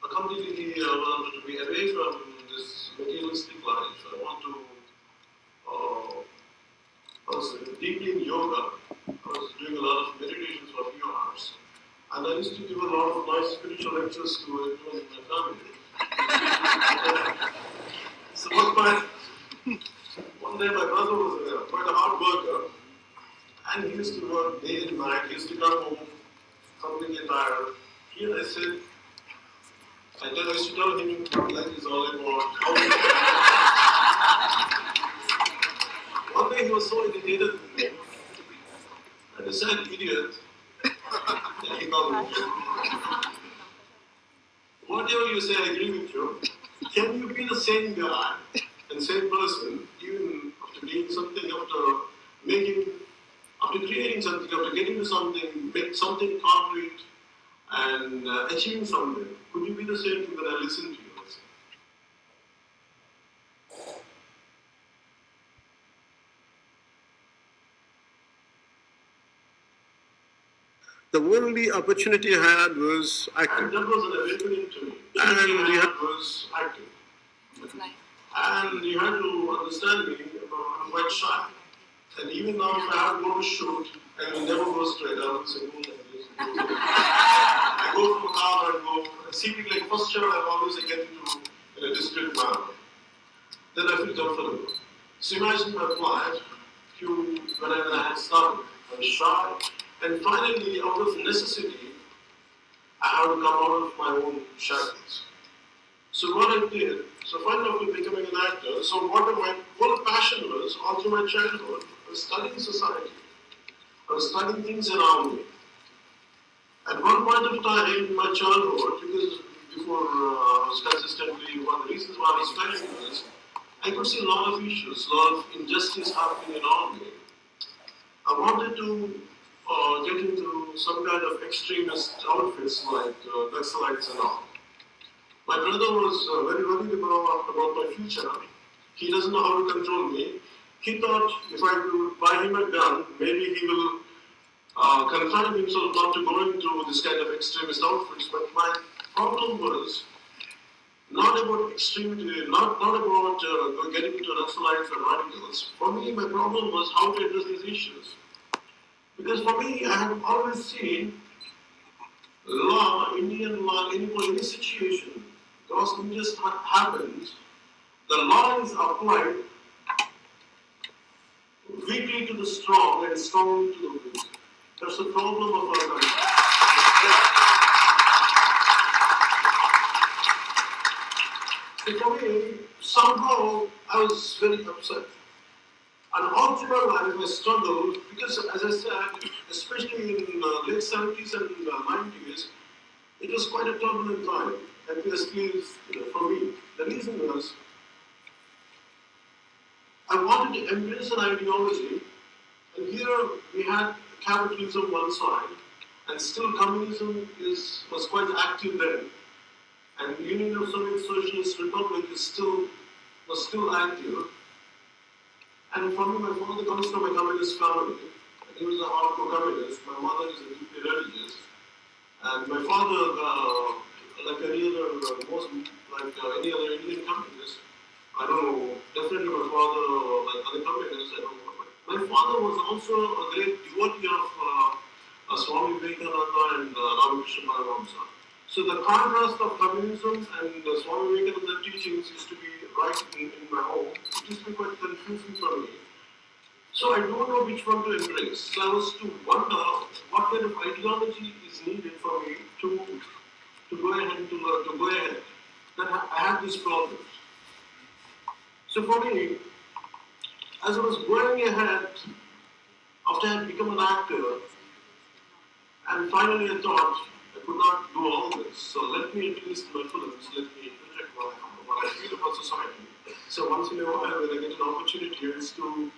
completely wanted to be away from this materialistic life. I was deeply in yoga. I was doing a lot of meditations for a few hours. And I used to give a lot of nice spiritual lectures to everyone in my family. So one day my brother was quite a hard worker, and he used to work day and night. He used to come home completely tired. Here I said, I used to tell him what life is all about. One day he was so irritated with me, and he said, idiot. And he called me. Whatever you say, I agree with you. Can you be the same guy and same person even something, after creating something, after getting to something, make something concrete and achieving something, could you be the same thing when I listen to you? The only opportunity I had was acting. And that was an awakening to me. And you had was acting. And you had to understand me, I'm quite shy. And even now, if I have to go to shoot, I will never go straight. I will say, go like this. I go from a car and go, and see me like first shot, I always get into in a discreet manner. Then I feel comfortable. So imagine my plight, when I had started. I was shy, and finally, out of necessity, I had to come out of my own shackles. So what I did, so finally after becoming an actor, so what my whole passion was, all through my childhood, was studying society. I was studying things around me. At one point of time in my childhood, because before I was consistently, one of the reasons why I was studying this, I could see a lot of issues, a lot of injustice happening around me. I wanted to get into some kind of extremist outfits like Naxalites and all. My brother was very worried about my future. He doesn't know how to control me. He thought if I could buy him a gun, maybe he will confine himself not to go into this kind of extremist outfits. But my problem was not about extremity, not about getting into Naxalites or radicals. For me, my problem was how to address these issues. Because for me, I have always seen law, Indian law, any situation, because injustice happens, the law is applied weakly to the strong and strong to the weak. That's the problem of our country. So for me, somehow I was very upset. And all through my life, I struggled because, as I said, especially in late 70s and 90s, it was quite a turbulent time, at least for me. The reason was, I wanted to embrace an ideology, and here we had capitalism one side, and still communism was quite active then, and the Union of Soviet Socialist Republic was still active. And for me, my father comes from a communist family, and he was a hardcore communist. My mother is a deeply religious, and my father, like any other Indian communist, I don't know. Definitely, my father, like other communists, I don't know. But my father was also a great devotee of Swami Vivekananda and Ramakrishna Paramahamsa. So the contrast of communism and Swami Vivekananda teachings used to be right in my home. It used to be quite confusing for me. So I don't know which one to embrace. So I was to wonder what kind of ideology is needed for me to go ahead. That I had these problems. So for me, as I was going ahead, after I had become an actor, and finally I thought I could not do all this. So let me at least my films, let me project what I feel about society. So once in a while, when I get an opportunity, it's to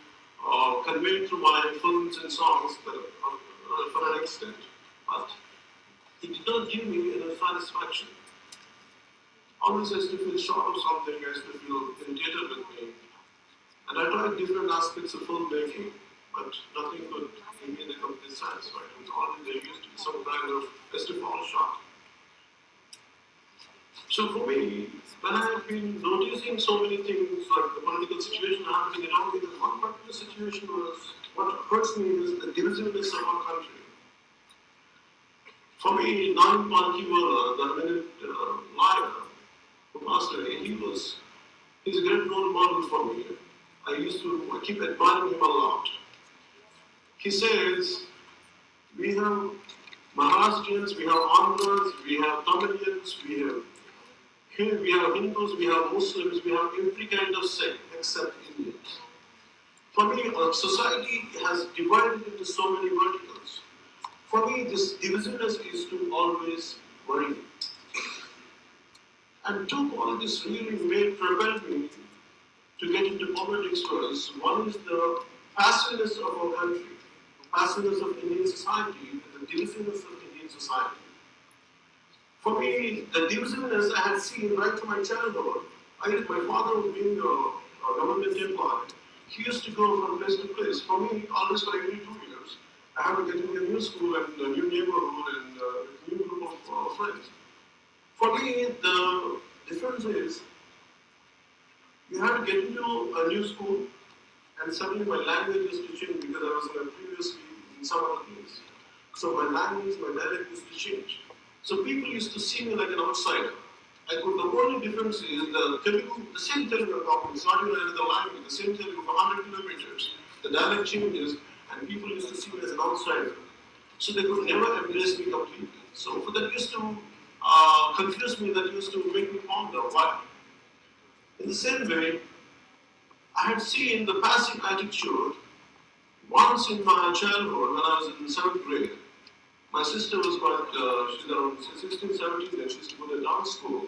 convey through my films and songs for an extent. But it did not give me enough satisfaction. Always has to feel short of something, has to feel irritated with me. And I tried different aspects of filmmaking, but nothing could give me the complete satisfaction. Always there used to be some kind of just to fall short. So for me, when I have been noticing so many things like the political situation happening around me, there's one particular situation was what hurts me is the divisiveness of our country. For me, Navin Palkhiwala, the eminent lawyer who passed away, he's a great role model for me. I keep admiring him a lot. He says, we have Maharashtrians, we have Andhras, we have Tamilians, we have Hindus, we have Muslims, we have every kind of sect except Indians. For me, our society has divided into so many verticals. For me, this divisiveness is to always worry me. And two qualities really propelled me to get into politics was, one is the passiveness of our country, the passiveness of Indian society, and the divisiveness of Indian society. For me, the divisiveness I had seen right from my childhood. My father was being a government employee. He used to go from place to place. For me, always for every 2 years, I have to get into a new school and a new neighborhood and a new group of friends. For me, the difference is you have to get into a new school, and suddenly my language used to change because I was previously in some other place. So my language, my dialect used to change. So people used to see me like an outsider. The only difference is the same Telugu I'm talking, it's not even another language, the same Telugu for 100 kilometers. The dialect changes, and people used to see me as an outsider. So they could never embrace me completely. So for that used to confuse me, that used to make me ponder why. In the same way, I had seen the passive attitude once in my childhood when I was in 7th grade. My sister was she's around 16, 17, and she used to go to dance school.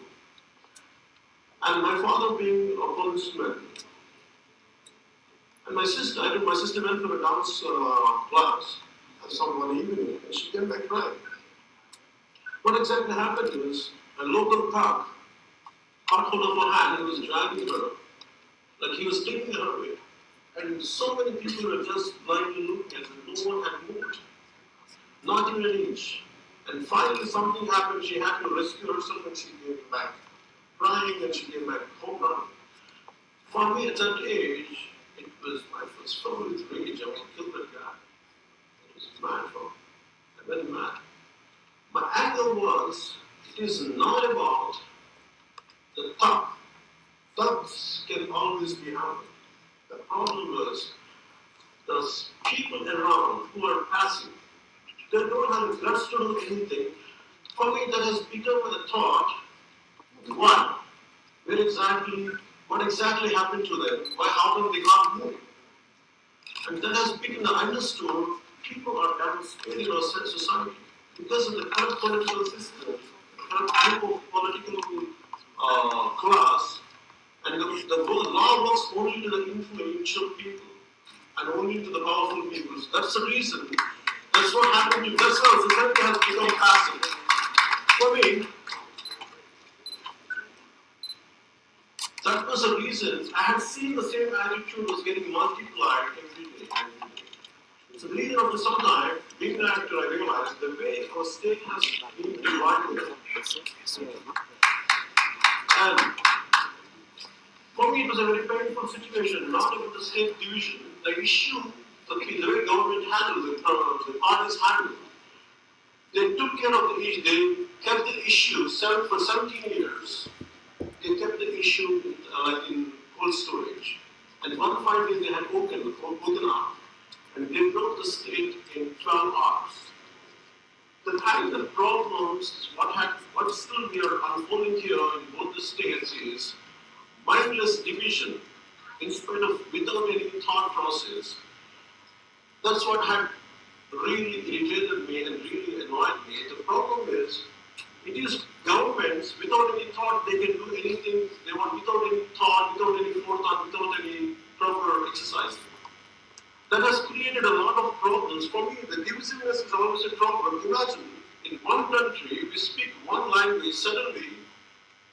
And my father being a policeman. And my sister went to a dance class one evening, and she came back crying. What exactly happened is, a local thug caught hold of her hand and was dragging her, like he was taking her away. And so many people were just blindly looking at her, no one had moved. Not even an inch. And finally something happened, she had to rescue herself and she came back. Crying and she came back home running. For me at that age, it was my first filled with rage. I want to kill that guy. It was mad for me. I went mad. My anger was, it is not about the thug. Thugs can always be harmed. The problem was, those people around who are passive, they don't have the guts to do anything. For me, that has become a thought. One, what exactly happened to them? How come they can't move? And that has become the understood. People are devastated in our society because of the current political system, the current group of political class, and the law works only to the influential people and only to the powerful people. That's the reason. That's what happened to. That's how society has become passive. For me, that was the reason. I had seen the same attitude was getting multiplied every day. So leading up to some time, being an actor, I realized the way our state has been divided. And for me, it was a very painful situation, not about the state division. The issue, the way government handled it, the parties handled it. They took care of the issue, they kept the issue for 17 years. They kept the issue in cold storage. And one fine day they had woken up and they broke the state in 12 hours. The kind of problems, what still we are unfolding here in both the states is mindless division without any thought process. That's what had really irritated me and really annoyed me. The problem is, it is governments without any thought, they can do anything they want without any thought, without any forethought, without any proper exercise. That has created a lot of problems. For me, the divisiveness is always a problem. Imagine, in one country, we speak one language, suddenly,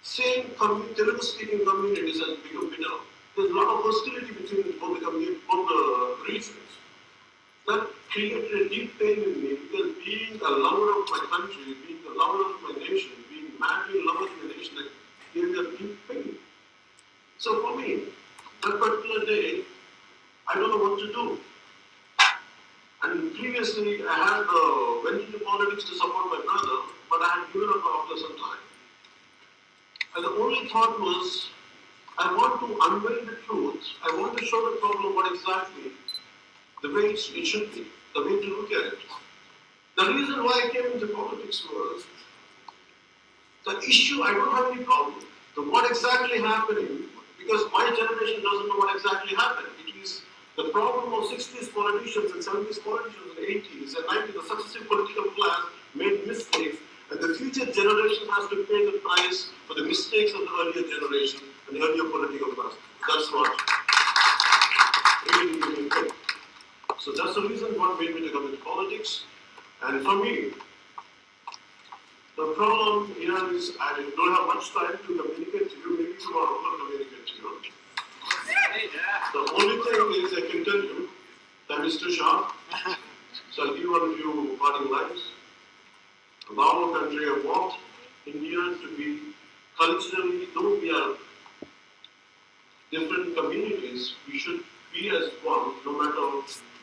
same Telugu-speaking communities has become bitter. There's a lot of hostility between both the regions. That created a deep pain in me because being a lover of my country, being a lover of my nation, being madly in love with my nation, that gave me a deep pain. So for me, that particular day, I don't know what to do. And previously, I had went into politics to support my brother, but I had given up after some time. And the only thought was, I want to unveil the truth. I want to show the problem what exactly the way it should be, the way to look at it. The reason why I came into politics was the issue. I don't have any problem. What exactly happening, because my generation doesn't know what exactly happened. It is the problem of 60s politicians and 70s politicians and 80s and 90s, the successive political class made mistakes, and the future generation has to pay the price for the mistakes of the earlier generation. and earn your political class. That's what really made me think. So that's the reason what made me to come into politics. And for me, the problem here is I don't have much time to communicate to you. Maybe tomorrow I'll communicate to you. The only thing is I can tell you that Mr. Shah, so I'll give one of you parting lines. Of our country, I want India to be culturally, though we are different communities, we should be as one, no matter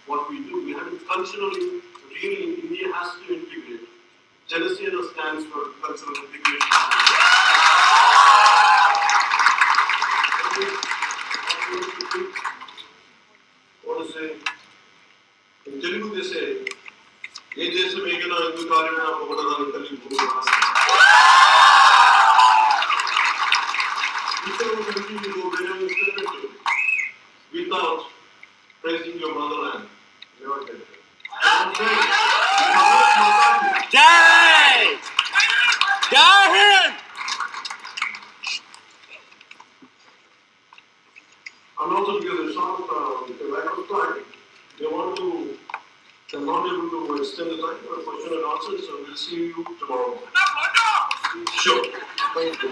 what we do. We have to culturally, really, India has to integrate. Janasena stands for cultural integration. What to say? In Telugu they say, "Ye desam ekana hindu karana pagadana kalli bhumana." Whichever country you go, wherever you step into, without praising your motherland, you are dead. Jai! Jai Hind! And also because the short, the lack of time, they're not able to extend the time for question and answer, so we'll see you tomorrow. Sure. Thank you.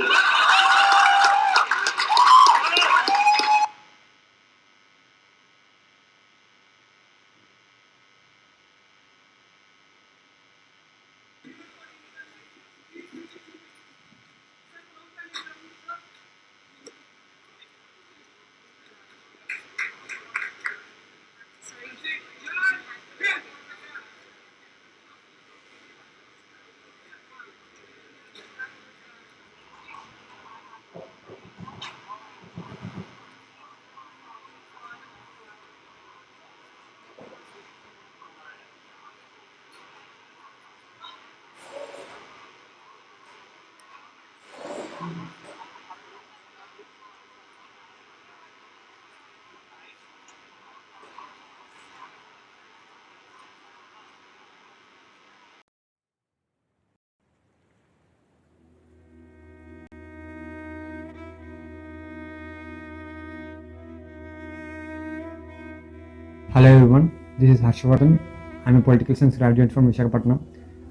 Hello everyone, this is Harshvardhan. I'm a political science graduate from Visakhapatnam.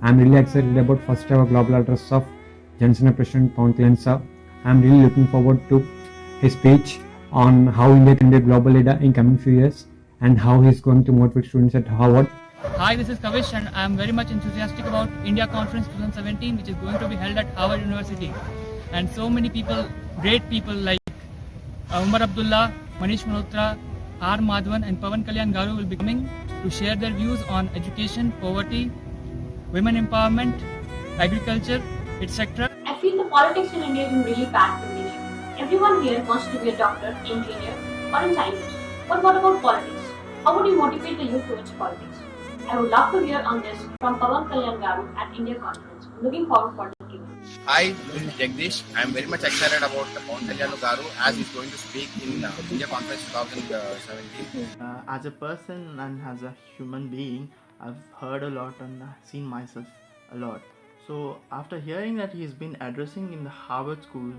I'm really excited about first ever global address of Janasena President Pawan Kalyan sir. I'm really looking forward to his speech on how India can be a global leader in coming few years and how he's going to motivate students at Harvard. Hi, this is Kavish and I'm very much enthusiastic about India Conference 2017 which is going to be held at Harvard University. And so many people, great people like Umar Abdullah, Manish Malhotra, R. Madhavan and Pawan Kalyan Garu will be coming to share their views on education, poverty, women empowerment, agriculture, etc. I feel the politics in India is in really bad condition. Everyone here wants to be a doctor, engineer, or a scientist. But what about politics? How would you motivate the youth towards politics? I would love to hear on this from Pawan Kalyan Garu at India Conference. I'm looking forward for this event. Hi, this is Jagdish. I am very much excited about Pawan Kalyan Garu as he is going to speak in India Conference 2017. As a person and as a human being, I've heard a lot and seen myself a lot. So after hearing that he's been addressing in the Harvard School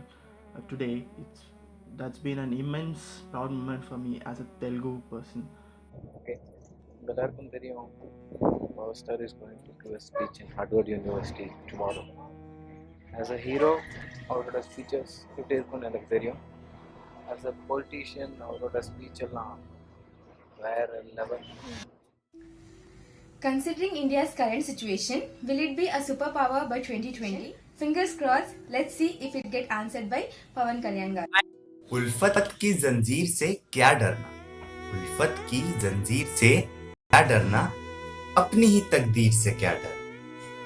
today, that's been an immense proud moment for me as a Telugu person. Okay. எல்லாருக்கும் தெரியும் Power Star is going to give a speech in Harvard University tomorrow. As a hero, அவரோட speeches எப்படி இருக்கும்னு எனக்கு தெரியும். As a politician, அவரோட speech எல்லாம் வேற level. Considering India's current situation, will it be a superpower by 2020? Fingers crossed, let's see if it get answered by Pawan Kalyan Garu. उल्फत की जंजीर से क्या डरना, उल्फत की जंजीर से क्या डरना, अपनी ही तकदीर से क्या डरना,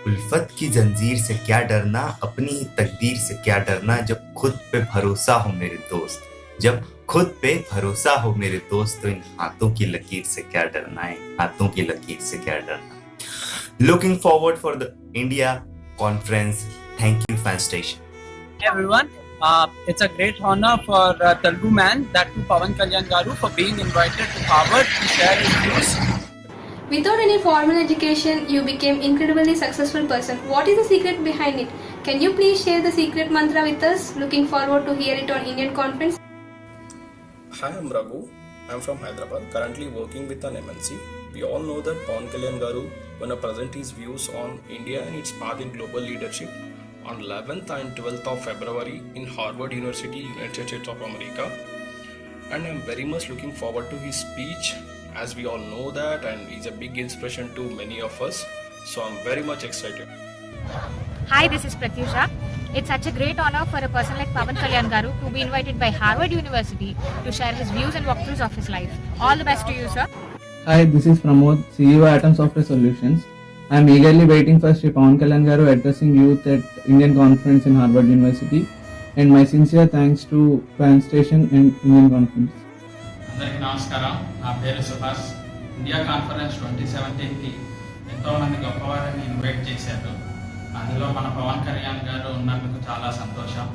उल्फत की जंजीर से क्या डरना, अपनी ही तकदीर से क्या डरना, जब खुद पे भरोसा हो मेरे दोस्त, जब खुद पे भरोसा हो मेरे दोस्त, तो इन हाथों की लकीर से क्या डरना है, हाथों की लकीर से क्या डरना. Looking forward for the India conference. Thank you, fan station. Hey everyone, it's a great honor for Telugu man, that too Pawan Kalyan Garu, for being invited to Harvard to share his views. Without any formal education, you became incredibly successful person. What is the secret behind it? Can you please share the secret mantra with us? Looking forward to hear it on Indian conference. Hi, I'm Raghu. I'm from Hyderabad, currently working with an MNC. We all know that Pawan Kalyan Garu gonna present his views on India and its path in global leadership on 11th and 12th of February in Harvard University, United States of America. And I'm very much looking forward to his speech, as we all know that, and he's a big inspiration to many of us. So I'm very much excited. Hi, this is Pratyusha. It's such a great honor for a person like Pawan Kalyan Garu to be invited by Harvard University to share his views and walkthroughs of his life. All the best to you, sir. Hi, this is Pramod, CEO Atom Software Solutions. I am eagerly waiting for Sri Pawan Kalyan Garu addressing youth at Indian Conference in Harvard University, and my sincere thanks to Pan Station and Indian Conference. అందరికీ నమస్కారం. నా పేరు Subhash. India conference 2017కి ఎంతోమంది గొప్పవారిని invite చేశారు. అందులో మన పవన్ కళ్యాణ్ గారు ఉన్నందుకు చాలా సంతోషం.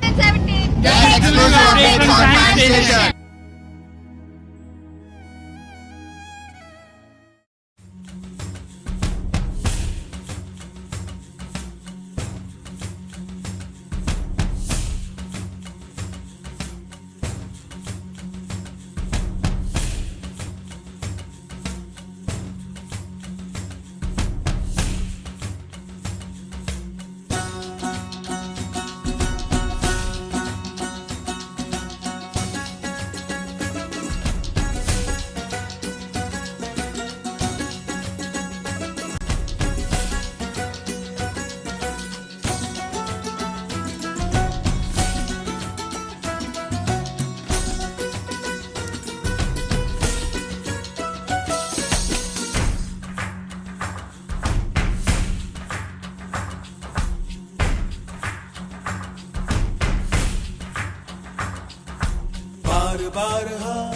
बार बार हाँ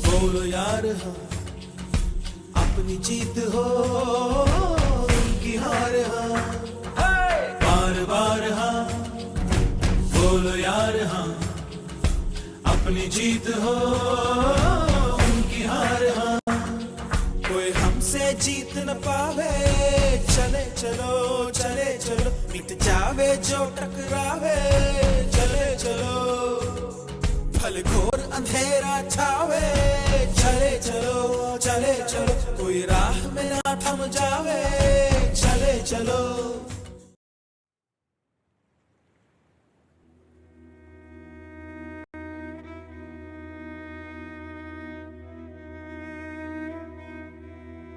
बोलो यार हाँ अपनी जीत हो उनकी हार हाँ बार बार हाँ बोलो यार हाँ अपनी जीत हो उनकी हार हाँ कोई हमसे जीत न पावे चले चलो चले चलो मिट जावे जो टकरावे चले चलो फल घोर अंधेरा छावे चले चलो चले चलो कोई राह में ना थम जावे चले चलो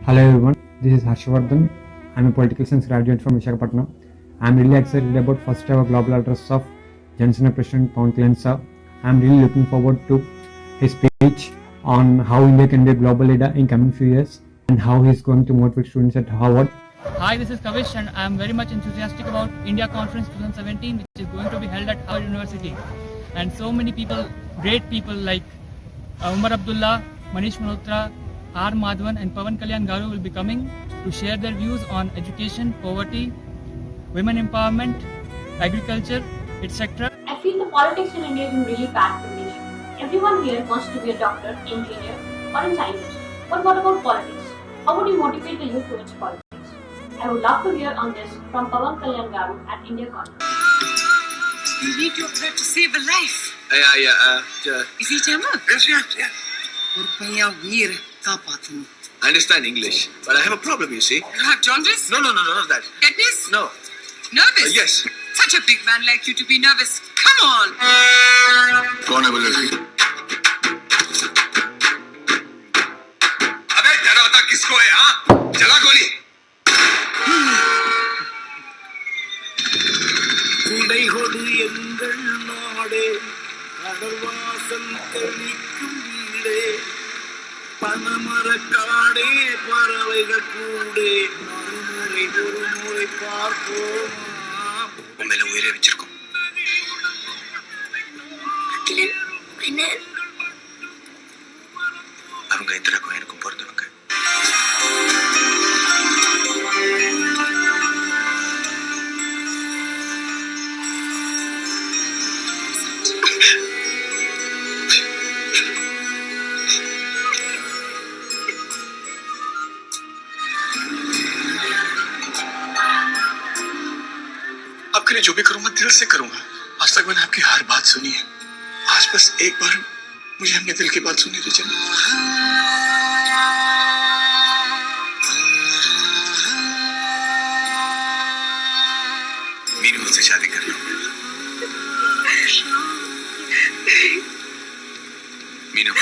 Hello everyone, this is Harshvardhan. I'm a political science graduate from Visakhapatnam. I'm really excited about first ever global address of Johnson President Pawan Kalyan sir. I'm really looking forward to his speech on how India can be a global leader in coming few years and how he's going to motivate students at Harvard. Hi, this is Kavish and I am very much enthusiastic about India Conference 2017, which is going to be held at Harvard University. And so many people, great people like Umar Abdullah, Manish Malhotra, R. Madhavan and Pawan Kalyan Garu will be coming to share their views on education, poverty, women empowerment, agriculture, etc. I feel the politics in India is in really bad condition. Everyone here wants to be a doctor, engineer, or a scientist. But what about politics? How would you motivate the youth towards politics? I would love to hear on this from Pawan Kalyan Garu at India Conference. You need your blood to save a life. Is he German? Yes. I understand English, but I have a problem, you see. You have jaundice? No, not that. Tetanus? No. Nervous? Yes. Such a big man like you to be nervous. Come on! कौन है वो लड़की? अबे डराता किसको है हाँ? चला गोली. உடை கொடு எங்கள் நாடே கடல்வாசல் தெளிக்கும் வீடே பனமரக்காடே பறவைகள் கூடே மறுமுறை ஒரு முறை பார்ப்போமா உண்மையில உயிரை வச்சிருக்கோம். அவங்க இந்திராக்கும் எனக்கும் பொறுத்தவங்க. आपके लिए जो भी करूंगा दिल से करूंगा। आज तक मैंने आपकी हर बात सुनी है, आज बस एक बार मुझे अपने दिल की बात सुनने दीजिए। मीनू मुझसे शादी कर लो। मीनू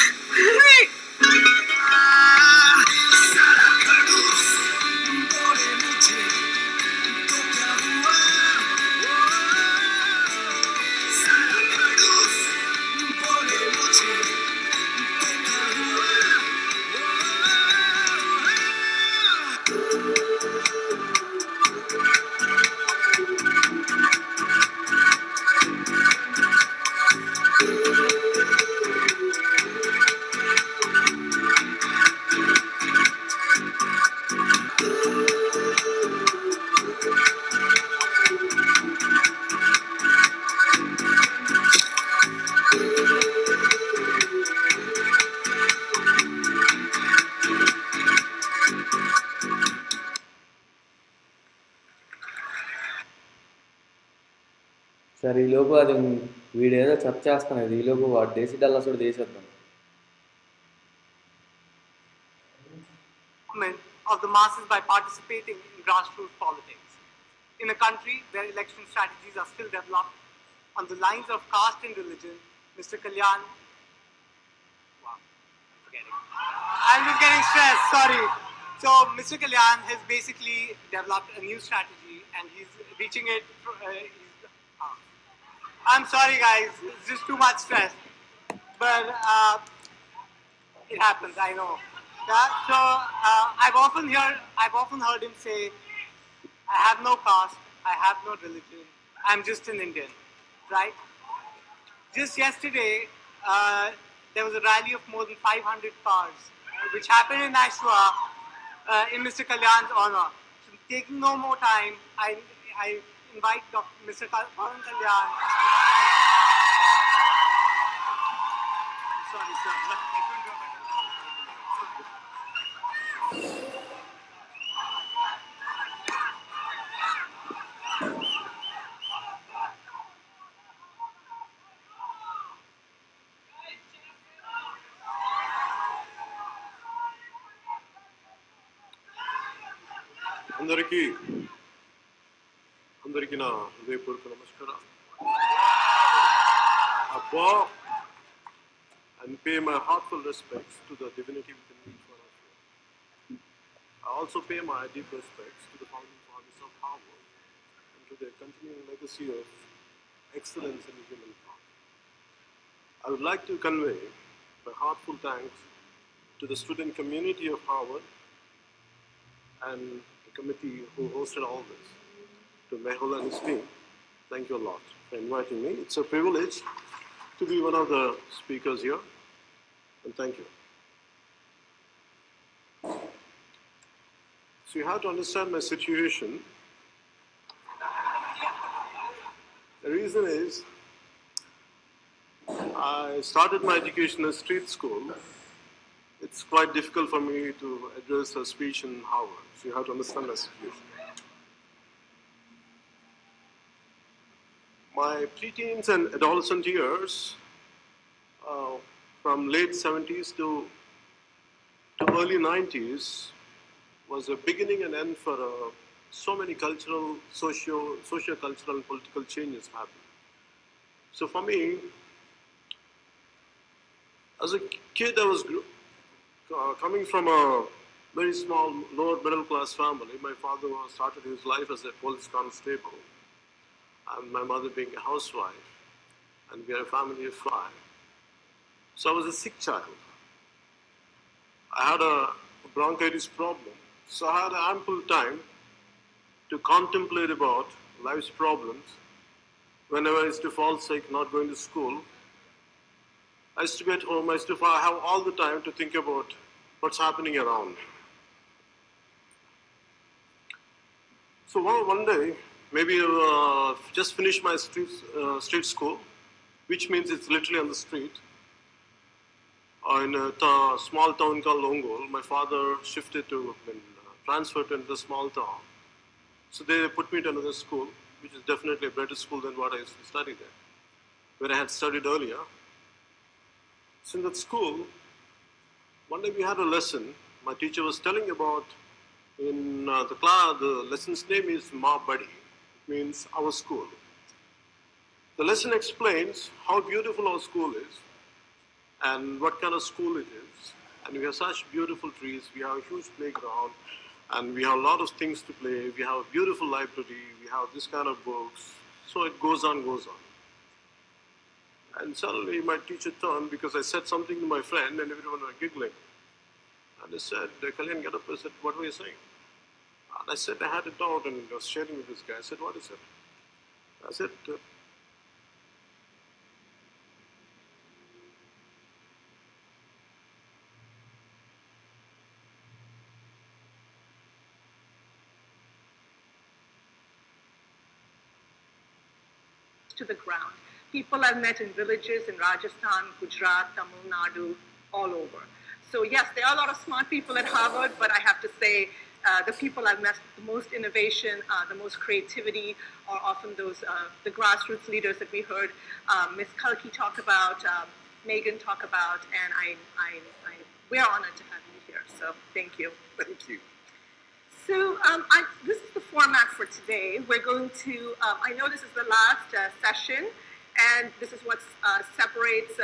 సరే ఈలోపు అది వీడేదో చర్చ చేస్తున్నాడు, ఈలోపు వాడు డేసిడల్లా కూడా చేసేద్దాం. Of the masses by participating in grassroots politics. In a country where election strategies are still developed on the lines of caste and religion, Mr. Kalyan, wow, I'm forgetting. I'm just getting stressed, sorry. So Mr. Kalyan has basically developed a new strategy and he's reaching it. I'm sorry guys, it's just too much stress. But it happens, I know. Yeah, so I've often heard him say, I have no caste, I have no religion, I'm just an Indian, right? Just yesterday, there was a rally of more than 500 cars, which happened in Nashua in Mr. Kalyan's honor. So taking no more time, I invite Mr. Pawan Kalyan. Sorry, sir. I couldn't do better. అందరికీ నా హృదయపూర్వక నమస్కారం. Abba, and pay my heartfelt respects to the divinity within each one of you. I also pay my deep respects to the founding fathers of Harvard and to their continuing legacy of excellence in human thought. I would like to convey my heartfelt thanks to the student community of Harvard and the committee who hosted all this. To Mehul and his team, thank you a lot for inviting me. It's a privilege to be one of the speakers here, and thank you. So you have to understand my situation. The reason is, I started my education in street school. It's quite difficult for me to address a speech in Harvard, so you have to understand my situation. My preteens and adolescent years, from late 70s to early 90s, was a beginning and end for so many cultural, socio-cultural and political changes happening. So for me, as a kid, I was coming from a very small, lower middle class family. My father started his life as a police constable, and my mother being a housewife, and we are a family of 5. So I was a sick child. I had a bronchitis problem, so I had ample time to contemplate about life's problems. Whenever I used to fall sick, not going to school, I used to be at home, I used to have all the time to think about what's happening around. So one day, maybe just finished my street school, which means it's literally on the street, in a small town called Ongol. My father transferred to another small town. So they put me to another school, which is definitely a better school than what I used to study there, where I had studied earlier. So in that school, one day we had a lesson. My teacher was telling about in the class, the lesson's name is Ma Badi. It means our school. The lesson explains how beautiful our school is and what kind of school it is. And we have such beautiful trees, we have a huge playground, and we have a lot of things to play. We have a beautiful library, we have this kind of books. So it goes on, goes on. And suddenly my teacher turned because I said something to my friend and everyone was giggling. And I said, Kalyan, get up. I said, what were you saying? And I said, I had a doubt and I was sharing with this guy. I said, what is it? I said, to the ground. People I've met in villages in Rajasthan, Gujarat, Tamil Nadu, all over. So yes, there are a lot of smart people at Harvard, but I have to say the people I've met the most innovation, the most creativity are often those, the grassroots leaders that we heard Ms. Kalki talk about, Megan talk about, and we're honored to have you here. So thank you. Thank you. So this is the format for today. We're going to, I know this is the last session, and this is what separates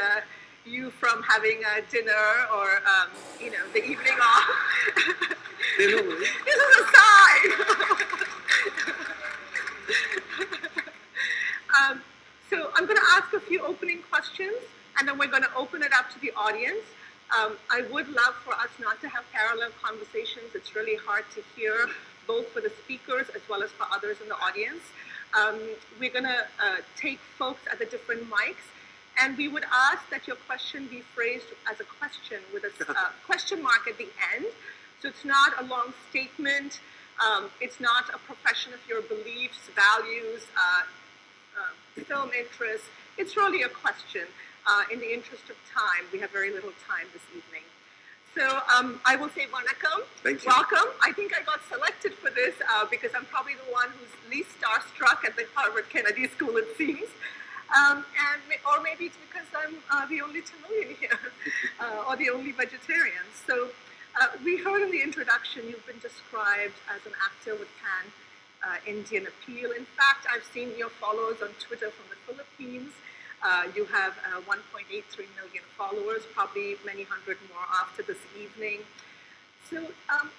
you from having a dinner or, you know, the evening off. This is a sign. So I'm going to ask a few opening questions, and then we're going to open it up to the audience. I would love for us not to have parallel conversations. It's really hard to hear, both for the speakers as well as for others in the audience. We're going to take folks at the different mics, and we would ask that your question be phrased as a question with a question mark at the end. So it's not a long statement. It's not a profession of your beliefs, values, film interests. It's really a question. In the interest of time, we have very little time this evening. So I will say vanakkam. Thank you. Welcome. I think I got selected for this because I'm probably the one who's least starstruck at the Harvard Kennedy School, it seems. Or maybe it's because I'm the only Tamilian here, or the only vegetarian. So we heard in the introduction you've been described as an actor with pan-Indian appeal. In fact, I've seen your followers on Twitter from the Philippines. You have 1.83 million followers, probably many hundred more after this evening. So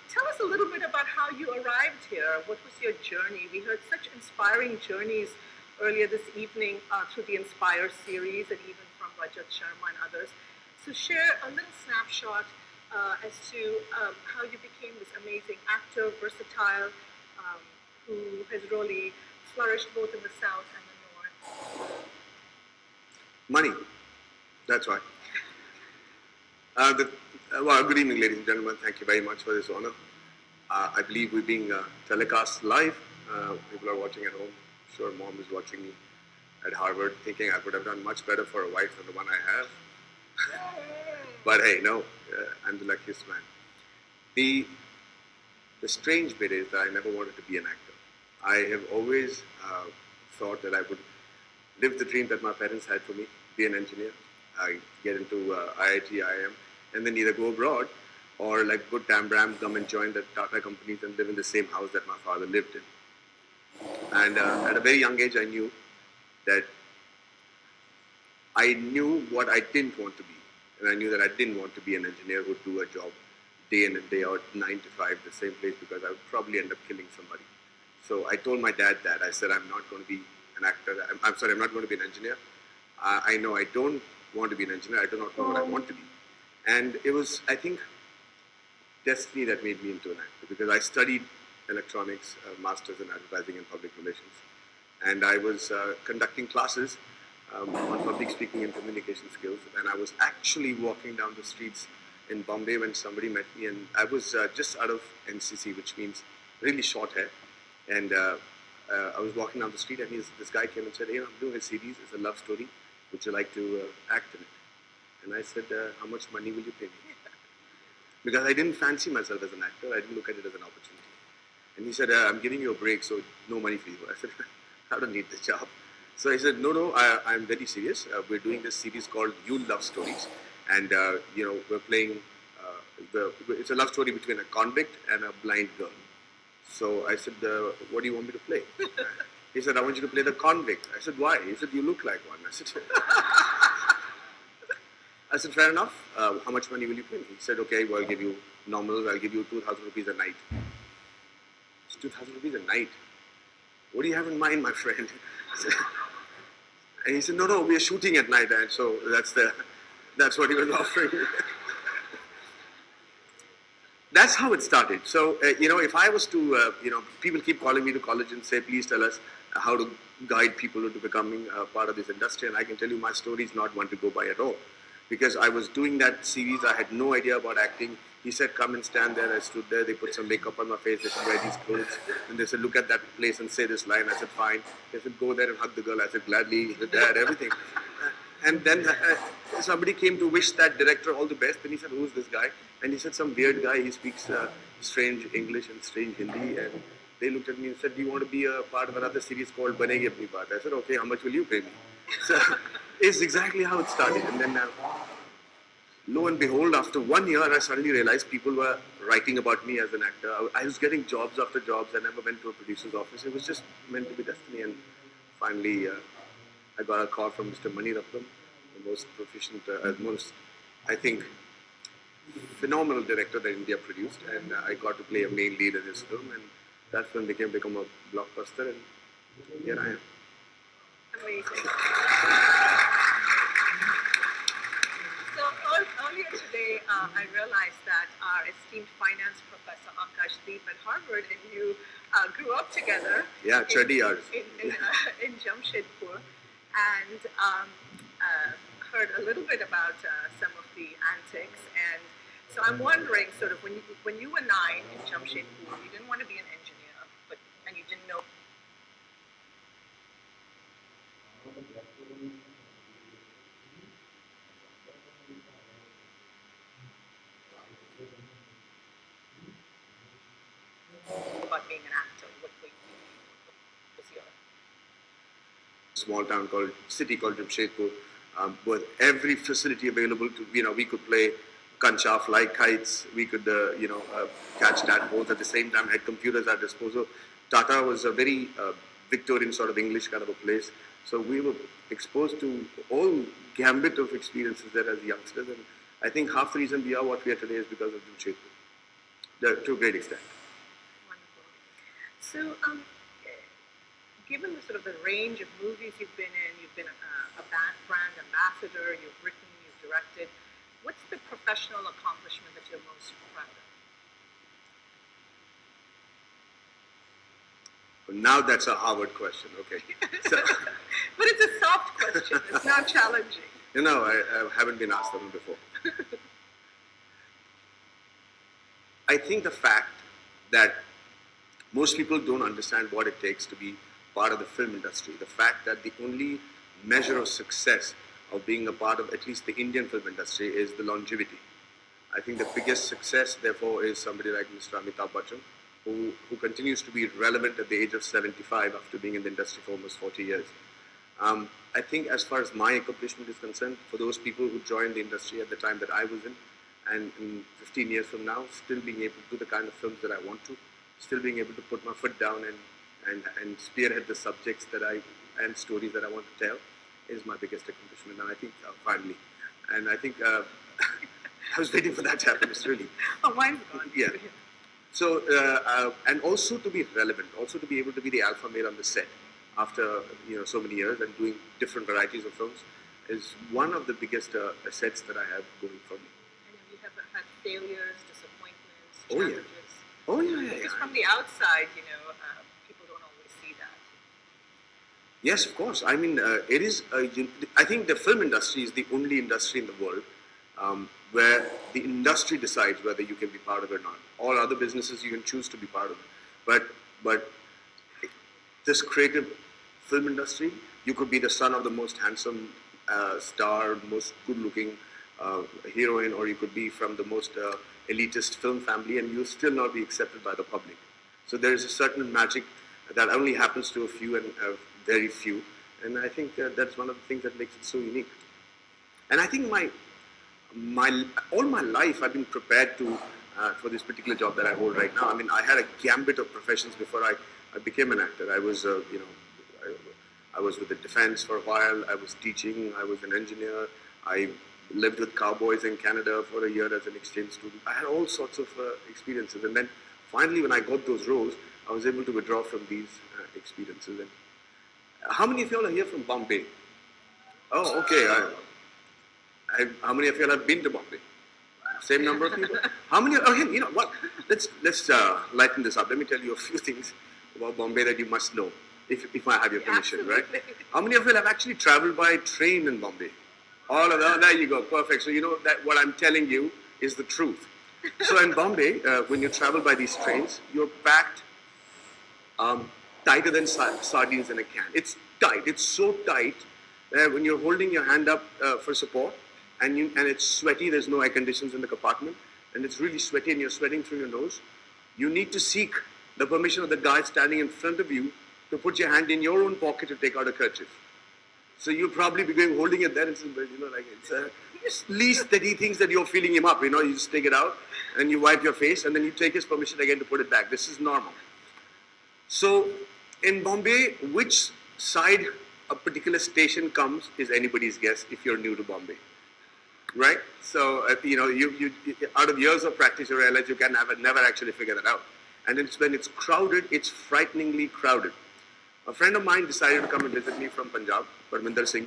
tell us a little bit about how you arrived here. What was your journey? We heard such inspiring journeys earlier this evening through the Inspire series and even from Rajat Sharma and others. So share a little snapshot as to how you became this amazing actor, versatile, who has really flourished both in the South and the North. Money. That's why. Well, good evening, ladies and gentlemen. Thank you very much for this honor. I believe we're being telecast live. People are watching at home. I'm sure mom is watching me at Harvard, thinking I would have done much better for a wife than the one I have. But hey, no, I'm the luckiest man. The strange bit is that I never wanted to be an actor. I have always thought that I would live the dream that my parents had for me, be an engineer, get into IIT, IIM, and then either go abroad or like good Tambram, come and join the Tata companies and live in the same house that my father lived in. And at a very young age, I knew that I knew what I didn't want to be. And I knew that I didn't want to be an engineer who would do a job day in and day out, 9 to 5, the same place, because I would probably end up killing somebody. So I told my dad that. I said, I'm not going to be an actor. I'm sorry, I'm not going to be an engineer. I know I don't want to be an engineer. I do not know what I want to be. And it was, I think, destiny that made me into an actor, because I studied electronics, masters in advertising and public relations. And I was conducting classes on public speaking and communication skills. And I was actually walking down the streets in Bombay when somebody met me. And I was just out of NCC, which means really short hair. And I was walking down the street, and this guy came and said, hey, I'm doing a series. It's a love story. Would you like to act in it? And I said, how much money will you pay me? Because I didn't fancy myself as an actor. I didn't look at it as an opportunity. And he said, I'm giving you a break, so no money for you. I said, I don't need the job. So I said, no, I'm very serious. We're doing this series called You Love Stories. And, we're playing, it's a love story between a convict and a blind girl. So I said, what do you want me to play? He said, I want you to play the convict. I said, why? He said, you look like one. I said, fair enough. How much money will you pay me? He said, okay, well, I'll give you nominal. I'll give you 2,000 rupees a night. It's 2,000 rupees a night. What do you have in mind, my friend? And he said, no, we are shooting at night. And so that's what he was offering me. That's how it started. So, if I was to, people keep calling me to college and say, please tell us how to guide people into becoming part of this industry. And I can tell you my story is not one to go by at all. Because I was doing that series, I had no idea about acting. He said, come and stand there. I stood there. They put some makeup on my face. They said, wear these clothes. And they said, look at that place and say this line. I said, fine. They said, go there and hug the girl. I said, gladly, with that, everything. And then somebody came to wish that director all the best. And he said, who's this guy? And he said, some weird guy. He speaks strange English and strange Hindi. And they looked at me and said, do you want to be a part of another series called Banegi Apni Baat? I said, okay, how much will you pay me? So it's exactly how it started. And then lo and behold, after 1 year, I suddenly realized people were writing about me as an actor. I was getting jobs after jobs. I never went to a producer's office. It was just meant to be destiny. And finally, I got a call from Mr. Mani Ratnam, the most proficient, I think, phenomenal director that India produced. And I got to play a main lead in his film. And that film become a blockbuster. And here I am. Amazing. So earlier today, I realized that our esteemed finance professor Akash Deep at Harvard and you grew up together. Yeah, Chadi years. In Jamshedpur, and heard a little bit about some of the antics. And so I'm wondering, sort of, when you were 9 in Jamshedpur, you didn't want to be an engineer, and you didn't know. About being an actor, what was your Small town city called Jamshedpur, with every facility available to, we could play kancha, fly kites, we could, catch tadpoles at the same time, had computers at disposal. Tata was a very Victorian sort of English kind of a place. So we were exposed to all gambit of experiences there as youngsters. And I think half the reason we are what we are today is because of Jamshedpur, to a great extent. So, given the sort of the range of movies you've been in, you've been a brand ambassador, you've written, you've directed, what's the professional accomplishment that you're most proud of? Well, now that's a Harvard question, okay. So, but it's a soft question, it's not challenging. I haven't been asked that one before. I think the fact that most people don't understand what it takes to be part of the film industry. The fact that the only measure of success of being a part of at least the Indian film industry is the longevity. I think the biggest success, therefore, is somebody like Mr. Amitabh Bachchan, who continues to be relevant at the age of 75 after being in the industry for almost 40 years. I think as far as my accomplishment is concerned, for those people who joined the industry at the time that I was in, and in 15 years from now, still being able to do the kind of films that I want to, still being able to put my foot down and spearhead the subjects and stories that I want to tell is my biggest accomplishment. And I think finally, and I think I was waiting for that to happen. It's really. Oh, mine's gone. Yeah. So and also to be relevant, also to be able to be the alpha male on the set after so many years and doing different varieties of films is one of the biggest assets that I have going for me. And have you ever had failures, disappointments, Oh yeah. challenges? Oh yeah. Because from the outside, people don't always see that. Yes, of course. I mean, it is. I think the film industry is the only industry in the world where the industry decides whether you can be part of it or not. All other businesses you can choose to be part of it, but this creative film industry, you could be the son of the most handsome star, most good-looking heroine, or you could be from the most elitist film family, and you'll still not be accepted by the public. So there is a certain magic that only happens to a few, and very few. And I think that's one of the things that makes it so unique. And I think all my life I've been prepared to for this particular job that I hold right now. I mean, I had a gambit of professions before I became an actor. I was, I was with the defense for a while. I was teaching. I was an engineer. I lived with cowboys in Canada for a year as an exchange student. I had all sorts of experiences. And then finally, when I got those roles, I was able to withdraw from these experiences. And how many of you all are here from Bombay? Oh, okay. How many of you all have been to Bombay? Same number of people. How many? Okay, you know what? Let's lighten this up. Let me tell you a few things about Bombay that you must know, if I have your permission, right? How many of you have actually traveled by train in Bombay? All of them. There you go. Perfect. So you know that what I'm telling you is the truth. So in Bombay, when you travel by these trains, you're packed tighter than sardines in a can. It's tight. It's so tight that when you're holding your hand up for support, and it's sweaty, there's no air conditions in the compartment, and it's really sweaty and you're sweating through your nose, you need to seek the permission of the guy standing in front of you to put your hand in your own pocket to take out a kerchief. So you'll probably be going holding it there and saying, you know, like it's least that he thinks that you're feeling him up, you know, you just take it out and you wipe your face and then you take his permission again to put it back. This is normal. So in Bombay, which side a particular station comes is anybody's guess if you're new to Bombay. Right? So, you know, you out of years of practice, you realize you can never actually figure that out. And when it's crowded, it's frighteningly crowded. A friend of mine decided to come and visit me from Punjab, Parminder Singh.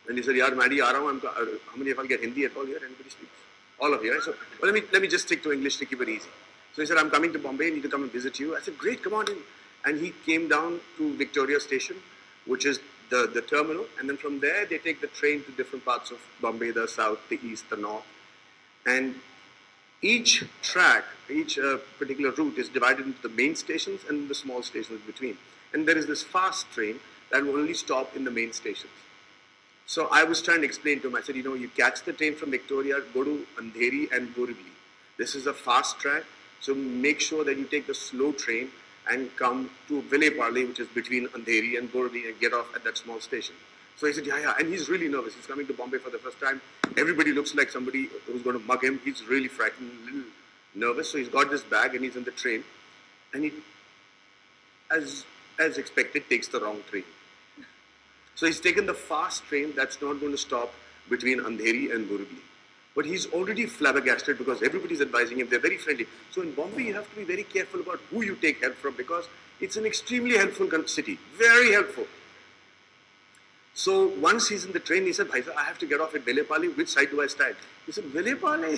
And he said, Yaar, Maddie, aa raha hu. How many of you get Hindi at all here? Anybody speaks? All of you, right? So, well, let me just stick to English to keep it easy. So he said, I'm coming to Bombay, I need to come and visit you. I said, great, come on in. And he came down to Victoria Station, which is the terminal, and then from there they take the train to different parts of Bombay, the south, the east, the north. And each track, each particular route is divided into the main stations and the small stations between. And there is this fast train that will only stop in the main stations. So I was trying to explain to him, I said, you know, you catch the train from Victoria, go to Andheri and Borivali. This is a fast track, so make sure that you take the slow train and come to Vile Parle, which is between Andheri and Borivali, and get off at that small station. So he said, yeah. And he's really nervous. He's coming to Bombay for the first time. Everybody looks like somebody who's going to mug him. He's really frightened, a little nervous. So he's got this bag and he's in the train. And he, as expected, takes the wrong train. So he's taken the fast train that's not going to stop between Andheri and Borivali. But he's already flabbergasted because everybody's advising him. They're very friendly. So in Bombay, you have to be very careful about who you take help from because it's an extremely helpful city. Very helpful. So once he's in the train, he said, Bhai, I have to get off at Vile Parle. Which side do I stand? He said, Vile Parle?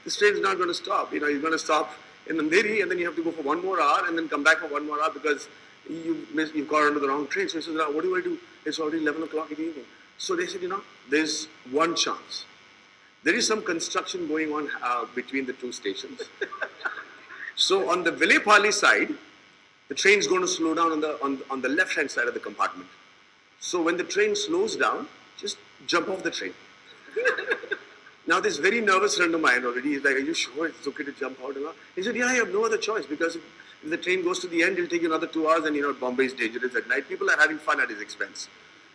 This train's not going to stop. You know, you're going to stop in Andheri and then you have to go for 1 more hour and then come back for 1 more hour because you've got onto the wrong train. So he said, what do I do? It's already 11 o'clock in the evening. So they said, you know, there's one chance. There is some construction going on between the two stations. So on the Vile Parle side, the train is going to slow down on the left-hand side of the compartment. So when the train slows down, just jump off the train. Now this very nervous friend of mine already, he's like, are you sure it's okay to jump out? He said, yeah, I have no other choice because if the train goes to the end, it'll take you another 2 hours and you know, Bombay is dangerous at night. People are having fun at his expense.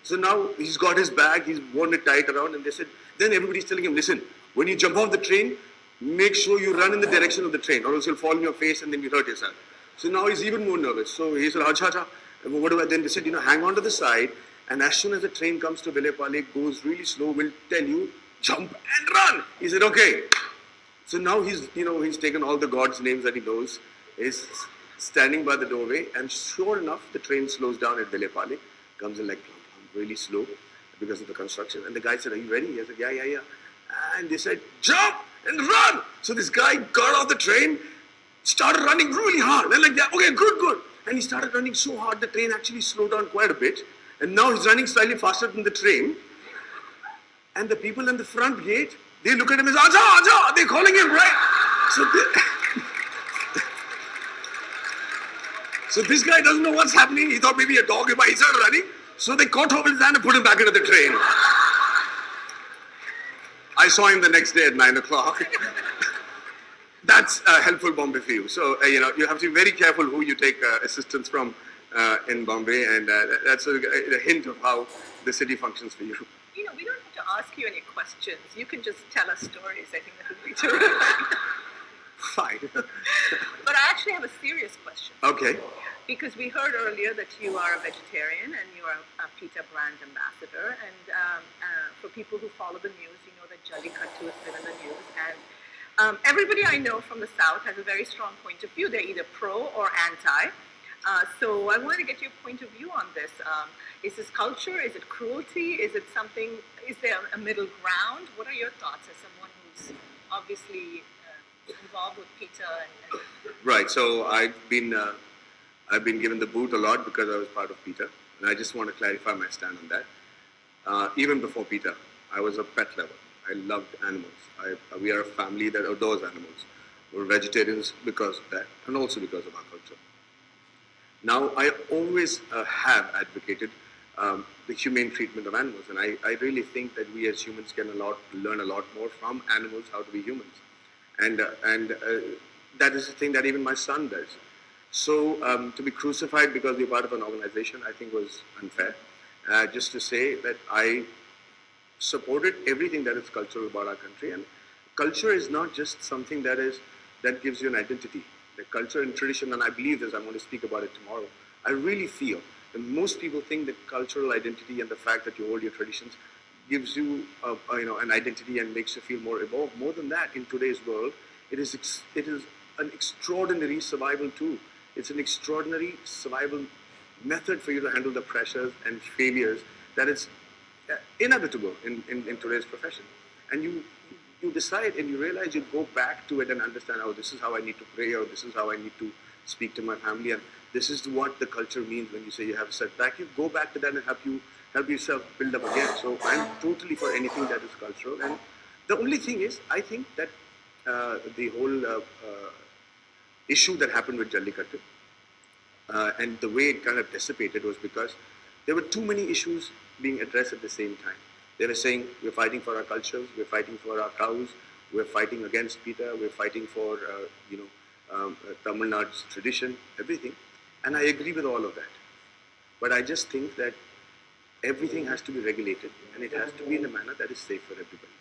So now he's got his bag, he's worn it tight around and they said, then everybody's telling him, listen, when you jump off the train, make sure you run in the direction of the train or else you'll fall on your face and then you hurt yourself. So now he's even more nervous. So he said, acha. What do I then? They said, you know, hang on to the side and as soon as the train comes to Vile Parle, goes really slow, we'll tell you, jump and run. He said, okay. So now he's taken all the God's names that he knows, is standing by the doorway and sure enough, the train slows down at Vile Parle, comes in like really slow because of the construction. And the guy said, are you ready? I said, yeah. And they said, jump and run. So this guy got off the train, started running really hard. And like that, okay, good. And he started running so hard, the train actually slowed down quite a bit. And now he's running slightly faster than the train. And the people in the front gate, they look at him as, Aja, they're calling him, right? So this guy doesn't know what's happening. He thought maybe a dog, but he started running. So they caught hold of his hand and put him back into the train. I saw him the next day at 9 o'clock. That's helpful Bombay for you. So, you have to be very careful who you take assistance from in Bombay, and that's a hint of how the city functions for you. You know, we don't have to ask you any questions. You can just tell us stories. I think that would be terrific. Fine. But I actually have a serious question. Okay. Because we heard earlier that you are a vegetarian and you are a PETA brand ambassador. And for people who follow the news, you know that Jallikattu has been in the news. And everybody I know from the South has a very strong point of view. They're either pro or anti. So I wanted to get your point of view on this. Is this culture? Is it cruelty? Is it something? Is there a middle ground? What are your thoughts as someone who's obviously involved with PETA? Right. So I've been given the boot a lot because I was part of PETA, and I just want to clarify my stand on that. Even before PETA, I was a pet lover. I loved animals. We are a family that adores animals. We're vegetarians because of that, and also because of our culture. Now, I always have advocated the humane treatment of animals, and I really think that we as humans can learn a lot more from animals how to be humans, and that is the thing that even my son does. So to be crucified because we're part of an organization, I think was unfair. Just to say that I supported everything that is cultural about our country, and culture is not just something that gives you an identity. The culture and tradition, and I believe this, I'm going to speak about it tomorrow. I really feel that most people think that cultural identity and the fact that you hold your traditions gives you an identity and makes you feel more evolved. More than that, in today's world, it is an extraordinary survival tool. It's an extraordinary survival method for you to handle the pressures and failures that is inevitable in today's profession. And you decide and you realize you go back to it and understand, oh, this is how I need to pray, or this is how I need to speak to my family, and this is what the culture means when you say you have a setback. You go back to that and help yourself build up again. So I'm totally for anything that is cultural. And the only thing is, I think that the whole issue that happened with Jallikattu and the way it kind of dissipated was because there were too many issues being addressed at the same time. They were saying, we're fighting for our cultures, we're fighting for our cows, we're fighting against PETA, we're fighting for, Tamil Nadu's tradition, everything. And I agree with all of that. But I just think that everything has to be regulated, and it has to be in a manner that is safe for everybody.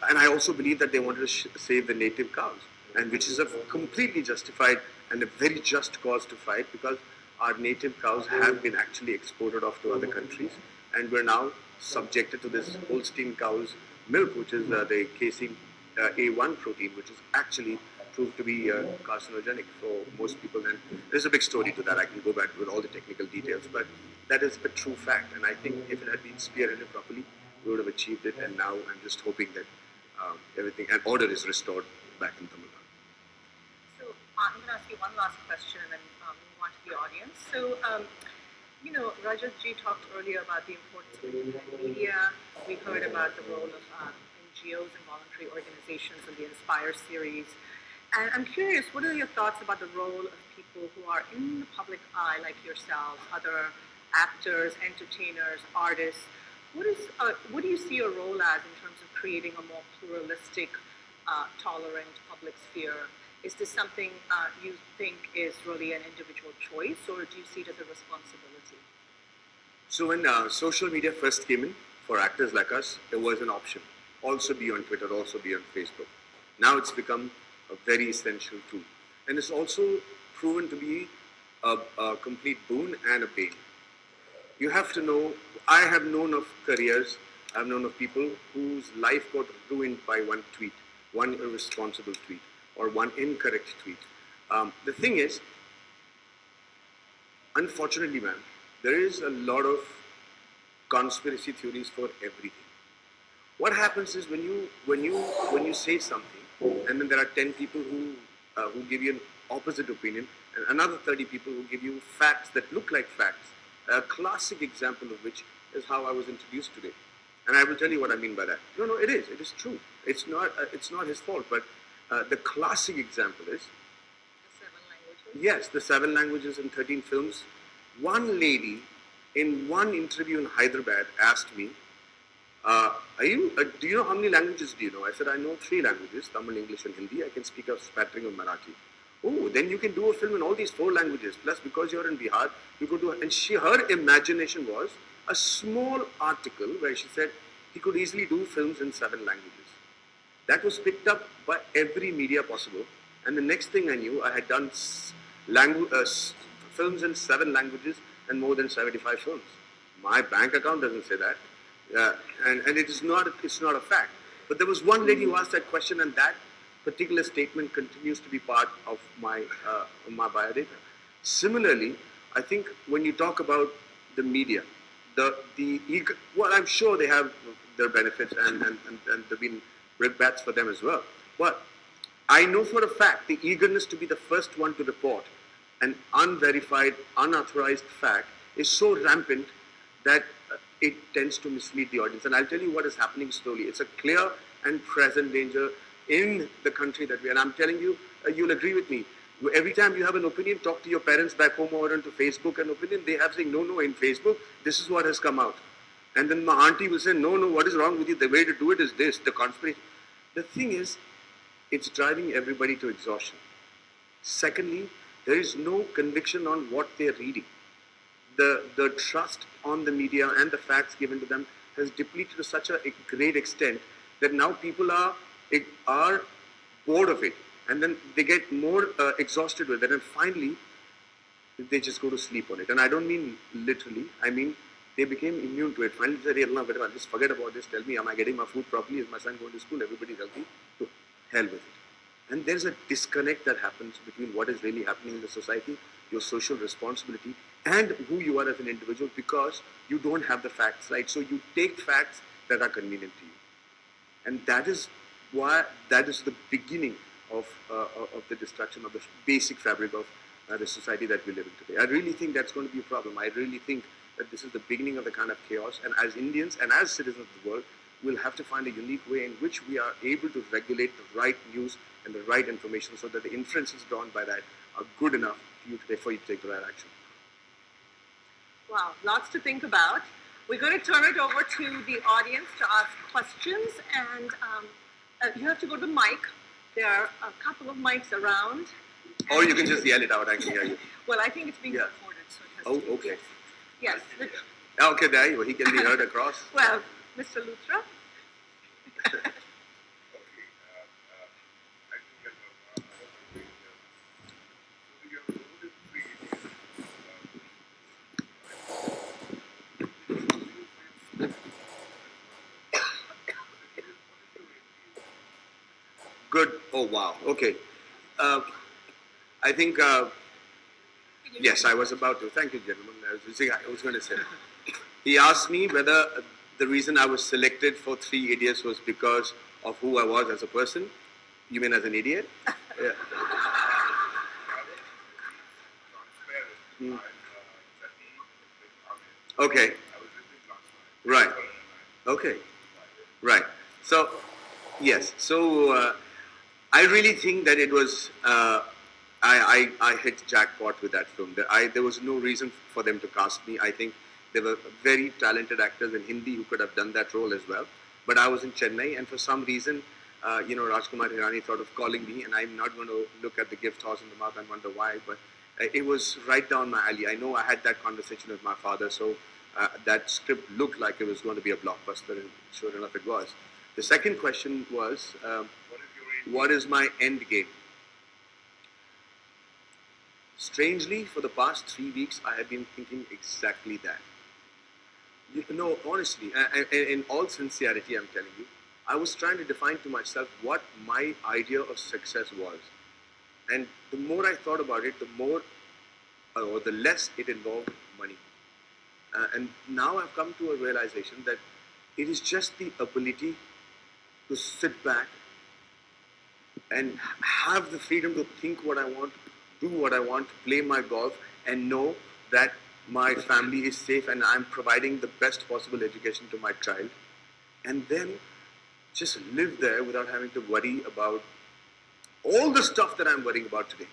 And I also believe that they wanted to save the native cows, and which is a completely justified and a very just cause to fight, because our native cows have been actually exported off to other countries, and we're now subjected to this Holstein cow's milk, which is the casein A1 protein, which is actually proved to be carcinogenic for most people. And there's a big story to that. I can go back with all the technical details, but that is a true fact. And I think if it had been spearheaded properly, we would have achieved it. And now I'm just hoping that everything and order is restored back in Tamil Nadu. So I'm going to ask you one last question and then move on to the audience. So, Rajat ji talked earlier about the importance of media. We heard about the role of NGOs and voluntary organizations in the Inspire series. And I'm curious, what are your thoughts about the role of people who are in the public eye, like yourselves, other actors, entertainers, artists? What do you see your role as in terms of creating a more pluralistic, tolerant public sphere? Is this something you think is really an individual choice, or do you see it as a responsibility? So when social media first came in, for actors like us, it was an option. Also be on Twitter, also be on Facebook. Now it's become a very essential tool. And it's also proven to be a complete boon and a bane. You have to know, I have known of careers, I've known of people whose life got ruined by one tweet, one irresponsible tweet, or one incorrect tweet. The thing is, unfortunately, ma'am, there is a lot of conspiracy theories for everything. What happens is when you say something, and then there are 10 people who give you an opposite opinion, and another 30 people who give you facts that look like facts. A classic example of which is how I was introduced today, and I will tell you what I mean by that. No, it is true. It's not his fault, but the classic example is The 7 languages? Yes, the 7 languages and 13 films. One lady in one interview in Hyderabad asked me, do you know how many languages do you know? I said, I know 3 languages, Tamil, English and Hindi. I can speak a spattering of Marathi. Oh, then you can do a film in all these 4 languages. Plus, because you're in Bihar, you could do. And her imagination was a small article where she said he could easily do films in 7 languages. That was picked up by every media possible. And the next thing I knew, I had done films in 7 languages and more than 75 films. My bank account doesn't say that, and it's not a fact. But there was one lady who asked that question, and that particular statement continues to be part of my biodata. Similarly, I think when you talk about the media, well, I'm sure they have their benefits and there've been brickbats for them as well. But I know for a fact the eagerness to be the first one to report an unverified, unauthorized fact is so rampant that it tends to mislead the audience. And I'll tell you what is happening slowly. It's a clear and present danger in the country that we are. And I'm telling you, you'll agree with me. Every time you have an opinion, talk to your parents back home or onto Facebook an opinion, they have saying, no, in Facebook, this is what has come out. And then my auntie will say, no, what is wrong with you? The way to do it is this, the conspiracy. The thing is, it's driving everybody to exhaustion. Secondly, there is no conviction on what they're reading. The trust on the media and the facts given to them has depleted to such a great extent that now people are bored of it, and then they get more exhausted with it, and finally they just go to sleep on it. And I don't mean literally, I mean they became immune to it. Finally they said, I'll just forget about this, tell me, am I getting my food properly, is my son going to school, everybody's healthy, to hell with it. And there's a disconnect that happens between what is really happening in the society, your social responsibility, and who you are as an individual, because you don't have the facts, right? So you take facts that are convenient to you. And that is the beginning of the destruction of the basic fabric of the society that we live in today. I really think that's going to be a problem. I really think that this is the beginning of the kind of chaos. And as Indians and as citizens of the world, we'll have to find a unique way in which we are able to regulate the right news and the right information so that the inferences drawn by that are good enough for you to take the right action. Wow, lots to think about. We're going to turn it over to the audience to ask questions, and you have to go to the mic. There are a couple of mics around. Or you can just yell it out, I can hear you. Well, I think it's being recorded, so it has to be. Okay. Yes. Okay, there you go. He can be heard across. Well, Mr. Luthra. Good. Oh, wow. Okay. I think, yes, I was about to. Thank you, gentlemen. I was going to say. He asked me whether the reason I was selected for Three Idiots was because of who I was as a person. You mean as an idiot? Yeah. Okay. Right. Okay. Right. So, yes. So, I really think that it was, I hit jackpot with that film. There was no reason for them to cast me. I think there were very talented actors in Hindi who could have done that role as well. But I was in Chennai, and for some reason, Rajkumar Hirani thought of calling me, and I'm not going to look at the gift horse in the mouth and wonder why, but it was right down my alley. I know I had that conversation with my father, so that script looked like it was going to be a blockbuster, and sure enough it was. The second question was, what is my end game? Strangely, for the past 3 weeks, I have been thinking exactly that. Honestly, in all sincerity, I'm telling you, I was trying to define to myself what my idea of success was. And the more I thought about it, the less it involved money. And now I've come to a realization that it is just the ability to sit back and have the freedom to think what I want, do what I want, play my golf, and know that my family is safe and I'm providing the best possible education to my child. And then just live there without having to worry about all the stuff that I'm worrying about today.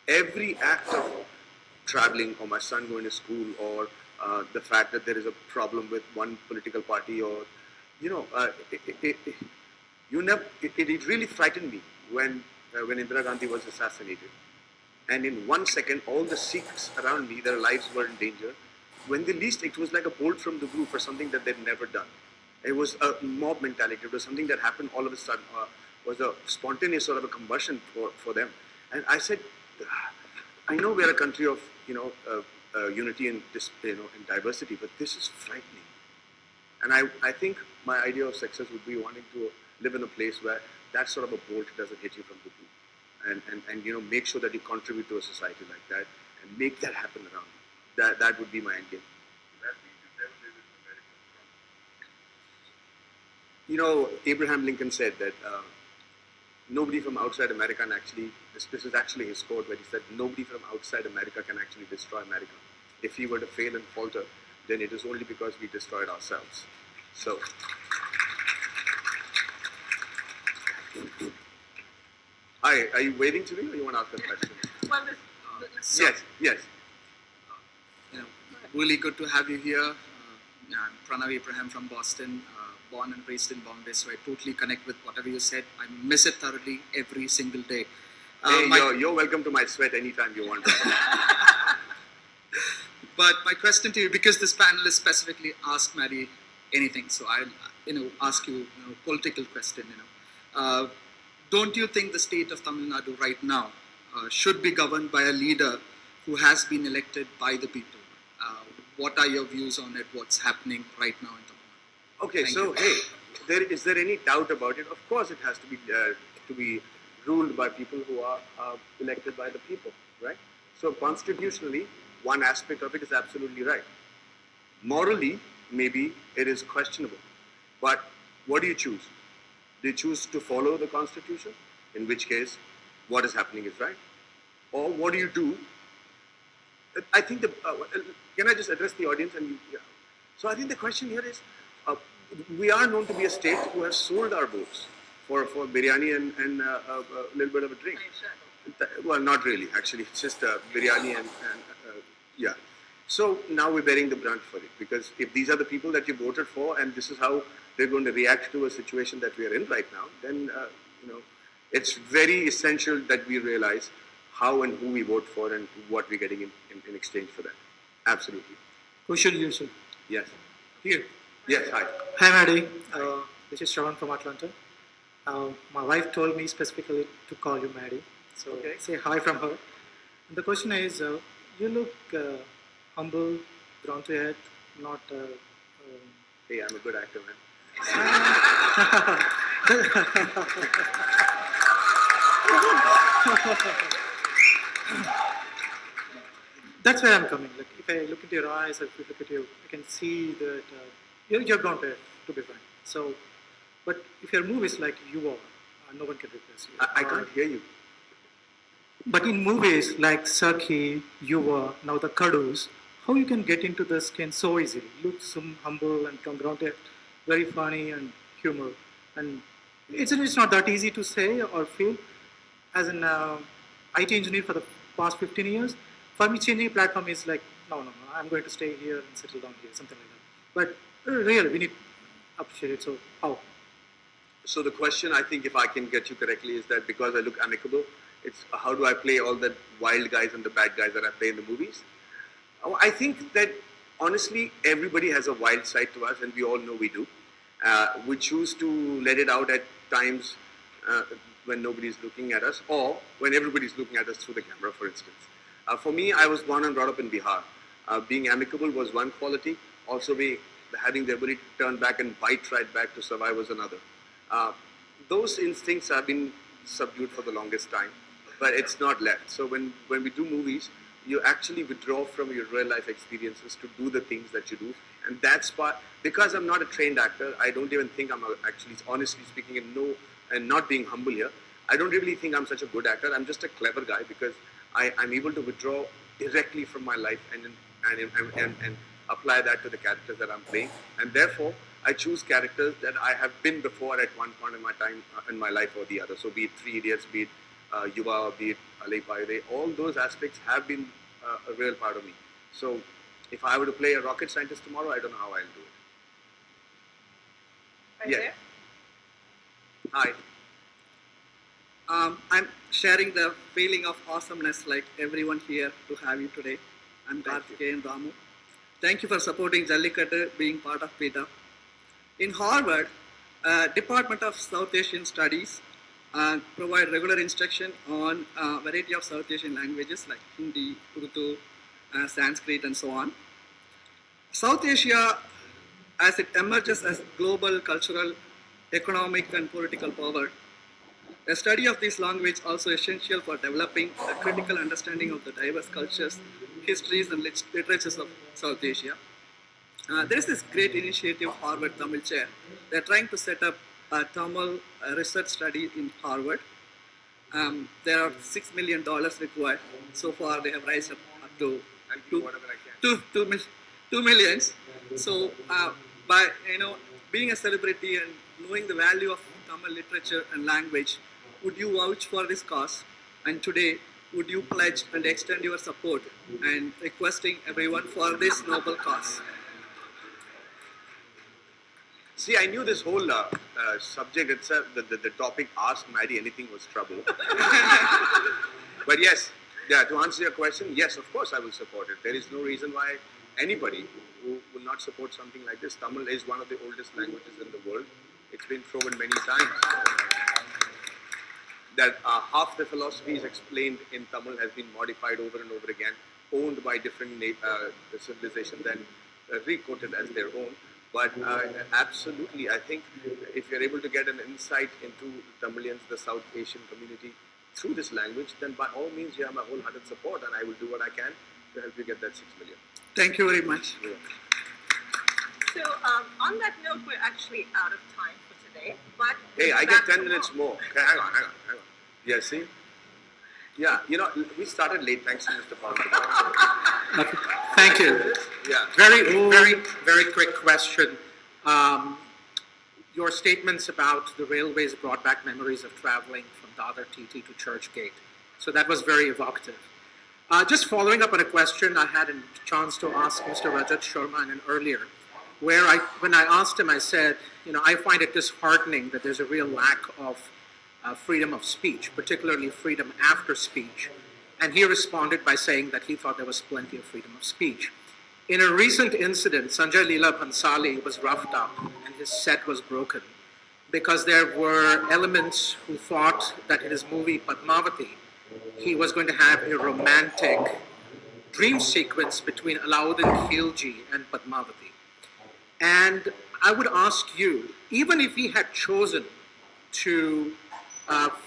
Every act of traveling, or my son going to school, or the fact that there is a problem with one political party, or, it really frightened me when Indira Gandhi was assassinated. and in 1 second, all the Sikhs around me, their lives were in danger. When they least, it was like a bolt from the blue for something that they'd never done. It was a mob mentality. It was something that happened all of a sudden. Was a spontaneous sort of a combustion for them. And I said, I know we're a country of unity and and diversity, but this is frightening. And I think my idea of success would be wanting to live in a place where that sort of a bolt doesn't hit you from the blue. And make sure that you contribute to a society like that and make that happen around you. That would be my end game. Abraham Lincoln said that nobody from outside America can actually, this is actually his quote where he said, nobody from outside America can actually destroy America. If he were to fail and falter, then it is only because we destroyed ourselves. So, hi, are you waiting to me or you want to ask a question? Yes. Really good to have you here. I'm Pranav Abraham from Boston, born and raised in Bombay, so I totally connect with whatever you said. I miss it thoroughly every single day. You're welcome to my sweat anytime you want. But my question to you, because this panel is specifically Ask Maddie Anything, so I'll ask you a political question. Don't you think the state of Tamil Nadu right now should be governed by a leader who has been elected by the people? What are your views on it? What's happening right now in Tamil Nadu? Okay, is there any doubt about it? Of course, it has to be ruled by people who are elected by the people, right? So constitutionally, one aspect of it is absolutely right. Morally, maybe it is questionable, but what do you choose? Do you choose to follow the Constitution, in which case, what is happening is right, or what do you do? I think can I just address the audience? So I think the question here is, we are known to be a state who has sold our votes for biryani and a little bit of a drink. Well, not really, actually. It's just biryani and yeah. So now we're bearing the brunt for it, because if these are the people that you voted for and this is how they're going to react to a situation that we are in right now, then it's very essential that we realize how and who we vote for and what we're getting in exchange for that. Absolutely. Kushal Yusuf. Yes. Here. Yes, hi. Hi, Maddie. This is Shravan from Atlanta. My wife told me specifically to call you Maddie. So say hi from her. And the question is, you look humble, down to earth, not... Hey, I'm a good actor, man. That's where I'm coming. Like, if I look into your eyes, or if you look at you, I can see that you're down to earth, to be frank. So, but if your movies like you are, no one can replace you. I can't hear you. But in movies like Sakhi, Yuva, now the Kadus, how you can get into the skin so easily? Look so humble and come grounded, very funny and humor. And it's not that easy to say or feel. As an IT engineer for the past 15 years, for me changing a platform is like, no, I'm going to stay here and settle down here, something like that. But really, we need to appreciate it. So how? So the question, I think, if I can get you correctly, is that because I look amicable, it's how do I play all the wild guys and the bad guys that I play in the movies? I think that honestly, everybody has a wild side to us, and we all know we do. We choose to let it out at times when nobody's looking at us, or when everybody's looking at us through the camera, for instance. For me, I was born and brought up in Bihar. Being amicable was one quality. Also, having the ability to turn back and bite right back to survive was another. Those instincts have been subdued for the longest time, but it's not left. So when we do movies, you actually withdraw from your real life experiences to do the things that you do. And that's part, because I'm not a trained actor, I don't even think I'm actually, honestly speaking, and not being humble here, I don't really think I'm such a good actor. I'm just a clever guy because I'm able to withdraw directly from my life and apply that to the characters that I'm playing. And therefore, I choose characters that I have been before at one point in my time, in my life or the other. So be it Three Idiots, be it Yuva, be it Alai Payade, all those aspects have been a real part of me. So if I were to play a rocket scientist tomorrow, I don't know how I'll do it. Right there? Hi. I'm sharing the feeling of awesomeness like everyone here to have you today. I'm Karthikeyan Ramu. Thank you for supporting Jallikattu, being part of PETA. In Harvard, Department of South Asian Studies provide regular instruction on a variety of South Asian languages like Hindi, Urdu, Sanskrit, and so on. South Asia, as it emerges as global cultural, economic, and political power, a study of this language also essential for developing a critical understanding of the diverse cultures, histories, and literatures of South Asia. There is this great initiative, Harvard Tamil Chair. They're trying to set up a Tamil research study in Harvard. There are $6 million required. So far, they have raised up to two millions. So, by being a celebrity and knowing the value of Tamil literature and language, would you vouch for this cause? And today, would you pledge and extend your support and requesting everyone for this noble cause? See, I knew this whole subject itself, the topic Ask Maddie Anything was trouble. But yes, to answer your question, yes, of course I will support it. There is no reason why anybody who will not support something like this. Tamil is one of the oldest languages in the world. It's been proven many times that half the philosophies explained in Tamil has been modified over and over again, owned by different civilizations and re-quoted as their own. But absolutely, I think if you're able to get an insight into Tamilians, the South Asian community, through this language, then by all means you have my wholehearted support, and I will do what I can to help you get that 6 million. Thank you very much. Yeah. So on that note, we're actually out of time for today. But Hey, I get 10 minutes more. Okay, hang on. Yeah, see? Yeah, we started late, thanks to Mr. Paul. Okay. Thank you. Yeah. Very quick question. Your statements about the railways brought back memories of traveling from Dadar TT to Churchgate. So that was very evocative. Just following up on a question I had a chance to ask Mr. Rajat Sharma earlier, where when I asked him, I said, I find it disheartening that there's a real lack of freedom of speech, particularly freedom after speech. And he responded by saying that he thought there was plenty of freedom of speech. In a recent incident, Sanjay Leela Bhansali was roughed up and his set was broken because there were elements who thought that in his movie Padmavati, he was going to have a romantic dream sequence between Alauddin Khilji and Padmavati. And I would ask you, even if he had chosen to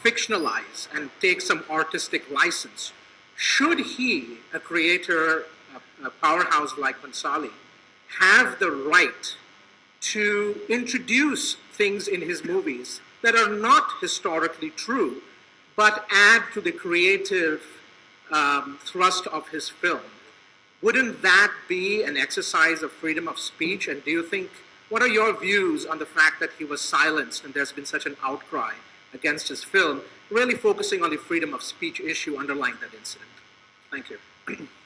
fictionalize and take some artistic license, should he, a creator, a powerhouse like Bhansali, have the right to introduce things in his movies that are not historically true, but add to the creative thrust of his film? Wouldn't that be an exercise of freedom of speech? And do you think, what are your views on the fact that he was silenced and there's been such an outcry against his film, really focusing on the freedom of speech issue underlying that incident? Thank you.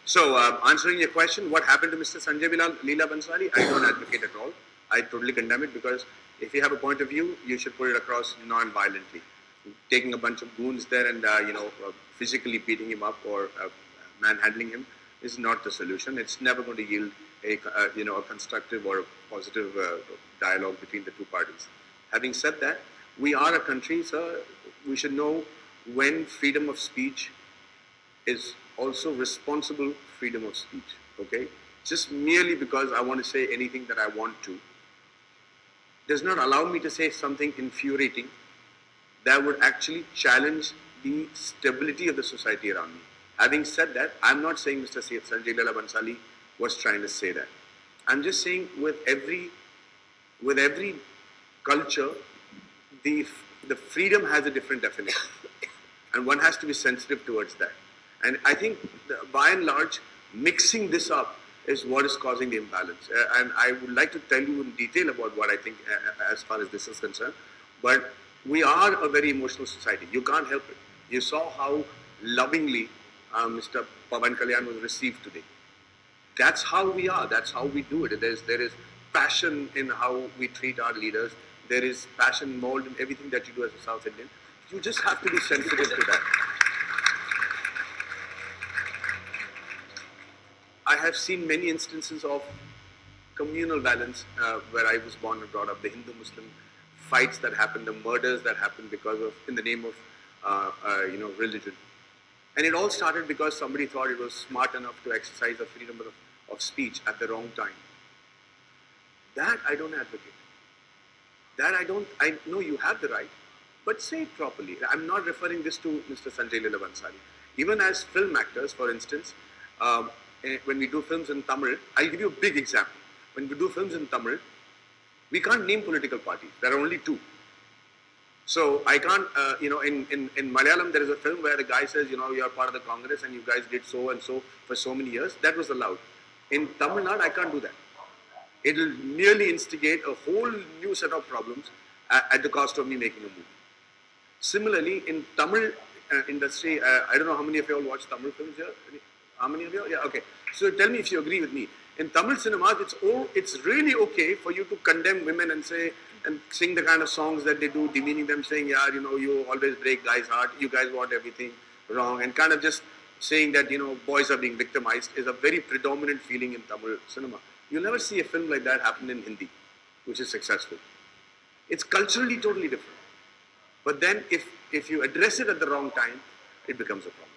So, answering your question, what happened to Mr. Sanjay Leela Bhansali? I don't advocate at all. I totally condemn it, because if you have a point of view, you should put it across non-violently. Taking a bunch of goons there and physically beating him up or manhandling him is not the solution. It's never going to yield a constructive or a positive dialogue between the two parties. Having said that, we are a country, so we should know when freedom of speech is also responsible freedom of speech. Okay, just merely because I want to say anything that I want to does not allow me to say something infuriating that would actually challenge the stability of the society around me. Having said that, I'm not saying Mr. Sanjay Leela Bhansali was trying to say that. I'm just saying with every culture, the freedom has a different definition, and one has to be sensitive towards that. And I think, by and large, mixing this up is what is causing the imbalance. And I would like to tell you in detail about what I think as far as this is concerned. But we are a very emotional society. You can't help it. You saw how lovingly Mr. Pavan Kalyan was received today. That's how we are. That's how we do it. There is passion in how we treat our leaders. There is passion mold in everything that you do as a South Indian. You just have to be sensitive to that. I have seen many instances of communal violence where I was born and brought up, the Hindu-Muslim fights that happened, the murders that happened in the name of religion. And it all started because somebody thought it was smart enough to exercise the freedom of speech at the wrong time. That I don't advocate. I know you have the right, but say it properly. I'm not referring this to Mr. Sanjay Leela Bhansali. Even as film actors, for instance, when we do films in Tamil, I'll give you a big example. When we do films in Tamil, we can't name political parties. There are only two. So I can't, in Malayalam, there is a film where the guy says, you're part of the Congress and you guys did so and so for so many years. That was allowed. In Tamil Nadu, I can't do that. It will merely instigate a whole new set of problems at the cost of me making a movie. Similarly, in Tamil industry, I don't know how many of you all watch Tamil films here. How many of you? Yeah, okay. So tell me if you agree with me. In Tamil cinemas, it's really okay for you to condemn women and say and sing the kind of songs that they do, demeaning them, saying, yeah, you always break guys' heart, you guys want everything wrong, and kind of just saying that, boys are being victimized is a very predominant feeling in Tamil cinema. You'll never see a film like that happen in Hindi, which is successful. It's culturally totally different. But then if you address it at the wrong time, it becomes a problem.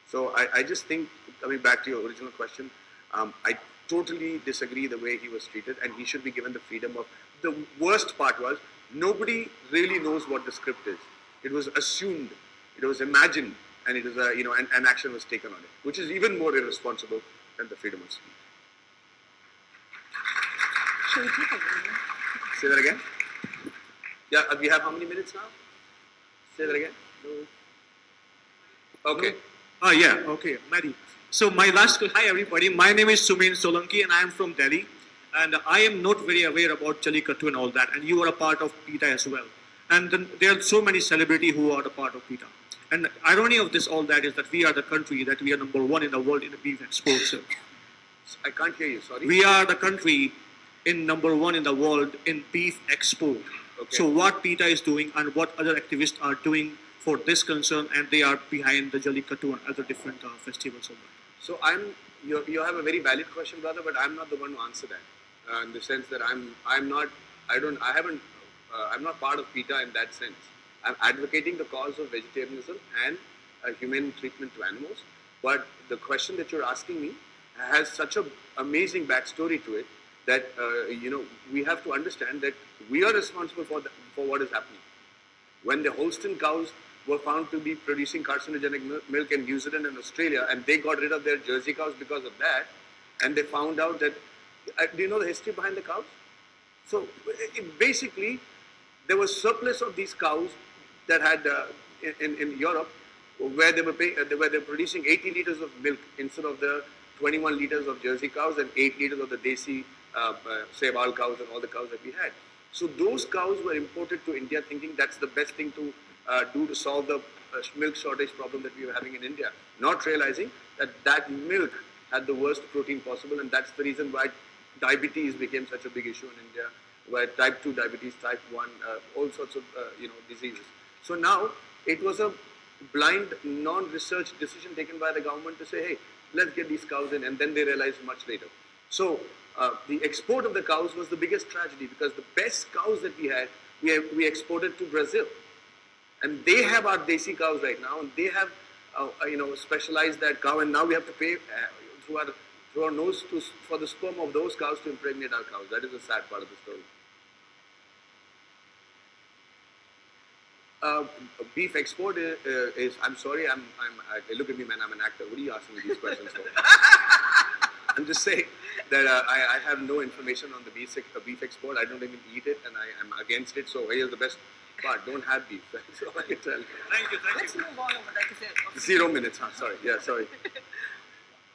So I just think, coming back to your original question, I totally disagree the way he was treated, and he should be given the freedom of. The worst part was nobody really knows what the script is. It was assumed, it was imagined, and it was an action was taken on it, which is even more irresponsible than the freedom of speech. Should we take a break? Say that again. Yeah, we have how many minutes now? Say that again. No. Okay. Okay, Maddie. So my last hi everybody. My name is Sumin Solanki and I am from Delhi. And I am not very aware about Jallikattu and all that. And you are a part of PETA as well. And then there are so many celebrities who are a part of PETA. And the irony of this all that is that we are the country that we are number one in the world in the beef export. So I can't hear you. Sorry. we are the country in number one in the world in beef export. Okay. So what PETA is doing and what other activists are doing for this concern, and they are behind the Jallikattu and other different festivals. So you have a very valid question, brother, but I'm not the one to answer that. In the sense that I'm not part of PETA in that sense. I'm advocating the cause of vegetarianism and humane treatment to animals. But the question that you're asking me has such an amazing backstory to it that we have to understand that we are responsible for what is happening. When the Holstein cows were found to be producing carcinogenic milk in New Zealand and Australia, and they got rid of their Jersey cows because of that, and they found out that, do you know the history behind the cows? So basically, there was surplus of these cows that had in Europe, where they were producing 80 liters of milk instead of the 21 liters of Jersey cows and 8 liters of the Desi Sehwal cows and all the cows that we had. So those cows were imported to India thinking that's the best thing to do to solve the milk shortage problem that we were having in India, not realizing that milk had the worst protein possible, and that's the reason why diabetes became such a big issue in India, where type 2 diabetes, type 1, all sorts of diseases. So now it was a blind, non-research decision taken by the government to say, hey, let's get these cows in, and then they realized much later. So the export of the cows was the biggest tragedy, because the best cows that we had, we exported to Brazil. And they have our Desi cows right now, and they have specialized that cow, and now we have to pay through our nose for the sperm of those cows to impregnate our cows. That is the sad part of the story. Beef export is I'm sorry, look at me, man, I'm an actor. What are you asking me these questions for? I'm just saying that I have no information on the beef export. I don't even eat it, and I am against it. So here's the best part: don't have beef. That's all I can tell you. Thank you. Let's move on over that. 0 minutes. Huh? Sorry. Yeah, sorry.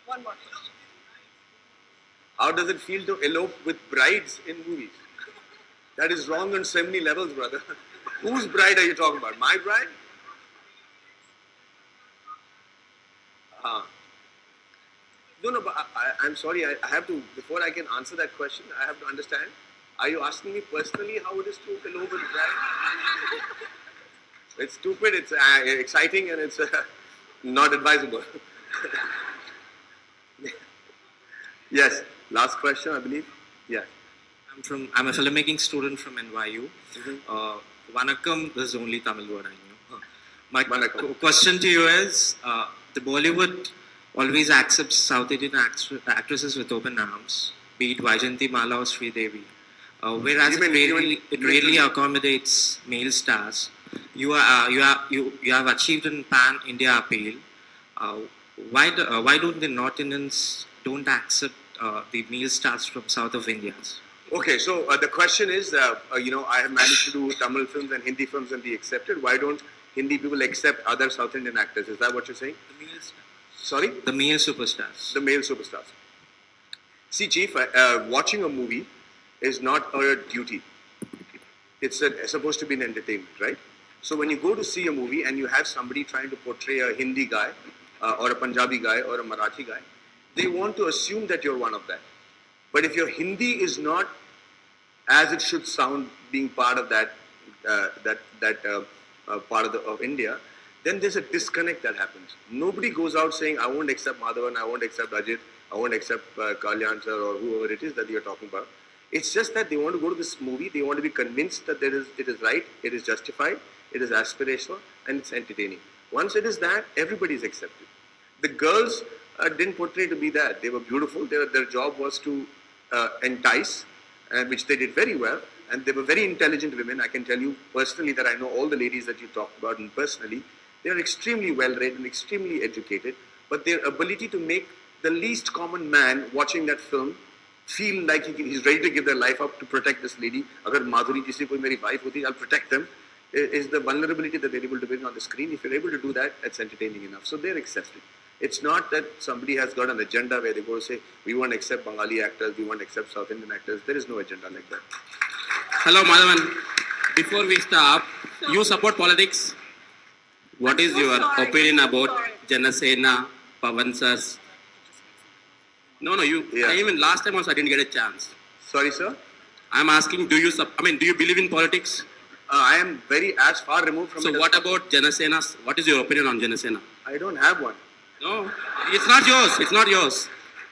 One more. How does it feel to elope with brides in movies? That is wrong on so many levels, brother. Whose bride are you talking about? My bride? No, but I'm sorry. I have to, before I can answer that question, I have to understand. Are you asking me personally how it is to elope with bride? It's stupid, it's exciting, and it's not advisable. Yes, last question, I believe. Yeah. I'm a filmmaking student from NYU. Vanakkam, this is only Tamil word I knew. My question to you is, the Bollywood always accepts South Indian actresses with open arms, be it Vaijayanti Mala or Sridevi. Whereas it rarely accommodates male stars. You have achieved an pan-India appeal. Why don't the North Indians don't accept the male stars from south of India? Okay, so the question is, I have managed to do Tamil films and Hindi films and be accepted. Why don't Hindi people accept other South Indian actors? Is that what you're saying? The male stars. Sorry? The male superstars. The male superstars. See, Chief, watching a movie is not a duty. It's supposed to be an entertainment, right? So when you go to see a movie and you have somebody trying to portray a Hindi guy or a Punjabi guy or a Marathi guy, they want to assume that you're one of that. But if your Hindi is not as it should sound, being part of that part of India, then there's a disconnect that happens. Nobody goes out saying, I won't accept Madhavan, I won't accept Ajit, I won't accept Kalyan sir or whoever it is that you're talking about. It's just that they want to go to this movie, they want to be convinced that it is right, it is justified, it is aspirational, and it's entertaining. Once it is that, everybody is accepted. The girls didn't portray to be that. They were beautiful. Their job was to entice, which they did very well. And they were very intelligent women. I can tell you personally that I know all the ladies that you talked about, and personally, they are extremely well-read and extremely educated. But their ability to make the least common man watching that film feel like he's ready to give their life up to protect this lady. Agar Madhuri kisi koi meri wife hoti, I'll protect them. Is the vulnerability that they're able to bring on the screen. If you're able to do that, it's entertaining enough. So they're accepted. It's not that somebody has got an agenda where they go say, we want to accept Bengali actors, we want to accept South Indian actors. There is no agenda like that. Hello, Madhavan. Before we start, you support politics. What is your opinion about Janasena, Pavan sirs? No, even last time also I didn't get a chance. Sorry, sir? I'm asking, do you believe in politics? I am as far removed from it. So what about Janasena? What is your opinion on Janasena? I don't have one. No, it's not yours. It's not yours.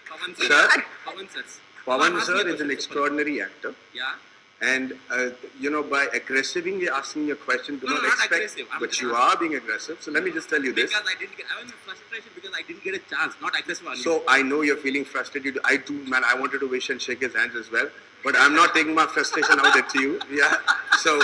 Pavan sir. Sir? Pavan sir. Pavan sir is an extraordinary actor. Yeah. And, by aggressively asking a question, do No, not not expect, aggressive. but you are being aggressive. So let me just tell you this. Because I was in frustration because I didn't get a chance, not aggressive. So I know you're feeling frustrated. I do, man. I wanted to wish and shake his hands as well. But I'm not taking my frustration out at you. Yeah. So,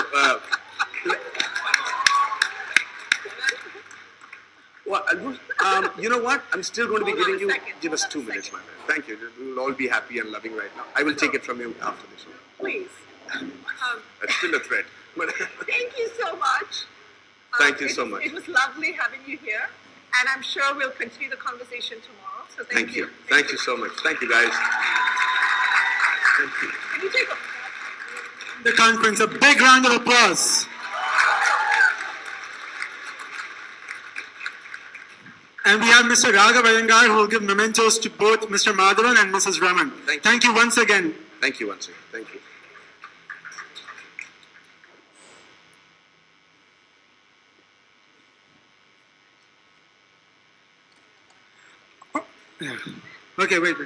you know what? I'm still going to be giving you, give us 2 minutes, my man. Thank you. We'll all be happy and loving right now. I will take it from you after this one. Please. That's still a threat. But Thank you so much. Thank you so much. It was lovely having you here, and I'm sure we'll continue the conversation tomorrow. So Thank you. Thank you so much. Thank you, guys. Thank you. Can you take The conference, a big round of applause. And we have Mr. Raghav Iyengar who will give mementos to both Mr. Madhavan and Mrs. Raman. Thank you once again. Thank you once again. Thank you. Okay, wait.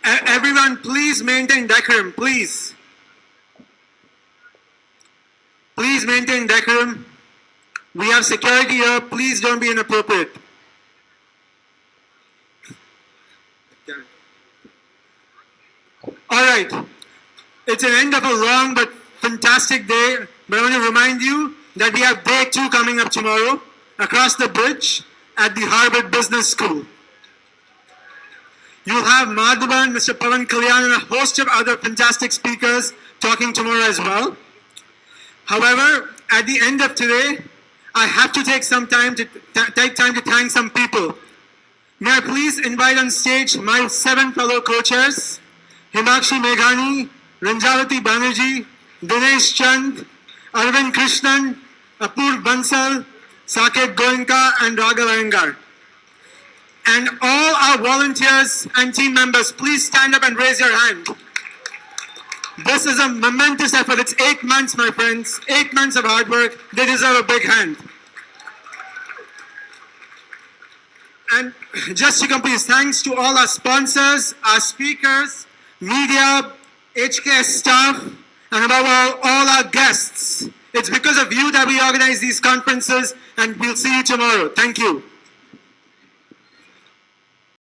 Everyone, please maintain decorum, please. Please maintain decorum. We have security here. Please don't be inappropriate. All right. It's an end of a long but fantastic day. But I want to remind you that we have day 2 coming up tomorrow across the bridge at the Harvard Business School. You'll have Madhavan, Mr. Pavan Kalyan, and a host of other fantastic speakers talking tomorrow as well. However, at the end of today, I have to take some time to thank some people. May I please invite on stage my 7 fellow co-chairs, Himakshi Meghani, Ranjavati Banerjee, Dinesh Chand, Arvind Krishnan, Apur Bansal, Saket Goenka, and Raghav Iyengar. And all our volunteers and team members, please stand up and raise your hand. This is a momentous effort. It's 8 months, my friends. 8 months of hard work. They deserve a big hand. And just to complete, thanks to all our sponsors, our speakers, media, HKS staff, and above all our guests. It's because of you that we organize these conferences, and we'll see you tomorrow. Thank you.